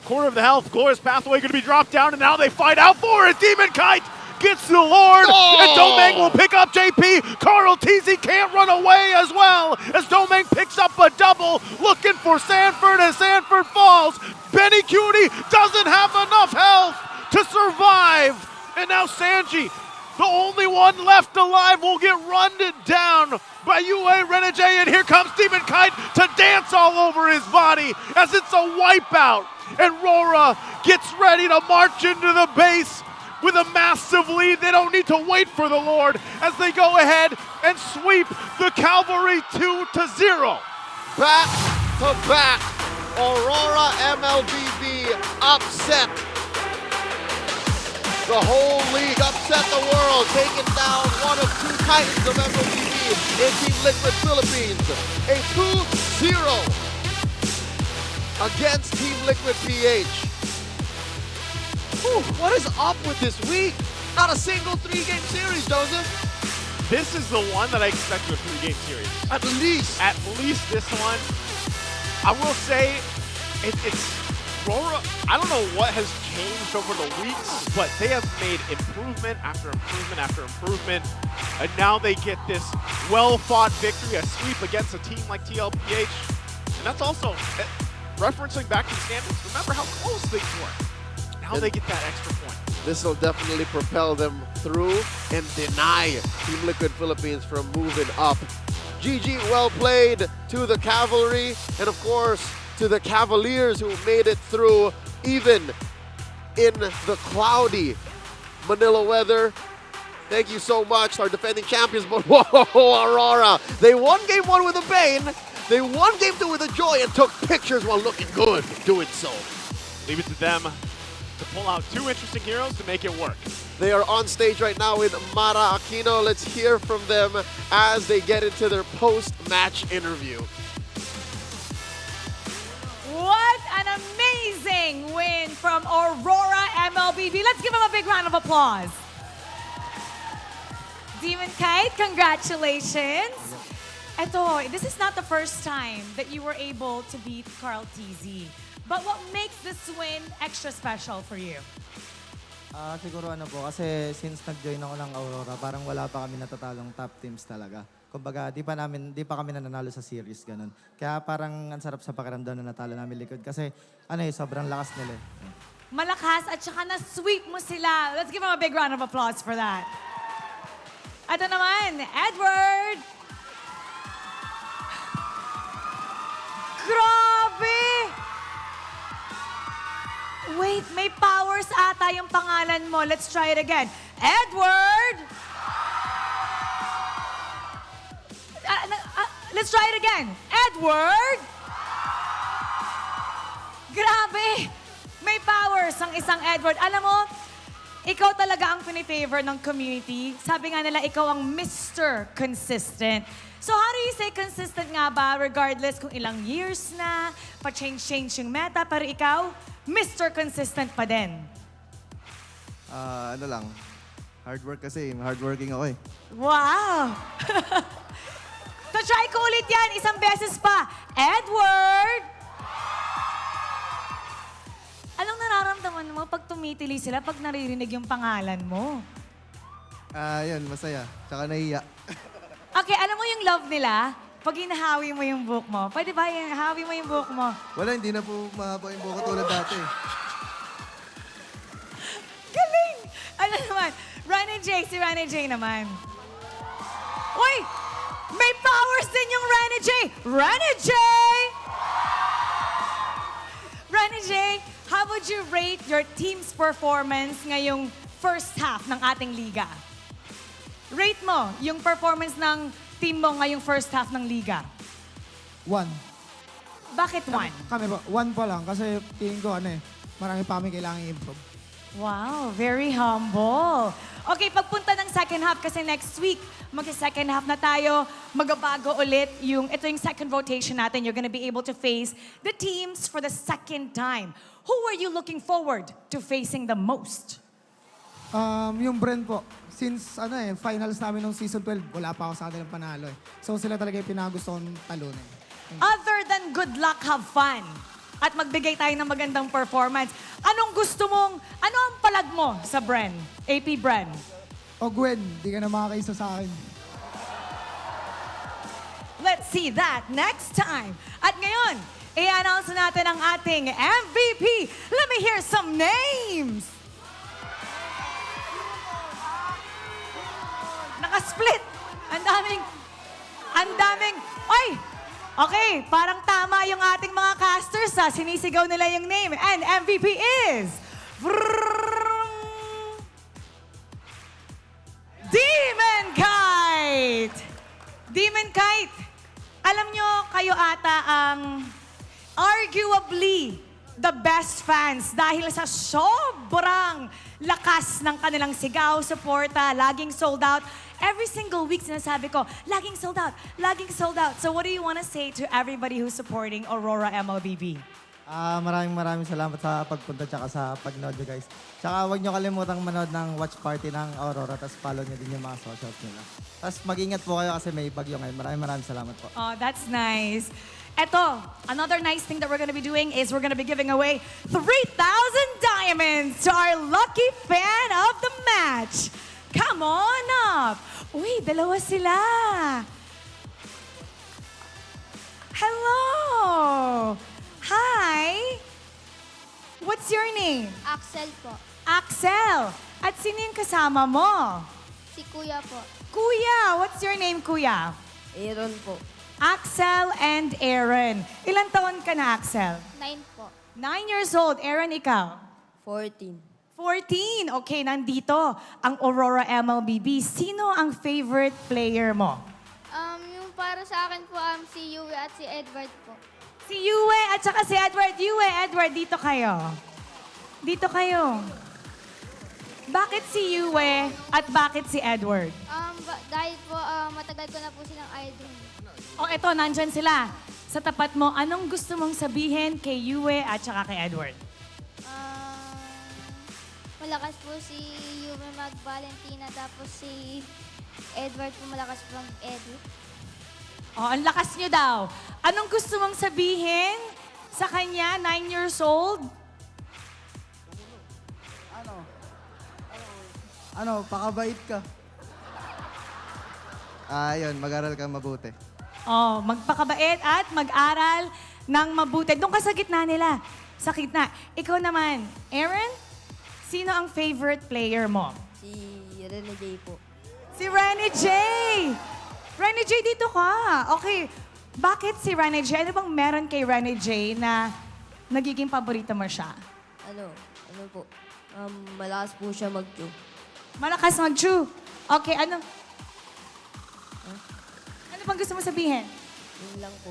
Quarter of the health. Glorious Pathway gonna be dropped down, and now they fight out for it. Demonkite gets to the Lord, and Domeng will pick up JP. KarlTzy can't run away as well, as Domeng picks up a double, looking for Sanford, as Sanford falls. BenQt doesn't have enough health to survive. And now Sanji, the only one left alive, will get run down by Yue Renegade, and here comes Demonkite to dance all over his body as it's a wipeout. And RORA gets ready to march into the base with a massive lead. They don't need to wait for the Lord as they go ahead and sweep the Cavalry 2-0.
Back to back Aurora MLBB upset the whole league, upset the world, taking down one of two titans of MLBB in Team Liquid Philippines. A 2-0 against Team Liquid PH. Whew, what is up with this week? Not a single 3-game series, Joseph.
This is the one that I expected a 3-game series.
At least.
At least this one. I will say, it's RORA. I don't know what has changed over the weeks, but they have made improvement after improvement after improvement. And now they get this well-fought victory, a sweep against a team like TLPH. And that's also, referencing back to the standings, remember how close things were. Now they get that extra point.
This will definitely propel them through and deny Team Liquid Philippines from moving up. GG, well played to the Cavalry, and of course to the Cavaliers who made it through even in the cloudy Manila weather. Thank you so much, our defending champions. But whoa, Aurora, they won game 1 with a bane, they won game 2 with a joy, and took pictures while looking good doing so.
Leave it to them to pull out 2 interesting heroes to make it work.
They are on stage right now with Mara Aquino. Let's hear from them as they get into their post-match interview.
What an amazing win from Aurora MLBB. Let's give them a big round of applause. Demonkite, congratulations. Eto, this is not the first time that you were able to beat KarlTzy. But what makes this win extra special for you?
Siguro ano po, kasi since nag-join ako ng Aurora, parang wala pa kami natatalong top teams talaga. Kumbaga, di pa kami nananalo sa series, ganun. Kaya parang ang sarap sa pakiramdam na natalo namin likod kasi sobrang lakas nila.
Malakas at saka na-sweep mo sila. Let's give them a big round of applause for that. Ito naman, Edward! Grabe! Wait, may powers ata yung pangalan mo. Let's try it again. Edward! Let's try it again. Edward! Grabe! May powers ang isang Edward. Alam mo, ikaw talaga ang pinifavor ng community. Sabi nga nila, ikaw ang Mr. Consistent. So how do you say consistent nga ba? Regardless kung ilang years na, pa-change yung meta, pero ikaw, Mr. Consistent pa din.
Ano lang, hard work kasi, hardworking ako eh.
Wow! So try ko ulit yan, isang beses pa. Edward! Anong nararamdaman mo pag tumitili sila, pag naririnig yung pangalan mo?
Yun, masaya. Tsaka nahiya.
Okay, alam mo yung love nila? Pag hinahawi mo yung buhok mo, pwede ba yung hawi mo yung buhok mo?
Wala, hindi na po mahaba yung buhok tulad dati.
Galing! Ano naman? Si Rani J naman. Uy! May powers din yung Rani J! Rani J! Rani J, how would you rate your team's performance ngayong first half ng ating liga? Rate mo yung performance ng team mo ngayong first half ng liga.
1.
Bakit 1?
Kami po, 1 pa lang kasi tingin ko marami pa kami kailangan i-improve.
Wow, very humble. Okay, pagpunta ng second half kasi next week, mag-second half na tayo, magabago ulit ito yung second rotation natin. You're gonna be able to face the teams for the second time. Who are you looking forward to facing the most?
Yung Brent po, since finals namin nung season 12, wala pa ako sa kanilang panalo eh. So sila talaga yung pinagusto kong talunin.
Other than good luck, have fun. At magbigay tayo ng magandang performance. Ano ang palag mo sa Bren? AP Bren?
O Gwen, di ka na makakaisa sa akin.
Let's see that next time. At ngayon, i-announce natin ang ating MVP. Let me hear some names. Naka-split. Ang daming, ay! Okay, parang tama yung ating mga casters sinisigaw nila yung name. And MVP is... Demonkite! Demonkite, alam nyo, kayo ata ang arguably the best fans dahil sa sobrang lakas ng kanilang sigaw, suporta, laging sold out. Every single week sinasabi ko, laging sold out, laging sold out. So what do you want to say to everybody who's supporting Aurora MLBB?
Maraming salamat sa pagpunta tsaka sa pagnood nyo guys. Tsaka huwag nyo kalimutang manood ng watch party ng Aurora tapos follow nyo din yung mga socials nila. Tapos mag-ingat po kayo kasi may bagyo ngayon. Maraming salamat po.
Oh, that's nice. Eto, another nice thing that we're gonna be doing is we're gonna be giving away 3,000 diamonds to our lucky fan of the match. Come on up. Uy, dalawa sila. Hello. Hi. What's your name?
Axel po.
Axel. At sino yung kasama mo?
Si Kuya po.
Kuya, what's your name, Kuya?
Aaron po.
Axel and Aaron. Ilan taon ka na, Axel?
9 po.
9 years old. Aaron, ikaw?
14.
14. Okay, nandito ang Aurora MLBB. Sino ang favorite player mo?
Yung para sa akin po, si Yue at si Edward po.
Si Yue at saka si Edward. Yue, Edward, dito kayo. Dito kayo. Bakit si Yue at bakit si Edward?
Dahil po, matagal ko na po silang idol.
O eto, nandyan sila. Sa tapat mo, anong gusto mong sabihin kay Yue at saka kay Edward?
Malakas po si Yue mag-Valentina, tapos si Edward po malakas po mag-edit.
Oh, ang lakas niyo daw. Anong gusto mong sabihin sa kanya, 9 years old?
Pakabait ka. Ayun, mag-aral ka mabuti.
Oh, magpakabait at mag-aral ng mabuti. Doon ka sa gitna nila. Sa gitna. Ikaw naman, Aaron, sino ang favorite player mo?
Si Rene J po.
Si Rene J! Rene J, dito ka. Okay. Bakit si Rene J? Ano bang meron kay Rene J na nagiging paborito mo siya?
Ano po, malakas po siya mag-chew.
Malakas mag-chew. Okay, ano? Ano bang gusto mo sabihin?
Yun lang po.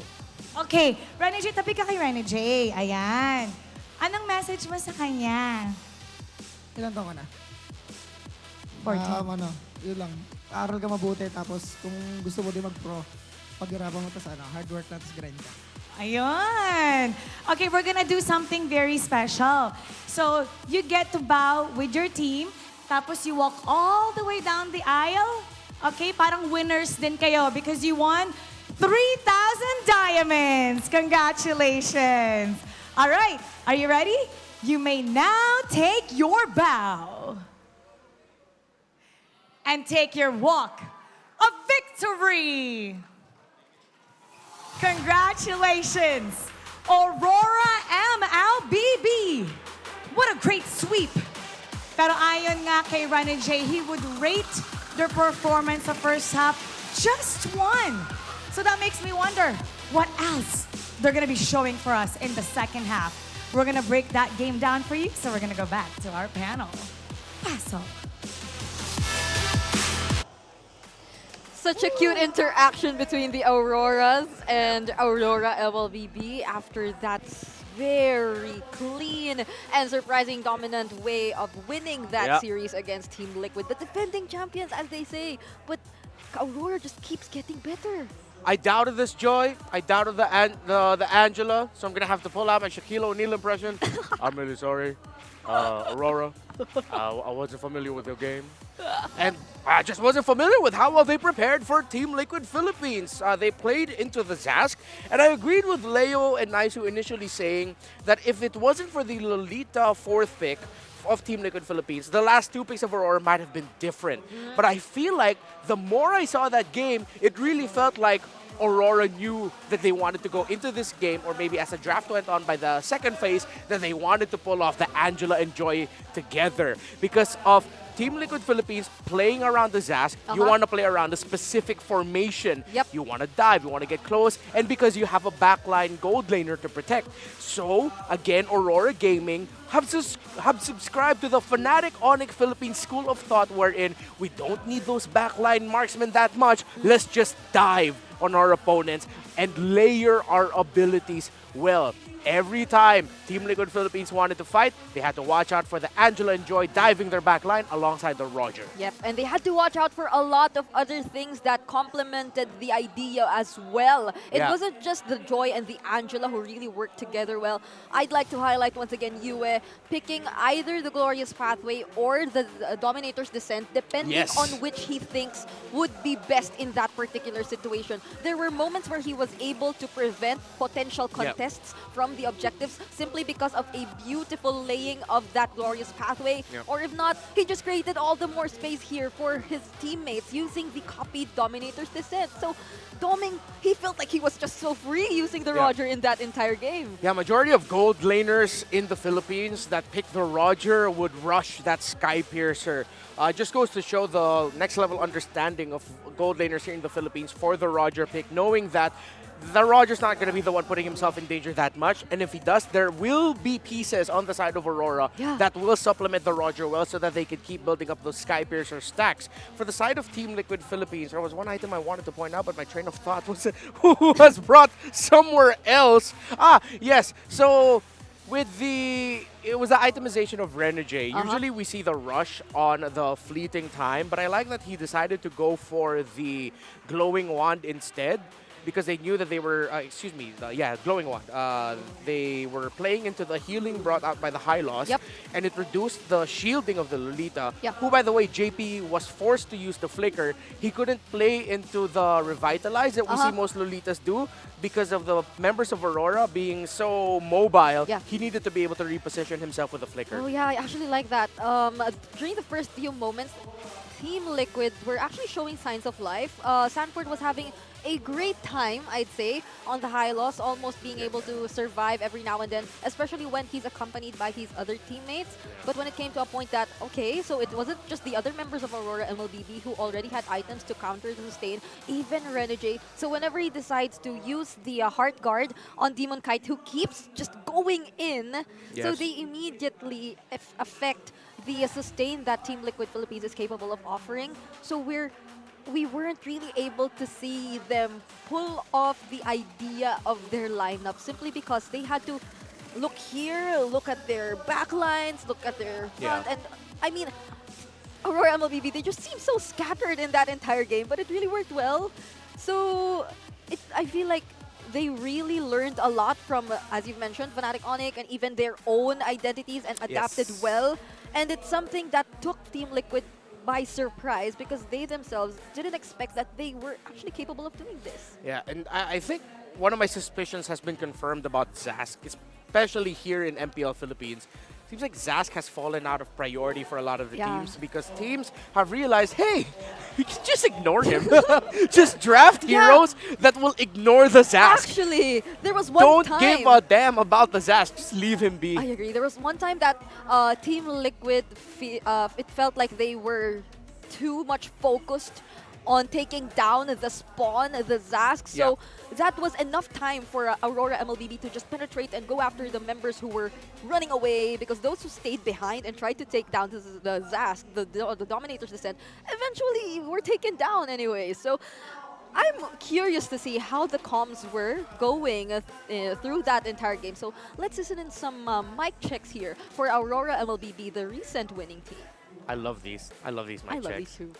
Okay, Rene J, tabi ka kay Rene J. Ayan. Anong message mo sa kanya?
Ilan taon ka na?
14.
Yun lang. Aral ka mabuti, tapos kung gusto mo din mag-pro, paghirapan mo, tapos hard work lang, tapos grind ka.
Ayun. Okay, we're gonna do something very special. So, you get to bow with your team, tapos you walk all the way down the aisle. Okay, parang winners din kayo because you won 3,000 diamonds. Congratulations. All right, are you ready? You may now take your bow and take your walk of victory. Congratulations, Aurora MLBB. What a great sweep. Pero ayon nga kay Rene J, he would rate their performance sa first half just 1. So that makes me wonder, what else they're gonna be showing for us in the second half. We're gonna break that game down for you, so we're gonna go back to our panel. Paso.
Such a cute interaction between the Auroras and Aurora MLBB after that very clean and surprising dominant way of winning that series against Team Liquid, the defending champions, as they say. But Aurora just keeps getting better.
I doubted this, Joy. I doubted the Angela, so I'm going to have to pull out my Shaquille O'Neal impression. I'm really sorry. Aurora, I wasn't familiar with your game. And I just wasn't familiar with how well they prepared for Team Liquid Philippines. They played into the Zask, and I agreed with Leo and Naisu initially saying that if it wasn't for the Lolita 4th pick of Team Liquid Philippines, the last 2 picks of Aurora might have been different. But I feel like the more I saw that game, it really felt like Aurora knew that they wanted to go into this game, or maybe as the draft went on by the second phase, that they wanted to pull off the Angela and Joy together. Because of Team Liquid Philippines playing around the Zask, you want to play around a specific formation. You want to dive, you want to get close, and because you have a backline gold laner to protect. So, again, Aurora Gaming have subscribed to the Fnatic Onyx Philippines school of thought wherein we don't need those backline marksmen that much. Let's just dive on our opponents and layer our abilities well. Every time Team Liquid Philippines wanted to fight, they had to watch out for the Angela and Joy diving their backline alongside the Roger.
Yep, and they had to watch out for a lot of other things that complemented the idea as well. It wasn't just the Joy and the Angela who really worked together well. I'd like to highlight once again Yue picking either the Glorious Pathway or the Dominator's Descent, depending on which he thinks would be best in that particular situation. There were moments where he was able to prevent potential contests from the objectives simply because of a beautiful laying of that Glorious Pathway. Or if not, he just created all the more space here for his teammates using the copied Dominator's Descent. So Doming, he felt like he was just so free using the Roger in that entire game.
Yeah, majority of gold laners in the Philippines that picked the Roger would rush that Sky Piercer. Just goes to show the next level understanding of gold laners here in the Philippines for the Roger pick, knowing that the Roger's not going to be the one putting himself in danger that much. And if he does, there will be pieces on the side of Aurora that will supplement the Roger well so that they can keep building up those Sky Piercer stacks. For the side of Team Liquid Philippines, there was one item I wanted to point out, but my train of thought was who was brought somewhere else. Yes. So with it was the itemization of Renegade. Usually we see the rush on the fleeting time, but I like that he decided to go for the glowing wand instead, because they knew that they were, glowing wand. They were playing into the healing brought out by the high loss, and it reduced the shielding of the Lolita, who, by the way, JP was forced to use the flicker. He couldn't play into the revitalize that we see most Lolitas do because of the members of Aurora being so mobile. He needed to be able to reposition himself with the flicker.
Oh yeah, I actually like that. During the first few moments, Team Liquid were actually showing signs of life. Sanford was having a great time, I'd say, on the high loss, almost being able to survive every now and then, especially when he's accompanied by his other teammates. But when it came to a point that, okay, so it wasn't just the other members of Aurora MLBB who already had items to counter the sustain, even Renegade. So whenever he decides to use the Heart Guard on Demonkite, who keeps just going in, so they immediately affect the sustain that Team Liquid Philippines is capable of offering. So we weren't really able to see them pull off the idea of their lineup simply because they had to look here, look at their backlines, look at their front. And I mean, Aurora MLBB, they just seem so scattered in that entire game, but it really worked well. So I feel like they really learned a lot from, as you've mentioned, Fnatic Onyx and even their own identities and adapted well. And it's something that took Team Liquid by surprise because they themselves didn't expect that they were actually capable of doing this.
Yeah, and I think one of my suspicions has been confirmed about Zask, especially here in MPL Philippines. Seems like Zask has fallen out of priority for a lot of the teams because teams have realized, hey, we can just ignore him. Just draft heroes that will ignore the Zask.
Actually, there was one time.
Don't give a damn about the Zask. Just leave him be.
I agree. There was one time that Team Liquid, it felt like they were too much focused on taking down the spawn, the Zask. So that was enough time for Aurora MLBB to just penetrate and go after the members who were running away, because those who stayed behind and tried to take down the Zask, the Dominator's Descent, eventually were taken down anyway. So I'm curious to see how the comms were going through that entire game. So let's listen in some mic checks here for Aurora MLBB, the recent winning team.
I love these. I love these mic checks.
I love these too.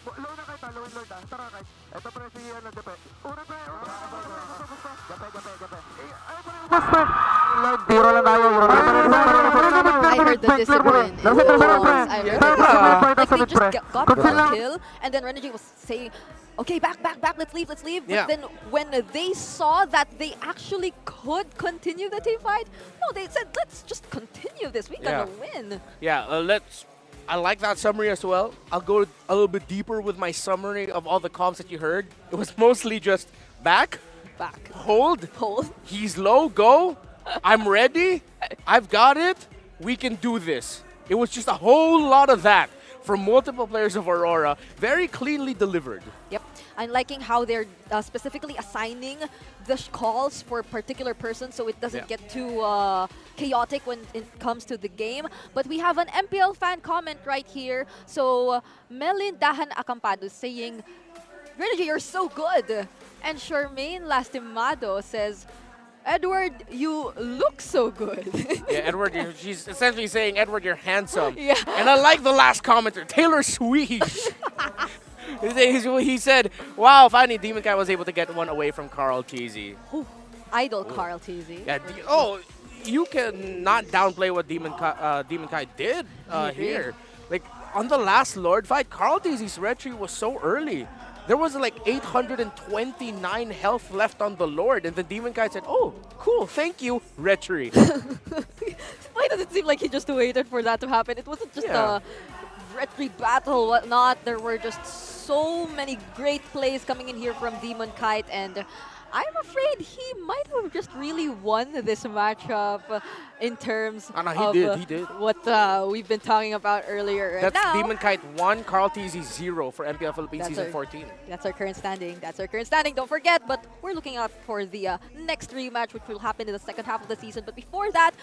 Low na kita, low and Lord ah. Tara kahit. Ito pre si Depe. Ura pre, Gape. Ay pre, basta. Lord, tiro lang tayo.
I heard the discipline in the walls. I heard the discipline. Like they just got one kill, and then Renegade was saying, okay, back, let's leave. But then when they saw that they actually could continue the team fight, no, they said, let's just continue this. We're gonna win.
Yeah, I like that summary as well. I'll go a little bit deeper with my summary of all the comms that you heard. It was mostly just back, hold, he's low, go, I'm ready, I've got it, we can do this. It was just a whole lot of that from multiple players of Aurora, very cleanly delivered.
Yep, I'm liking how they're specifically assigning the calls for particular persons so it doesn't get too chaotic when it comes to the game. But we have an MPL fan comment right here. So Melindahan Acampado saying, Renegade, you're so good. And Charmaine Lastimado says, Edward, you look so good.
Yeah, Edward, she's essentially saying, Edward, you're handsome.
Yeah.
And I like the last commenter, Taylor Swift. He said, wow, finally Demonkite was able to get one away from KarlTzy.
Idol KarlTzy.
Yeah, you cannot downplay what Demonkite did here. Like, on the last Lord fight, KarlTzy's retry was so early. There was like 829 health left on the Lord, and the Demonkite said, oh, cool, thank you, retry.
Why does it seem like he just waited for that to happen? It wasn't just a retry battle, whatnot. There were just so many great plays coming in here from Demonkite, and I'm afraid he might have just really won this matchup in terms of what we've been talking about earlier.
That's Demonkite 1, KarlTzy 0 for MPL Philippines Season 14.
That's our current standing. Don't forget, but we're looking out for the next rematch, which will happen in the second half of the season. But before that,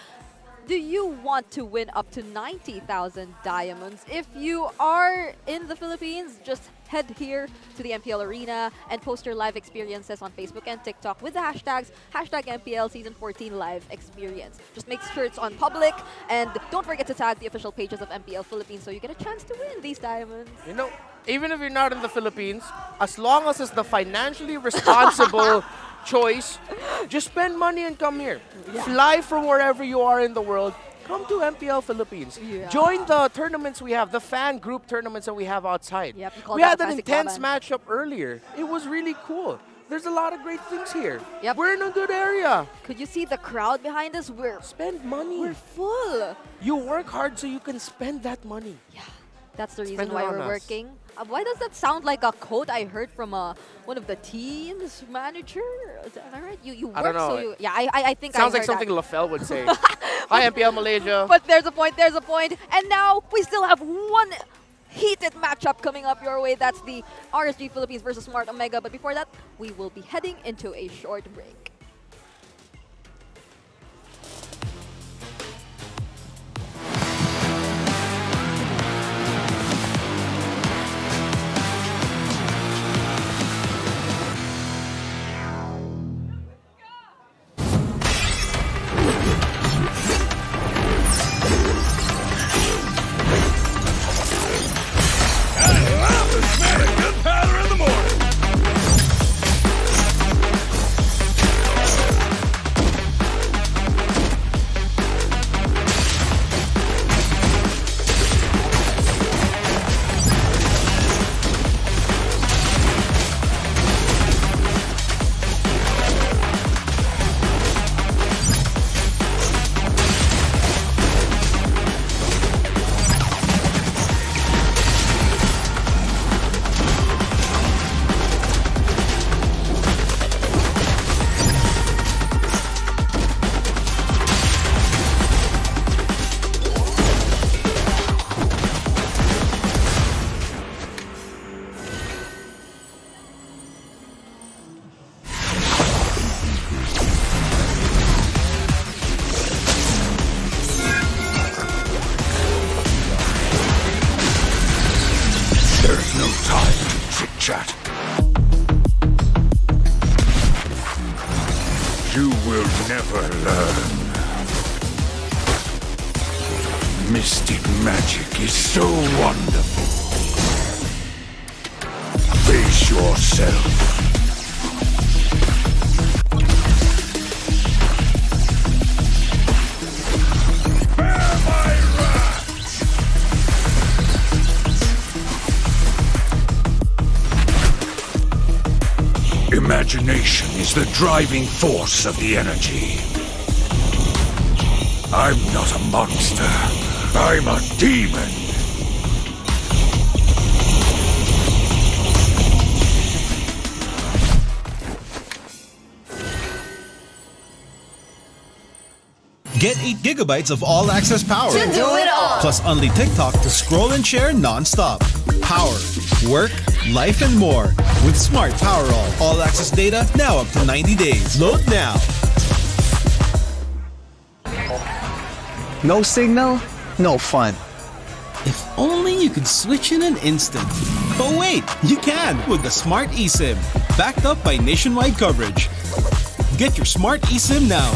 do you want to win up to 90,000 diamonds? If you are in the Philippines, just head here to the MPL Arena and post your live experiences on Facebook and TikTok with the hashtags #MPL Season 14 Live Experience. Just make sure it's on public, and don't forget to tag the official pages of MPL Philippines so you get a chance to win these diamonds.
You know, even if you're not in the Philippines, as long as it's the financially responsible choice, just spend money and come here. Fly from wherever you are in the world. Come to MPL Philippines. Join the tournaments we have, the fan group tournaments that we have outside. We had an intense matchup earlier. It was really cool. There's a lot of great things here. We're in a good area.
Could you see the crowd behind us?
Spend money.
We're full.
You work hard so you can spend that money.
Yeah. That's the reason why we're working. Why does that sound like a quote I heard from one of the team's manager? Am I right? You work
I don't know.
so you... Yeah, I think
sounds
I
like something LaFell would say. Hi, MPL Malaysia.
But there's a point. And now we still have one heated matchup coming up your way. That's the RSG Philippines versus Smart Omega. But before that, we will be heading into a short break.
chat. You will never learn. Mystic magic is so wonderful. yourself. Imagination is the driving force of the energy. I'm not a monster. I'm a demon.
Get 8 gigabytes of all-access power.
To do it all.
Plus only TikTok to scroll and share non-stop. Power, work, life, and more. With Smart Power all-access data now up to 90 days. Load now.
No signal, no fun.
If only you could switch in an instant. But wait, you can with the Smart eSIM. Backed up by nationwide coverage. Get your Smart eSIM now.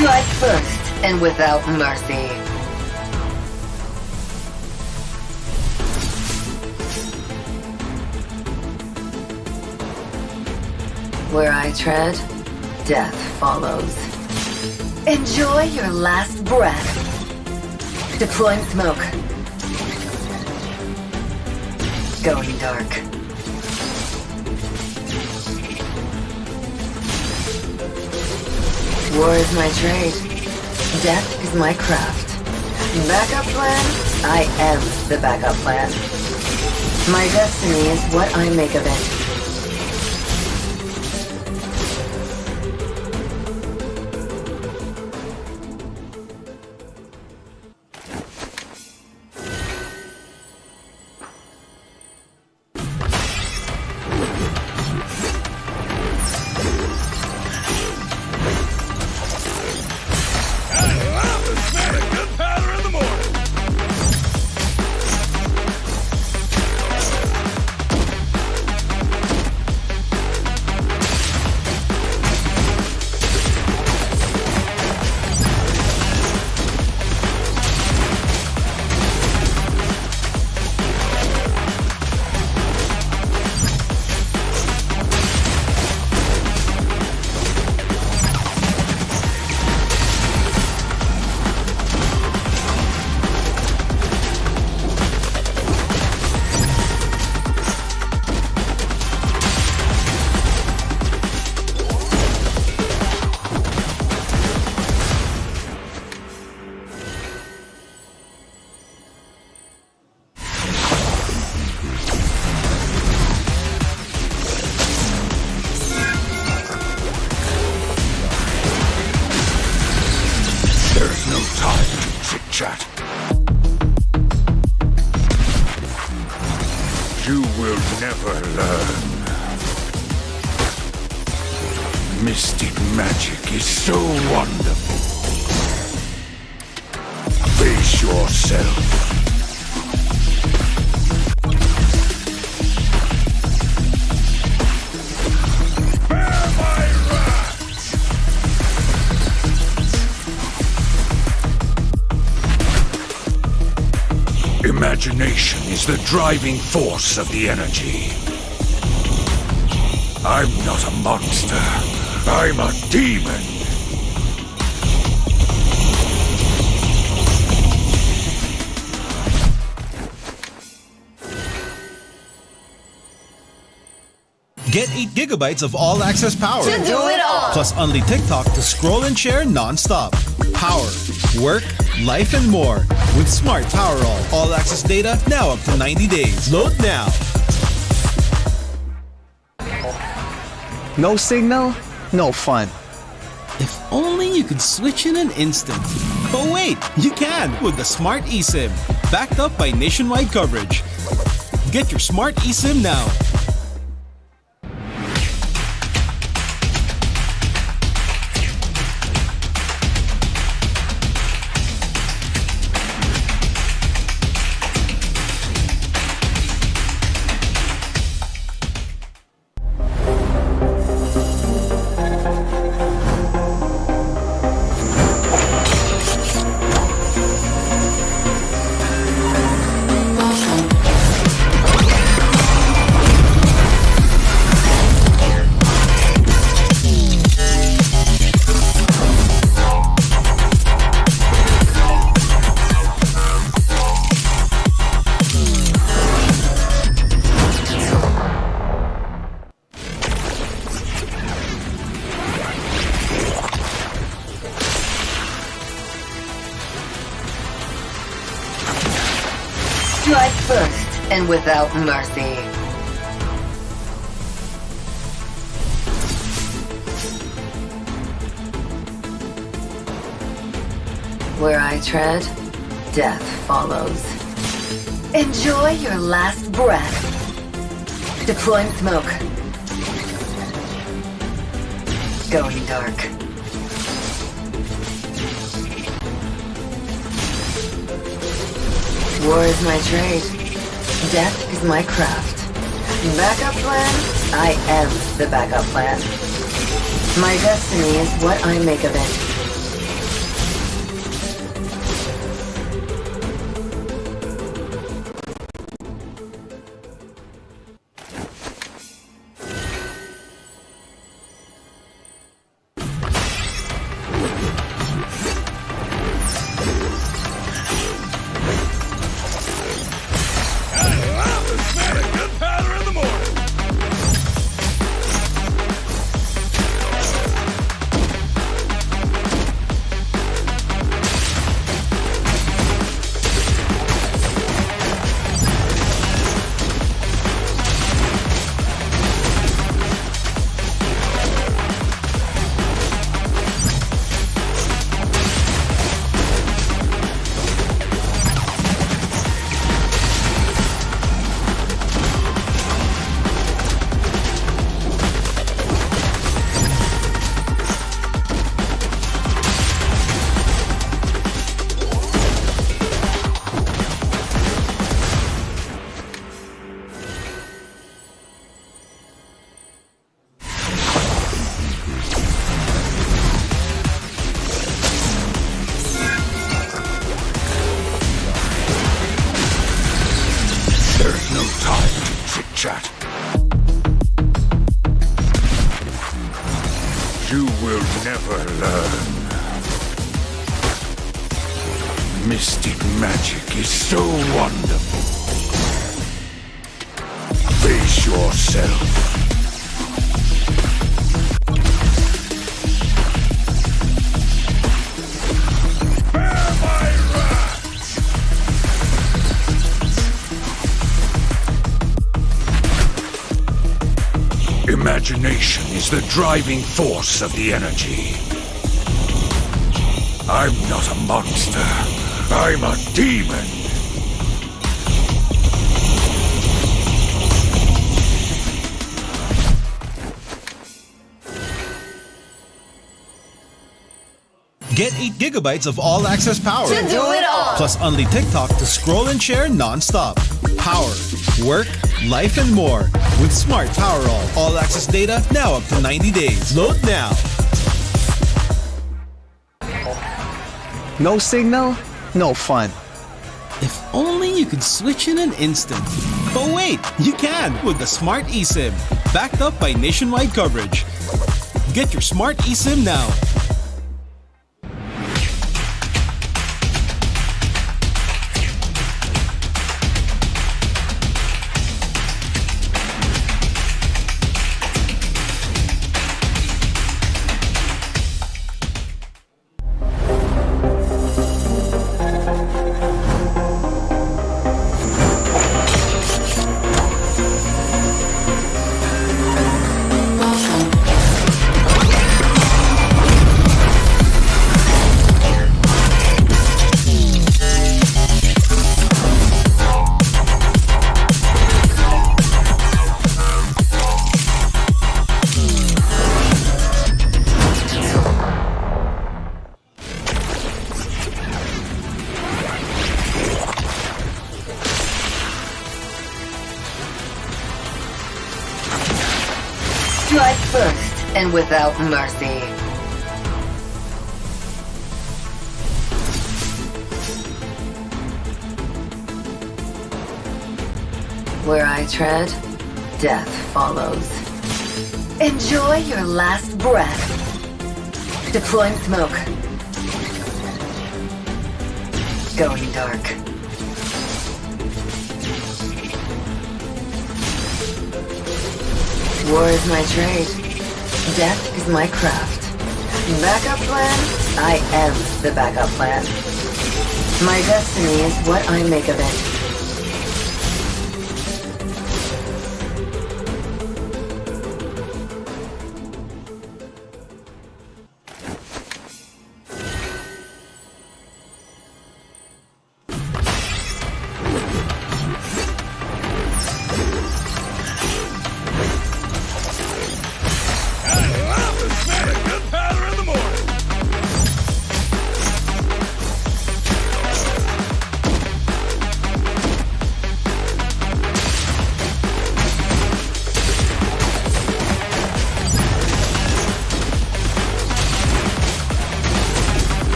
Strike first and without mercy. Where I tread, death follows. Enjoy your last breath. Deploying smoke. Going dark. War is my trade. Death is my craft. Backup plan? I am the backup plan. My destiny is what I make of it.
There's no time to chit-chat. You will never learn. Mystic magic is so wonderful. Face yourself. Imagination is the driving force of the energy. I'm not a monster. I'm a demon.
Get 8 gigabytes of all-access power.
To do it all.
Plus only TikTok to scroll and share non-stop. Power, work, life, and more. With Smart Power all-access data now up to 90 days. Load now.
No signal, no fun.
If only you could switch in an instant. But wait, you can with the Smart eSIM. Backed up by nationwide coverage. Get your Smart eSIM now.
Strike first and without mercy. Where I tread, death follows. Enjoy your last breath. Deploying smoke. Going dark. War is my trade. Death is my craft. Backup plan? I am the backup plan. My destiny is what I make of it.
There's no time to chit-chat. You will never learn. Mystic magic is so wonderful. Face yourself. Imagination is the driving force of the energy. I'm not a monster. I'm a demon.
Get 8 gigabytes of all-access power.
To do it all.
Plus only TikTok to scroll and share non-stop. Power, work, life, and more. With Smart Power all-access data now up to 90 days. Load now.
No signal, no fun.
If only you could switch in an instant. But wait, you can with the Smart eSIM. Backed up by nationwide coverage. Get your Smart eSIM now.
and without mercy. Where I tread, death follows. Enjoy your last breath. Deploying smoke. Going dark. War is my trade. Death is my craft. Backup plan? I am the backup plan. My destiny is what I make of it.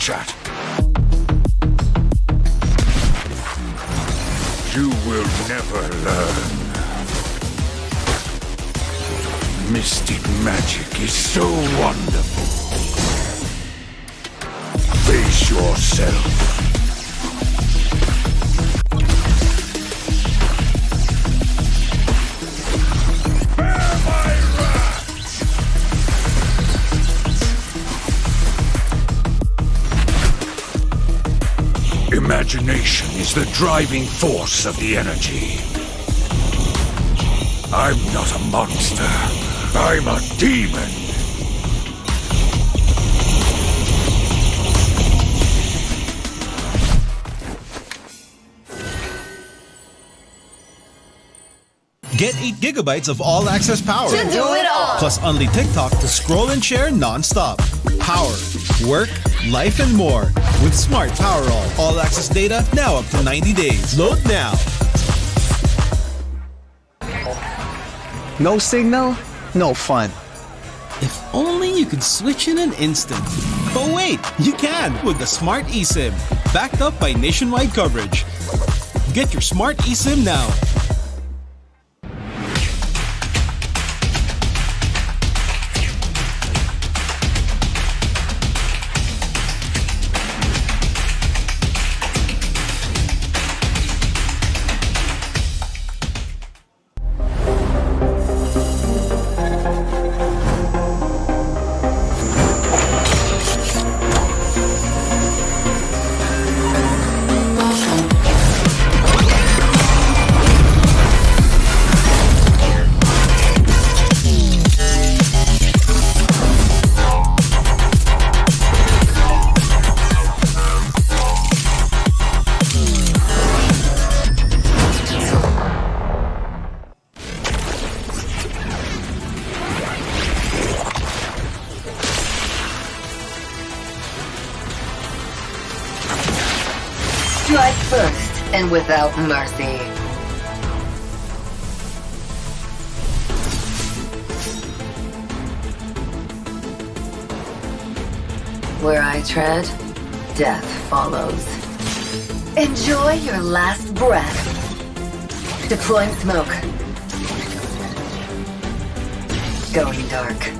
chat. You will never learn. Mystic magic is so wonderful. Face yourself. Imagination is the driving force of the energy. I'm not a monster. I'm a demon.
Get 8 gigabytes of all-access power.
To do it all.
Plus only TikTok to scroll and share non-stop. Power, work, life, and more. With Smart Power all-access data now up to 90 days. Load now.
No signal, no fun.
If only you could switch in an instant. But wait, you can with the Smart eSIM. Backed up by nationwide coverage. Get your Smart eSIM now.
Strike first and without mercy. Where I tread, death follows. Enjoy your last breath. Deploying smoke. Going dark.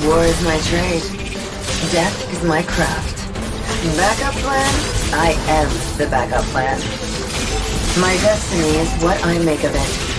War is my trade. Death is my craft. Backup plan? I am the backup plan. My destiny is what I make of it.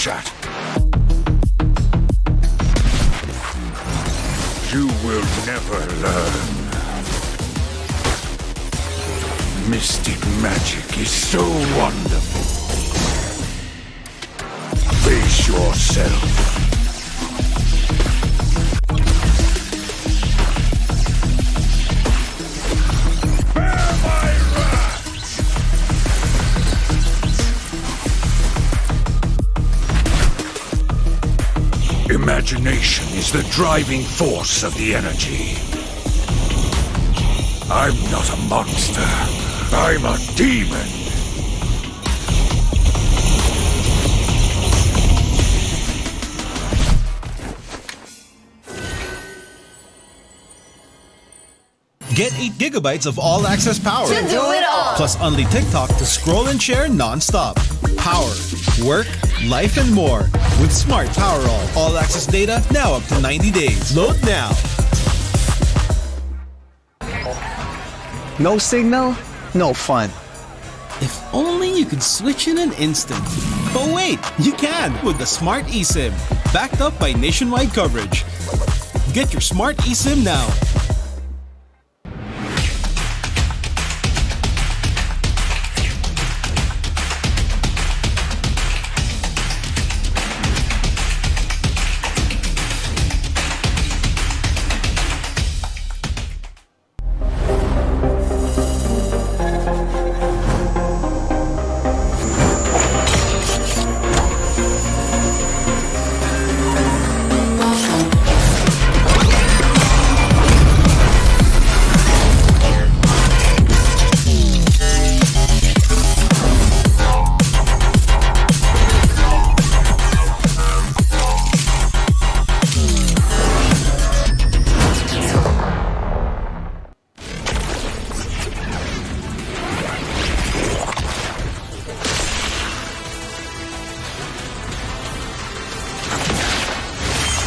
chit-chat. You will never learn. Mystic magic is so wonderful. Face yourself. Imagination is the driving force of the energy. I'm not a monster. I'm a demon.
Get 8 gigabytes of all-access power.
To do it all.
Plus only TikTok to scroll and share non-stop. Power, work, life, and more. With Smart Power all-access data now up to 90 days. Load now.
No signal, no fun.
If only you could switch in an instant. But wait, you can with the Smart eSIM. Backed up by nationwide coverage. Get your Smart eSIM now.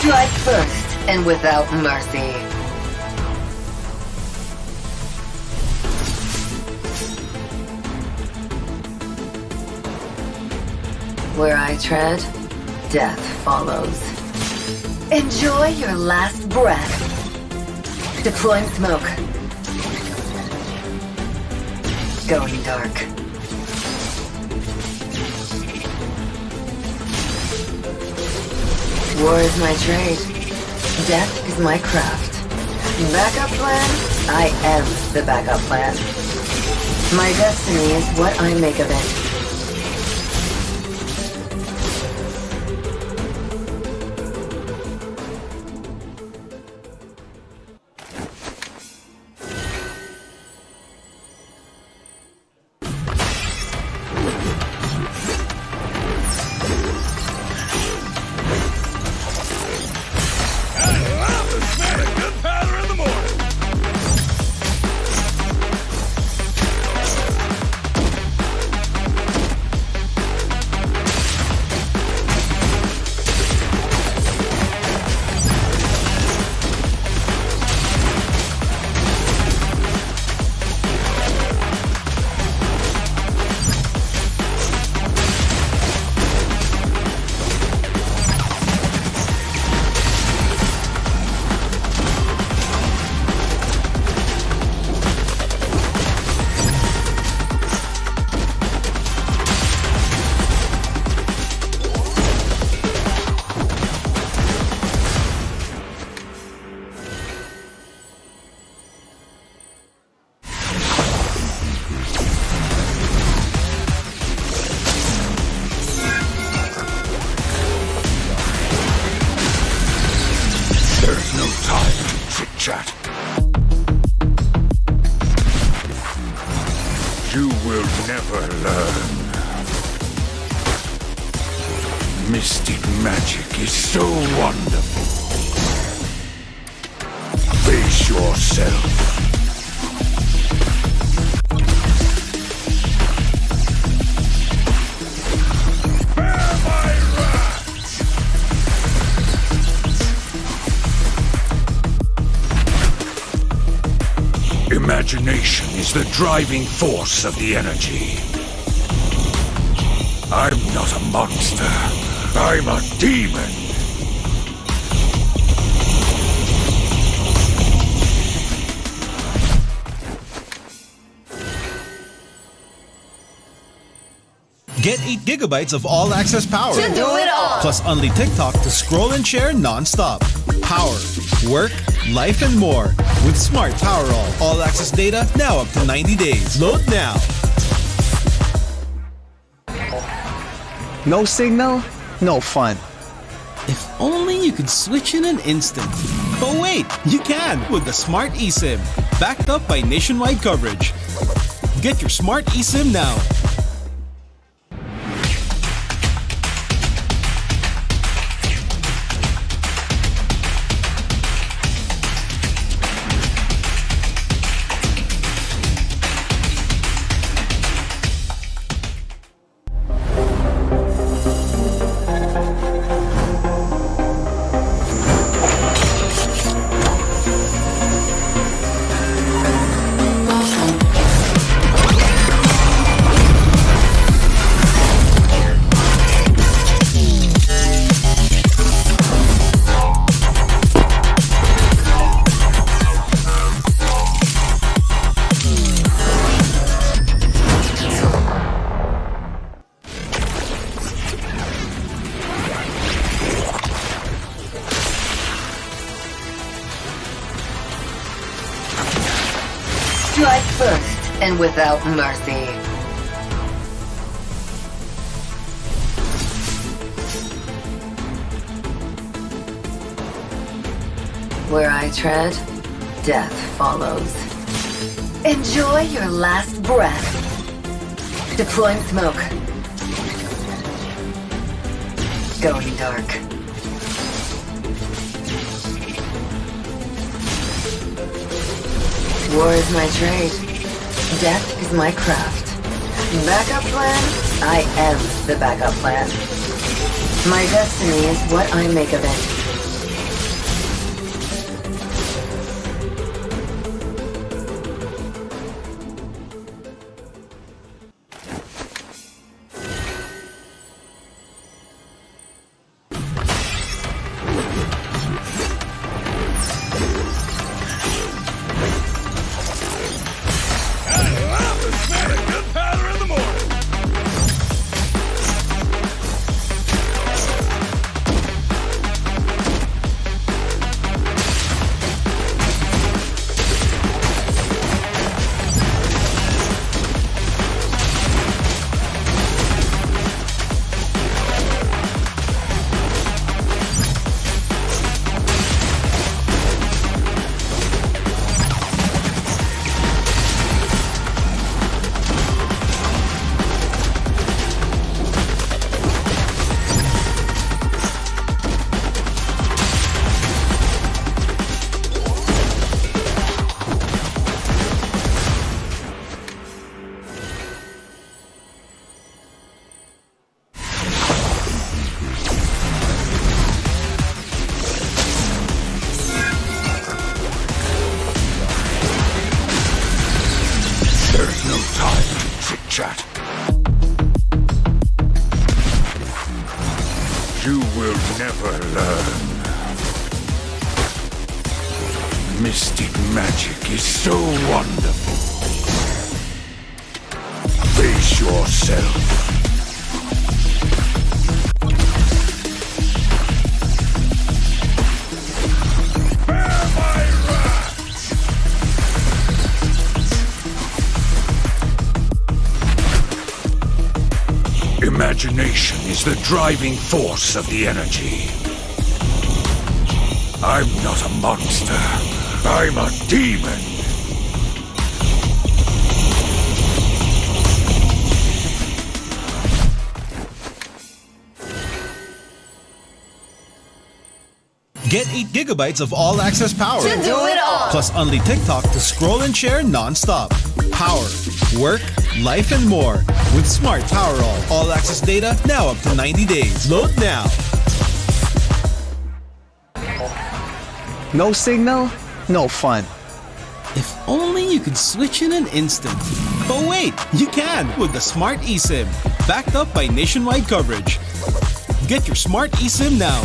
Strike first and without mercy. Where I tread, death follows. Enjoy your last breath. Deploying smoke. Going dark. War is my trade. Death is my craft. Backup plan? I am the backup plan. My destiny is what I make of it.
There's no time to chit-chat. You will never learn. Mystic magic is so wonderful. Face yourself. Imagination is the driving force of the energy. I'm not a monster. I'm a demon.
Get 8 gigabytes of all-access power.
To do it all.
Plus only TikTok to scroll and share non-stop. Power, work, life, and more. With Smart Power all-access data now up to 90 days. Load now.
No signal, no fun.
If only you could switch in an instant. But wait, you can with the Smart eSIM. Backed up by nationwide coverage. Get your Smart eSIM now.
Strike first and without mercy. Where I tread, death follows. Enjoy your last breath. Deploying smoke. Going dark. War is my trade. Death is my craft. Backup plan? I am the backup plan. My destiny is what I make of it.
There's no time to chit-chat. You will never learn. Mystic magic is so wonderful. Face yourself. Imagination is the driving force of the energy. I'm not a monster. I'm a demon.
Get 8 gigabytes of all-access power.
To do it all.
Plus only TikTok to scroll and share non-stop. Power, work, life, and more. With Smart Power all-access data now up to 90 days. Load now.
No signal, no fun.
If only you could switch in an instant. But wait, you can with the Smart eSIM. Backed up by nationwide coverage. Get your smart eSIM now.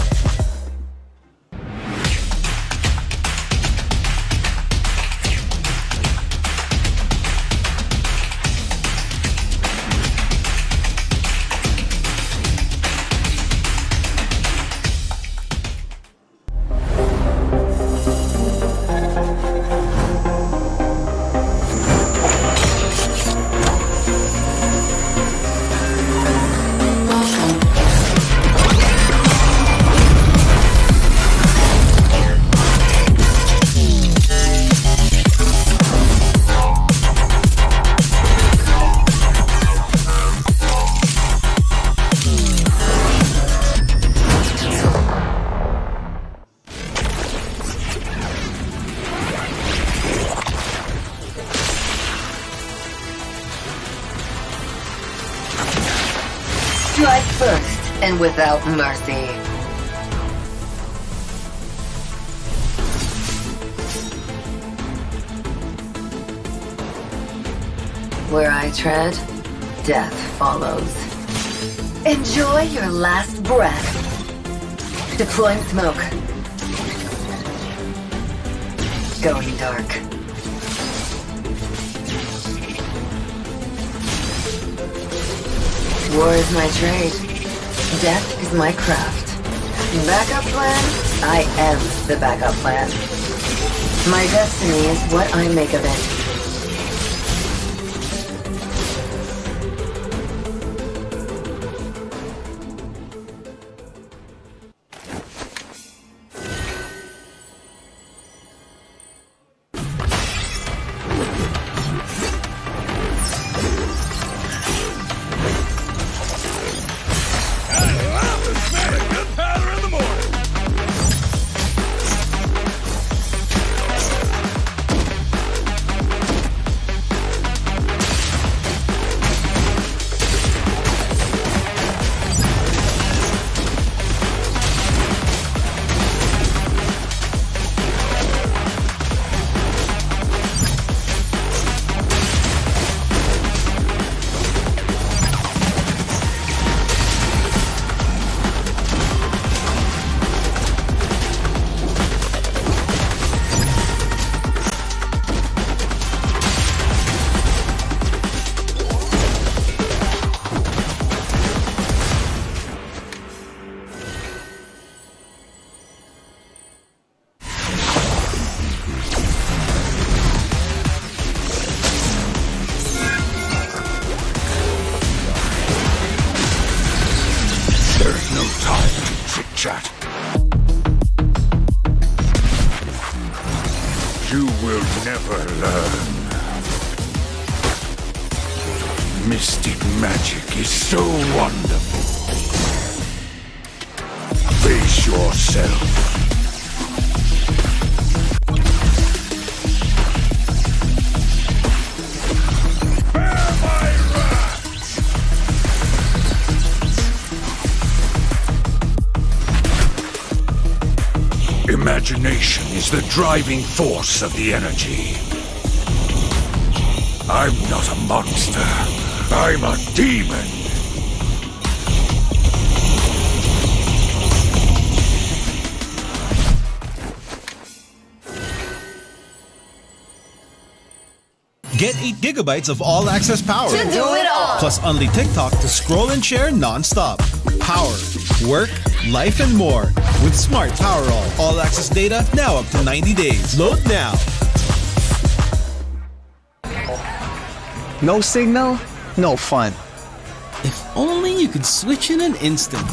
Strike first and without mercy. Where I tread, death follows. Enjoy your last breath. Deploying smoke. Going dark. War is my trade. Death is my craft. Backup plan? I am the backup plan. My destiny is what I make of it.
Chat. You will never learn. Mystic magic is so wonderful. Face yourself. Imagination is the driving force of the energy. I'm not a monster. I'm a demon.
Get 8 gigabytes of all-access power.
To do it all.
Plus only TikTok to scroll and share non-stop. Power, work, life, and more. With Smart Power all-access data now up to 90 days. Load now.
No signal, no fun.
If only you could switch in an instant.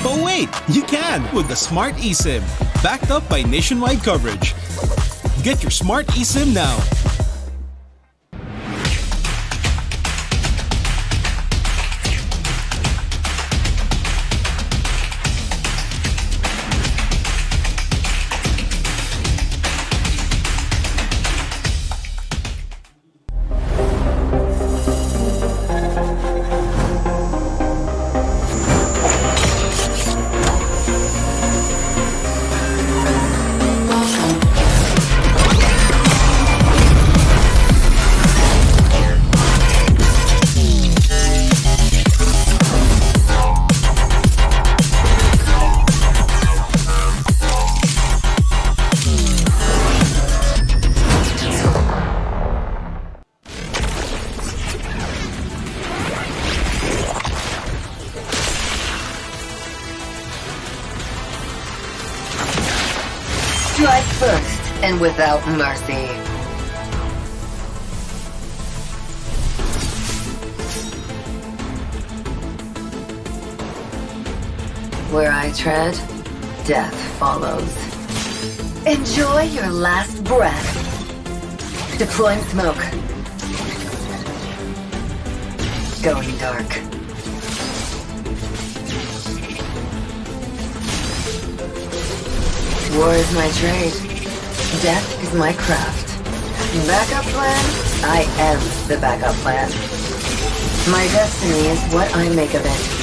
But wait, you can with the Smart eSIM. Backed up by nationwide coverage. Get your Smart eSIM now.
Strike first and without mercy. Where I tread, death follows. Enjoy your last breath. Deploying smoke. Going dark. War is my trade. Death is my craft. Backup plan? I am the backup plan. My destiny is what I make of it.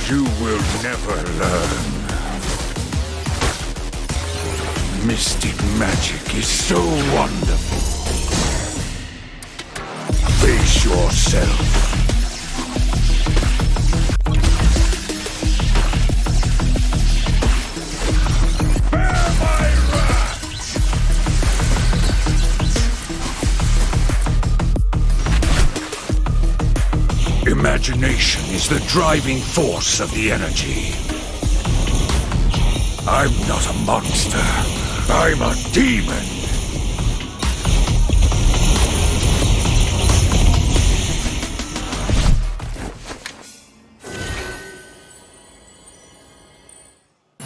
You will never learn. Mystic magic is so wonderful. Face yourself. Imagination is the driving force of the energy. I'm not a monster. I'm a demon.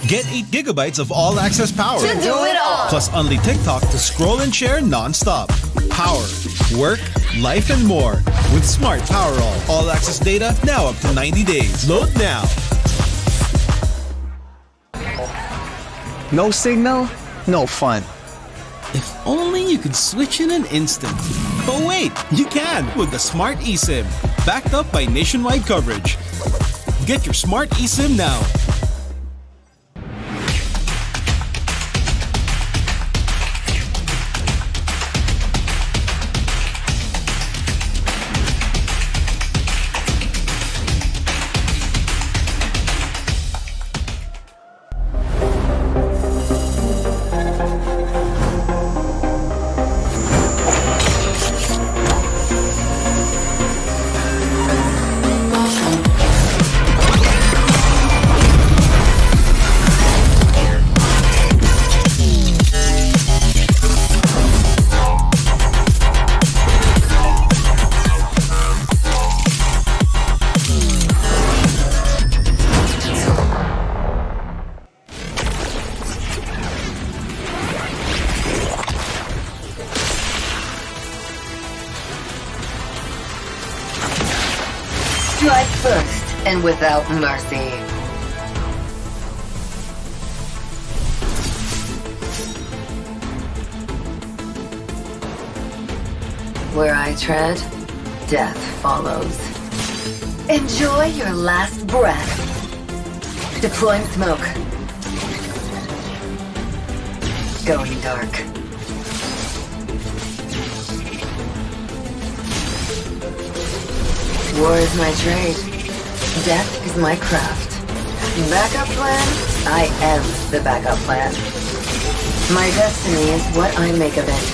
Get 8 gigabytes of all-access power.
To do it all.
Plus only TikTok to scroll and share non-stop. Power, work, life, and more. With Smart Power all-access data now up to 90 days. Load now.
No signal, no fun.
If only you could switch in an instant. But wait, you can with the Smart eSIM. Backed up by nationwide coverage. Get your Smart eSIM now.
Strike first and without mercy. Where I tread, death follows. Enjoy your last breath. Deploying smoke. Going dark. War is my trade. Death is my craft. Backup plan? I am the backup plan. My destiny is what I make of it.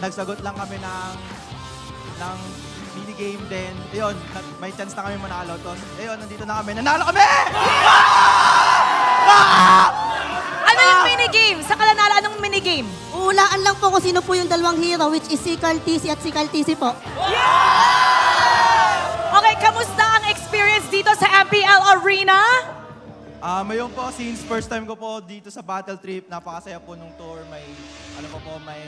nagsagot lang kami ng minigame din. Ayun, may chance na kami manalo. Tapos, ayun, nandito na kami. Nanalo kami!
Ano yung minigame? Sa kalanala, anong minigame?
Ulaan lang po kung sino po yung dalawang hero, which is si KarlTzy at si KarlTzy po.
Okay, kamusta ang experience dito sa MPL Arena?
Ngayon po, since first time ko po dito sa Battle Trip, napakasaya po nung tour. May, may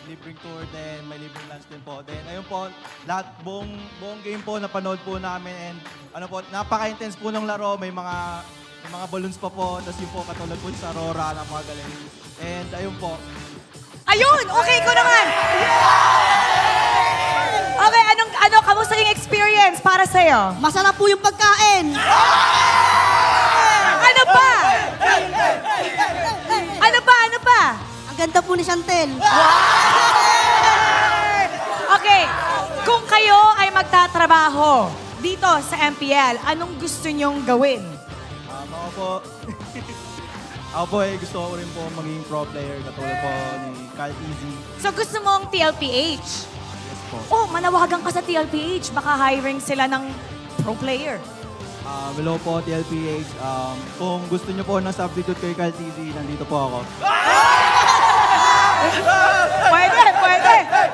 libreng tour din, may libreng lunch din po. Then, ayun po, lahat, buong game po, napanood po namin. And, napaka-intense po ng laro. May mga balloons pa po. Tapos yun po, katulad po sa RORA, napakagaling. And, ayun po.
Ayun! Okay ko naman! Okay, kamusta yung experience para sa'yo?
Masarap po yung pagkain!
Ano pa? Ano pa?
Ang ganda po ni Chantel.
Okay, kung kayo ay magtatrabaho dito sa MPL, anong gusto nyong gawin?
Ako po gusto ko rin po maging pro player katulad po ni KarlTzy.
So gusto mong TLPH?
Yes po.
Oh, manawagan ka sa TLPH. Baka hiring sila ng pro player.
Hello po, TLPH. Kung gusto niyo po ng substitute kay KarlTzy, nandito po ako.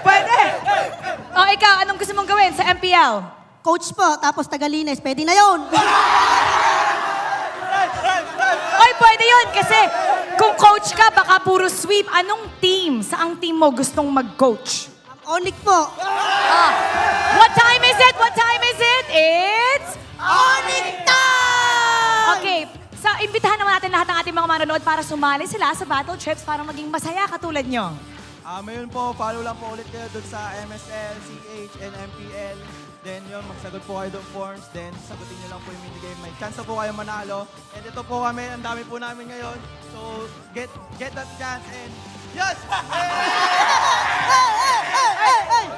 Pwede! O ikaw, anong gusto mong gawin sa MPL?
Coach po, tapos Tagalinis, pwede na yun.
Oy, pwede yun kasi kung coach ka, baka puro sweep. Anong team? Saang team mo gustong mag-coach?
Onyx po.
What time is it? It's
Onyx time!
Okay, so imbitahan naman natin lahat ng ating mga manonood para sumali sila sa battle trips para maging masaya katulad nyo.
Ngayon po, follow lang po ulit kayo doon sa MSL, CH, and MPL. Then yun, magsagot po kayo doon forms. Then sagutin nyo lang po yung minigame. May chance na po kayo manalo. And ito po kami, ang dami po namin ngayon. So get that chance and yes!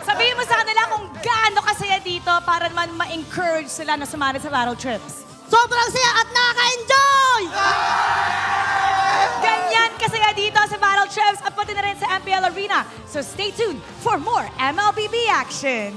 Sabihin mo sa kanila kung gaano kasaya dito para naman ma-encourage sila na sumali sa battle trips.
Sobrang saya at nakaka-enjoy!
Ganyan kasaya dito sa battle trips at pati na rin sa MPL Arena. So stay tuned for more MLBB action.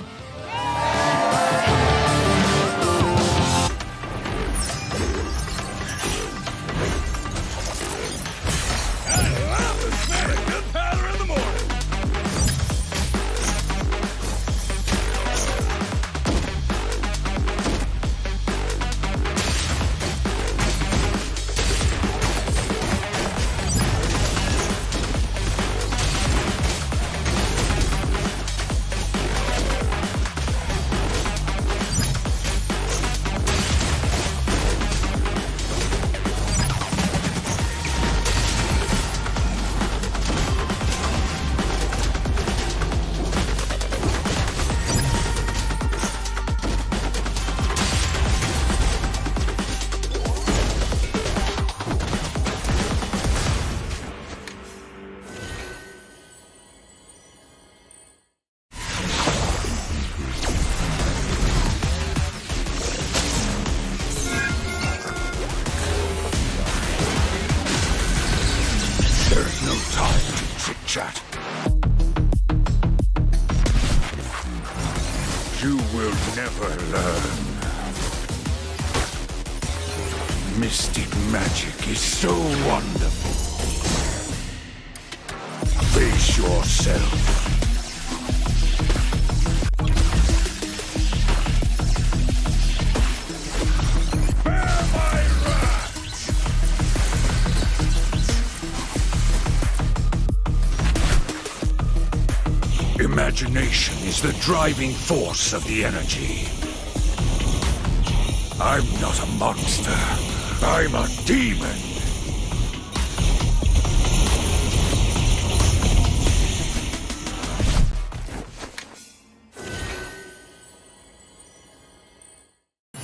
Chat. You will never learn. Mystic magic is so wonderful. Face yourself. Imagination is the driving force of the energy. I'm not a monster. I'm a demon.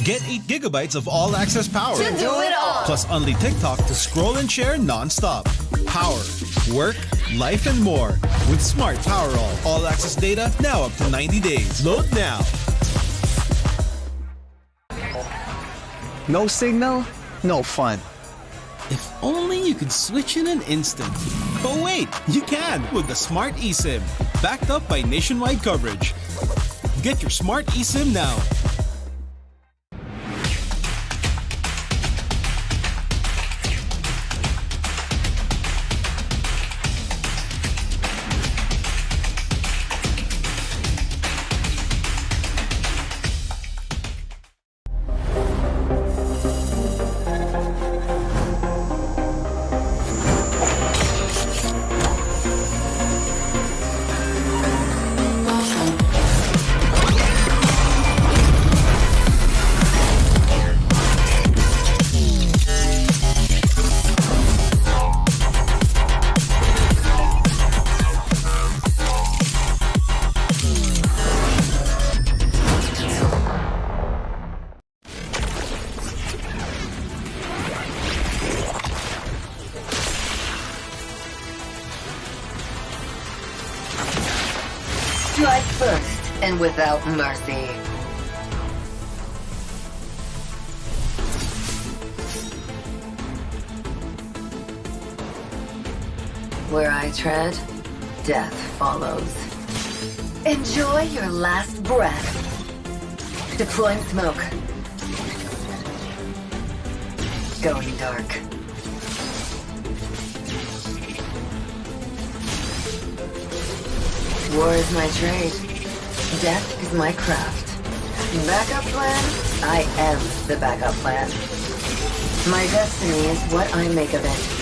Get 8 gigabytes of all-access power.
To do it all.
Plus only TikTok to scroll and share non-stop. Power, work, life, and more. With Smart Power all-access data now up to 90 days. Load now.
No signal, no fun.
If only you could switch in an instant. But wait, you can with the Smart eSIM, backed up by nationwide coverage. Get your Smart eSIM now.
Strike first and without mercy. Where I tread, death follows. Enjoy your last breath. Deploying smoke. Going dark. War is my trade. Death is my craft. Backup plan? I am the backup plan. My destiny is what I make of it.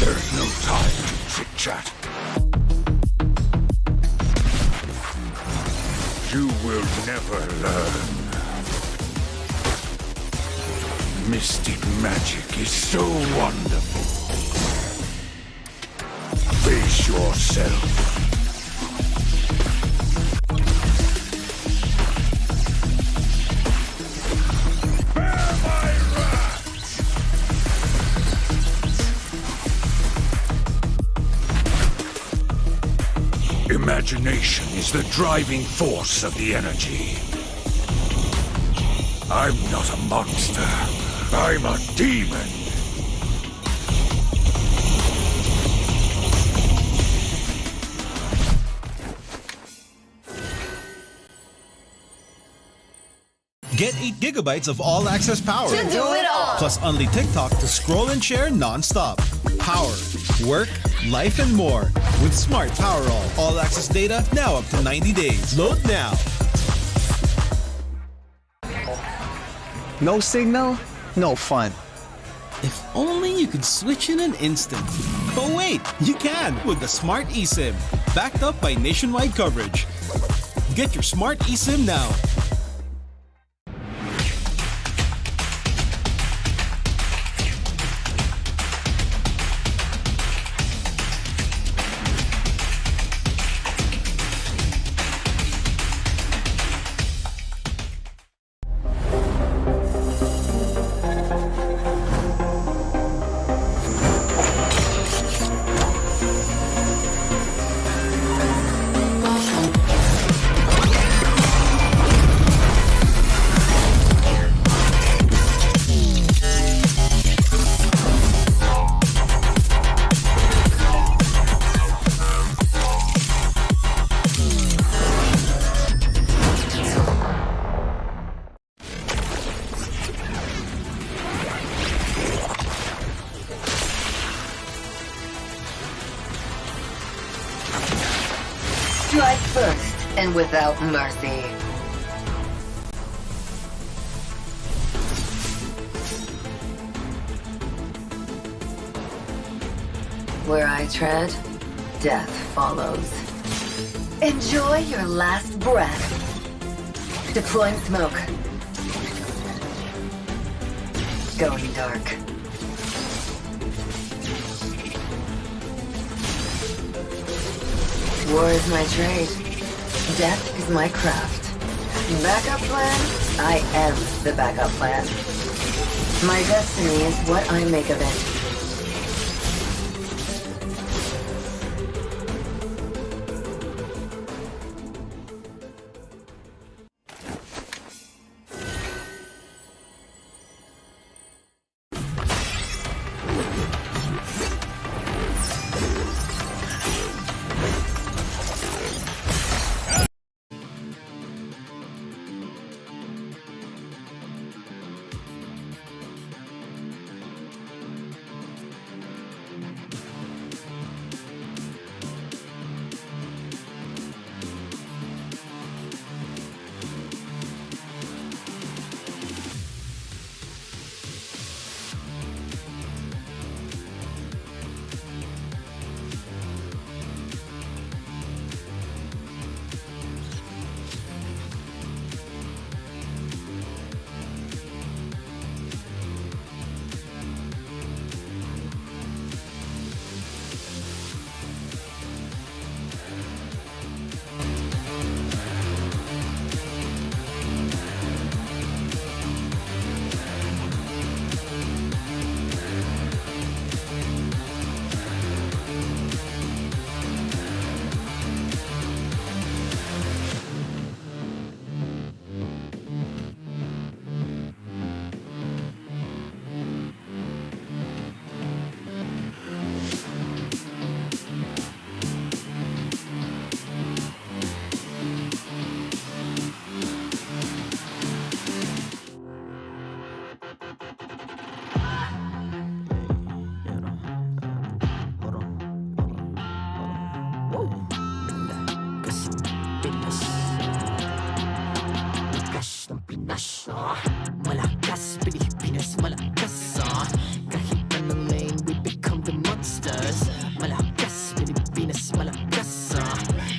There's no time to chit-chat. You will never learn. Mystic magic is so wonderful. Face yourself. Imagination is the driving force of the energy. I'm not a monster. I'm a demon.
Get 8 gigabytes of all-access power.
To do it all.
Plus only TikTok to scroll and share non-stop. Power, work, life, and more. With Smart Power all-access data now up to 90 days. Load now.
No signal, no fun.
If only you could switch in an instant. But wait, you can with the Smart eSIM, backed up by nationwide coverage. Get your Smart eSIM now.
and without mercy. Where I tread, death follows. Enjoy your last breath. Deploying smoke. Going dark. War is my trade. Death is my craft. Backup plan? I am the backup plan. My destiny is what I make of it.
Malakas, Pilipinas, malakas kahit anong lane, we become the monsters. Malakas, Pilipinas, malakas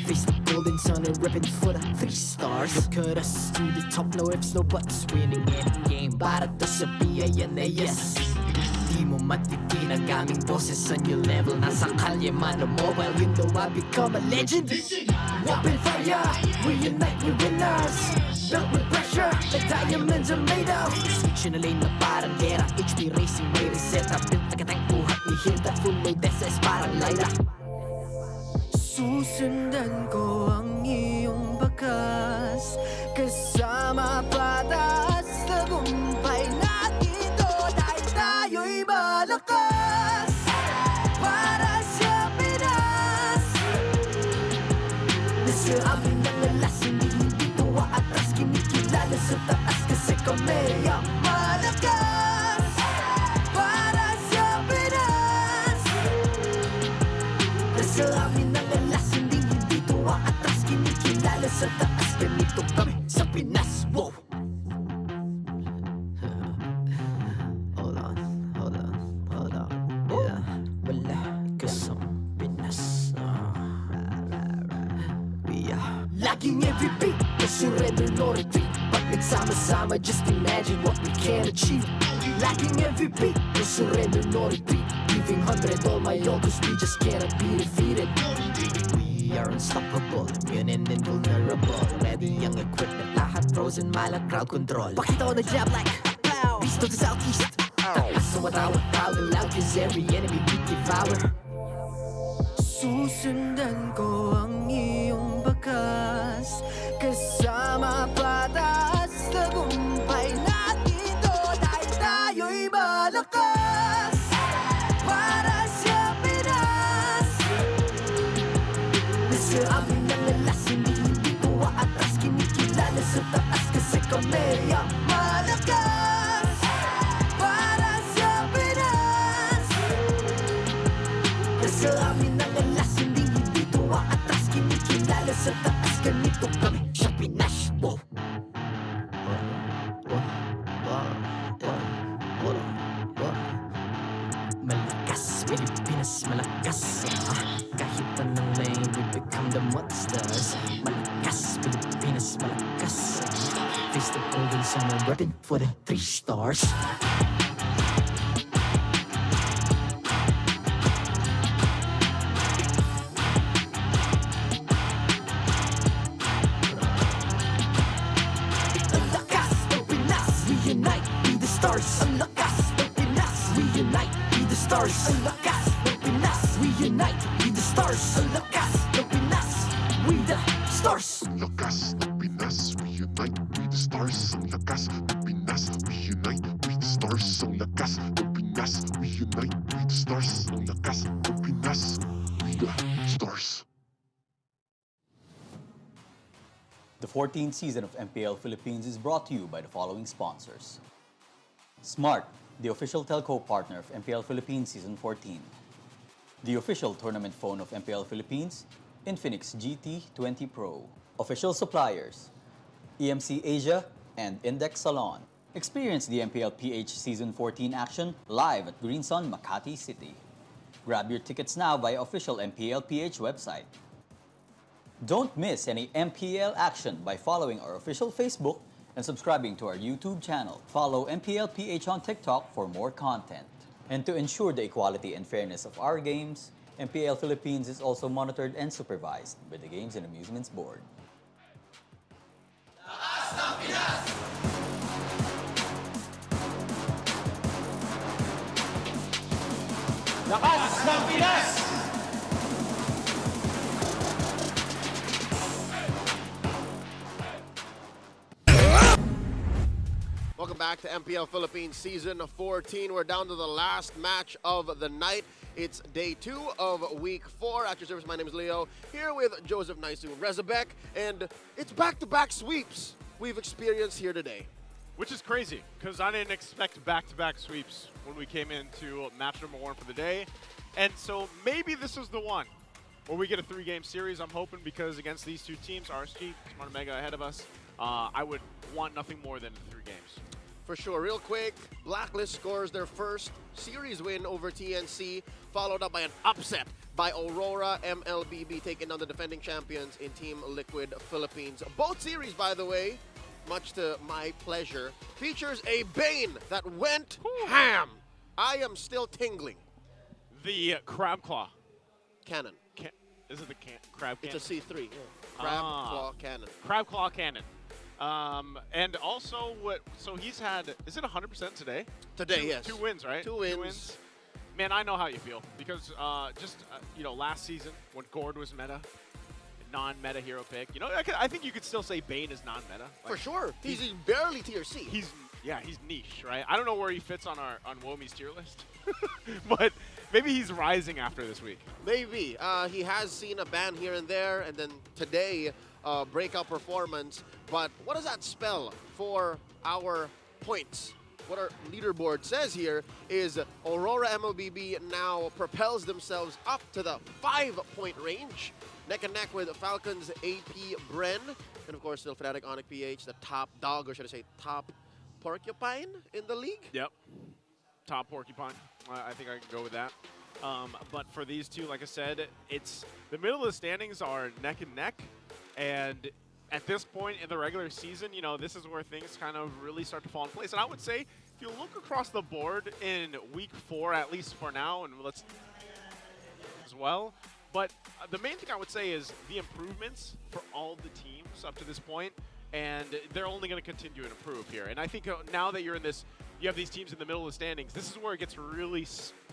face the golden sun and ribbon for the 3 stars. Look at us to the top, no ifs, no buts, winning any game para to sa yes. Di mo matitin ang aming boses sa new level. Nasa kalye man o mobile, you know I become a legend. Open fire, we unite, we winners. Built with pressure, the diamonds are made of. Switch in a lane na parang gera, HP racing, may reset up. Built agad ang buhat ni Hilda, full load SS parang Lyra. Susundan ko ang iyong bakas, kasama patas, tagumpay natin ito dahil tayo'y malakas. Para sa Pinas, nasa amin ang alas, hindi tuwa atras, kinikilala sa taas kasi kami ang malakas. Para sa Pinas, nasa amin ang alas, hindi tuwa atras, kinikilala sa taas, ganito kami sa Pinas. Wow! Laging MVP, no surrender, no retreat. Pag nagsama-sama, just imagine what we can achieve. Laging MVP, no surrender, no retreat. Giving 100 all my all, cause we just cannot be defeated. We are unstoppable, immune and invulnerable. Ready ang equipment, lahat frozen, malang crowd control. Pakita ko na jab like pow, beast of the southeast. So matawag proud and loud, cause every enemy we devour. Susundan ko ang iyong bakas, kasama patas, tagumpay natin ito dahil tayo'y malakas. Para sa Pinas, nasa amin ang alas, hindi tuwa atras, kinikilala sa taas kasi kami ang malakas. Para sa Pinas, nasa amin ang alas, hindi tuwa atras, kinikilala sa taas ganito kami sa Pinas. Wow. Malakas, Pilipinas, malakas. Kahit anong lane, we become the monsters. Malakas, Pilipinas, malakas. Face the golden sun and repping for the 3 stars. Ang lakas ng Pinas, we unite, be the stars. Ang lakas ng Pinas, we unite, be the stars. Ang lakas ng Pinas, we unite, be the stars. Ang lakas ng Pinas, we the stars.
Ang lakas ng Pinas, we unite, we the stars. Ang lakas ng Pinas, we unite, we the stars. Ang lakas ng Pinas, we unite, we the stars. Ang lakas ng Pinas, we the stars.
The 14th season of MPL Philippines is brought to you by the following sponsors. Smart, the official telco partner of MPL Philippines Season 14. The official tournament phone of MPL Philippines, Infinix GT20 Pro. Official suppliers, EMC Asia and Index Salon. Experience the MPLPH Season 14 action live at Green Sun, Makati City. Grab your tickets now via official MPLPH website. Don't miss any MPL action by following our official Facebook and subscribing to our YouTube channel. Follow MPLPH on TikTok for more content. And to ensure the equality and fairness of our games, MPL Philippines is also monitored and supervised by the Games and Amusements Board.
Lakas ng Pinas!
Welcome back to MPL Philippines Season 14. We're down to the last match of the night. It's day 2 of week 4. At your service, my name is Leo, here with Joseph Naisu Rezabek, and it's back-to-back sweeps we've experienced here today.
Which is crazy, because I didn't expect back-to-back sweeps when we came into match number 1 for the day. And so maybe this is the one where we get a 3-game series, I'm hoping, because against these two teams, RSG, Smart Mega ahead of us, I would want nothing more than 3 games.
For sure. Real quick, Blacklist scores their first series win over TNC, followed up by an upset by Aurora. MLBB taking on the defending champions in Team Liquid Philippines. Both series, by the way, much to my pleasure, features a Bane that went ham. I am still tingling.
The Crab Claw.
Cannon.
Is it the Crab Cannon?
It's a C3. Yeah. Crab Claw Cannon.
Crab Claw Cannon. And also, so he's had, is it 100% today?
Today, yes.
2 wins, right?
2 wins.
Man, I know how you feel, because you know, last season when Gord was meta, non-meta hero pick, you know, I think you could still say Bane is non-meta.
For sure. He's barely tier C.
He's niche, right? I don't know where he fits on Womi's tier list, but maybe he's rising after this week.
Maybe. He has seen a ban here and there, and then today, breakout performance. But what does that spell for our points? What our leaderboard says here is Aurora MLBB now propels themselves up to the 5-point range, neck and neck with Falcons AP Bren, and of course still Fnatic Onic PH, the top dog, or should I say top porcupine in the league?
Yep, top porcupine. I think I can go with that. But for these two, like I said, it's the middle of the standings are neck and neck, and at this point in the regular season, you know, this is where things kind of really start to fall in place. And I would say, if you look across the board in week 4, at least for now, and let's as well, but the main thing I would say is the improvements for all the teams up to this point, and they're only going to continue to improve here. And I think now that you're in this, you have these teams in the middle of the standings, this is where it gets really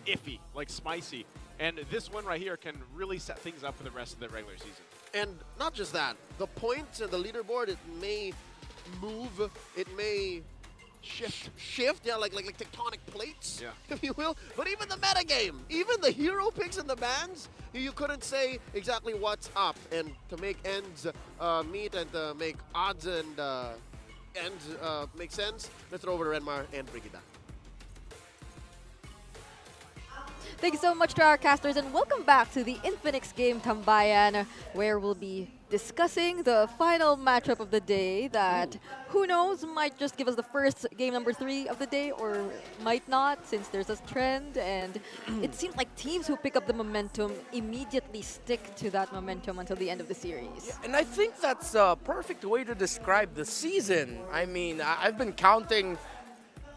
iffy, like spicy. And this win right here can really set things up for the rest of the regular season.
And not just that, the points and the leaderboard, it may move, it may shift, yeah, like tectonic plates,
yeah,
if you will. But even the metagame, even the hero picks and the bans, you couldn't say exactly what's up. And to make ends meet and to make odds and ends make sense, let's throw over to Renmar and Brigida.
Thank you so much to our casters, and welcome back to the Infinix Game Tambayan, where we'll be discussing the final matchup of the day that, who knows, might just give us the first game number 3 of the day or might not, since there's a trend. And it seems like teams who pick up the momentum immediately stick to that momentum until the end of the series.
And I think that's a perfect way to describe the season. I mean, I've been counting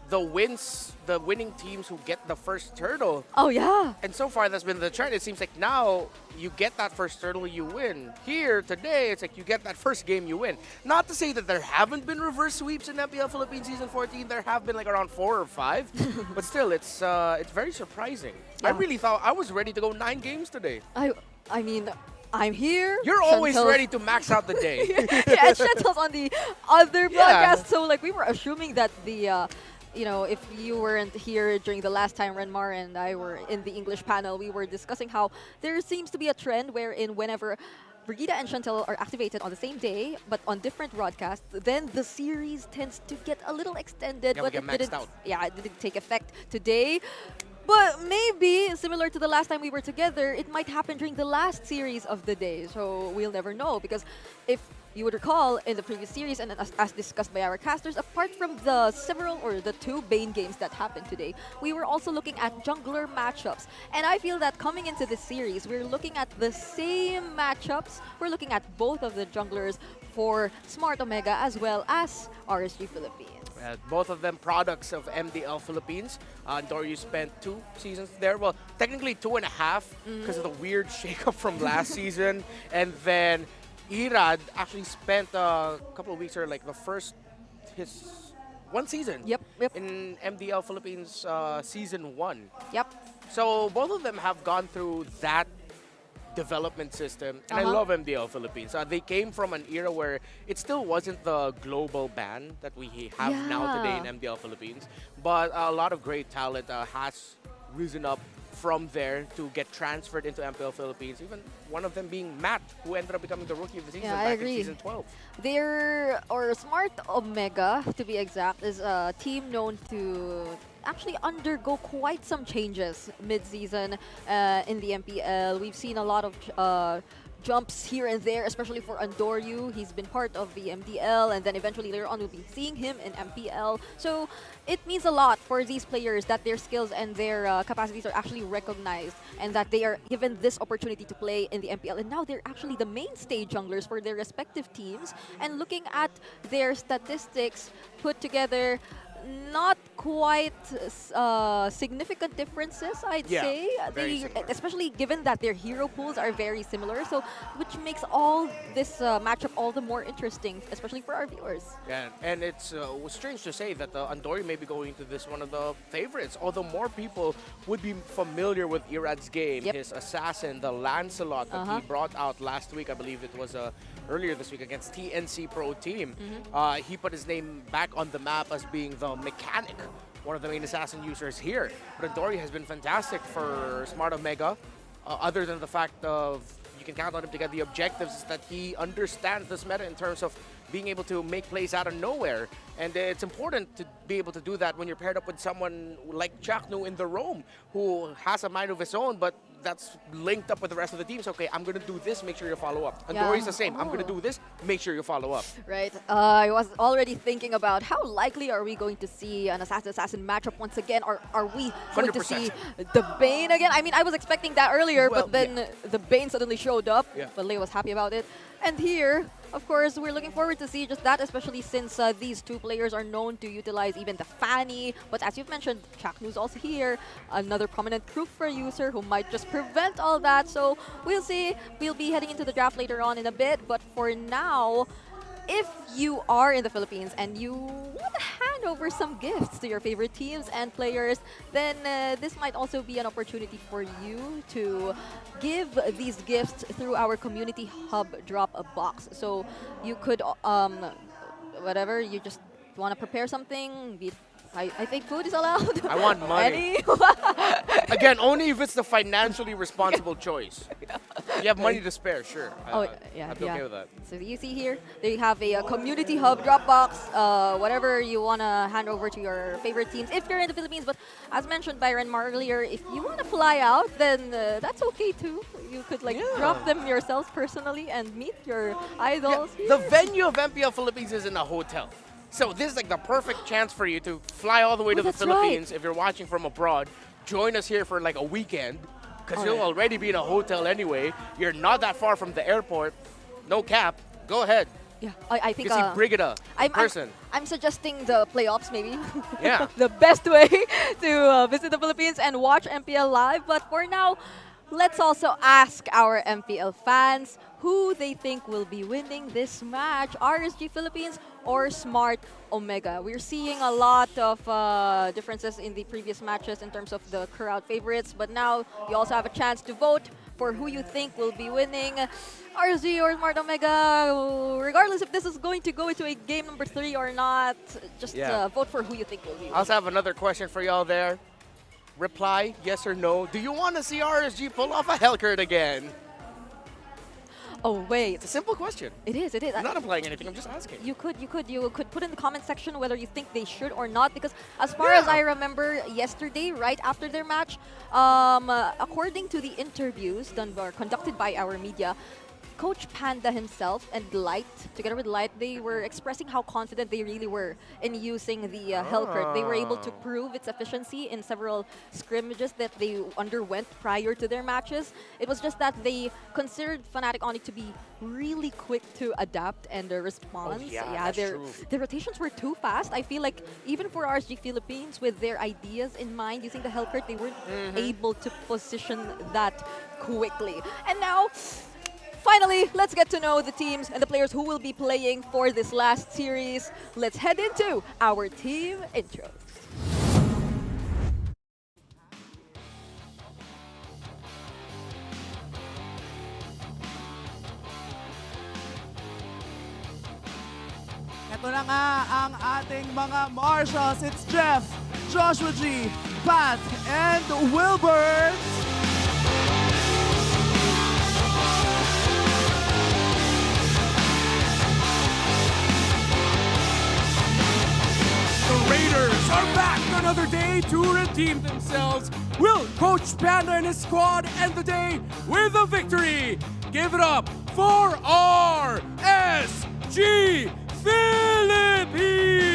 the winning teams who get the first turtle.
Oh, yeah.
And so far, that's been the trend. It seems like now you get that first turtle, you win. Here, today, it's like you get that first game, you win. Not to say that there haven't been reverse sweeps in MPL Philippines Season 14. There have been like around 4 or 5. But still, it's very surprising. I really thought I was ready to go 9 games today.
I mean, I'm here.
You're always ready to max out the day.
Yeah, and Chantel's on the other broadcast. So, like, we were assuming that the... you know, if you weren't here during the last time Renmar and I were in the English panel, we were discussing how there seems to be a trend wherein whenever Brigida and Chantel are activated on the same day, but on different broadcasts, then the series tends to get a little extended.
Yeah,
but
we get maxed out.
Yeah, it didn't take effect today. But maybe, similar to the last time we were together, it might happen during the last series of the day. So we'll never know, because if you would recall in the previous series, and as discussed by our casters, apart from the the 2 Bane games that happened today, we were also looking at jungler matchups. And I feel that coming into this series, we're looking at the same matchups. We're looking at both of the junglers for Smart Omega as well as RSG Philippines.
Both of them products of MDL Philippines. Andoryuuu spent 2 seasons there. Well, technically 2.5 because of the weird shakeup from last season. And then Irad actually spent a couple of weeks, or like his 1 season.
Yep.
In MDL Philippines Season 1.
Yep.
So both of them have gone through that development system. And I love MDL Philippines. They came from an era where it still wasn't the global ban that we have now today in MDL Philippines. But a lot of great talent has risen up from there to get transferred into MPL Philippines. Even one of them being Matt, who ended up becoming the rookie of the season back in Season 12.
Smart Omega, to be exact, is a team known to actually undergo quite some changes mid-season in the MPL. We've seen a lot of jumps here and there, especially for Andoryuuu. He's been part of the MDL, and then eventually later on we'll be seeing him in MPL. So it means a lot for these players that their skills and their capacities are actually recognized, and that they are given this opportunity to play in the MPL. And now they're actually the mainstay junglers for their respective teams. And looking at their statistics put together, not quite significant differences, I'd say. Especially given that their hero pools are very similar, so which makes all this matchup all the more interesting, especially for our viewers.
Yeah, and it's strange to say that Andoryuuu may be going to this one of the favorites, although more people would be familiar with Irad's game, his assassin, the Lancelot that he brought out last week. I believe it was earlier this week against TNC Pro Team. He put his name back on the map as being the mechanic, one of the main assassin users here. But Andoryuuu has been fantastic for Smart Omega, other than the fact of you can count on him to get the objectives, that he understands this meta in terms of being able to make plays out of nowhere. And it's important to be able to do that when you're paired up with someone like Chaknu in the roam, who has a mind of his own, but that's linked up with the rest of the team. So, okay, I'm going to do this, make sure you follow up. Andoryuuu's the same. I'm going to do this, make sure you follow up.
Right. I was already thinking about how likely are we going to see an assassin-assassin matchup once again, or are we going
100%.
to see the Bane again? I mean, I was expecting that earlier, but then the Bane suddenly showed up. But Lei was happy about it. And here, of course, we're looking forward to see just that, especially since these 2 players are known to utilize even the Fanny. But as you've mentioned, Chaknu's also here, another prominent Krufra user who might just prevent all that. So we'll see. We'll be heading into the draft later on in a bit. But for now, if you are in the Philippines and you want to hand over some gifts to your favorite teams and players, then this might also be an opportunity for you to give these gifts through our community hub drop a box. So you could, whatever, you just want to prepare something, I think food is allowed.
I want money. Again, only if it's the financially responsible choice. You have money to spare, sure.
Oh, yeah,
I'd be okay with that.
So you see here, they have a community hub, Dropbox, whatever you want to hand over to your favorite teams if you're in the Philippines. But as mentioned by Renmar earlier, if you want to fly out, then that's okay too. You could drop them yourselves personally and meet your idols.
The venue of MPL Philippines is in a hotel. So this is like the perfect chance for you to fly all the way to the Philippines if you're watching from abroad. Join us here for like a weekend because you'll already be in a hotel anyway. You're not that far from the airport. No cap. Go ahead.
Yeah, I think
you can see Brigida in person.
I'm suggesting the playoffs maybe.
Yeah.
The best way to visit the Philippines and watch MPL live. But for now, let's also ask our MPL fans who they think will be winning this match, RSG Philippines or Smart Omega. We're seeing a lot of differences in the previous matches in terms of the crowd favorites, but now you also have a chance to vote for who you think will be winning, RSG or Smart Omega. Regardless if this is going to go into a game number 3 or not, just vote for who you think will be winning.
I also have another question for y'all there. Reply yes or no. Do you want to see RSG pull off a Hellcurt again?
Oh, wait.
It's a simple question.
It is.
I'm not applying anything. I'm just asking.
You could put in the comment section whether you think they should or not, because as far as I remember yesterday, right after their match, according to the interviews done or conducted by our media, Coach Panda himself and Light, together with Light, they were expressing how confident they really were in using the Hellcurt. They were able to prove its efficiency in several scrimmages that they underwent prior to their matches. It was just that they considered Fnatic Onyx to be really quick to adapt and respond. Their rotations were too fast. I feel like even for RSG Philippines, with their ideas in mind using the Hellcurt, they weren't able to position that quickly. And now, finally, let's get to know the teams and the players who will be playing for this last series. Let's head into our team intros.
Ito na nga ang ating mga marshals. It's Jeff, Joshua G, Pat, and Wilbert.
The Raiders are back another day to redeem themselves. Will Coach Panda and his squad end the day with a victory? Give it up for RSG Philippines!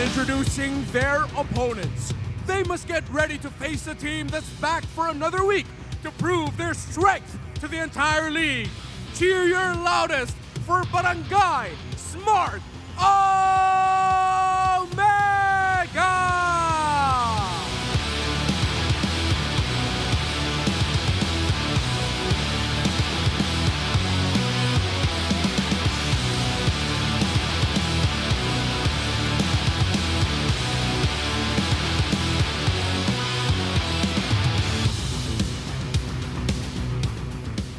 Introducing their opponents. They must get ready to face a team that's back for another week to prove their strength to the entire league. Cheer your loudest for Barangay Smart Omega!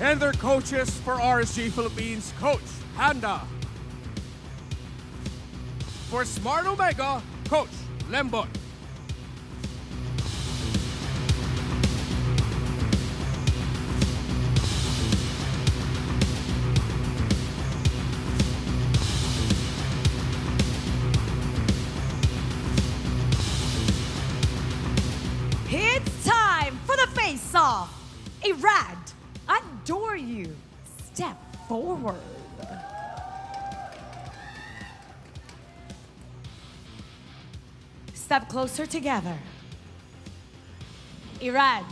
And their coaches for RSG Philippines, Coach Panda. For Smart Omega, Coach Lembot.
It's time for the face-off. Irad, Andoryuuu, step forward. Step closer together. Irad,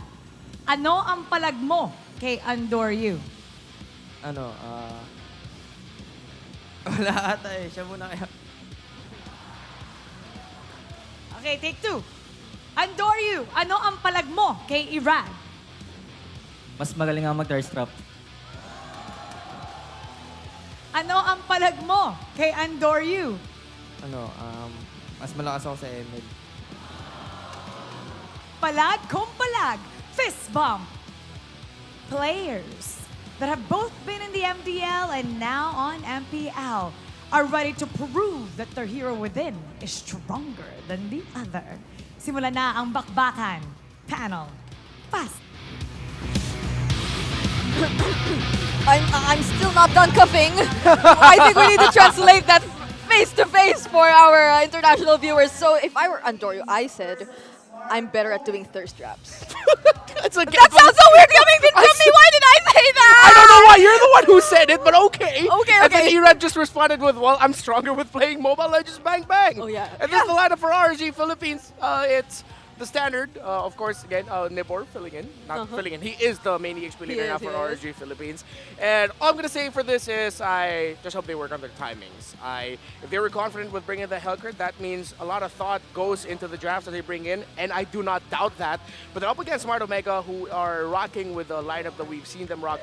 ano ang palag mo kay Andoryuuu?
Wala ata eh. Siya muna kaya.
Okay, take 2. Andoryuuu, ano ang palag mo kay Irad?
Mas magaling ang mag-thirst trap.
Ano ang palag mo kay Andoryuuu?
Mas malakas ako sa ML.
Palag kung palag, fist bump. Players that have both been in the MDL and now on MPL are ready to prove that their hero within is stronger than the other. Simulan na ang bakbakan. Panel, fast.
I'm still not done cuffing. I think we need to translate that face to face for our international viewers. So if I were Andoryuuu, I said, I'm better at doing thirst traps.
That sounds
so weird coming from me. Why did I say that?
I don't know why. You're the one who said it, but okay.
Okay.
And then Erad just responded with, well, I'm stronger with playing Mobile Legends Bang Bang.
Oh, yeah.
And this is the lineup for RSG Philippines. It's the standard, of course, again, Nibor filling in. Not filling in. He is the main EXP leader now for RSG Philippines. And all I'm going to say for this is I just hope they work on their timings. If they were confident with bringing the Hellcurt, that means a lot of thought goes into the drafts that they bring in, and I do not doubt that. But they're up against Smart Omega, who are rocking with the lineup that we've seen them rock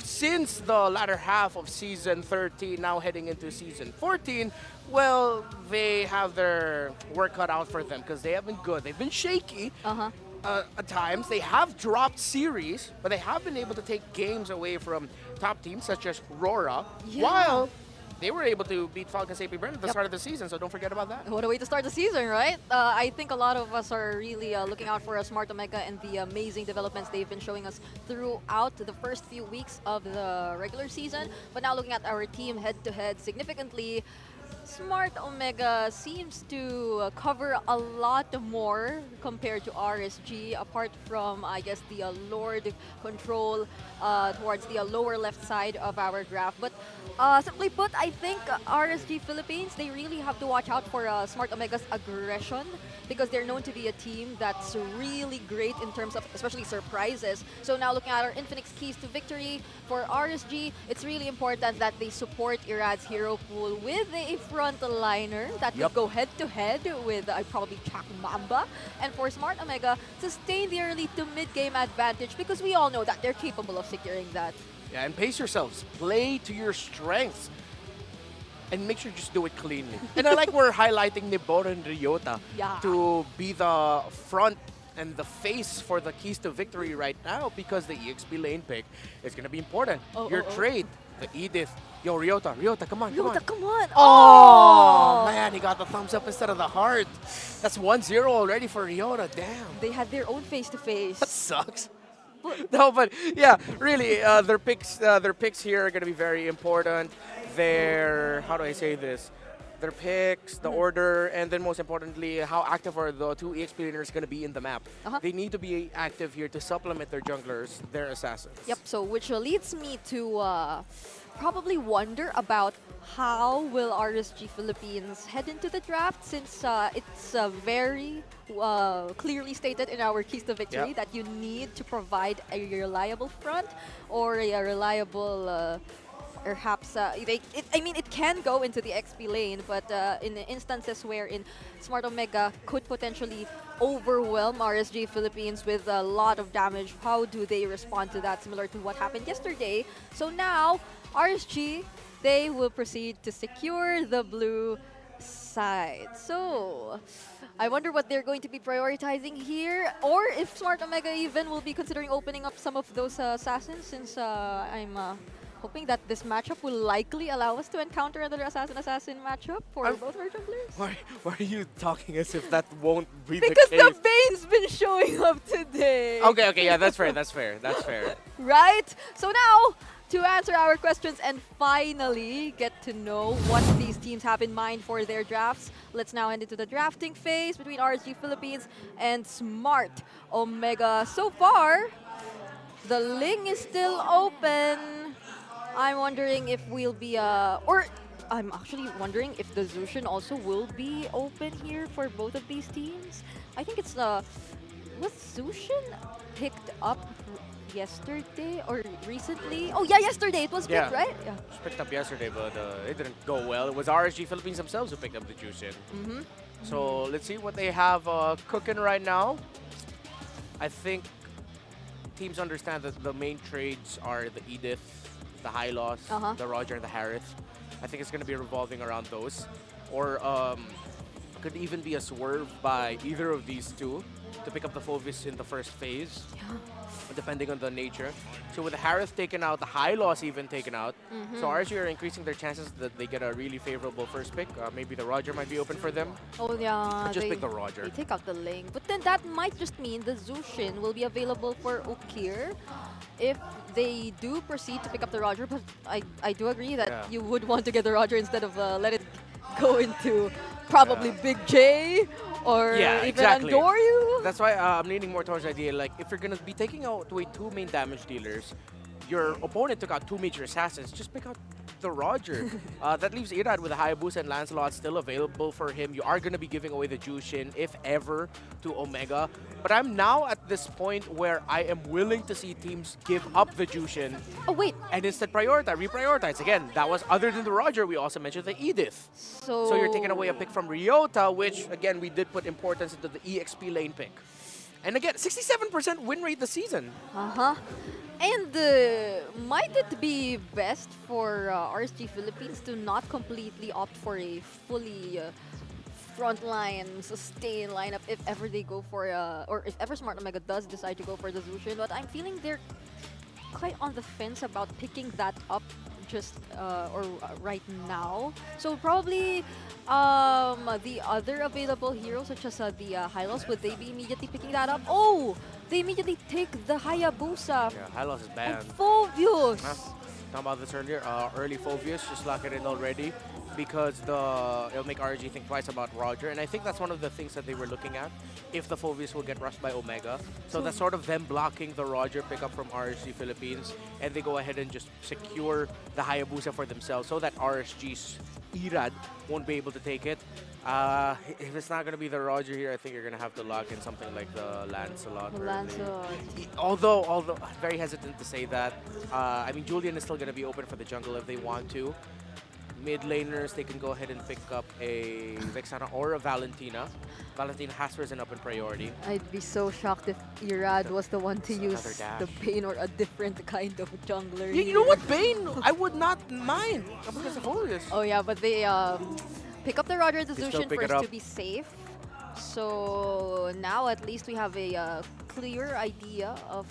since the latter half of Season 13, now heading into Season 14. Well, they have their work cut out for them because they have been good. They've been shaky at times. They have dropped series, but they have been able to take games away from top teams such as RORA, while they were able to beat Falcons AP Brand at the start of the season, so don't forget about that.
What a way to start the season, right? I think a lot of us are really looking out for Smart Omega and the amazing developments they've been showing us throughout the first few weeks of the regular season. But now looking at our team head-to-head significantly, Smart Omega seems to cover a lot more compared to RSG, apart from, I guess, the Lord control towards the lower left side of our graph. But simply put, I think RSG Philippines, they really have to watch out for Smart Omega's aggression, because they're known to be a team that's really great in terms of especially surprises. So now looking at our Infinix keys to victory for RSG, it's really important that they support Erad's hero pool with a frontliner that could go head-to-head with probably Chak Mamba. And for Smart Omega, sustain the early to mid-game advantage, because we all know that they're capable of securing that.
Yeah, and pace yourselves. Play to your strengths. And make sure you just do it cleanly. And I like we're highlighting Nibor and Ryota to be the front and the face for the keys to victory right now, because the EXP lane pick is going to be important. Your trade, the Edith. Yo, Ryota, come on,
come on.
Oh, man, he got the thumbs up instead of the heart. That's 1-0 already for Ryota, damn.
They had their own face-to-face.
That sucks. No, but yeah, really, their picks here are going to be very important. Their, how do I say this? Their picks, the order, and then most importantly, how active are the two EXP leaders going to be in the map. They need to be active here to supplement their junglers, their assassins.
Yep, so which leads me to probably wonder about how will RSG Philippines head into the draft, since it's very clearly stated in our keys to victory that you need to provide a reliable front or a reliable perhaps, I mean, it can go into the XP lane, but in instances wherein Smart Omega could potentially overwhelm RSG Philippines with a lot of damage, how do they respond to that, similar to what happened yesterday? So now, RSG, they will proceed to secure the blue side. So, I wonder what they're going to be prioritizing here, or if Smart Omega even will be considering opening up some of those assassins, since I'm hoping that this matchup will likely allow us to encounter another assassin-assassin matchup for both our junglers.
Why are you talking as if that won't be the
because
case?
the Bane's been showing up today.
Okay, yeah, that's fair.
Right? So now, to answer our questions and finally get to know what these teams have in mind for their drafts, let's now head into the drafting phase between RSG Philippines and Smart Omega. So far, the Ling is still open. I'm wondering if we'll be, or I'm actually wondering if the Zushin also will be open here for both of these teams. I think it's, was Zushin picked up yesterday or recently? Oh yeah, yesterday it was picked, right? Yeah.
It was picked up yesterday, but it didn't go well. It was RSG Philippines themselves who picked up the Jushin. So let's see what they have cooking right now. I think teams understand that the main trades are the Edith, the high loss, the Roger, and the Harith. I think it's going to be revolving around those. Or could even be a swerve by either of these two to pick up the Phovis in the first phase, depending on the nature. So with the Harith taken out, the high loss even taken out, so RSG are increasing their chances that they get a really favorable first pick. Maybe the Roger might be open for them.
Oh yeah,
Just pick the Roger.
They take out the Ling, but then that might just mean the Zushin will be available for Ukir if they do proceed to pick up the Roger. But I do agree that you would want to get the Roger instead of let it go into probably Big J or even Andoryuuu.
That's why I'm leaning more towards the idea, like, if you're going to be taking out away 2 main damage dealers, your opponent took out 2 major assassins, just pick out the Roger. That leaves Irad with a Hayabusa and Lancelot still available for him. You are going to be giving away the Jushin, if ever, to Omega. But I'm now at this point where I am willing to see teams give up the Jushin.
Oh, wait.
And instead reprioritize. Again, that was other than the Roger, we also mentioned the Edith. So you're taking away a pick from Ryota, which, again, we did put importance into the EXP lane pick. And again, 67% win rate this season.
And might it be best for RSG Philippines to not completely opt for a fully frontline, sustain lineup if ever they go for, or if ever Smart Omega does decide to go for the Zushin? But I'm feeling they're quite on the fence about picking that up just right now. So probably the other available heroes such as the Hylos, would they be immediately picking that up? Oh, they immediately take the Hayabusa.
Yeah, Hylos is banned.
And Phovius.
Talking about this earlier, early Phovius, just lock it in already because it'll make RG think twice about Roger, and I think that's one of the things that they were looking at, if the Phovius will get rushed by Omega. So that's sort of them blocking the Roger pickup from RSG Philippines, and they go ahead and just secure the Hayabusa for themselves so that RSG's Irad won't be able to take it. If it's not going to be the Roger here, I think you're going to have to lock in something like the Lancelot. Although I'm very hesitant to say that. I mean, Julian is still going to be open for the jungle if they want to. Mid laners, they can go ahead and pick up a Vexana or a Valentina. Valentina has risen up in priority.
I'd be so shocked if Irad was the one to use the Bane or a different kind of jungler.
You know what, Bane? I would not mind because of Holius.
Oh yeah, but they pick up the Roger the Zushin first to be safe. So now at least we have a clear idea of,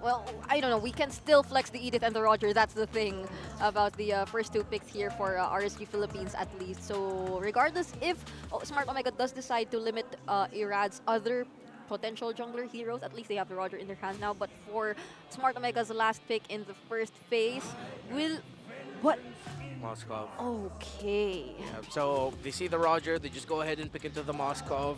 well, I don't know, we can still flex the Edith and the Roger. That's the thing about the first 2 picks here for RSG Philippines at least. So regardless if Smart Omega does decide to limit Irad's other potential jungler heroes, at least they have the Roger in their hands now. But for Smart Omega's last pick in the first phase, what?
Moskov.
Okay.
So they see the Roger, they just go ahead and pick into the Moskov.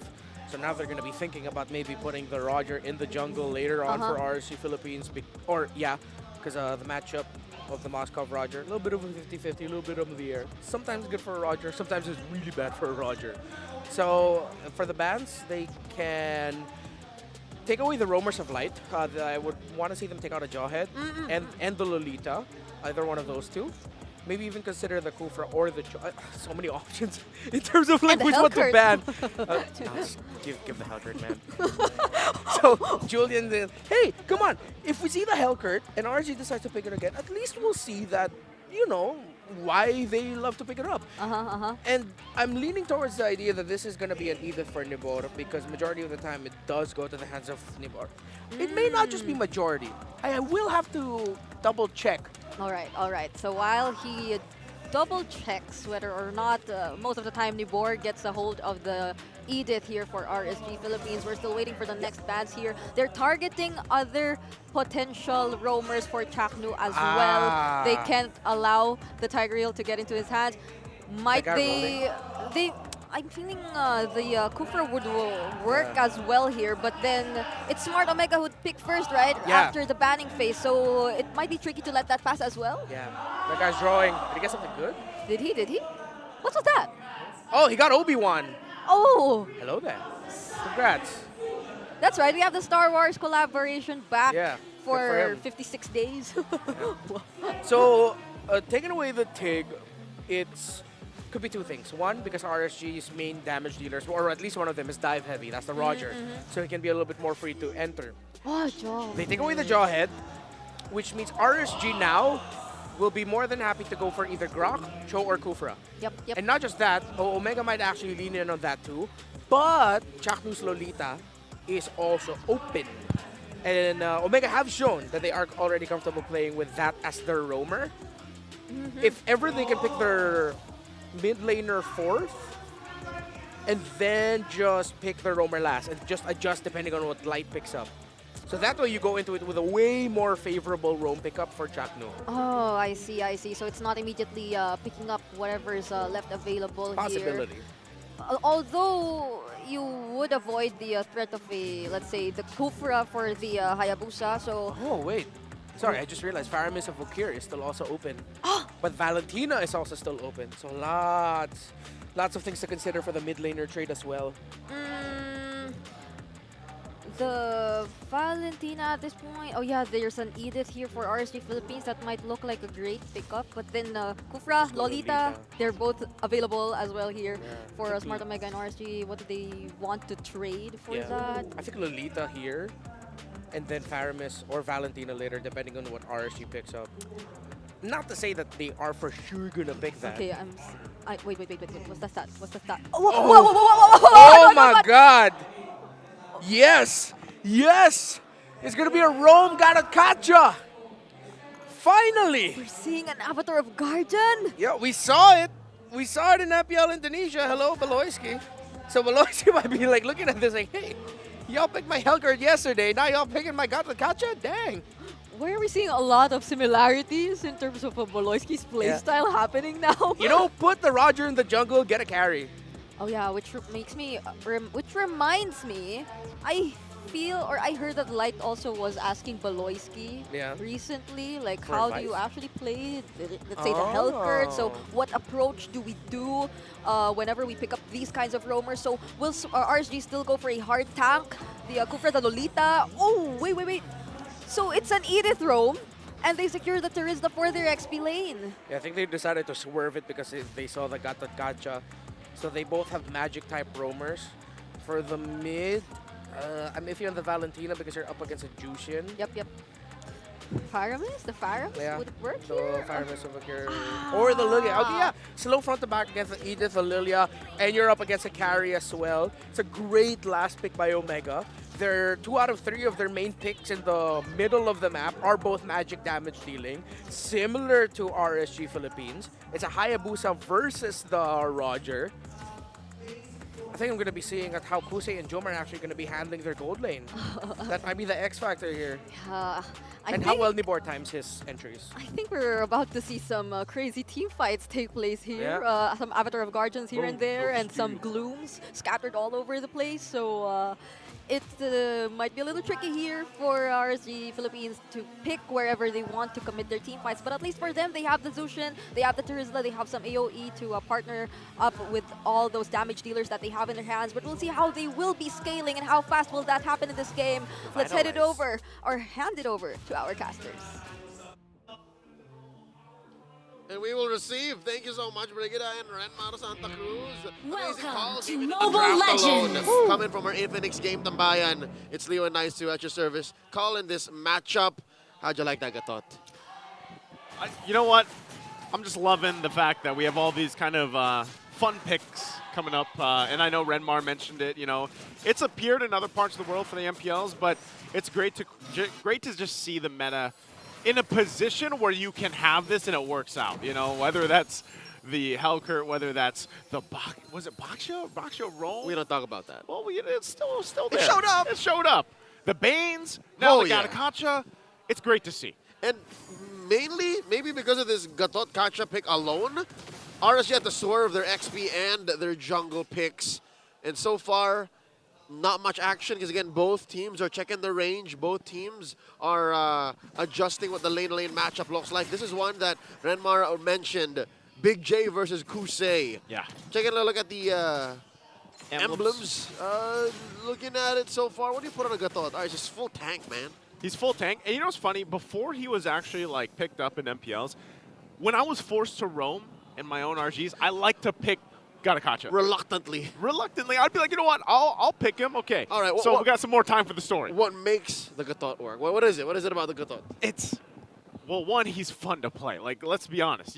So now they're going to be thinking about maybe putting the Roger in the jungle later on for RSG Philippines. Because the matchup of the Moskov Roger, a little bit of a 50-50, a little bit up in the air. Sometimes good for a Roger, sometimes it's really bad for a Roger. So for the bans, they can take away the Roamers of Light. I would want to see them take out a Jawhead and the Lolita, either one of those two. Maybe even consider the Kufra or the so many options in terms of like which one to ban. Give the Hellcurt, man. So Julian, hey, come on! If we see the Hellcurt and RG decides to pick it again, at least we'll see that, you know, why they love to pick it up. And I'm leaning towards the idea that this is going to be an Edith for Nibor because majority of the time it does go to the hands of Nibor. It may not just be majority. I will have to double check.
All right. So while he double checks whether or not most of the time Nibor gets a hold of the Edith here for RSG Philippines, we're still waiting for the next bans here. They're targeting other potential roamers for Chaknu as well. They can't allow the Tiger Heel to get into his hands. Might they I'm feeling the Kufra would work as well here, but then it's Smart Omega who'd pick first, right? After the banning phase, so it might be tricky to let that pass as well.
Yeah, that guy's drawing. Did he get something good?
Did he? What was that?
Oh, he got Obi-Wan.
Oh!
Hello there. Congrats.
That's right, we have the Star Wars collaboration back
for
56 days.
So, taking away the TIG, could be 2 things. One, because RSG's main damage dealers, or at least one of them, is dive heavy. That's the Roger. So he can be a little bit more free to enter.
Oh, Jaw.
They take away the Jawhead, which means RSG now will be more than happy to go for either Grok, Cho, or Kufra.
Yep.
And not just that, Omega might actually lean in on that too. But Chaknu's Lolita is also open. And Omega have shown that they are already comfortable playing with that as their roamer. If ever they can pick their mid laner fourth, and then just pick their roamer last, and just adjust depending on what light picks up. So that way you go into it with a way more favorable roam pickup for Chaknu.
Oh, I see. So it's not immediately picking up whatever is left available
Possibility.
here. Although you would avoid the threat of let's say, the Kufra for the Hayabusa. So.
Oh wait, sorry, I just realized Faramis of Vokir is still also open, but Valentina is also still open. So lots of things to consider for the mid laner trade as well.
The Valentina at this point, oh yeah, there's an Edith here for RSG Philippines that might look like a great pickup, but then Kufra, Lolita, they're both available as well here for Smart Omega and RSG. What do they want to trade for that?
I think Lolita here, and then Faramis or Valentina later, depending on what RSG picks up. Not to say that they are for sure gonna pick that.
Okay, wait, what's the stat?
Oh,
Whoa,
my God! Yes! It's gonna be a Rome Garakacha! Finally!
We're seeing an avatar of Guardian!
Yeah, we saw it! We saw it in MPL Indonesia. Hello, Baloyski. So Baloyski might be like looking at this like, hey, y'all picked my Hellguard yesterday, now y'all picking my Garakacha? Dang!
Why are we seeing a lot of similarities in terms of Baloyski's playstyle happening now?
You know, put the Roger in the jungle, get a carry.
Oh yeah, which reminds me, I heard that Light also was asking Baloyski recently, like
for
how
advice?
do you actually play, let's say, the Hellguard? So what approach do we do whenever we pick up these kinds of roamers? So will RSG still go for a hard tank, the Kufra, the Lolita? Oh, wait. So it's an Edith roam, and they secure the Terizla for their XP lane.
Yeah, I think they decided to swerve it because they saw the Gacha. So they both have magic type roamers. For the mid, I'm iffy on the Valentina because you're up against a Jushin.
Yep. Faramis? The Faramis? Would it work
here? Faramis over here. Or the Lilia. Okay, yeah. Slow front to back against the Edith, the Lilia, and you're up against a carry as well. It's a great last pick by Omega. 2 out of 3 of their main picks in the middle of the map are both magic damage dealing, similar to RSG Philippines. It's a Hayabusa versus the Roger. I think I'm going to be seeing at how Kusei and Jomar are actually going to be handling their gold lane. That might be the X factor here. And how well Nibor times his entries.
I think we're about to see some crazy team fights take place here. Some Avatar of Guardians here and there, and some Glooms scattered all over the place. So it might be a little tricky here for RSG Philippines to pick wherever they want to commit their team fights. But at least for them, they have the Zushin, they have the Terizla, they have some AoE to partner up with all those damage dealers that they have in their hands. But we'll see how they will be scaling and how fast will that happen in this game. Let's head it over, or hand it over to our casters.
And we will receive, thank you so much, Brigida and Renmar Santa Cruz.
Welcome to
even
Mobile
the draft
Legends.
alone. Coming from our Infinix game Tambayan, it's Leo and Nice to at your service. Calling this matchup. How'd you like that, Gatot?
You know what? I'm just loving the fact that we have all these kind of fun picks coming up. And I know Renmar mentioned it, you know. It's appeared in other parts of the world for the MPLs, but it's great to just see the meta in a position where you can have this and it works out, you know, whether that's the Hellkurt, whether that's the was it Baksha Roll?
We don't talk about that.
Well, it's still there.
It showed up.
It showed up. The Banes, now the Garakacha. It's great to see.
And mainly, maybe because of this Gatot Kacha pick alone, RSG had to swerve their XP and their jungle picks. And so far, not much action because, again, both teams are checking their range. Both teams are adjusting what the lane-to-lane matchup looks like. This is one that Renmar mentioned, Big J versus Kusei.
Yeah.
Taking a look at the emblems. Looking at it so far, what do you put on a Gatot? It's just full tank, man.
He's full tank. And you know what's funny? Before he was actually like picked up in MPLs, when I was forced to roam in my own RGs, I like to pick Garakacha.
Reluctantly.
I'd be like, you know what? I'll pick him. Okay.
All right.
So we got some more time for the story.
What makes the Gatot work? What is it? What is it about the Gatot?
It's well, one, he's fun to play. Like, let's be honest.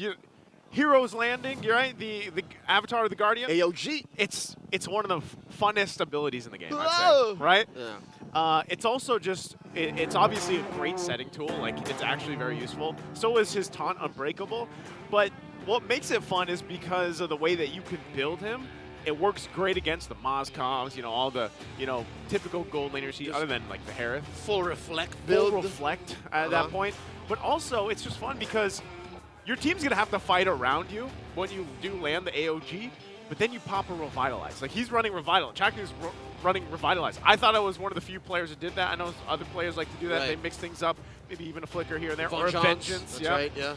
Heroes Landing, you're right, the Avatar of the Guardian.
AOG.
It's one of the funnest abilities in the game, I'd
Whoa.
say, right?
Yeah.
It's also just, it's obviously a great setting tool. Like, it's actually very useful. So is his taunt Unbreakable. But what makes it fun is because of the way that you can build him. It works great against the Mozcovs, all the, typical gold laners, other than, like, the Harith.
Full reflect build.
Full reflect at that point. But also, it's just fun because your team's going to have to fight around you when you do land the AOG, but then you pop a Revitalize. Like, he's running Revitalize. Chaknu's running Revitalize. I thought I was one of the few players that did that. I know other players like to do that.
Right.
They mix things up, maybe even a Flicker here and there, or a
Vengeance.
Vengeance.
That's right, yeah.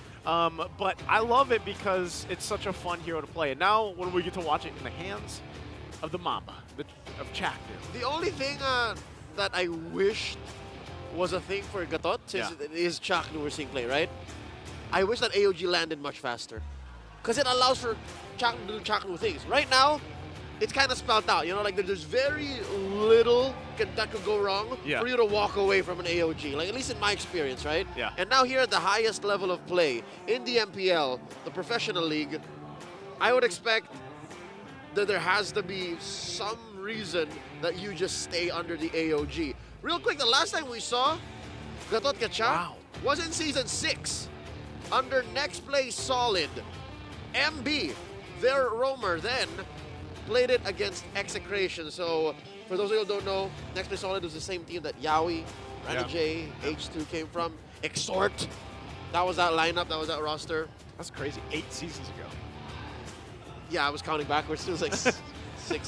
But I love it because it's such a fun hero to play. And now when we get to watch it in the hands of the Mamba, of Chaknu.
The only thing that I wished was a thing for Gatot, since it is Chaknu we're seeing play, right? I wish that AOG landed much faster, because it allows for Chaknu to do Chaknu things. Right now, it's kind of spelled out. Like there's very little that could go wrong for you to walk away from an AOG. Like, at least in my experience, right?
Yeah.
And now here at the highest level of play in the MPL, the professional league, I would expect that there has to be some reason that you just stay under the AOG. Real quick, the last time we saw Gatot Gacha was in Season 6. Under Next Play Solid, MB, their roamer, then played it against Execration. So, for those of you who don't know, Next Play Solid was the same team that Yaoi, Rana J, H2 came from. Exhort, that was that lineup, that was that roster.
That's crazy, 8 seasons ago.
Yeah, I was counting backwards. It was like 6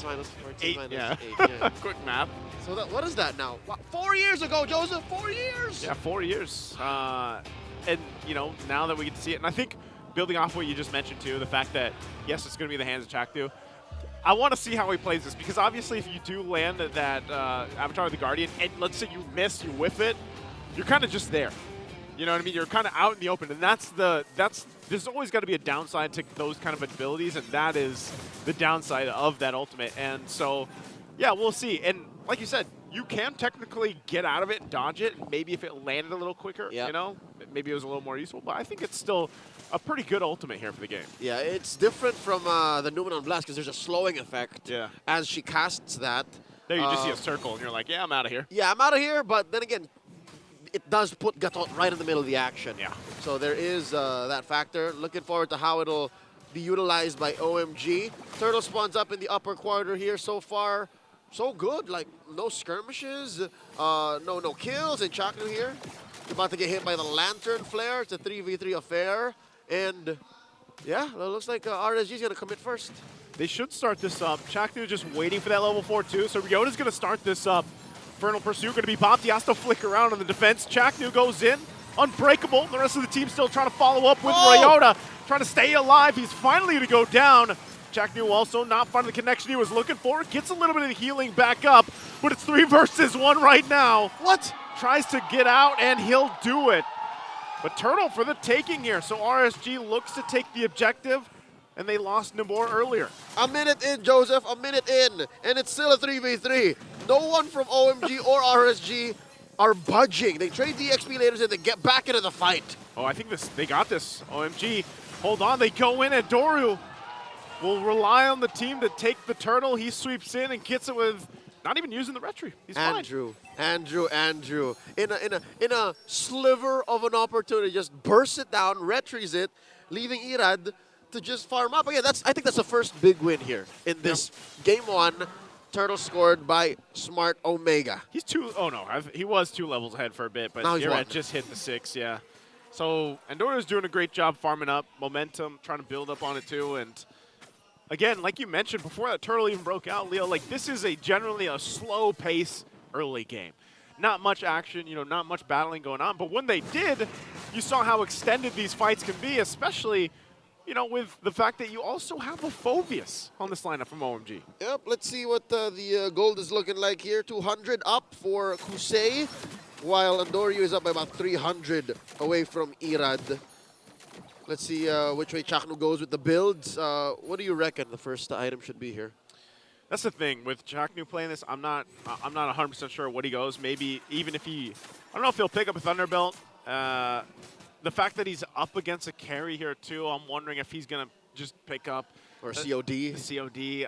minus 14 minus 8. Yeah.
Quick math.
So what is that now? 4 years ago, Joseph, 4 years!
Yeah, 4 years. And, now that we get to see it, and I think building off what you just mentioned too, the fact that, yes, it's going to be the hands of Chaknu, I want to see how he plays this, because obviously if you do land that Avatar of the Guardian, and let's say you miss, you whiff it, you're kind of just there. You know what I mean? You're kind of out in the open, and there's always got to be a downside to those kind of abilities, and that is the downside of that ultimate. And so, yeah, we'll see. And like you said, you can technically get out of it and dodge it. Maybe if it landed a little quicker, maybe it was a little more useful. But I think it's still a pretty good ultimate here for the game.
Yeah, it's different from the Numenon Blast because there's a slowing effect as she casts that.
There you just see a circle, and you're like, yeah, I'm out of here.
Yeah, I'm out of here, but then again, it does put Gatot right in the middle of the action.
Yeah.
So there is that factor. Looking forward to how it'll be utilized by OMG. Turtle spawns up in the upper quarter here. So far, so good. Like, no skirmishes, no kills. And Chaknu here, about to get hit by the Lantern Flare. It's a 3v3 affair. And, yeah, it looks like RSG is going to commit first.
They should start this up. Chaknu just waiting for that level 4 too. So Ryota's going to start this up. Infernal Pursuit going to be popped. He has to flick around on the defense. Chaknu goes in. Unbreakable. The rest of the team still trying to follow up with Ryota. Trying to stay alive. He's finally going to go down. Chaknu also not finding the connection he was looking for. Gets a little bit of healing back up. But it's 3 versus 1 right now.
What?
Tries to get out, and he'll do it. But Turtle for the taking here. So RSG looks to take the objective. And they lost Namor earlier.
A minute in, Joseph, a minute in, and it's still a 3v3. No one from OMG or RSG are budging. They trade the XP laters and they get back into the fight.
Oh, I think they got this. OMG, hold on, they go in. Andoryuuu will rely on the team to take the turtle. He sweeps in and gets it with not even using the retry. He's
Andrew. In a sliver of an opportunity, just bursts it down, retries it, leaving Irad to just farm up. Again, I think that's the first big win here in this game 1. Turtle scored by Smart Omega.
He's he was 2 levels ahead for a bit, but Irad just hit the 6, yeah. So Andoryuu's doing a great job farming up momentum, trying to build up on it too. And again, like you mentioned before that Turtle even broke out, Leo, like this is generally a slow pace early game. Not much action, not much battling going on. But when they did, you saw how extended these fights can be, especially with the fact that you also have a Phobius on this lineup from OMG.
Yep, let's see what the gold is looking like here. 200 up for Kusei, while Andoryuuu is up by about 300 away from Irad. Let's see which way Chaknu goes with the builds. What do you reckon the first item should be here?
That's the thing. With Chaknu playing this, I'm not 100% sure what he goes. Maybe even if I don't know if he'll pick up a Thunderbolt. the fact that he's up against a carry here too, I'm wondering if he's gonna just pick up
or COD.
COD.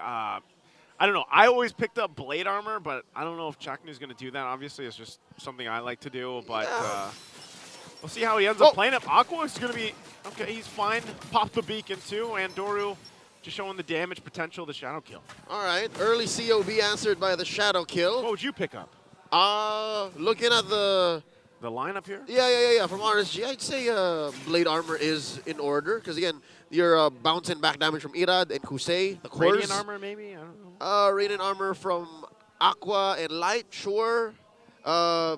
I don't know. I always picked up Blade Armor, but I don't know if Chaknu's going to do that. Obviously, it's just something I like to do, but we'll see how he ends up playing it. Aqua is going to be, okay, he's fine. Pop the beacon too. Andoryuuu just showing the damage potential of the Shadow Kill.
All right, early COB answered by the Shadow Kill.
What would you pick up?
Looking at the
lineup here?
Yeah. From RSG, I'd say Blade Armor is in order, because again, you're bouncing back damage from Irad and Kusei, the cores.
Radiant Armor maybe? I don't know.
Radiant Armor from Aqua and Light, sure. I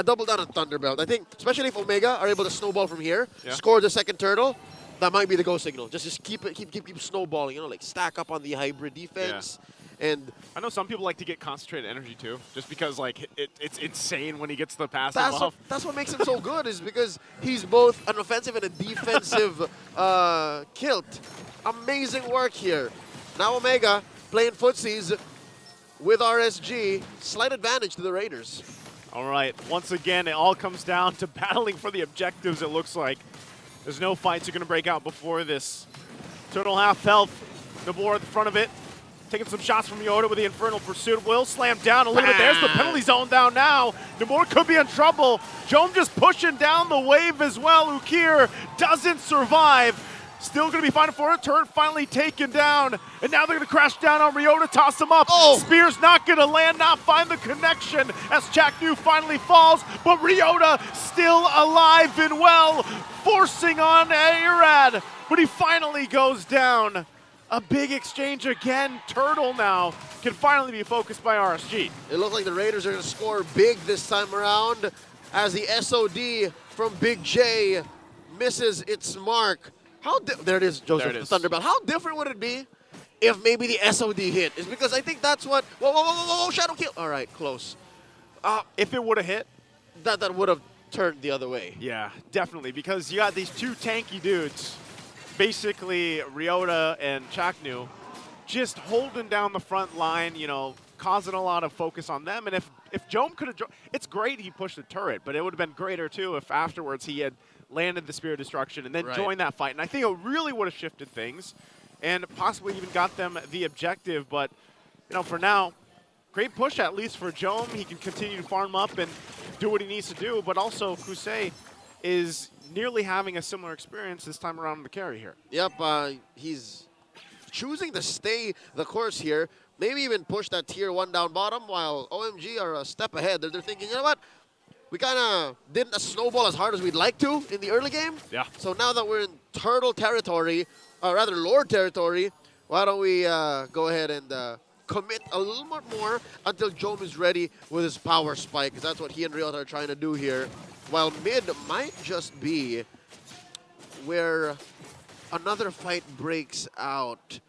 doubled down on Thunderbelt. I think, especially if Omega are able to snowball from here, score the second turtle, that might be the go signal. Just keep snowballing, you know, like stack up on the hybrid defense. And
I know some people like to get concentrated energy too, just because like it's insane when he gets the passive off.
That's what makes him so good, is because he's both an offensive and a defensive kilt. Amazing work here. Now Omega playing footsies with RSG. Slight advantage to the Raiders.
All right, once again, it all comes down to battling for the objectives, it looks like. There's no fights are going to break out before this. Total half health. Nabor at the front of it. Taking some shots from Yoda with the Infernal Pursuit. Will slam down a little bit. There's the penalty zone down now. Nabor could be in trouble. Jome just pushing down the wave as well. Ukir doesn't survive. Still going to be fighting for it. Turret finally taken down. And now they're going to crash down on Ryota, toss him up. Spear's not going to land, not find the connection as Chaknu finally falls. But Ryota still alive and well, forcing on Irad. But he finally goes down. A big exchange again. Turtle now can finally be focused by RSG.
It looks like the Raiders are going to score big this time around as the SOD from Big J misses its mark. There it is, Joseph, the Thunderbelt. How different would it be if maybe the SOD hit? It's because I think that's what... Whoa, Shadow Kill. All right, close.
If it would have hit?
That would have turned the other way.
Yeah, definitely, because you got these two tanky dudes, basically Ryota and Chaknu, just holding down the front line, you know, causing a lot of focus on them. And if Jome could have... It's great he pushed the turret, but it would have been greater, too, if afterwards he had landed the Spear of Destruction and then joined that fight. And I think it really would have shifted things and possibly even got them the objective. But, you know, for now, great push at least for Jome. He can continue to farm up and do what he needs to do. But also, Kusei is nearly having a similar experience this time around in the carry here.
Yep, he's choosing to stay the course here. Maybe even push that tier 1 down bottom, while OMG are a step ahead. They're thinking, you know what? We kind of didn't snowball as hard as we'd like to in the early game.
Yeah.
So now that we're in turtle territory, or rather Lord territory, why don't we go ahead and commit a little bit more until Jome is ready with his power spike, because that's what he and Ryota are trying to do here. While mid might just be where another fight breaks out.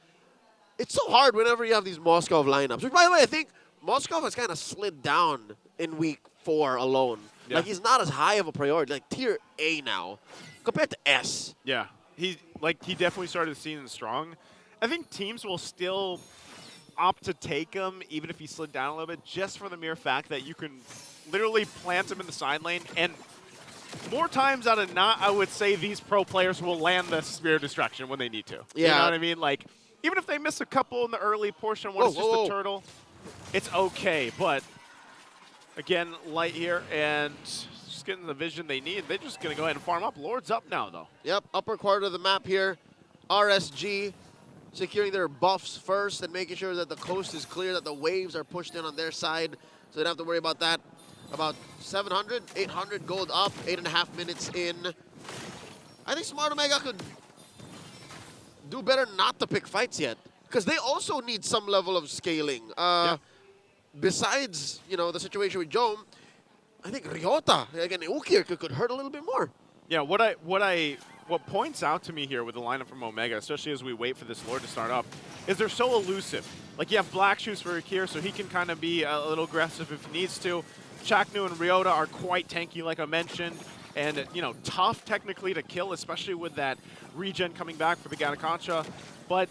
It's so hard whenever you have these Moskov lineups. Which, by the way, I think Moskov has kind of slid down in week 4 alone.
Yeah.
Like, he's not as high of a priority, like tier A now, compared to S.
Yeah, he definitely started the season strong. I think teams will still opt to take him, even if he slid down a little bit, just for the mere fact that you can literally plant him in the side lane. And more times out of not, I would say these pro players will land the Spear of Destruction when they need to.
Yeah.
You know what I mean? Like, even if they miss a couple in the early portion when it's just a turtle, it's okay. But again, Light here and just getting the vision they need. They're just going to go ahead and farm up. Lord's up now, though.
Yep, upper quarter of the map here. RSG securing their buffs first and making sure that the coast is clear, that the waves are pushed in on their side, so they don't have to worry about that. About 700, 800 gold up, 8.5 minutes in. I think Smart Omega could do better not to pick fights yet, because they also need some level of scaling. Besides, you know, the situation with Jome, I think Ryota, again, Ukir could hurt a little bit more.
Yeah, what points out to me here with the lineup from Omega, especially as we wait for this Lord to start up, is they're so elusive. Like, you have Black Shoes for Ukir, so he can kind of be a little aggressive if he needs to. Chaknu and Ryota are quite tanky, like I mentioned, and, you know, tough technically to kill, especially with that regen coming back for the Gataconcha. But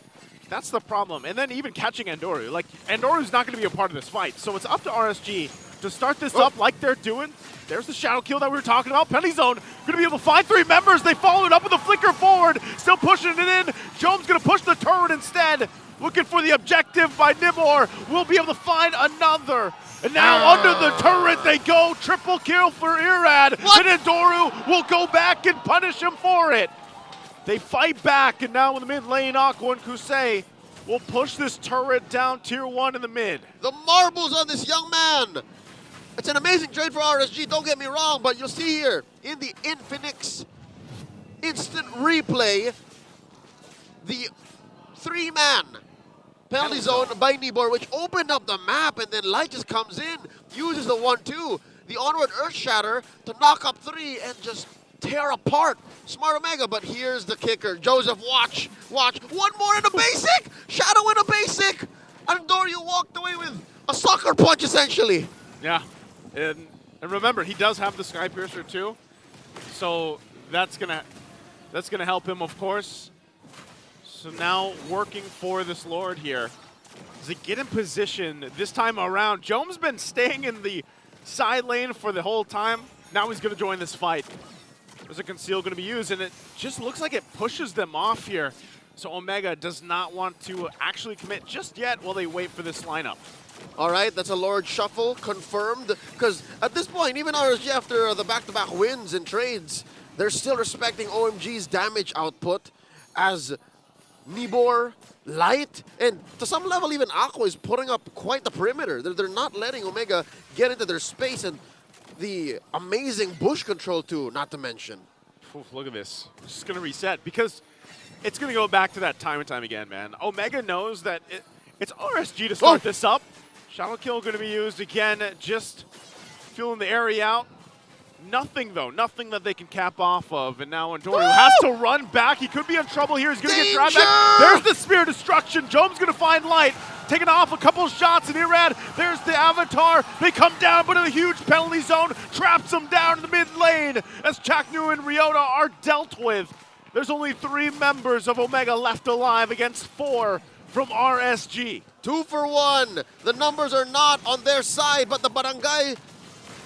that's the problem. And then even catching Andoryuuu. Like, Andoryuu's not going to be a part of this fight, so it's up to RSG to start this up like they're doing. There's the shadow kill that we were talking about. Penalty zone, gonna be able to find 3 members. They follow it up with a flicker forward, still pushing it in. Jones gonna push the turret instead. Looking for the objective by Nibor. We'll be able to find another. And now under the turret they go. Triple kill for Irad. And Andoryuuu will go back and punish him for it. They fight back, and now in the mid lane, Aqua and KarlTzy will push this turret down tier 1 in the mid.
The marbles on this young man. It's an amazing trade for RSG, don't get me wrong, but you'll see here in the Infinix instant replay, the 3-man penalty zone by Nibor, which opened up the map, and then Light just comes in, uses the 1-2, the onward Earth Shatter to knock up 3 and just tear apart Smart Omega. But here's the kicker. Joseph, watch. One more in a basic! Shadow in a basic! Andoryuuu walked away with a sucker punch, essentially.
Yeah, and remember, he does have the Sky Piercer too, so that's gonna help him, of course. So now working for this Lord here. Does he get in position this time around? Jones been staying in the side lane for the whole time. Now he's gonna join this fight. There's a conceal gonna be used, and it just looks like it pushes them off here. So Omega does not want to actually commit just yet while they wait for this lineup.
All right, that's a Lord shuffle confirmed, because at this point, even RSG after the back-to-back wins and trades, they're still respecting OMG's damage output as Nibor, Light, and to some level even Aqua is putting up quite the perimeter. They're not letting Omega get into their space, and the amazing bush control too, not to mention.
Oof, look at this. It's just going to reset because it's going to go back to that time and time again, man. Omega knows that it's RSG to start this up. Shadow kill going to be used again, just filling the area out. Nothing, though. Nothing that they can cap off of. And now Andoryuuu has to run back. He could be in trouble here. He's going to get dragged back. There's the Spear Destruction. Jones going to find Light. Taking off a couple of shots in Irad. There's the Avatar. They come down, but in a huge penalty zone. Traps them down in the mid lane as Chaknu and Ryota are dealt with. There's only 3 members of Omega left alive against 4 from RSG.
2 for 1. The numbers are not on their side, but the Barangay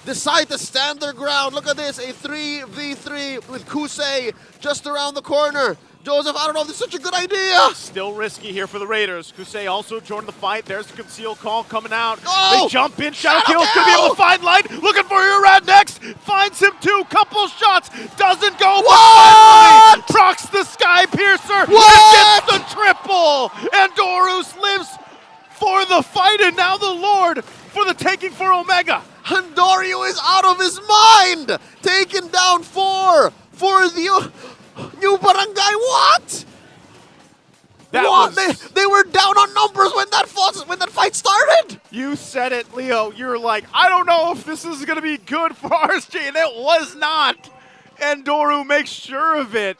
decide to stand their ground. Look at this, a 3v3 with KarlTzy just around the corner. Joseph, I don't know if this is such a good idea.
Still risky here for the Raiders. KarlTzy also joined the fight. There's the conceal call coming out.
Oh!
They jump in. Shadow Kill's going to be able to find Light. Looking for Irad next. Finds him too. Couple shots. Doesn't go.
What?
But procs the Sky Piercer.
What?
And gets the triple. Andoryuuu lives for the fight, and now the Lord for the taking for Omega.
Andoryuuu is out of his mind. Taken down 4 for the new Barangay. What? They were down on numbers when that fight started.
You said it, Leo. You're like, I don't know if this is going to be good for RSG, and it was not. Andoryuuu makes sure of it.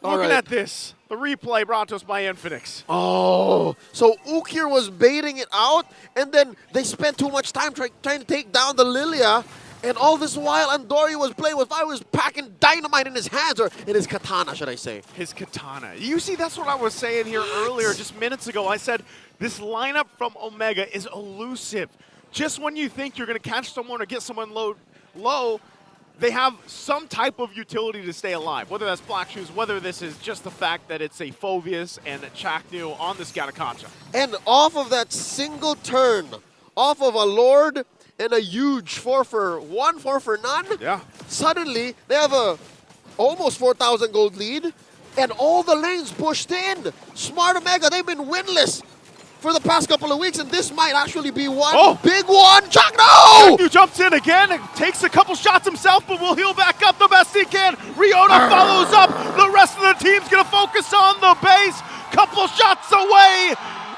Looking at this, the replay brought to us by Infinix.
Oh, so Ukir was baiting it out, and then they spent too much time trying to take down the Lilia. And all this while, Andoryuuu was playing with fire, was packing dynamite in his hands, or in his katana, should I say.
His katana. You see, that's what I was saying here earlier, just minutes ago. I said, this lineup from Omega is elusive. Just when you think you're going to catch someone or get someone low, they have some type of utility to stay alive, whether that's Black Shoes, whether this is just the fact that it's a Phoveus and a Chaknu on this Gatakacha.
And off of that single turn, off of a Lord and a huge 4 for 1, 4 for none, suddenly they have a almost 4,000 gold lead, and all the lanes pushed in. Smart Omega, they've been winless for the past couple of weeks, and this might actually be one big one.
Chaknu jumps in again and takes a couple shots himself, but will heal back up the best he can. Ryota follows up. The rest of the team's going to focus on the base. Couple shots away,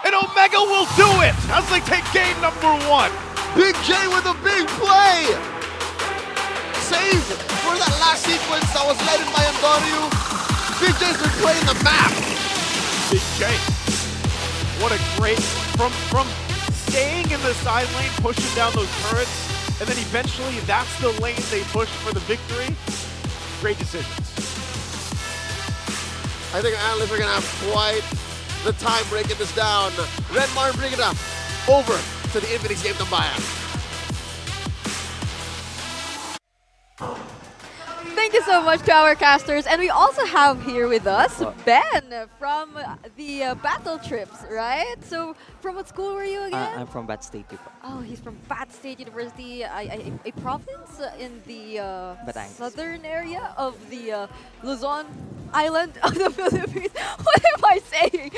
and Omega will do it as they take game number 1.
Big J with a big play. Save for that last sequence that was led in by Andoryuuu. Big J's been playing the map.
Big J. What a great, from staying in the side lane, pushing down those turrets, and then eventually that's the lane they push for the victory. Great decisions.
I think analysts are going to have quite the time breaking this down. Red Martin bringing it up over to the Infinix Game Tambayan.
Thank you so much to our casters. And we also have here with us Ben from the Battle Trips, right? So, from what school were you again?
I'm from Bat State.
Oh, he's from Bat State University, a province in the southern area of the Luzon Island of the Philippines. What am I saying?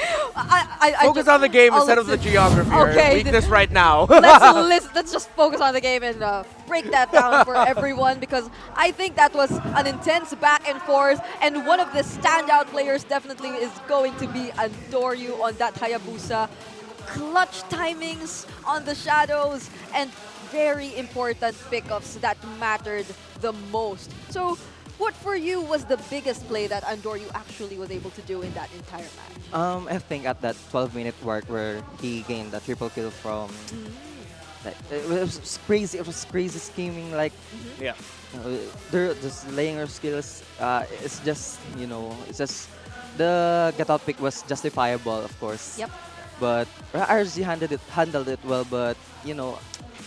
Focus on the game instead of the geography.
Okay.
Weakness right now.
Let's just focus on the game and break that down for everyone, because I think that was an intense back and forth, and one of the standout players definitely is going to be Andoryuuu on that Hayabusa. Clutch timings on the shadows and very important pickups that mattered the most. So, what for you was the biggest play that Andoryuuu actually was able to do in that entire match?
I think at that 12-minute mark where he gained a triple kill from... it was crazy. It was crazy scheming. Like,
yeah,
they're just laying her skills. It's just, it's just the get out pick was justifiable, of course.
Yep.
But RSG handled it well. But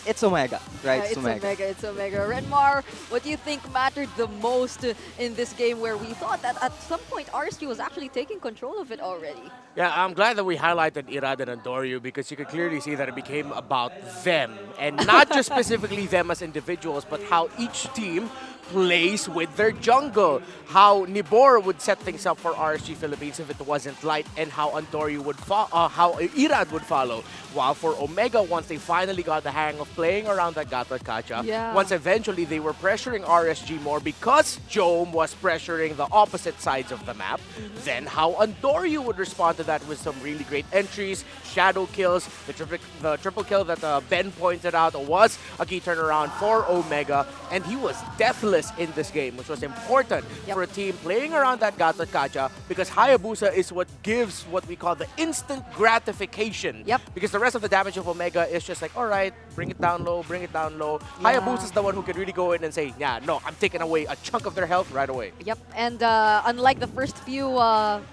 it's Omega, right?
It's Omega. Renmar, what do you think mattered the most in this game, where we thought that at some point RSG was actually taking control of it already?
Yeah, I'm glad that we highlighted Irad and Andoryuuu, because you could clearly see that it became about them. And not just specifically them as individuals, but how each team plays with their jungle. How Nibor would set things up for RSG Philippines if it wasn't light, and how Andoryuuu would how Irad would follow. While for Omega, once they finally got the hang of playing around that Gata Kacha, once eventually they were pressuring RSG more because Jome was pressuring the opposite sides of the map, then how Andoryuuu would respond to that with some really great entries, shadow kills, the triple kill that Ben pointed out was a key turnaround for Omega, and he was deathless in this game, which was important for a team playing around that Gata Kacha, because Hayabusa is what gives what we call the instant gratification. Because the rest of the damage of Omega is just like, all right, bring it down low, bring it down low. Hayabusa is the one who can really go in and say, yeah, no, I'm taking away a chunk of their health right away.
Yep, and unlike the first few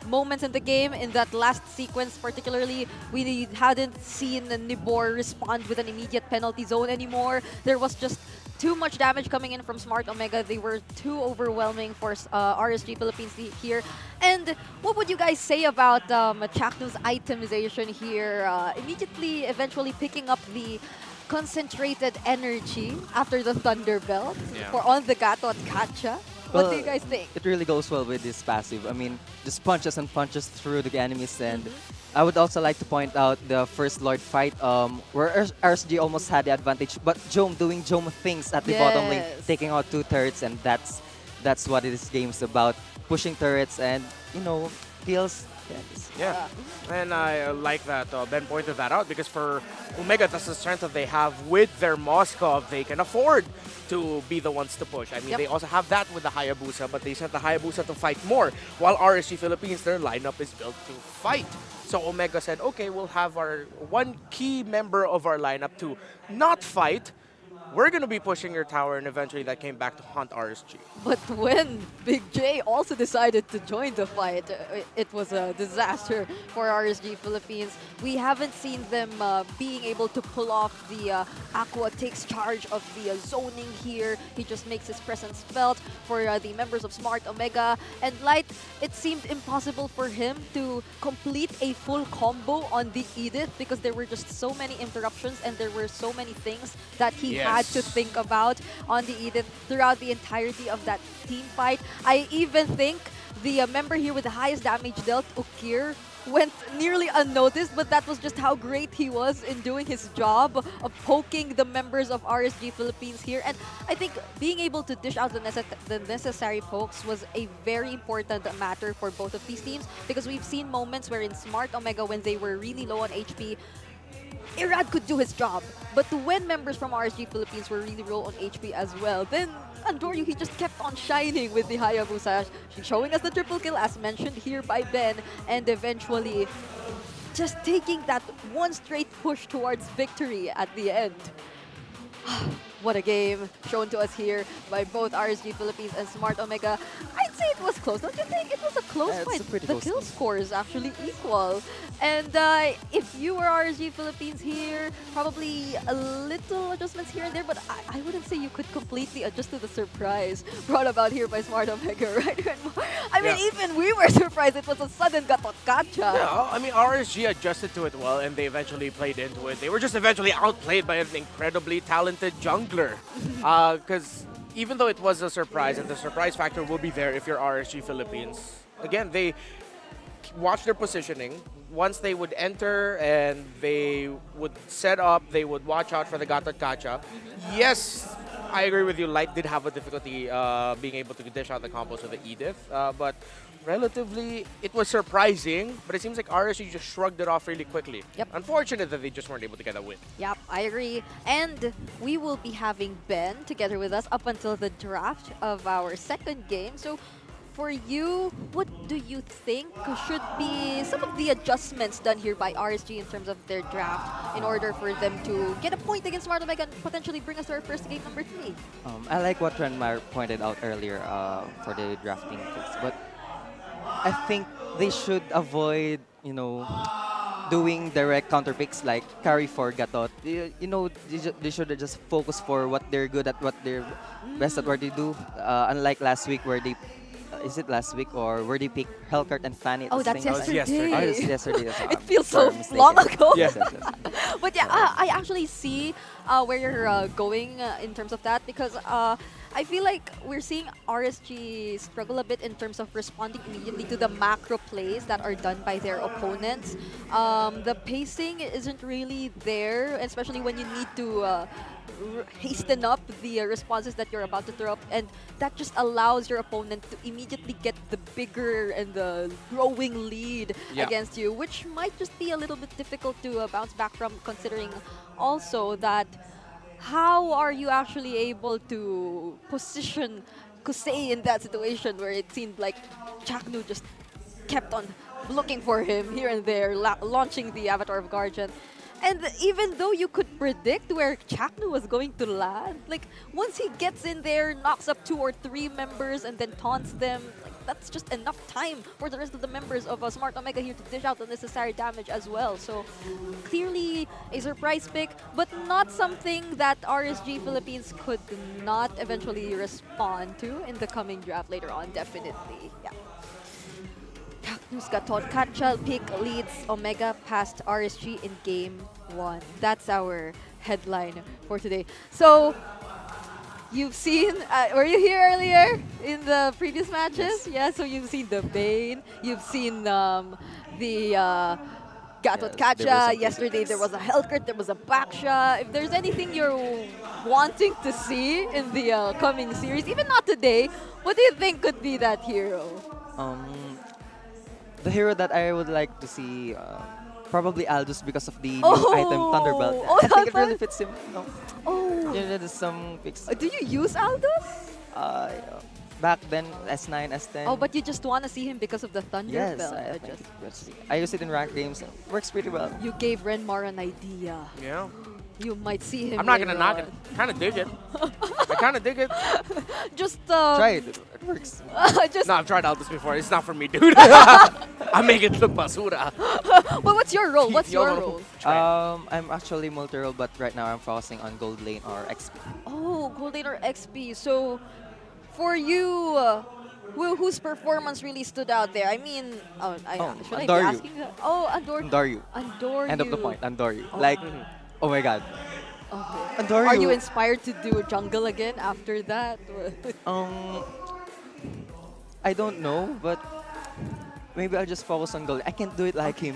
moments in the game, in that last sequence particularly, we hadn't seen Nibor respond with an immediate penalty zone anymore. There was just too much damage coming in from Smart Omega. They were too overwhelming for RSG Philippines here. And what would you guys say about Chaknu's itemization here? Immediately, eventually picking up the concentrated energy after the Thunder Belt for on the Gato at Kacha. What do you guys think?
It really goes well with this passive. I mean, just punches and punches through the enemies. And I would also like to point out the first Lord fight where RSG almost had the advantage, but Jome doing Jome things at the bottom lane, taking out 2 turrets, and that's what this game's about. Pushing turrets and, kills.
Yeah, and I like that Ben pointed that out, because for Omega, that's the strength that they have with their Moskov. They can afford to be the ones to push. I mean, they also have that with the Hayabusa, but they sent the Hayabusa to fight more, while RSG Philippines, their lineup is built to fight. So Omega said, okay, we'll have our one key member of our lineup to not fight. We're going to be pushing your tower, and eventually that came back to haunt RSG.
But when Big J also decided to join the fight, it was a disaster for RSG Philippines. We haven't seen them being able to pull off the Aqua takes charge of the zoning here. He just makes his presence felt for the members of Smart Omega. And Light, it seemed impossible for him to complete a full combo on the Edith, because there were just so many interruptions and there were so many things that he had to think about on the Edith throughout the entirety of that team fight. I even think the member here with the highest damage dealt, Ukir, went nearly unnoticed, but that was just how great he was in doing his job of poking the members of RSG Philippines here. And I think being able to dish out the necessary pokes was a very important matter for both of these teams, because we've seen moments where in Smart Omega, when they were really low on HP, Irad could do his job. But when members from RSG Philippines were really low on HP as well, then Andoryuuu, he just kept on shining with the Hayabusa, showing us the triple kill as mentioned here by Ben, and eventually just taking that one straight push towards victory at the end. What a game shown to us here by both RSG Philippines and Smart Omega. I'd say it was close. Don't you think it was a close
Yeah, it's
fight?
a pretty
The
close
kill
game.
score is actually equal. And if you were RSG Philippines here, probably a little adjustments here and there, but I wouldn't say you could completely adjust to the surprise brought about here by Smart Omega, right? I mean,
Yeah.
even we were surprised. It was a sudden gatot-gacha.
Yeah, I mean, RSG adjusted to it well, and they eventually played into it. They were just eventually outplayed by an incredibly talented jungler. Because even though it was a surprise, and the surprise factor will be there if you're RSG Philippines, again, they watch their positioning. Once they would enter and they would set up, they would watch out for the Gatot Kacha. Yes, I agree with you. Light did have a difficulty being able to dish out the combos with the Edith, but relatively, it was surprising. But it seems like RSG just shrugged it off really quickly.
Yep.
Unfortunate that they just weren't able to get a win.
Yep, I agree. And we will be having Ben together with us up until the draft of our second game. So for you, what do you think should be some of the adjustments done here by RSG in terms of their draft in order for them to get a point against Smart Omega and potentially bring us to our first game number 3?
I like what Renmar pointed out earlier for the drafting picks, but I think they should avoid, doing direct counter picks like carry for Gatot. They should just focus for what they're good at, what they're best at, what they do. Unlike last week where they is it last week or where they picked Hellcurt and Fanny at
Oh,
the
that's
same time?
yesterday.
Oh, it's yesterday.
It feels so long ago.
Yes.
But yeah, I actually see where you're going in terms of that because I feel like we're seeing RSG struggle a bit in terms of responding immediately to the macro plays that are done by their opponents. The pacing isn't really there, especially when you need to hasten up the responses that you're about to throw up, and that just allows your opponent to immediately get the bigger and the growing lead against you, which might just be a little bit difficult to bounce back from, considering also that how are you actually able to position Kusei in that situation where it seemed like Chaknu just kept on looking for him here and there, launching the Avatar of Guardian. And even though you could predict where Chaknu was going to land, like once he gets in there, knocks up 2 or 3 members and then taunts them, like that's just enough time for the rest of the members of Smart Omega here to dish out the necessary damage as well. So clearly a surprise pick, but not something that RSG Philippines could not eventually respond to in the coming draft later on, definitely. Yeah. Chaknu's Gatot Kacha pick leads Omega past RSG in Game 1. That's our headline for today. So, you've seen, were you here earlier in the previous matches?
Yes.
Yeah, so you've seen the Bane, you've seen the Gatot Kacha. Yesterday there was a Hellcurt, there was a Baksha. If there's anything you're wanting to see in the coming series, even not today, what do you think could be that hero?
The hero that I would like to see, probably Aldous because of the new item Thunderbelt.
Oh,
I think it
Thunderbelt.
really fits him.
Oh.
There's some picks.
Do you use Aldous?
Back then, S9, S10.
Oh, but you just want to see him because of the Thunderbelt.
Yes, I use it in ranked games. It works pretty well.
You gave Renmar an idea.
Yeah.
You might see him.
I'm not gonna
later
knock
on.
it. Kind of dig it. I kind of dig it.
Just
try it. It works.
Just
No, I've tried out this before. It's not for me, dude. I make it look basura.
Well, what's your role? What's your role?
I'm actually multi-role, but right now I'm focusing on gold lane or XP.
Oh, Gold Lane or XP. So, for you, whose performance really stood out there? I mean, should I be
Andoryuuu.
asking that? Oh,
Andoryuuu.
Andoryuuu.
End of the point, Andoryuuu. Like, oh my god.
Okay.
Andoryuuu.
Are you inspired to do jungle again after that?
I don't know, but maybe I'll just focus on gold. I can't do it like him,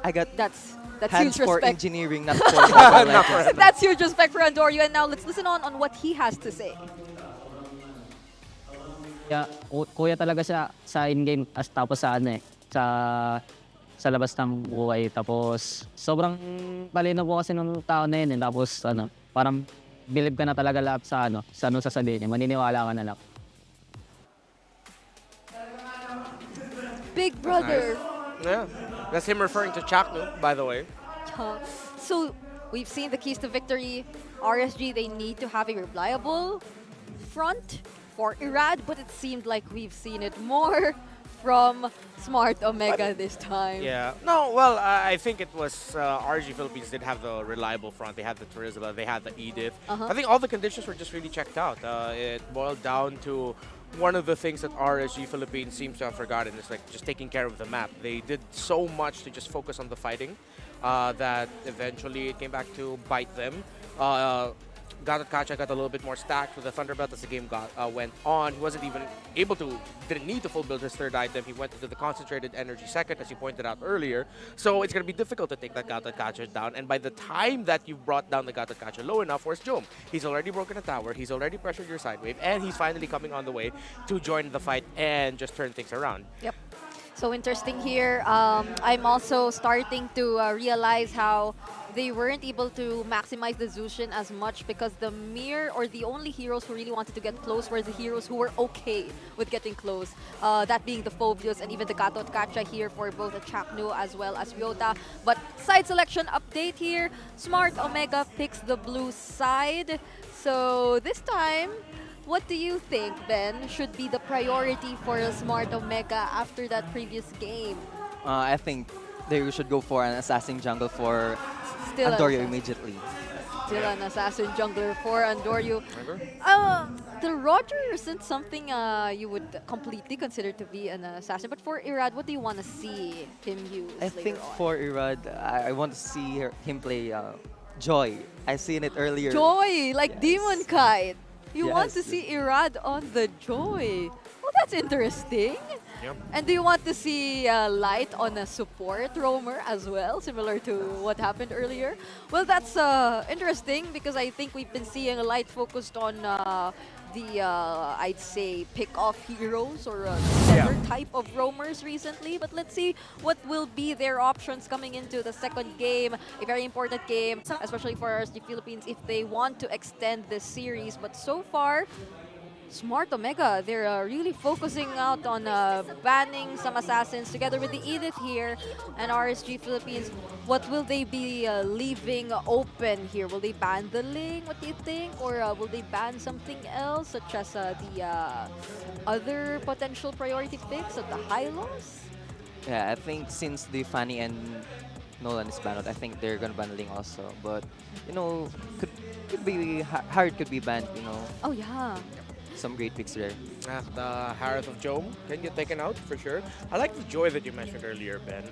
I got
that's
hands
huge
for
respect.
engineering, not for mobile legends.
That's huge respect for Andoryuuu. And now let's listen on what he has to say.
Kuya talaga siya sa in-game tapos sa sa labas ng buhay. Tapos sobrang malinaw po kasi nung tao na yun. Tapos parang believe ka na talaga lahat sa sasabihin niya. Maniniwala ka na lang.
Big brother.
Nice. Yeah. That's him referring to Chaknu, by the way.
So we've seen the keys to victory. RSG, they need to have a reliable front for Irad, but it seemed like we've seen it more from Smart Omega this time.
Yeah. No, well, I think it was RG Philippines did have the reliable front. They had the Terizla, they had the Edith. I think all the conditions were just really checked out. It boiled down to one of the things that RSG Philippines seems to have forgotten is like just taking care of the map. They did so much to just focus on the fighting that eventually it came back to bite them. KarlTzy got a little bit more stacked with the Thunderbelt as the game went on. He wasn't even able to, didn't need to full build his third item. He went into the concentrated energy second, as you pointed out earlier. So it's going to be difficult to take that KarlTzy down. And by the time that you've brought down the KarlTzy low enough, where's Jom? He's already broken a tower. He's already pressured your side wave. And he's finally coming on the way to join the fight and just turn things around.
Yep. So interesting here. I'm also starting to realize how they weren't able to maximize the Zushin as much because the only heroes who really wanted to get close were the heroes who were okay with getting close. That being the Phobius and even the KarlTzy here for both the Chaknu as well as Ryota. But side selection update here. Smart Omega picks the blue side. So this time, what do you think, Ben, should be the priority for Smart Omega after that previous game?
I think they should go for an assassin jungle for
Still
Andoryuuu immediately.
Still an assassin jungler for Andoryuuu. The Roger isn't something you would completely consider to be an assassin, but for Irad, what do you want to see him use?
I think for Irad, I want to see him play Joy. I've seen it earlier.
Joy, like Demonkite. You
Yes.
want to see Irad on the Joy. Well, that's interesting.
Yep.
And do you want to see Light on a support roamer as well, similar to what happened earlier? Well, that's interesting because I think we've been seeing a Light focused on I'd say, pick-off heroes or center type of roamers recently. But let's see what will be their options coming into the second game. A very important game, especially for the Philippines if they want to extend this series. But so far, Smart Omega, they're really focusing out on banning some assassins together with the Edith here. And RSG Philippines, what will they be leaving open here? Will they ban the Ling, what do you think? Or will they ban something else, such as the other potential priority picks of the Hylos?
Yeah, I think since the Fanny and Nolan is banned, I think they're gonna ban Ling also. But, you know, could be, Harriet could be banned, you know.
Oh, yeah.
Some great picks there.
The Harith of Jom can get taken out for sure. I like the Joy that you mentioned earlier, Ben.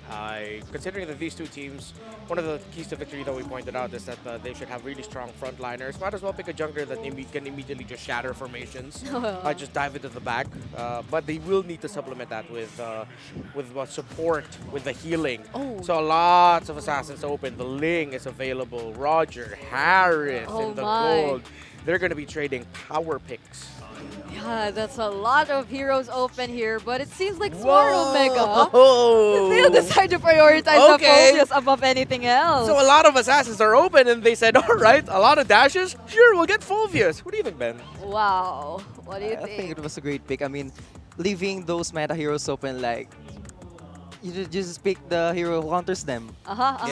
Considering that these two teams, one of the keys to victory that we pointed out is that they should have really strong frontliners. Might as well pick a jungler that can immediately just shatter formations, just dive into the back. But they will need to supplement that with support, with the healing. So lots of assassins open. The Ling is available. Roger, Harith in the gold. They're going to be trading power picks.
Yeah, that's a lot of heroes open here, but it seems like Smart Omega, they'll decide to prioritize the Phobius above anything else.
So a lot of assassins are open and they said, all right, a lot of dashes? Sure, we'll get Phobius. What do you think, Ben?
Wow. What do you think?
I think it was a great pick. I mean, leaving those meta heroes open, like, you just pick the hero who counters them.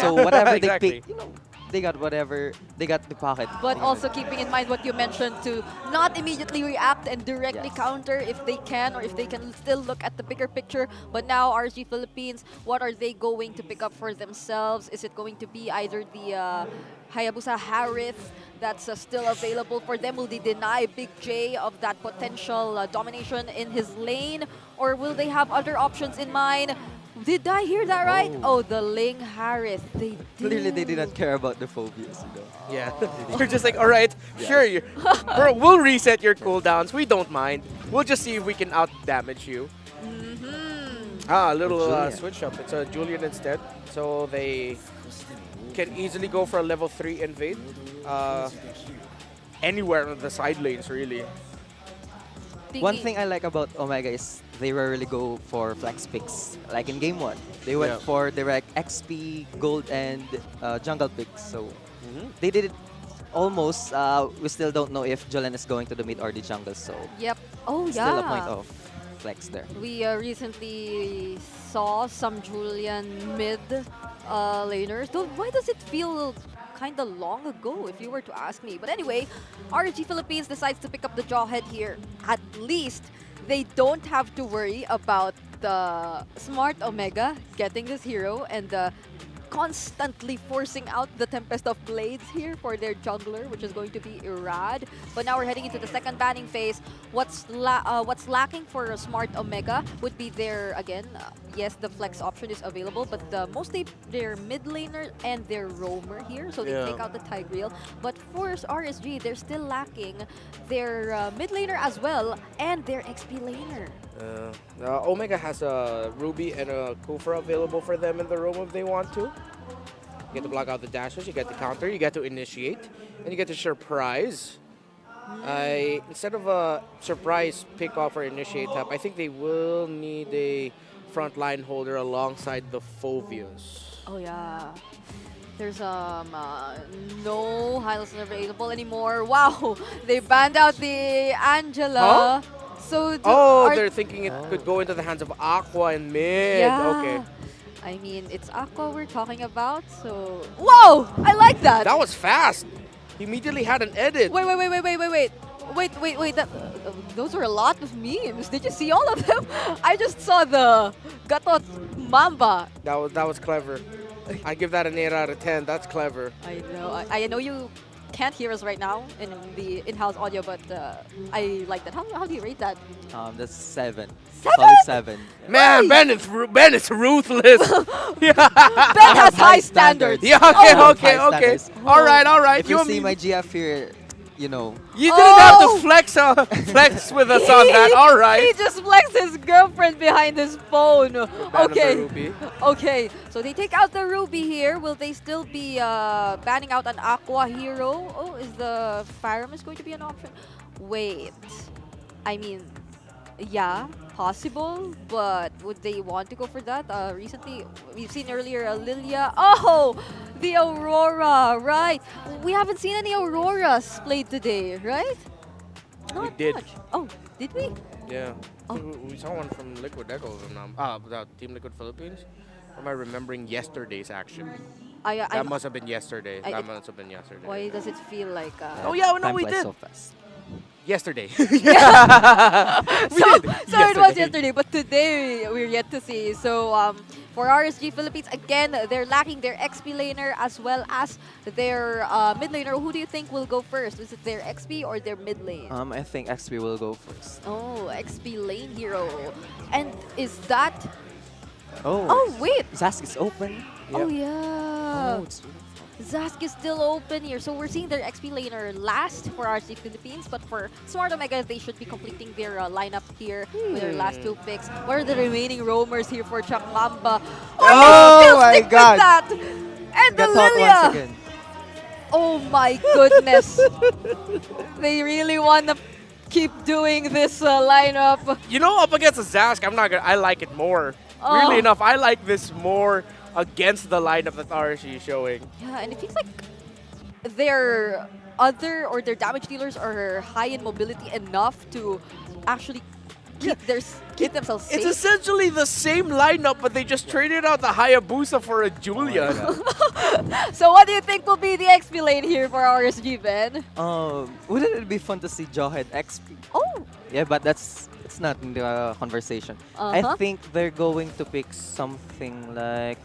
So whatever they pick, you know, they got whatever, they got the pocket.
But also keeping in mind what you mentioned to not immediately react and directly counter if they can, or if they can still look at the bigger picture. But now RSG Philippines, what are they going to pick up for themselves? Is it going to be either the Hayabusa Harith that's still available for them? Will they deny Big J of that potential domination in his lane? Or will they have other options in mind? Did I hear that right? Oh, the Ling Harith. They did.
Clearly, they did not care about the Phobius, you know.
Yeah. You're just like, all right, sure, bro, we'll reset your cooldowns. We don't mind. We'll just see if we can out-damage you. A little switch up. It's a Julian instead. So they can easily go for a level 3 invade. Anywhere on the side lanes, really.
One thing I like about Omega is they rarely go for flex picks. Like in game 1, they went for direct XP, gold, and jungle picks. So they did it almost. We still don't know if Julian is going to the mid or the jungle. So still a point of flex there.
We recently saw some Julian mid laners. Though, why does it feel kind of long ago, if you were to ask me. But anyway, RG Philippines decides to pick up the Jawhead here. At least they don't have to worry about the Smart Omega getting this hero and constantly forcing out the Tempest of Blades here for their jungler, which is going to be Irad. But now we're heading into the second banning phase. What's lacking for a Smart Omega would be their, again, yes, the flex option is available, but mostly their mid laner and their roamer here, so they take out the Tigreal. But for RSG, they're still lacking their mid laner as well and their XP laner.
Omega has a Ruby and a Kufra available for them in the roam if they want to. You get to block out the dashes, you get to counter, you get to initiate, and you get to surprise. Instead of a surprise pick off or initiate tap, I think they will need a frontline holder alongside the Phobias.
Oh yeah. There's no Hylos available anymore. Wow, they banned out the Angela.
Huh?
So
they're thinking it could go into the hands of Aqua and mid.
Yeah.
Okay.
I mean, it's Aqua we're talking about, so... Whoa! I like that!
That was fast! He immediately had an edit.
Wait. Those were a lot of memes. Did you see all of them? I just saw the Gatot Mamba.
That was clever. I give that an 8 out of 10. That's clever.
I know. I know you can't hear us right now in the in-house audio, but I like that. How do you rate that?
That's 7.
7?
Solid 7.
Man, Ben is ruthless.
Ben has high standards.
Yeah, okay. All right.
If you see my GF here, you know.
You didn't have to flex with us on that. All right.
He just flexed his girlfriend behind his phone. Okay, so they take out the Ruby here. Will they still be banning out an Aqua hero? Oh, is the Pyramus going to be an option? Wait. I mean, yeah, possible, but would they want to go for that? Recently, we've seen earlier Lilia. Oh, the Aurora, right. We haven't seen any Auroras played today, right?
We did.
Much. Oh, did we?
Yeah. We saw one from Liquid Echo, Team Liquid Philippines. Or am I remembering yesterday's action? That must have been yesterday.
Why does it feel like...
oh yeah, no, we did.
So fast.
Yesterday.
So it was yesterday, but today we're yet to see. So for RSG Philippines, again, they're lacking their XP laner as well as their mid laner. Who do you think will go first? Is it their XP or their mid lane?
I think XP will go first.
Oh, XP lane hero. And is that...
Oh,
wait.
Zask is open.
Oh, yeah.
Oh, it's
Zask is still open here. So we're seeing their XP laner last for RC Philippines, but for Smart Omega, they should be completing their lineup here with their last 2 picks. What are the remaining roamers here for Chakmamba? Oh my god! With that. And the Lilia! Oh my goodness! They really want to keep doing this lineup.
You know, up against a Zask, I like it more. Weirdly enough, I like this more against the lineup that RSG is showing.
Yeah, and it feels like their their damage dealers are high in mobility enough to actually keep themselves safe.
It's essentially the same lineup, but they just traded out the Hayabusa for a Julian.
So what do you think will be the XP lane here for RSG, Ben?
Wouldn't it be fun to see Jawhead XP?
Oh!
Yeah, but it's not in the conversation. I think they're going to pick something like,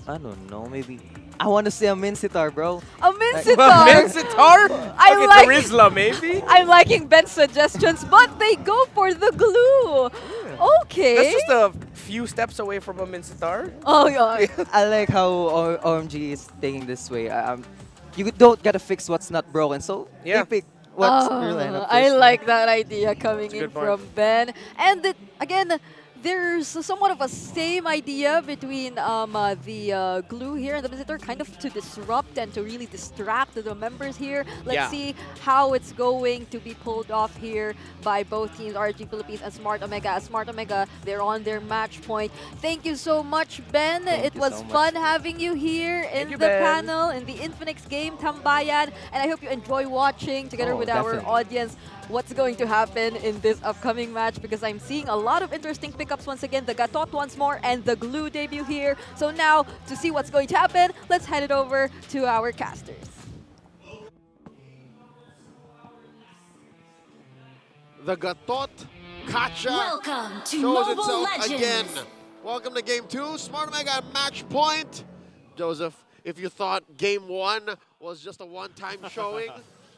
I don't know, maybe... I want to see a Mincitar, bro.
A Mincitar?
Mincitar? Rizla, maybe?
I'm liking Ben's suggestions, but they go for the glue. Okay.
That's just a few steps away from a Mincitar.
Oh, yeah.
I like how OMG is taking this way. You don't gotta fix what's not broken, so they pick what's your lineup.
I like that idea coming in from Ben. And again, there's somewhat of a same idea between the glue here and the visitor, kind of to disrupt and to really distract the members here. Let's see how it's going to be pulled off here by both teams, RG Philippines and Smart Omega. As Smart Omega, they're on their match point. Thank you so much, Ben. It was fun having you here in the panel, in the Infinix game, Tambayan. And I hope you enjoy watching together with our audience what's going to happen in this upcoming match, because I'm seeing a lot of interesting picks pickups once again, the Gatot once more, and the Glue debut here. So now, to see what's going to happen, let's head it over to our casters.
The Gatot Kacha
Welcome to
shows
Mobile
itself
Legends.
again. Welcome to Game 2. Smart Mega at match point. Joseph, if you thought Game 1 was just a one-time showing,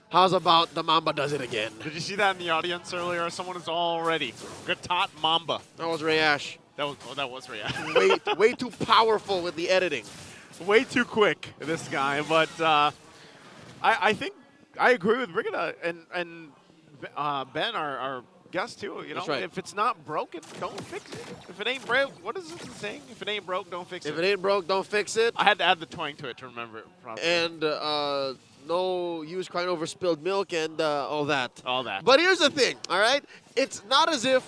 how's about the Mamba does it again?
Did you see that in the audience earlier? Someone is already Gatot Mamba.
That was Rayash.
That was Rayash.
way too powerful with the editing.
Way too quick, this guy. But I think I agree with Brigida and Ben, our guest too. You know,
right.
If it's not broken, don't fix it. If it ain't broke, what is this saying? If it ain't broke, don't fix it.
If it ain't broke, don't fix it.
I had to add the twang to it to remember it properly.
And no use crying over spilled milk and all that.
All that.
But here's the thing, all right? It's not as if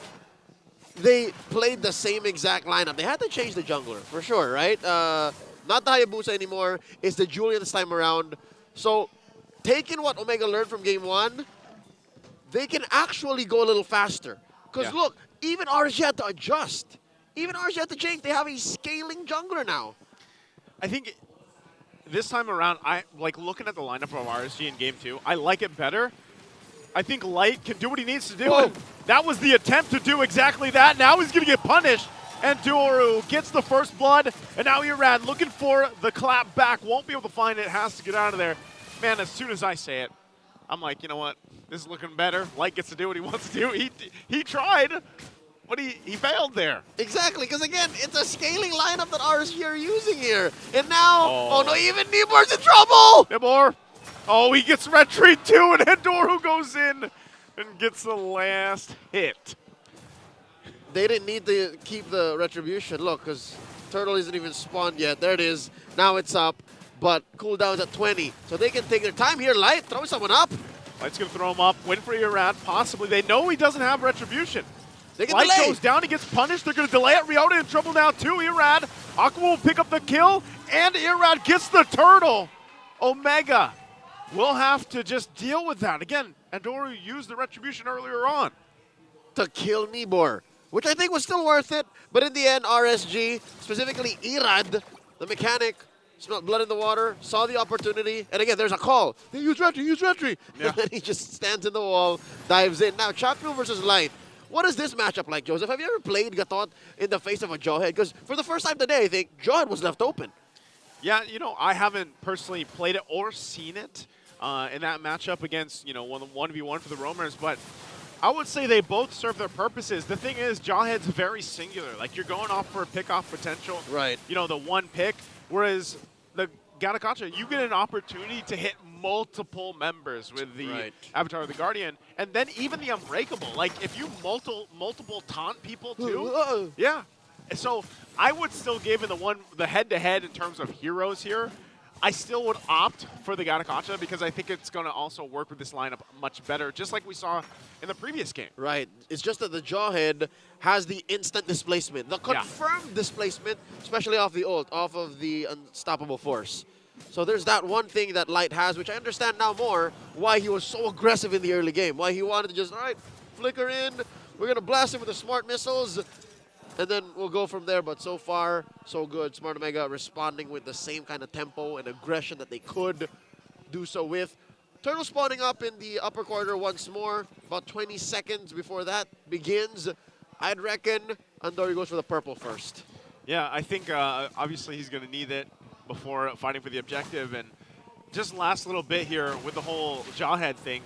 they played the same exact lineup. They had to change the jungler, for sure, right? Not the Hayabusa anymore. It's the Julian this time around. So, taking what Omega learned from Game 1, they can actually go a little faster. Because look, even RSG had to adjust. Even RSG had to change. They have a scaling jungler now.
I think this time around, I like looking at the lineup of RSG in Game 2. I like it better. I think Light can do what he needs to do. And that was the attempt to do exactly that. Now he's going to get punished. And Andoryuuu gets the first blood. And now Irad looking for the clap back. Won't be able to find it. Has to get out of there. Man, as soon as I say it, I'm like, you know what? This is looking better. Light gets to do what he wants to do. He tried, but he failed there.
Exactly, because again, it's a scaling lineup that RSG are using here. And now, oh no, even Nibor's in trouble!
Nibor, oh, he gets retreat too, and Andoryuuu goes in and gets the last hit.
They didn't need to keep the retribution. Look, because Turtle isn't even spawned yet. There it is. Now it's up, but cooldown's at 20. So they can take their time here. Light, throw someone up.
Light's going to throw him up, win for Irad, possibly. They know he doesn't have retribution.
They can
Light
delay.
goes down, he gets punished. They're going to delay it. Ryota in trouble now too. Irad, Aqua will pick up the kill, and Irad gets the turtle. Omega will have to just deal with that. Again, Andoryuuu used the retribution earlier on.
To kill Nibor, which I think was still worth it. But in the end, RSG, specifically Irad, the mechanic, smelled blood in the water, saw the opportunity, and again, there's a call. They use Retri.
Yeah.
And then he just stands in the wall, dives in. Now, Chaknu versus Light. What is this matchup like, Joseph? Have you ever played Gatot in the face of a Jawhead? Because for the first time today, I think Jawhead was left open.
Yeah, you know, I haven't personally played it or seen it in that matchup against, you know, 1v1 for the Roamers, but I would say they both serve their purposes. The thing is, Jawhead's very singular. Like, you're going off for a pick-off potential.
Right.
You know, the one pick, whereas the Gatakacha, you get an opportunity to hit multiple members with the Avatar of the Guardian, and then even the Unbreakable. Like, if you multiple taunt people too, yeah. So I would still give in the head-to-head in terms of heroes here, I still would opt for the Gatakacha because I think it's going to also work with this lineup much better, just like we saw in the previous game.
Right. It's just that the Jawhead has the instant displacement, the confirmed displacement, especially off the ult, off of the Unstoppable Force. So there's that one thing that Light has, which I understand now more, why he was so aggressive in the early game, why he wanted to just, all right, flicker in, we're going to blast him with the smart missiles, and then we'll go from there. But so far, so good. Smart Omega responding with the same kind of tempo and aggression that they could do so with. Turtle spawning up in the upper corner once more. About 20 seconds before that begins. I'd reckon Andoryuuu goes for the purple first.
Yeah, I think obviously he's going to need it before fighting for the objective. And just last little bit here with the whole Jawhead thing.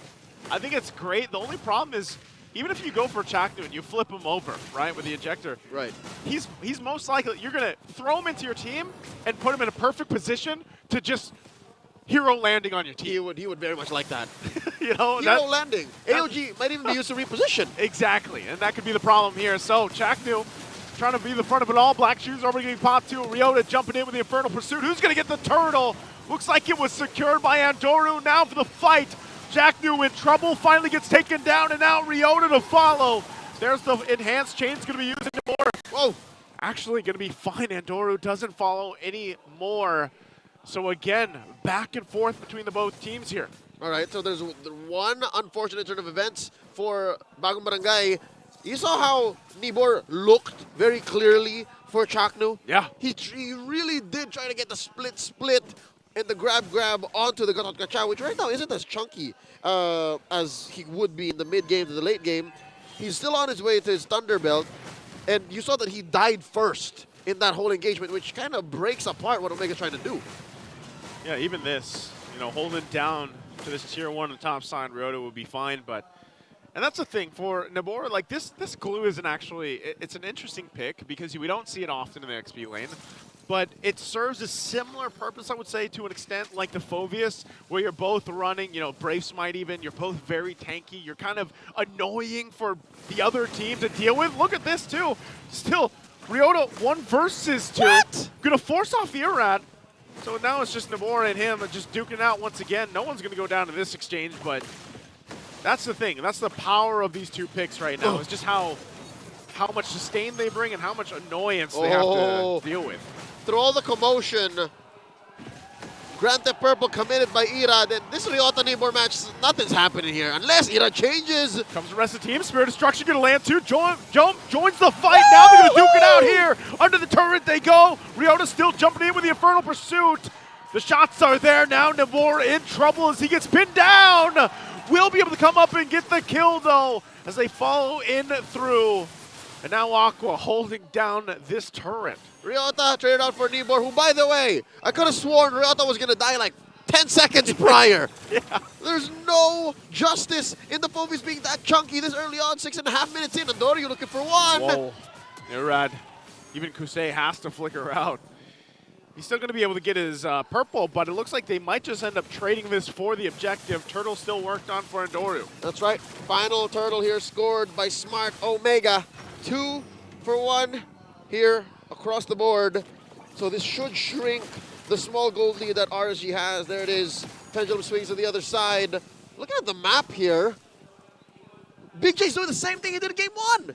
I think it's great. The only problem is, even if you go for Chaknu and you flip him over, right, with the ejector, he's most likely, you're going to throw him into your team and put him in a perfect position to just hero landing on your team.
He would very much like that.
You know,
hero landing. AOG might even be used to reposition.
Exactly, and that could be the problem here. So Chaknu trying to be the front of it all. Black Shoes already getting popped too. Ryota jumping in with the Infernal Pursuit. Who's going to get the turtle? Looks like it was secured by Andoryuuu. Now for the fight. Chaknu in trouble, finally gets taken down, and now Ryota to follow. There's the enhanced chain's going to be used more.
Whoa.
Actually going to be fine. Andoryuuu doesn't follow anymore. So again, back and forth between the both teams here.
All right, so there's one unfortunate turn of events for Bagong Barangay. You saw how Nibor looked very clearly for Chaknu?
Yeah.
He really did try to get the split and the grab onto the Gatot Kacha, which right now isn't as chunky as he would be in the mid game to the late game. He's still on his way to his Thunder Belt, and you saw that he died first in that whole engagement, which kind of breaks apart what Omega's trying to do.
Yeah, even this, holding down to this tier 1 on the top side, Ryota would be fine, and that's the thing for Nabor, like this glue isn't actually, it's an interesting pick because we don't see it often in the XP lane, but it serves a similar purpose, I would say, to an extent, like the Phoveus, where you're both running, Brave Smite even, you're both very tanky, you're kind of annoying for the other team to deal with. Look at this too, still, Ryota 1 versus 2, gonna force off the Irad. So now it's just Nabor and him just duking out once again. No one's gonna go down to this exchange, but that's the thing. That's the power of these two picks right now. It's just how much sustain they bring and how much annoyance they have to deal with.
Through all the commotion, Grant Theft Purple committed by Ira. Then this Ryota Nibor match, nothing's happening here unless Ira changes.
Comes the rest of the team. Spirit Destruction gonna land too. Joins the fight. Now they're gonna duke it out here. Under the turret they go. Ryota still jumping in with the Infernal Pursuit. The shots are there now. Nibor in trouble as he gets pinned down. Will be able to come up and get the kill though as they follow in through. And now Aqua holding down this turret.
Ryota traded out for Nibor, who, by the way, I could have sworn Ryota was going to die like 10 seconds prior.
Yeah.
There's no justice in the Phoveus being that chunky this early on, 6.5 minutes in. Andoryuuu looking for one.
Whoa. Irad. Even Kusei has to flicker out. He's still going to be able to get his purple, but it looks like they might just end up trading this for the objective. Turtle still worked on for Andoryuuu.
That's right. Final turtle here scored by Smart Omega. 2 for 1 here across the board. So this should shrink the small gold lead that RSG has. There it is. Pendulum swings to the other side. Looking at the map here, Big J's doing the same thing he did in game 1.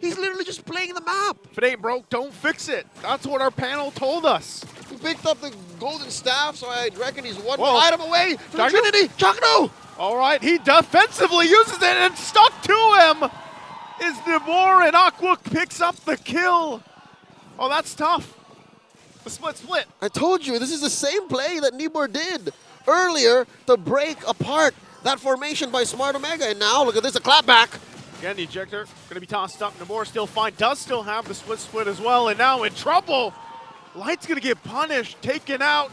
He's literally just playing the map.
If it ain't broke, don't fix it. That's what our panel told us.
He picked up the golden staff, so I reckon he's one item away from the Trinity. Chaknu!
All right, he defensively uses it and stuck to him. Is Nibor, and Aqua picks up the kill. Oh, that's tough. The split.
I told you, this is the same play that Nibor did earlier to break apart that formation by Smart Omega. And now, look at this, a clapback.
Again, the ejector going to be tossed up. Nibor still fine, does still have the split as well, and now in trouble. Light's going to get punished, taken out.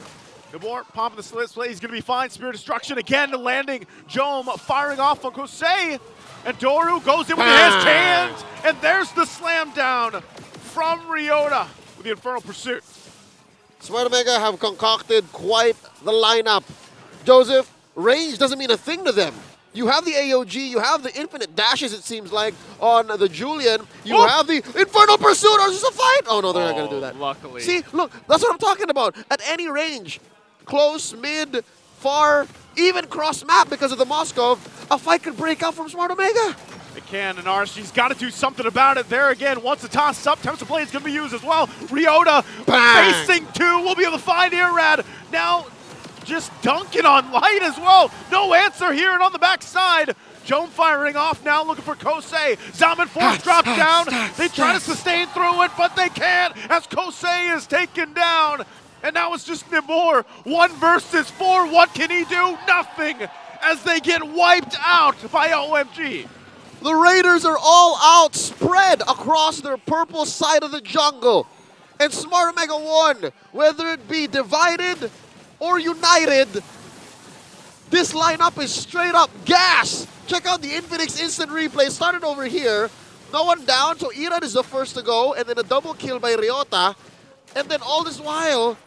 Nibor popping the split. He's going to be fine. Spirit Destruction again, landing. Jome firing off on Kosei. And Doru goes in with his hands, and there's the slam down from Ryota with the Infernal Pursuit.
Smart Omega have concocted quite the lineup. Joseph, range doesn't mean a thing to them. You have the AOG, you have the infinite dashes, it seems like, on the Julian. You have the Infernal Pursuit, or is this a fight? Oh, no, they're not going to do that.
Luckily.
See, look, that's what I'm talking about. At any range, close, mid, far, even cross-map because of the Moskov, a fight could break out from Smart Omega.
It can, and RSG's got to do something about it there again. Once the toss up, Tempest Blade is going to be used as well. Ryota facing 2, will be able to find Irad. Now just dunking on Light as well. No answer here, and on the backside, Jome firing off now, looking for Kosei. Zaman Force drops down. They try to sustain through it, but they can't as Kosei is taken down. And now it's just Nibor, 1 versus 4. What can he do? Nothing, as they get wiped out by OMG.
The Raiders are all out, spread across their purple side of the jungle. And Smart Omega won, whether it be divided or united. This lineup is straight up gas. Check out the Infinix instant replay. Started over here. No one down, so Irad is the first to go, and then a double kill by Ryota. And then all this while,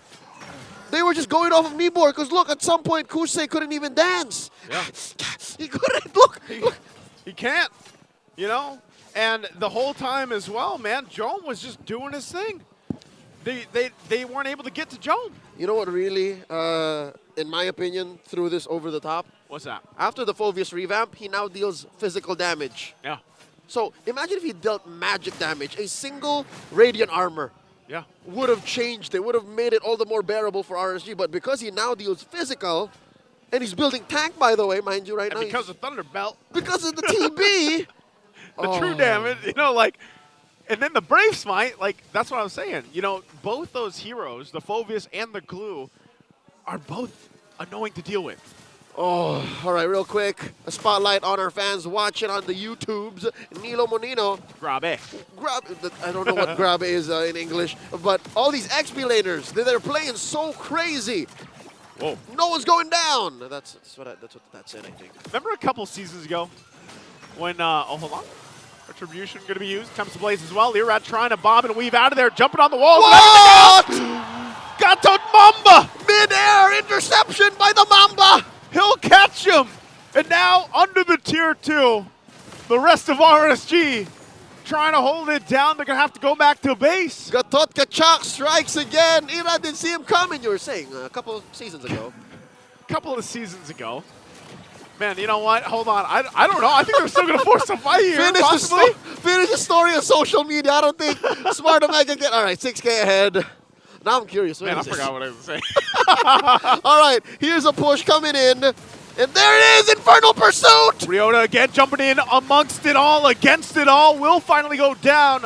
they were just going off of Nibor, because look, at some point, Kusei couldn't even dance.
Yeah.
He couldn't, look.
He can't, And the whole time as well, man, Jome was just doing his thing. They weren't able to get to Jome.
You know what really, in my opinion, threw this over the top?
What's that?
After the Phoveus revamp, he now deals physical damage.
Yeah.
So imagine if he dealt magic damage. A single Radiant armor would have changed it, would have made it all the more bearable for RSG. But because he now deals physical, and he's building tank, by the way, mind you, right now.
And because of Thunderbelt.
Because of the TB,
The true damage, you know, like, and then the Brave Smite, like, that's what I was saying. You know, both those heroes, the Phoveus and the Glue, are both annoying to deal with.
Oh, all right, real quick. A spotlight on our fans watching on the YouTubes. Nilo Monino.
Grabe.
I don't know what grab is in English, but all these XP laners, they're playing so crazy.
Whoa.
No one's going down. That's what that said, I think.
Remember a couple seasons ago when, oh, hold on. Retribution going to be used. Comes to Blaze as well. Irad trying to bob and weave out of there, jumping on the wall.
What?
Gatot Mamba!
Mid-air interception by the Mamba!
He'll catch him! And now, under the tier 2, the rest of RSG trying to hold it down. They're going to have to go back to base.
Gatot Kachak strikes again. Irad didn't see him coming, you were saying, a couple of seasons ago.
Couple of seasons ago. Man, you know what? Hold on. I don't know. I think they're still going to force a fight here, possibly.
Finish the story on social media. I don't think Smart Omega get... All right, 6K ahead. Now I'm curious.
Man, I forgot what I was saying.
All right, here's a push coming in. And there it is, Infernal Pursuit!
Ryota again jumping in amongst it all, against it all. Will finally go down.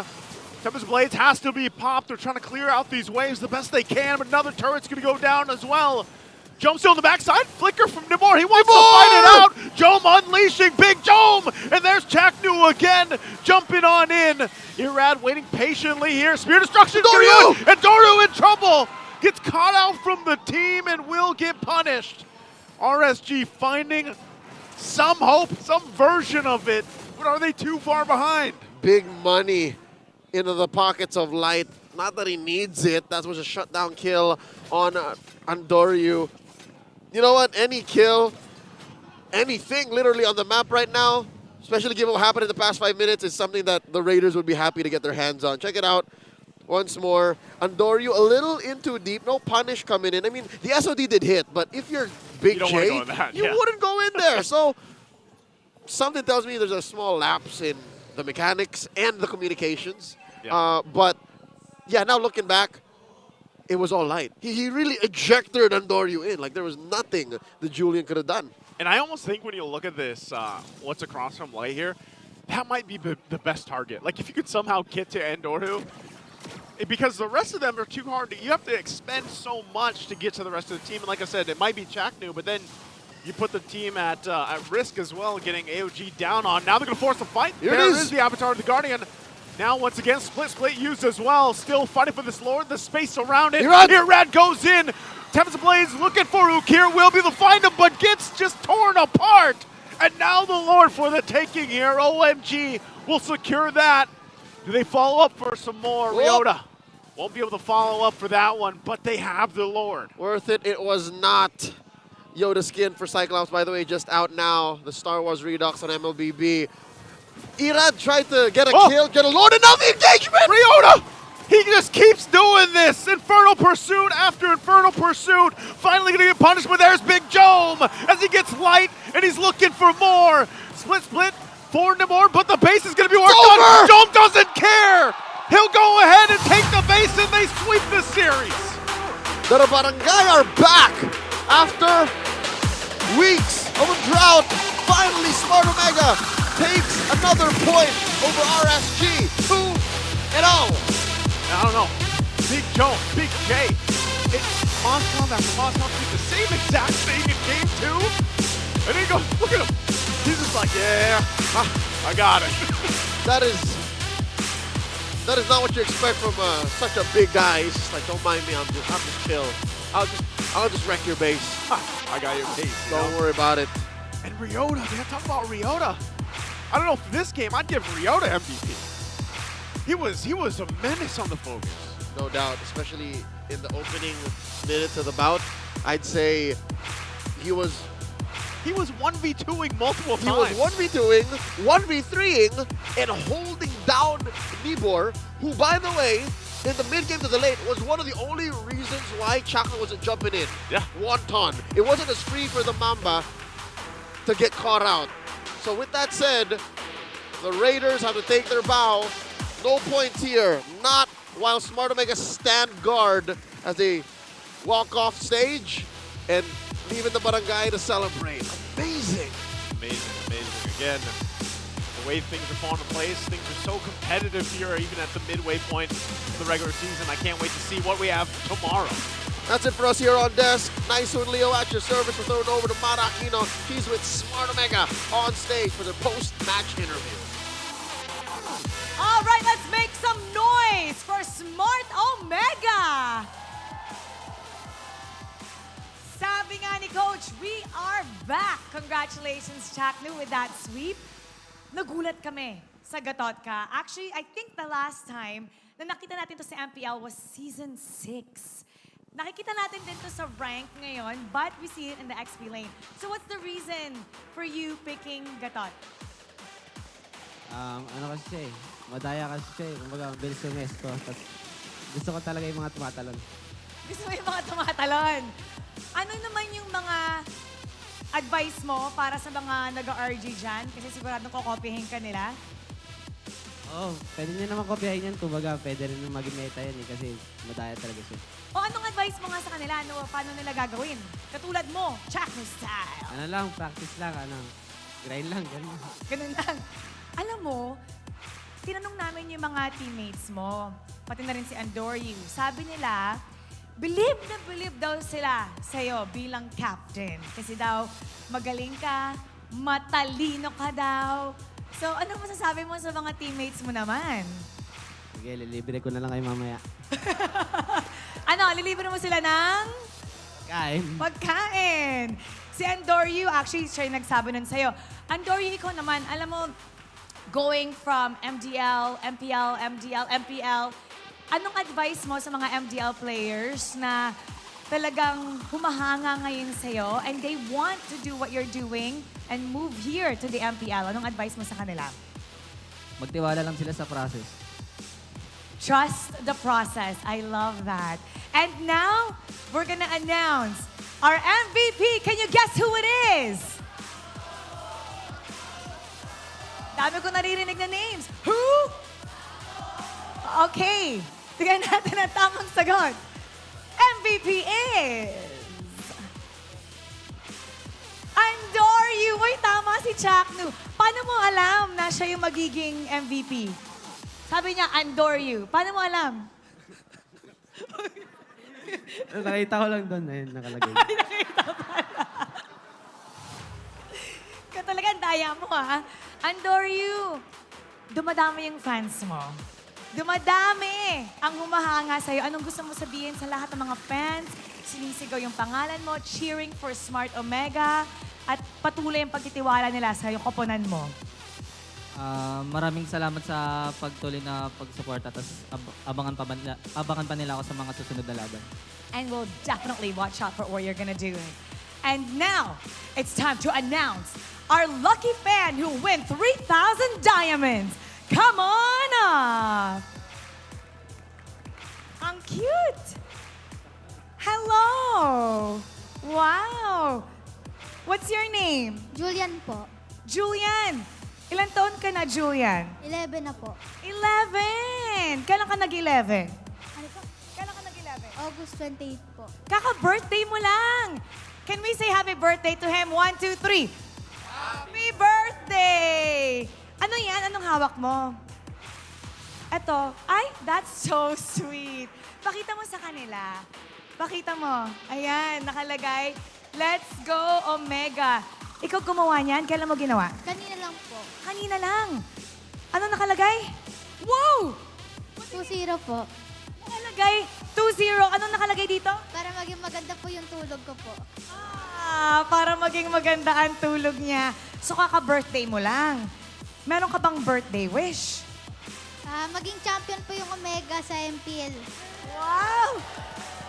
Tempest Blades has to be popped. They're trying to clear out these waves the best they can, but another turret's going to go down as well. Jump still on the backside. Flicker from Nimor. He wants to fight it out. Jome unleashing Big Jome. And there's Chaknu again jumping on in. Irad waiting patiently here. Spear Destruction.
Andoryuuu!
And Andoryuuu in trouble. Gets caught out from the team and will get punished. RSG finding some hope, some version of it. But are they too far behind?
Big money into the pockets of Light. Not that he needs it. That was a shutdown kill on Andoryuuu. You know what? Any kill, anything literally on the map right now, especially given what happened in the past 5 minutes, is something that the Raiders would be happy to get their hands on. Check it out once more. Andoryuuu a little in too deep. No punish coming in. I mean, the SOD did hit, but if you're Big J, you wouldn't go in there. So something tells me there's a small lapse in the mechanics and the communications.
Yeah.
But yeah, now looking back, it was all Light. He really ejected Andoryuuu in. Like, there was nothing that Julian could have done.
And I almost think when you look at this, what's across from Light here, that might be the best target. Like, if you could somehow get to Andoryuuu, because the rest of them are too hard. You have to expend so much to get to the rest of the team. And like I said, it might be Chaknu, but then you put the team at risk as well, getting AOG down on. Now they're going to force a fight.
Here
there
it is.
is the Avatar of the Guardian. Now, once again, Split used as well. Still fighting for this Lord, the space around it. Irad goes in. Tempest Blaze looking for Ukir. Will be able to find him, but gets just torn apart. And now the Lord for the taking here. OMG will secure that. Do they follow up for some more? Ryota won't be able to follow up for that one, but they have the Lord.
Worth it. It was not. Yoda skin for Cyclops, by the way, just out now. The Star Wars Redux on MLBB. Irad tried to get a kill, get a Lord, enough engagement!
Ryota! He just keeps doing this. Infernal Pursuit after Infernal Pursuit. Finally going to get punished, but there's Big Jome as he gets Light, and he's looking for more. Split for Nimor, but the base is going to be worked on. Jome doesn't care. He'll go ahead and take the base, and they sweep the series.
The Barangay are back after weeks of a drought. Finally, Smart Omega takes another point over RSG. 2-0.
I don't know. Big Joe, Big J. Moscow after Moscow did the same exact thing in game 2. And then he goes, look at him. He's just like, yeah, I got it.
That is not what you expect from such a big guy. He's just like, don't mind me, I'm just chill. I'll just wreck your base.
I got your base.
Don't worry about it.
And Ryota, man, talk about Ryota. I don't know, for this game, I'd give Ryota MVP. He was a menace on the focus.
No doubt, especially in the opening minutes of the bout. I'd say he was
1v2ing multiple times.
He was 1v2ing, 1v3ing, and holding down Nibor, who, by the way, in the mid-game to the late, was one of the only reasons why Chaka wasn't jumping in.
Yeah.
Wonton. It wasn't as free for the Mamba to get caught out. So with that said, the Raiders have to take their bow. No points here. Not while Smart Omega stand guard as they walk off stage and leaving the barangay to celebrate. Amazing.
Amazing. Again, The way things are falling into place, things are so competitive here, even at the midway point of the regular season. I can't wait to see what we have tomorrow.
That's it for us here on desk. Nice one, Leo, at your service. We're throwing over to Mara Aquino. He's with Smart Omega on stage for the post-match interview.
All right, let's make some noise for Smart Omega. Sabi nga ni Coach, we are back. Congratulations, Chaknu, with that sweep. Nagulat kami sa gatot ka. Actually, I think the last time na nakita natin to sa MPL was Season 6. Nakikita natin din to sa rank ngayon, but we see it in the XP lane. So what's the reason for you picking gatot?
Ano kasi siya eh. Madaya kasi siya eh. Kumbaga, bilis yung esto. Tapos gusto ko talaga yung mga tumatalon.
Gusto mo yung mga tumatalon? Ano naman yung mga advice mo para sa mga nag-RG dyan? Kasi sigurado kokopyahin ka nila.
Oo, pwede niya naman kopyahin yan. Kumbaga, pwede rin maging meta yan eh. Kasi madaya talaga siya.
O anong advice mo nga sa kanila? Ano, paano nila gagawin? Katulad mo, Chaknu style.
Ano lang, practice lang. Grind lang, ganun.
Ganun lang. Alam mo, tinanong namin yung mga teammates mo, pati na rin si Andoryuuu. Sabi nila, believe daw sila sa'yo bilang captain. Kasi daw, magaling ka, matalino ka daw. So, anong masasabi mo sa mga teammates mo naman?
Sige, lilibre ko na lang kayo mamaya.
Ano, lilibre mo sila ng?
Kain.
Pagkain. Si Andoryuuu, actually, siya yung nagsabi nun sa'yo. Andoryuuu, ikaw naman, alam mo, going from MDL, MPL, MDL, MPL, anong advice mo sa mga MDL players na talagang humahanga ngayon sa'yo and they want to do what you're doing and move here to the MPL? Anong advice mo sa kanila?
Magtiwala lang sila sa process.
Trust the process. I love that. And now, we're gonna announce our MVP. Can you guess who it is? Dami ko naririnig na names. Who? Okay. Tignan natin ang tamang sagot. MVP is... Andoryuuu. Uy, tama si Chaknu. Paano mo alam na siya yung magiging MVP? Sabi niya, Andoryuuu. Paano mo alam?
Nakita ko lang doon. Ayun, nakalagay.
Ay, nakita pala. Talagang daya mo, ha? Andoryuuu, dumadami yung fans mo. Dumadami ang humahanga sa'yo. Anong gusto mo sabihin sa lahat ng mga fans? Sinisigaw yung pangalan mo, cheering for Smart Omega, at patuloy ang pagtitiwala nila sa yung koponan mo.
Maraming salamat sa pagtuloy na pagsuporta. Tapos abangan pa nila ako sa mga susunod na laban.
And we'll definitely watch out for what you're gonna do. And now, it's time to announce our lucky fan who win 3,000 diamonds. Come on up! Ang cute! Hello! Wow! What's your name?
Julian po.
Julian! Ilan taon ka na, Julian?
11 na po.
11! Kailan ka nag-11?
Ano po?
Kailan ka nag-11?
August 28 po.
Kaka-birthday mo lang! Can we say happy birthday to him? 1, 2, 3. Happy birthday! Ano yan? Anong hawak mo? Eto. Ay, that's so sweet. Pakita mo sa kanila. Pakita mo. Ayan, nakalagay. Let's go, Omega. Ikaw gumawa niyan? Kailan mo ginawa?
Kanina lang po.
Kanina lang. Ano nakalagay? Wow!
2-0 po.
Nakalagay 2-0. Anong nakalagay dito?
Para maging maganda po yung tulog ko po.
Para maging maganda ang tulog niya. So, kaka-birthday mo lang. Meron ka bang birthday wish?
Maging champion po yung Omega sa MPL.
Wow!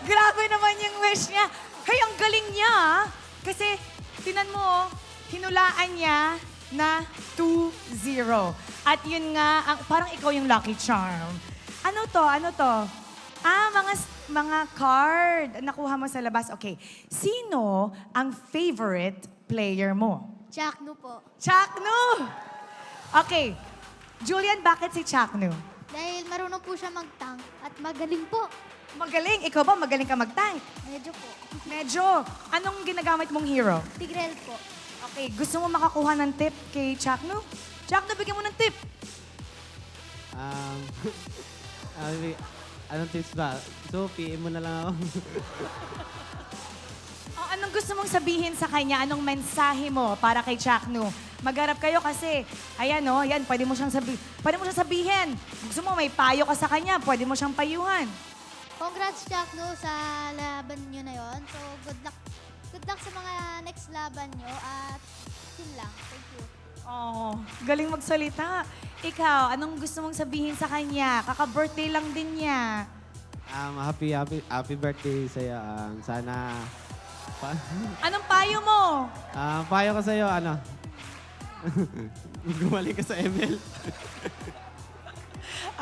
Grabe naman yung wish niya. Hey, ang galing niya, ah. Kasi, tinan mo, hinulaan niya na 2-0. At yun nga, parang ikaw yung lucky charm. Ano to? Ano to? Mga card. Nakuha mo sa labas. Okay. Sino ang favorite player mo?
Chaknu po.
Chaknu! Okay. Julian, bakit si Chaknu?
Dahil marunong po siya mag-tank at magaling po.
Magaling? Ikaw ba magaling ka mag-tank?
Medyo po.
Medyo. Anong ginagamit mong hero?
Tigrel po.
Okay, gusto mo makakuha ng tip kay Chaknu? Jack, nabigyan mo ng tip.
Anong tips ba? So, PM mo na lang ako.
Anong gusto mong sabihin sa kanya? Anong mensahe mo para kay Chaknu? Magharap kayo kasi, ayan o, yan, pwede mo siyang sabihin. Gusto mo may payo ka sa kanya, pwede mo siyang payuhan.
Congrats, Chaknu, sa laban nyo na yon. So, good luck. Good luck sa mga next laban nyo. At yun lang. Thank you.
Oh, galing magsalita. Ikaw, anong gusto mong sabihin sa kanya? Kaka-birthday lang din niya.
Happy birthday sa'yo. Sana...
Anong payo mo?
Payo ko sa'yo, gumaling ka sa ML.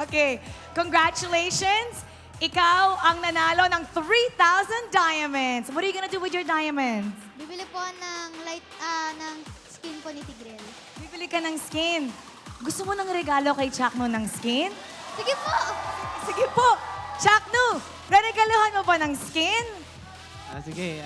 Okay, congratulations. Ikaw ang nanalo ng 3,000 diamonds. What are you gonna do with your diamonds?
Bibili po ng skin po ni Tigrel.
Bibili ka ng skin. Gusto mo ng regalo kay Chaknu ng skin?
Sige po!
Sige po! Chaknu, regaluhan mo ba ng skin?
Sige,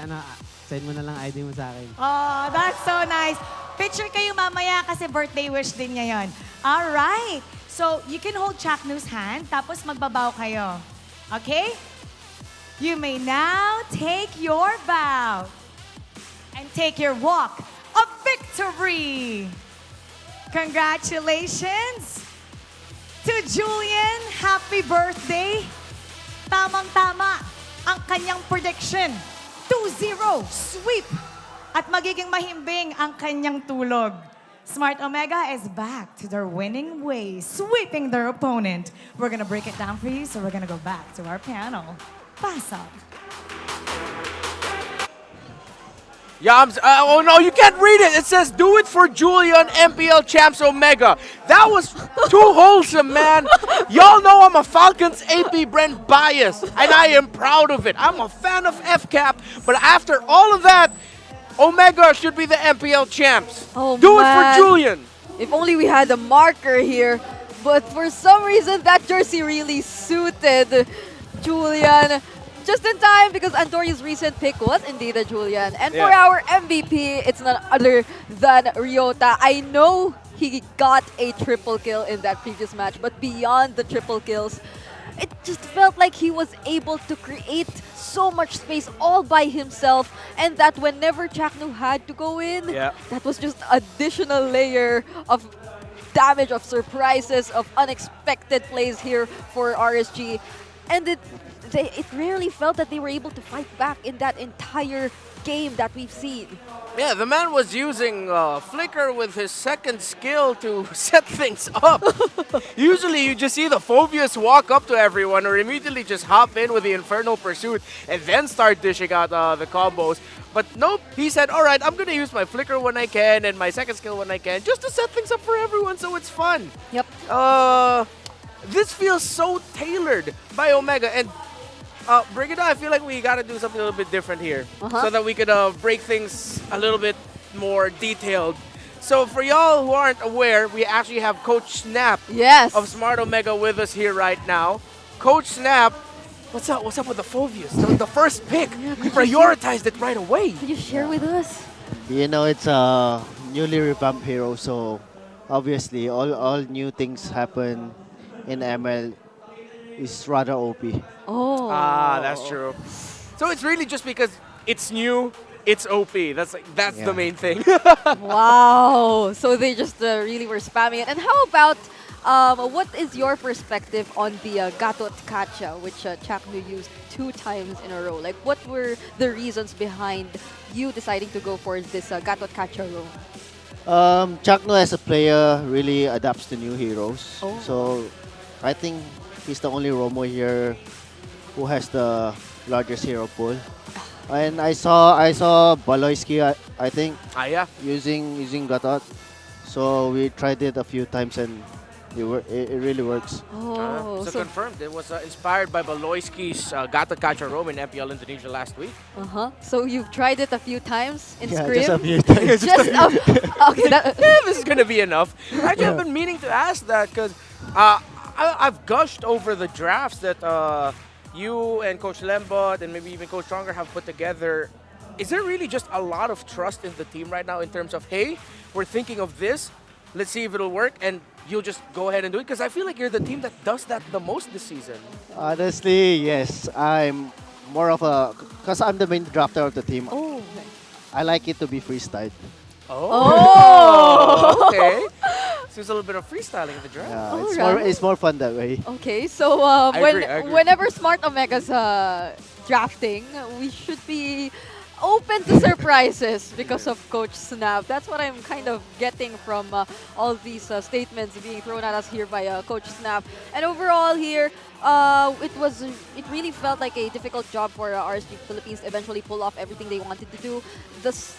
send mo na lang ID mo sa akin.
Oh, that's so nice. Picture kayo mamaya kasi birthday wish din niya yon. Alright. So, you can hold Chaknu's hand, tapos magbabaw kayo. Okay? You may now take your bow and take your walk of victory. Congratulations to Julian. Happy birthday. Tamang-tama ang kanyang prediction. 2-0 sweep. At magiging mahimbing ang kanyang tulog. Smart Omega is back to their winning ways, sweeping their opponent. We're gonna break it down for you, so we're gonna go back to our panel. Pass up.
Yams, oh no, you can't read it. It says, do it for Julian, MPL Champs Omega. That was too wholesome, man. Y'all know I'm a Falcons AP Brent bias, and I am proud of it. I'm a fan of FCAP, but after all of that, Omega should be the MPL Champs.
Oh,
do
man.
it for Julian.
If only we had a marker here. But for some reason, that jersey really suited Julian. Just in time, because Andoryuu's recent pick was indeed a Julian. And for our MVP, it's none other than Ryota. I know he got a triple kill in that previous match, but beyond the triple kills, it just felt like he was able to create so much space all by himself, and that whenever Chaknu had to go in, that was just additional layer of damage, of surprises, of unexpected plays here for RSG. And it rarely felt that they were able to fight back in that entire game that we've seen.
Yeah, the man was using Flicker with his second skill to set things up. Usually you just see the Phobius walk up to everyone or immediately just hop in with the Infernal Pursuit and then start dishing out the combos. But nope, he said, all right, I'm going to use my Flicker when I can and my second skill when I can just to set things up for everyone so it's fun.
Yep.
This feels so tailored by Omega. And Brigida, I feel like we got to do something a little bit different here so that we could break things a little bit more detailed. So for y'all who aren't aware, we actually have Coach Snap of Smart Omega with us here right now. Coach Snap, what's up with the Phobius? The first pick, we prioritized it right away.
Can you share with us?
You know, it's a newly revamped hero, so obviously all new things happen in ML is rather OP.
Oh.
Ah, that's true. So it's really just because it's new, it's OP. That's the main thing.
Wow. So they just really were spamming it. And how about what is your perspective on the Gatot Kacha, which Chaknu used 2 times in a row? Like, what were the reasons behind you deciding to go for this Gatot Kacha role?
Chakno as a player really adapts to new heroes.
Oh.
So I think he's the only Romo here who has the largest hero pool. And I saw Baloyski, I think, using Gatot. So we tried it a few times and it really works.
Oh,
so confirmed. It was inspired by Baloyski's Gatot Kacha Rome in MPL Indonesia last week.
So you've tried it a few times in Scrim?
Just a few times.
Okay,
this is going to be enough. Actually, I've been meaning to ask that because I've gushed over the drafts that you and Coach Lembot and maybe even Coach Stronger have put together. Is there really just a lot of trust in the team right now in terms of, hey, we're thinking of this, let's see if it'll work, and you'll just go ahead and do it? Because I feel like you're the team that does that the most this season.
Honestly, yes. I'm more of a... Because I'm the main drafter of the team.
Oh.
I like it to be freestyled.
Oh, okay. So there's a little bit of freestyling in the draft.
Yeah, it's more fun that way.
Okay, so
I agree.
whenever Smart Omega's drafting, we should be open to surprises because of Coach Snap. That's what I'm kind of getting from all these statements being thrown at us here by Coach Snap. And overall here, it really felt like a difficult job for RSG Philippines to eventually pull off everything they wanted to do.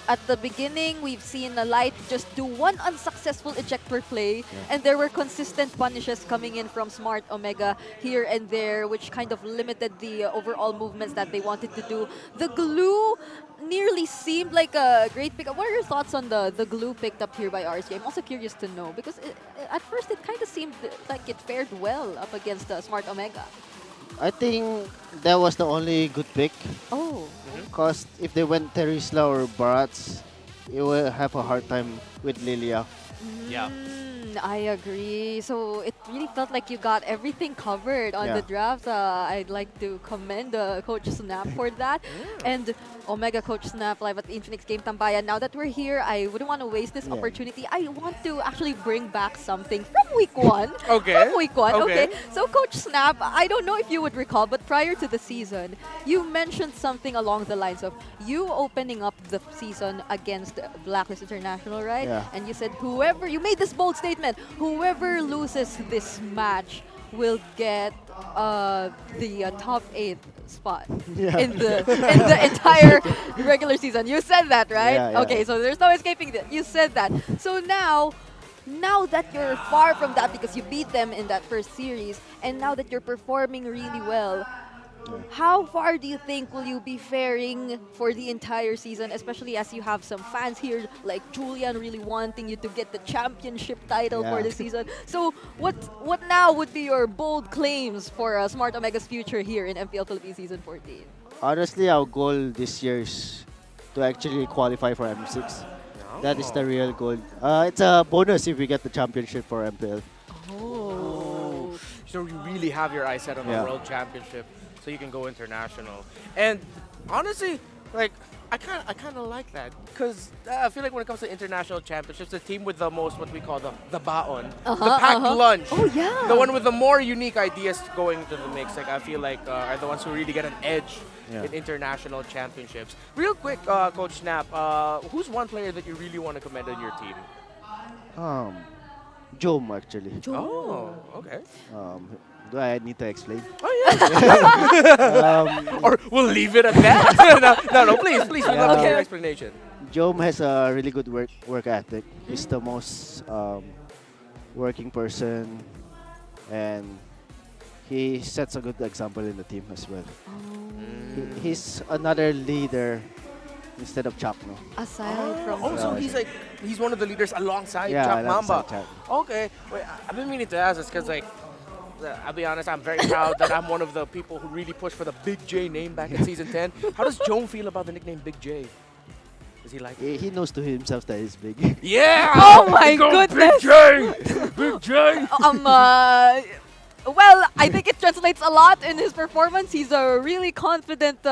At the beginning, we've seen Light just do one unsuccessful ejector play, and there were consistent punishes coming in from Smart Omega here and there, which kind of limited the overall movements that they wanted to do. The glue nearly seemed like a great pickup. What are your thoughts on the glue picked up here by RSG? I'm also curious to know, because at first it kind of seemed like it fared well up against Smart Omega.
I think that was the only good pick.
Oh.
Because if they went Terisla or Barats, you will have a hard time with Lilia.
Yeah.
I agree. So it really felt like you got everything covered on the draft. I'd like to commend Coach Snap for that. And Omega Coach Snap live at the Infinix Game Tambayan. Now that we're here, I wouldn't want to waste this opportunity. I want to actually bring back something from week 1.
Okay.
From week 1.
Okay.
So Coach Snap, I don't know if you would recall, but prior to the season, you mentioned something along the lines of you opening up the season against Blacklist International, right?
Yeah.
And you said you made this bold statement, whoever loses this match will get the top 8 spot in the entire regular season. You said that, right?
Yeah.
Okay, so there's no escaping that. You said that. So now that you're far from that because you beat them in that first series, and now that you're performing really well, how far do you think will you be faring for the entire season, especially as you have some fans here like Julian really wanting you to get the championship title for the season? So what now would be your bold claims for Smart Omega's future here in MPL Philippines Season 14?
Honestly, our goal this year is to actually qualify for M6. That is the real goal. It's a bonus if we get the championship for MPL.
Oh. So you really have your eyes set on the World Championship, so you can go international. And honestly, like, I kind of like that, because I feel like when it comes to international championships, the team with the most, what we call the baon, the packed lunch, the one with the more unique ideas going to the mix, like I feel like are the ones who really get an edge in international championships. Real quick, Coach Snap, who's one player that you really want to commend on your team?
Jom, actually.
Oh, okay.
Do I need to explain?
Oh, yeah. Or we'll leave it at that. no, please, we'd love to hear your explanation.
Jom has a really good work ethic. He's the most working person, and he sets a good example in the team as well. He's another leader instead of Chapno.
Aside from...
Oh, so he's one of the leaders alongside
Yeah,
Chap Mamba.
alongside Chap.
Okay. Wait, I've been meaning to ask this because, like, I'll be honest, I'm very proud that I'm one of the people who really pushed for the Big J name back in Season 10. How does Joan feel about the nickname Big J? Does he like it?
He knows to himself that he's big.
Yeah!
Oh my goodness!
Big J! Big J!
Well, I think it translates a lot in his performance. He's a really confident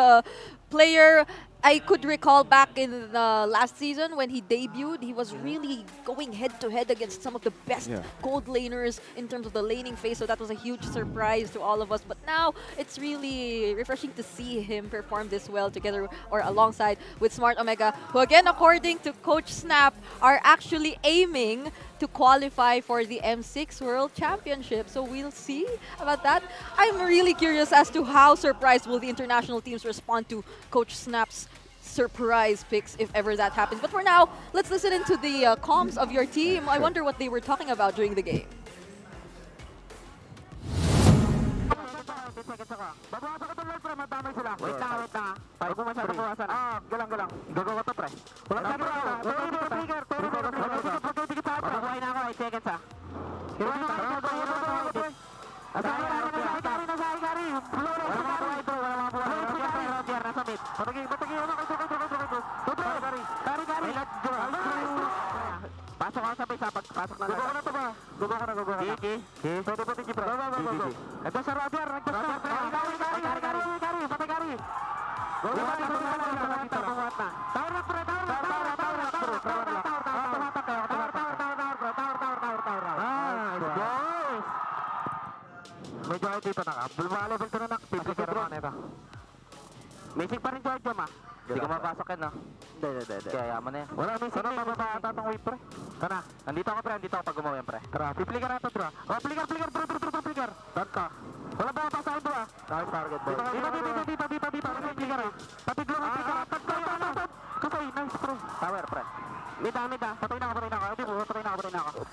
player. I could recall back in last season when he debuted, he was really going head-to-head against some of the best gold laners in terms of the laning phase, so that was a huge surprise to all of us. But now, it's really refreshing to see him perform this well together or alongside with Smart Omega, who again, according to Coach Snap, are actually aiming to qualify for the M6 World Championship. So we'll see about that. I'm really curious as to how surprised will the international teams respond to Coach Snap's surprise picks, if ever that happens. But for now, let's listen into the comms of your team. I wonder what they were talking about during the game.
Pasok ako sa
isa. Pasok na lang. Gugo ko na. Gigi. Pwede po Gigi, bro. Gigi. Ito sa Roger. Nag-stop. Kari. Patay Kari. Gugo na. Tower na. Medyo ay dito na ka. Level 2 na na. Pipigil mo na ito. Missing pa rin Georgia, ma. Hindi ka mapasok yan, no? Hindi. Kaya yaman na yan. Wala, missing na. Mababa ata itong wave, pre. Tara. Nandito ako, pre. Nandito ako pag gumawa yan, pre. Tara. Pipiligar natin, bro. Oh, pligar. Pligar. Dot ka. Wala ba pa sa akin, bro? Target, bro. Dito. Piligar, eh. Patiglo mo, pligar. Kapay, nice, pre. Tower, pre. Mid. Patay na ako. Patay na ako.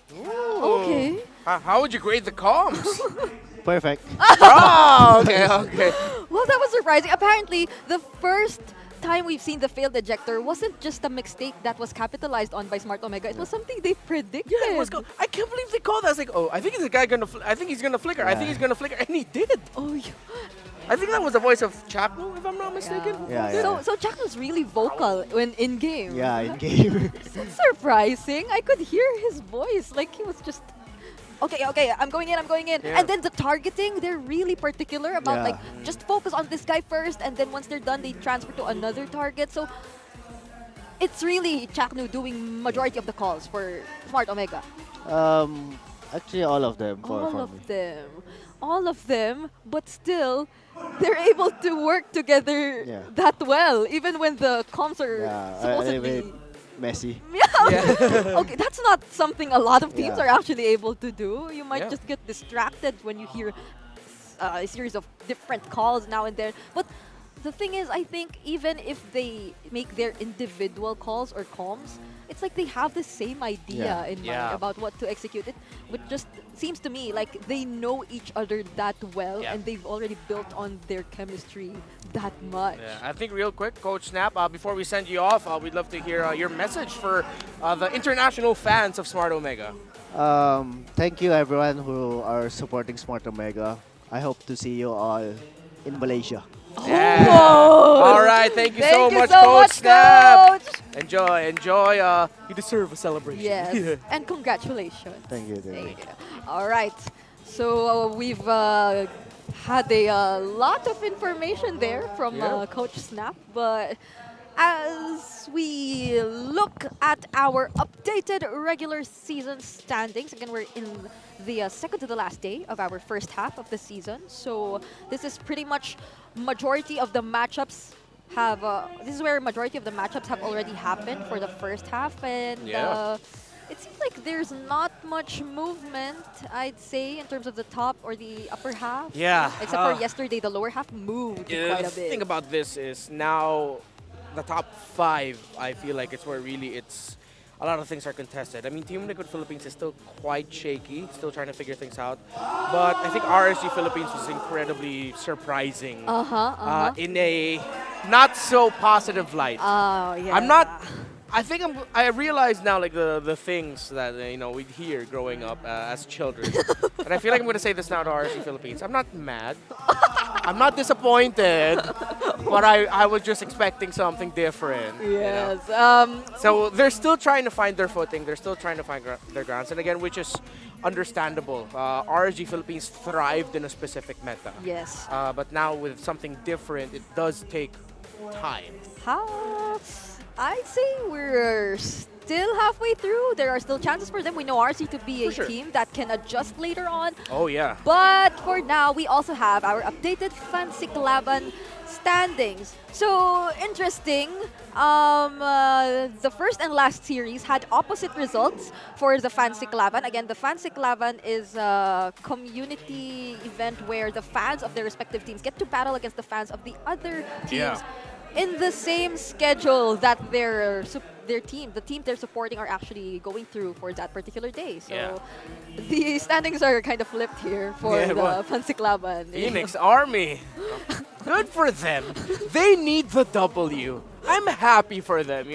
Okay.
How would you grade the comms?
Perfect.
Oh, okay.
Well, that was surprising. Apparently, the first time we've seen the failed ejector wasn't just a mistake that was capitalized on by Smart Omega. It was something they predicted.
Yeah, it was I can't believe they called that. I was like, oh, I think he's I think he's gonna flicker. And he did.
Oh, yeah.
I think that was the voice of Chapno, if I'm not mistaken.
Yeah.
So Chakno's really vocal when in game.
Yeah, in game.
So surprising. I could hear his voice. Like he was just okay, I'm going in.
Yeah.
And then the targeting, they're really particular about like just focus on this guy first, and then once they're done, they transfer to another target. So it's really Chakno doing majority of the calls for Smart Omega.
Actually, all of them.
All of them, but still, they're able to work together that well, even when the comms are supposedly
messy.
Yeah. Okay, that's not something a lot of teams are actually able to do. You might just get distracted when you hear a series of different calls now and then. But the thing is, I think even if they make their individual calls or comms, it's like they have the same idea in mind about what to execute. It just seems to me like they know each other that well and they've already built on their chemistry that much.
Yeah, I think real quick, Coach Snap, before we send you off, we'd love to hear your message for the international fans of Smart Omega.
Thank you everyone who are supporting Smart Omega. I hope to see you all in Malaysia.
Yeah. All right, thank you so much, Coach Snap. Enjoy. You deserve a celebration.
Yes, and congratulations.
Thank you.
All right, so we've had a lot of information there from Coach Snap, but as we look at our updated regular season standings, again, we're in the second to the last day of our first half of the season. So this is pretty much majority of the matchups have, this is where majority of the matchups have already happened for the first half. And it seems like there's not much movement, I'd say, in terms of the top or the upper half.
Yeah.
Except for yesterday, the lower half moved quite a bit.
The thing about this is now the top 5, I feel like it's where really a lot of things are contested. I mean, Team Liquid Philippines is still quite shaky, still trying to figure things out. But I think RSG Philippines was incredibly surprising in a not so positive light.
Oh, yeah.
I realize now like the things that we'd hear growing up as children. And I feel like I'm gonna say this now to RSG Philippines. I'm not mad. I'm not disappointed, but I was just expecting something different.
Yes.
So they're still trying to find their footing. They're still trying to find their grounds. And again, which is understandable. RSG Philippines thrived in a specific meta.
Yes.
But now with something different, it does take time.
I'd say we're still halfway through. There are still chances for them. We know RC to be a team that can adjust later on.
Oh, yeah.
But for now, we also have our updated Fancy Laban standings. So, interesting. The first and last series had opposite results for the Fancy Laban. Again, the Fancy Laban is a community event where the fans of their respective teams get to battle against the fans of the other teams. In the same schedule that their team, the team they're supporting, are actually going through for that particular day. So the standings are kind of flipped here for the Fancy Laban.
Phoenix Army. Good for them. They need the W. I'm happy for them,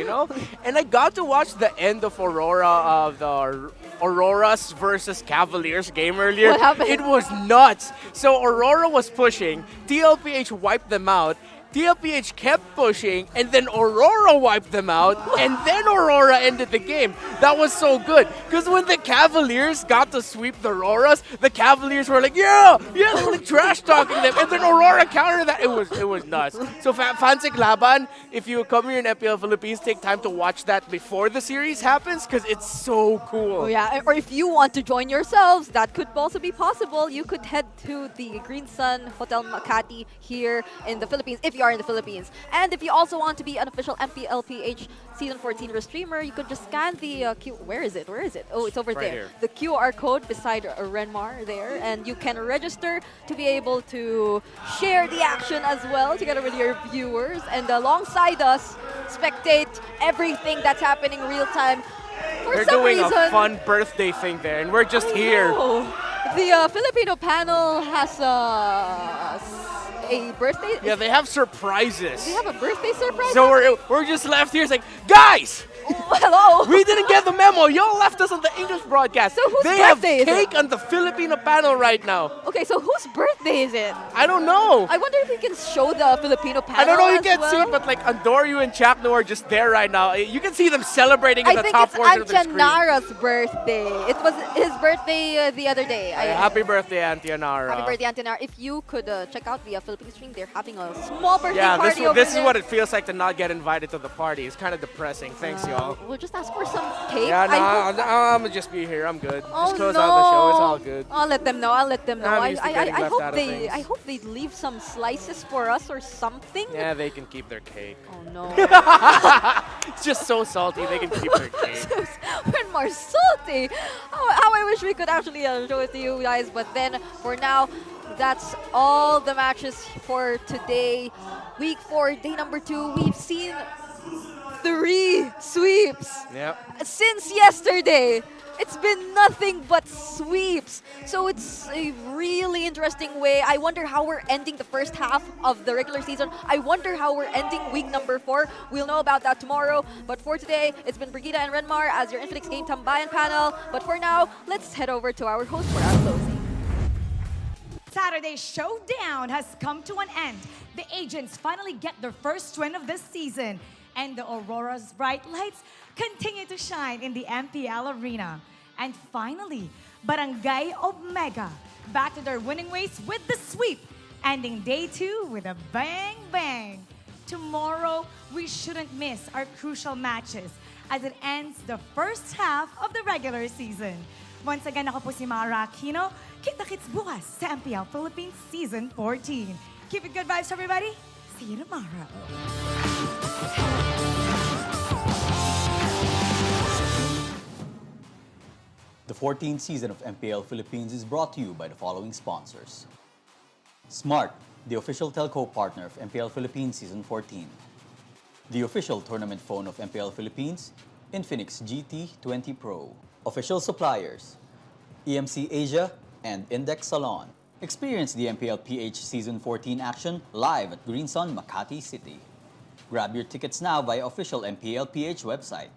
And I got to watch the end of Aurora, of the Aurora's versus Cavaliers game earlier.
What happened?
It was nuts. So Aurora was pushing. TLPH wiped them out. TLPH kept pushing, and then Aurora wiped them out, and then Aurora ended the game. That was so good. Because when the Cavaliers got to sweep the Auroras, the Cavaliers were like, yeah, they were like trash talking them, and then Aurora countered that. It was nuts. So Fansik Laban, if you come here in MPL Philippines, take time to watch that before the series happens, because it's so cool.
Oh yeah, or if you want to join yourselves, that could also be possible. You could head to the Green Sun Hotel Makati here in the Philippines, if you are in the Philippines. And if you also want to be an official MPLPH Season 14 streamer, you could just scan the Where is it? Oh, it's over
Right
there.
here.
The QR code beside Renmar there, and you can register to be able to share the action as well together with your viewers, and alongside us, spectate everything that's happening real time. For
They're
some
doing
reason,
a fun birthday thing there, and we're just here.
the Filipino panel has a birthday.
Yeah, they have surprises.
They have a birthday surprise.
So we're just left here. It's like, guys,
hello.
We didn't get the memo. Y'all left us on the English broadcast.
So whose
they have
birthday is
cake
it?
on the Filipino panel right now.
Okay, so whose birthday is it?
I don't know.
I wonder if we can show the Filipino panel.
I don't know. You
as
can't
well.
see, but like Andoryuuu and Chakno are just there right now. You can see them celebrating in
I
the
think
top
it's
portion of the screen.
Anjanara's birthday. It was his birthday the other day.
Happy birthday, Antianara.
Happy birthday, Anjanara. If you could check out the Philippine stream, they're having a small birthday
Yeah,
party over
this is
there.
what it feels like to not get invited to the party. It's kind of depressing. Thanks, y'all.
We'll just ask for some cake.
Yeah,
I hope-
I'm gonna just be here. I'm good.
Oh,
just close
no.
out the show. It's all good.
I'll let them know. I'll let them know.
I'm used to getting left out of things.
I hope they leave some slices for us or something.
Yeah, they can keep their cake.
Oh no.
It's just so salty. They can keep their cake.
When more salty. How I wish we could actually show it to you guys, but then for now, that's all the matches for today. Week 4, day number 2. We've seen 3 sweeps.
Yep.
Since yesterday. It's been nothing but sweeps. So it's a really interesting way. I wonder how we're ending the first half of the regular season. I wonder how we're ending week number 4. We'll know about that tomorrow. But for today, it's been Brigida and Renmar as your Infinix Game Tambayan panel. But for now, let's head over to our host for our closing.
Saturday's showdown has come to an end. The agents finally get their first win of this season, and the Aurora's bright lights continue to shine in the MPL arena. And finally, Barangay Omega back to their winning ways with the sweep, ending day 2 with a bang bang. Tomorrow, we shouldn't miss our crucial matches as it ends the first half of the regular season. Once again, ako po si Mara Aquino. Kita-kits bukas sa MPL Philippines Season 14. Keep it good vibes, everybody. See you tomorrow.
The 14th season of MPL Philippines is brought to you by the following sponsors. Smart, the official telco partner of MPL Philippines Season 14. The official tournament phone of MPL Philippines, Infinix GT20 Pro. Official suppliers, EMC Asia and Index Salon. Experience the MPLPH Season 14 action live at Green Sun, Makati City. Grab your tickets now via official MPLPH website.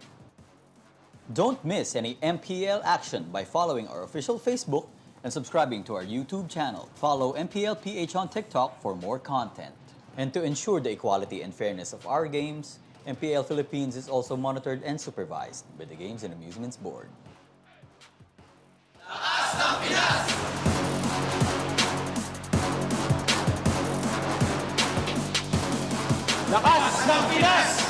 Don't miss any MPL action by following our official Facebook and subscribing to our YouTube channel. Follow MPLPH on TikTok for more content. And to ensure the equality and fairness of our games, MPL Philippines is also monitored and supervised by the Games and Amusements Board.
Lakas ng Pinas!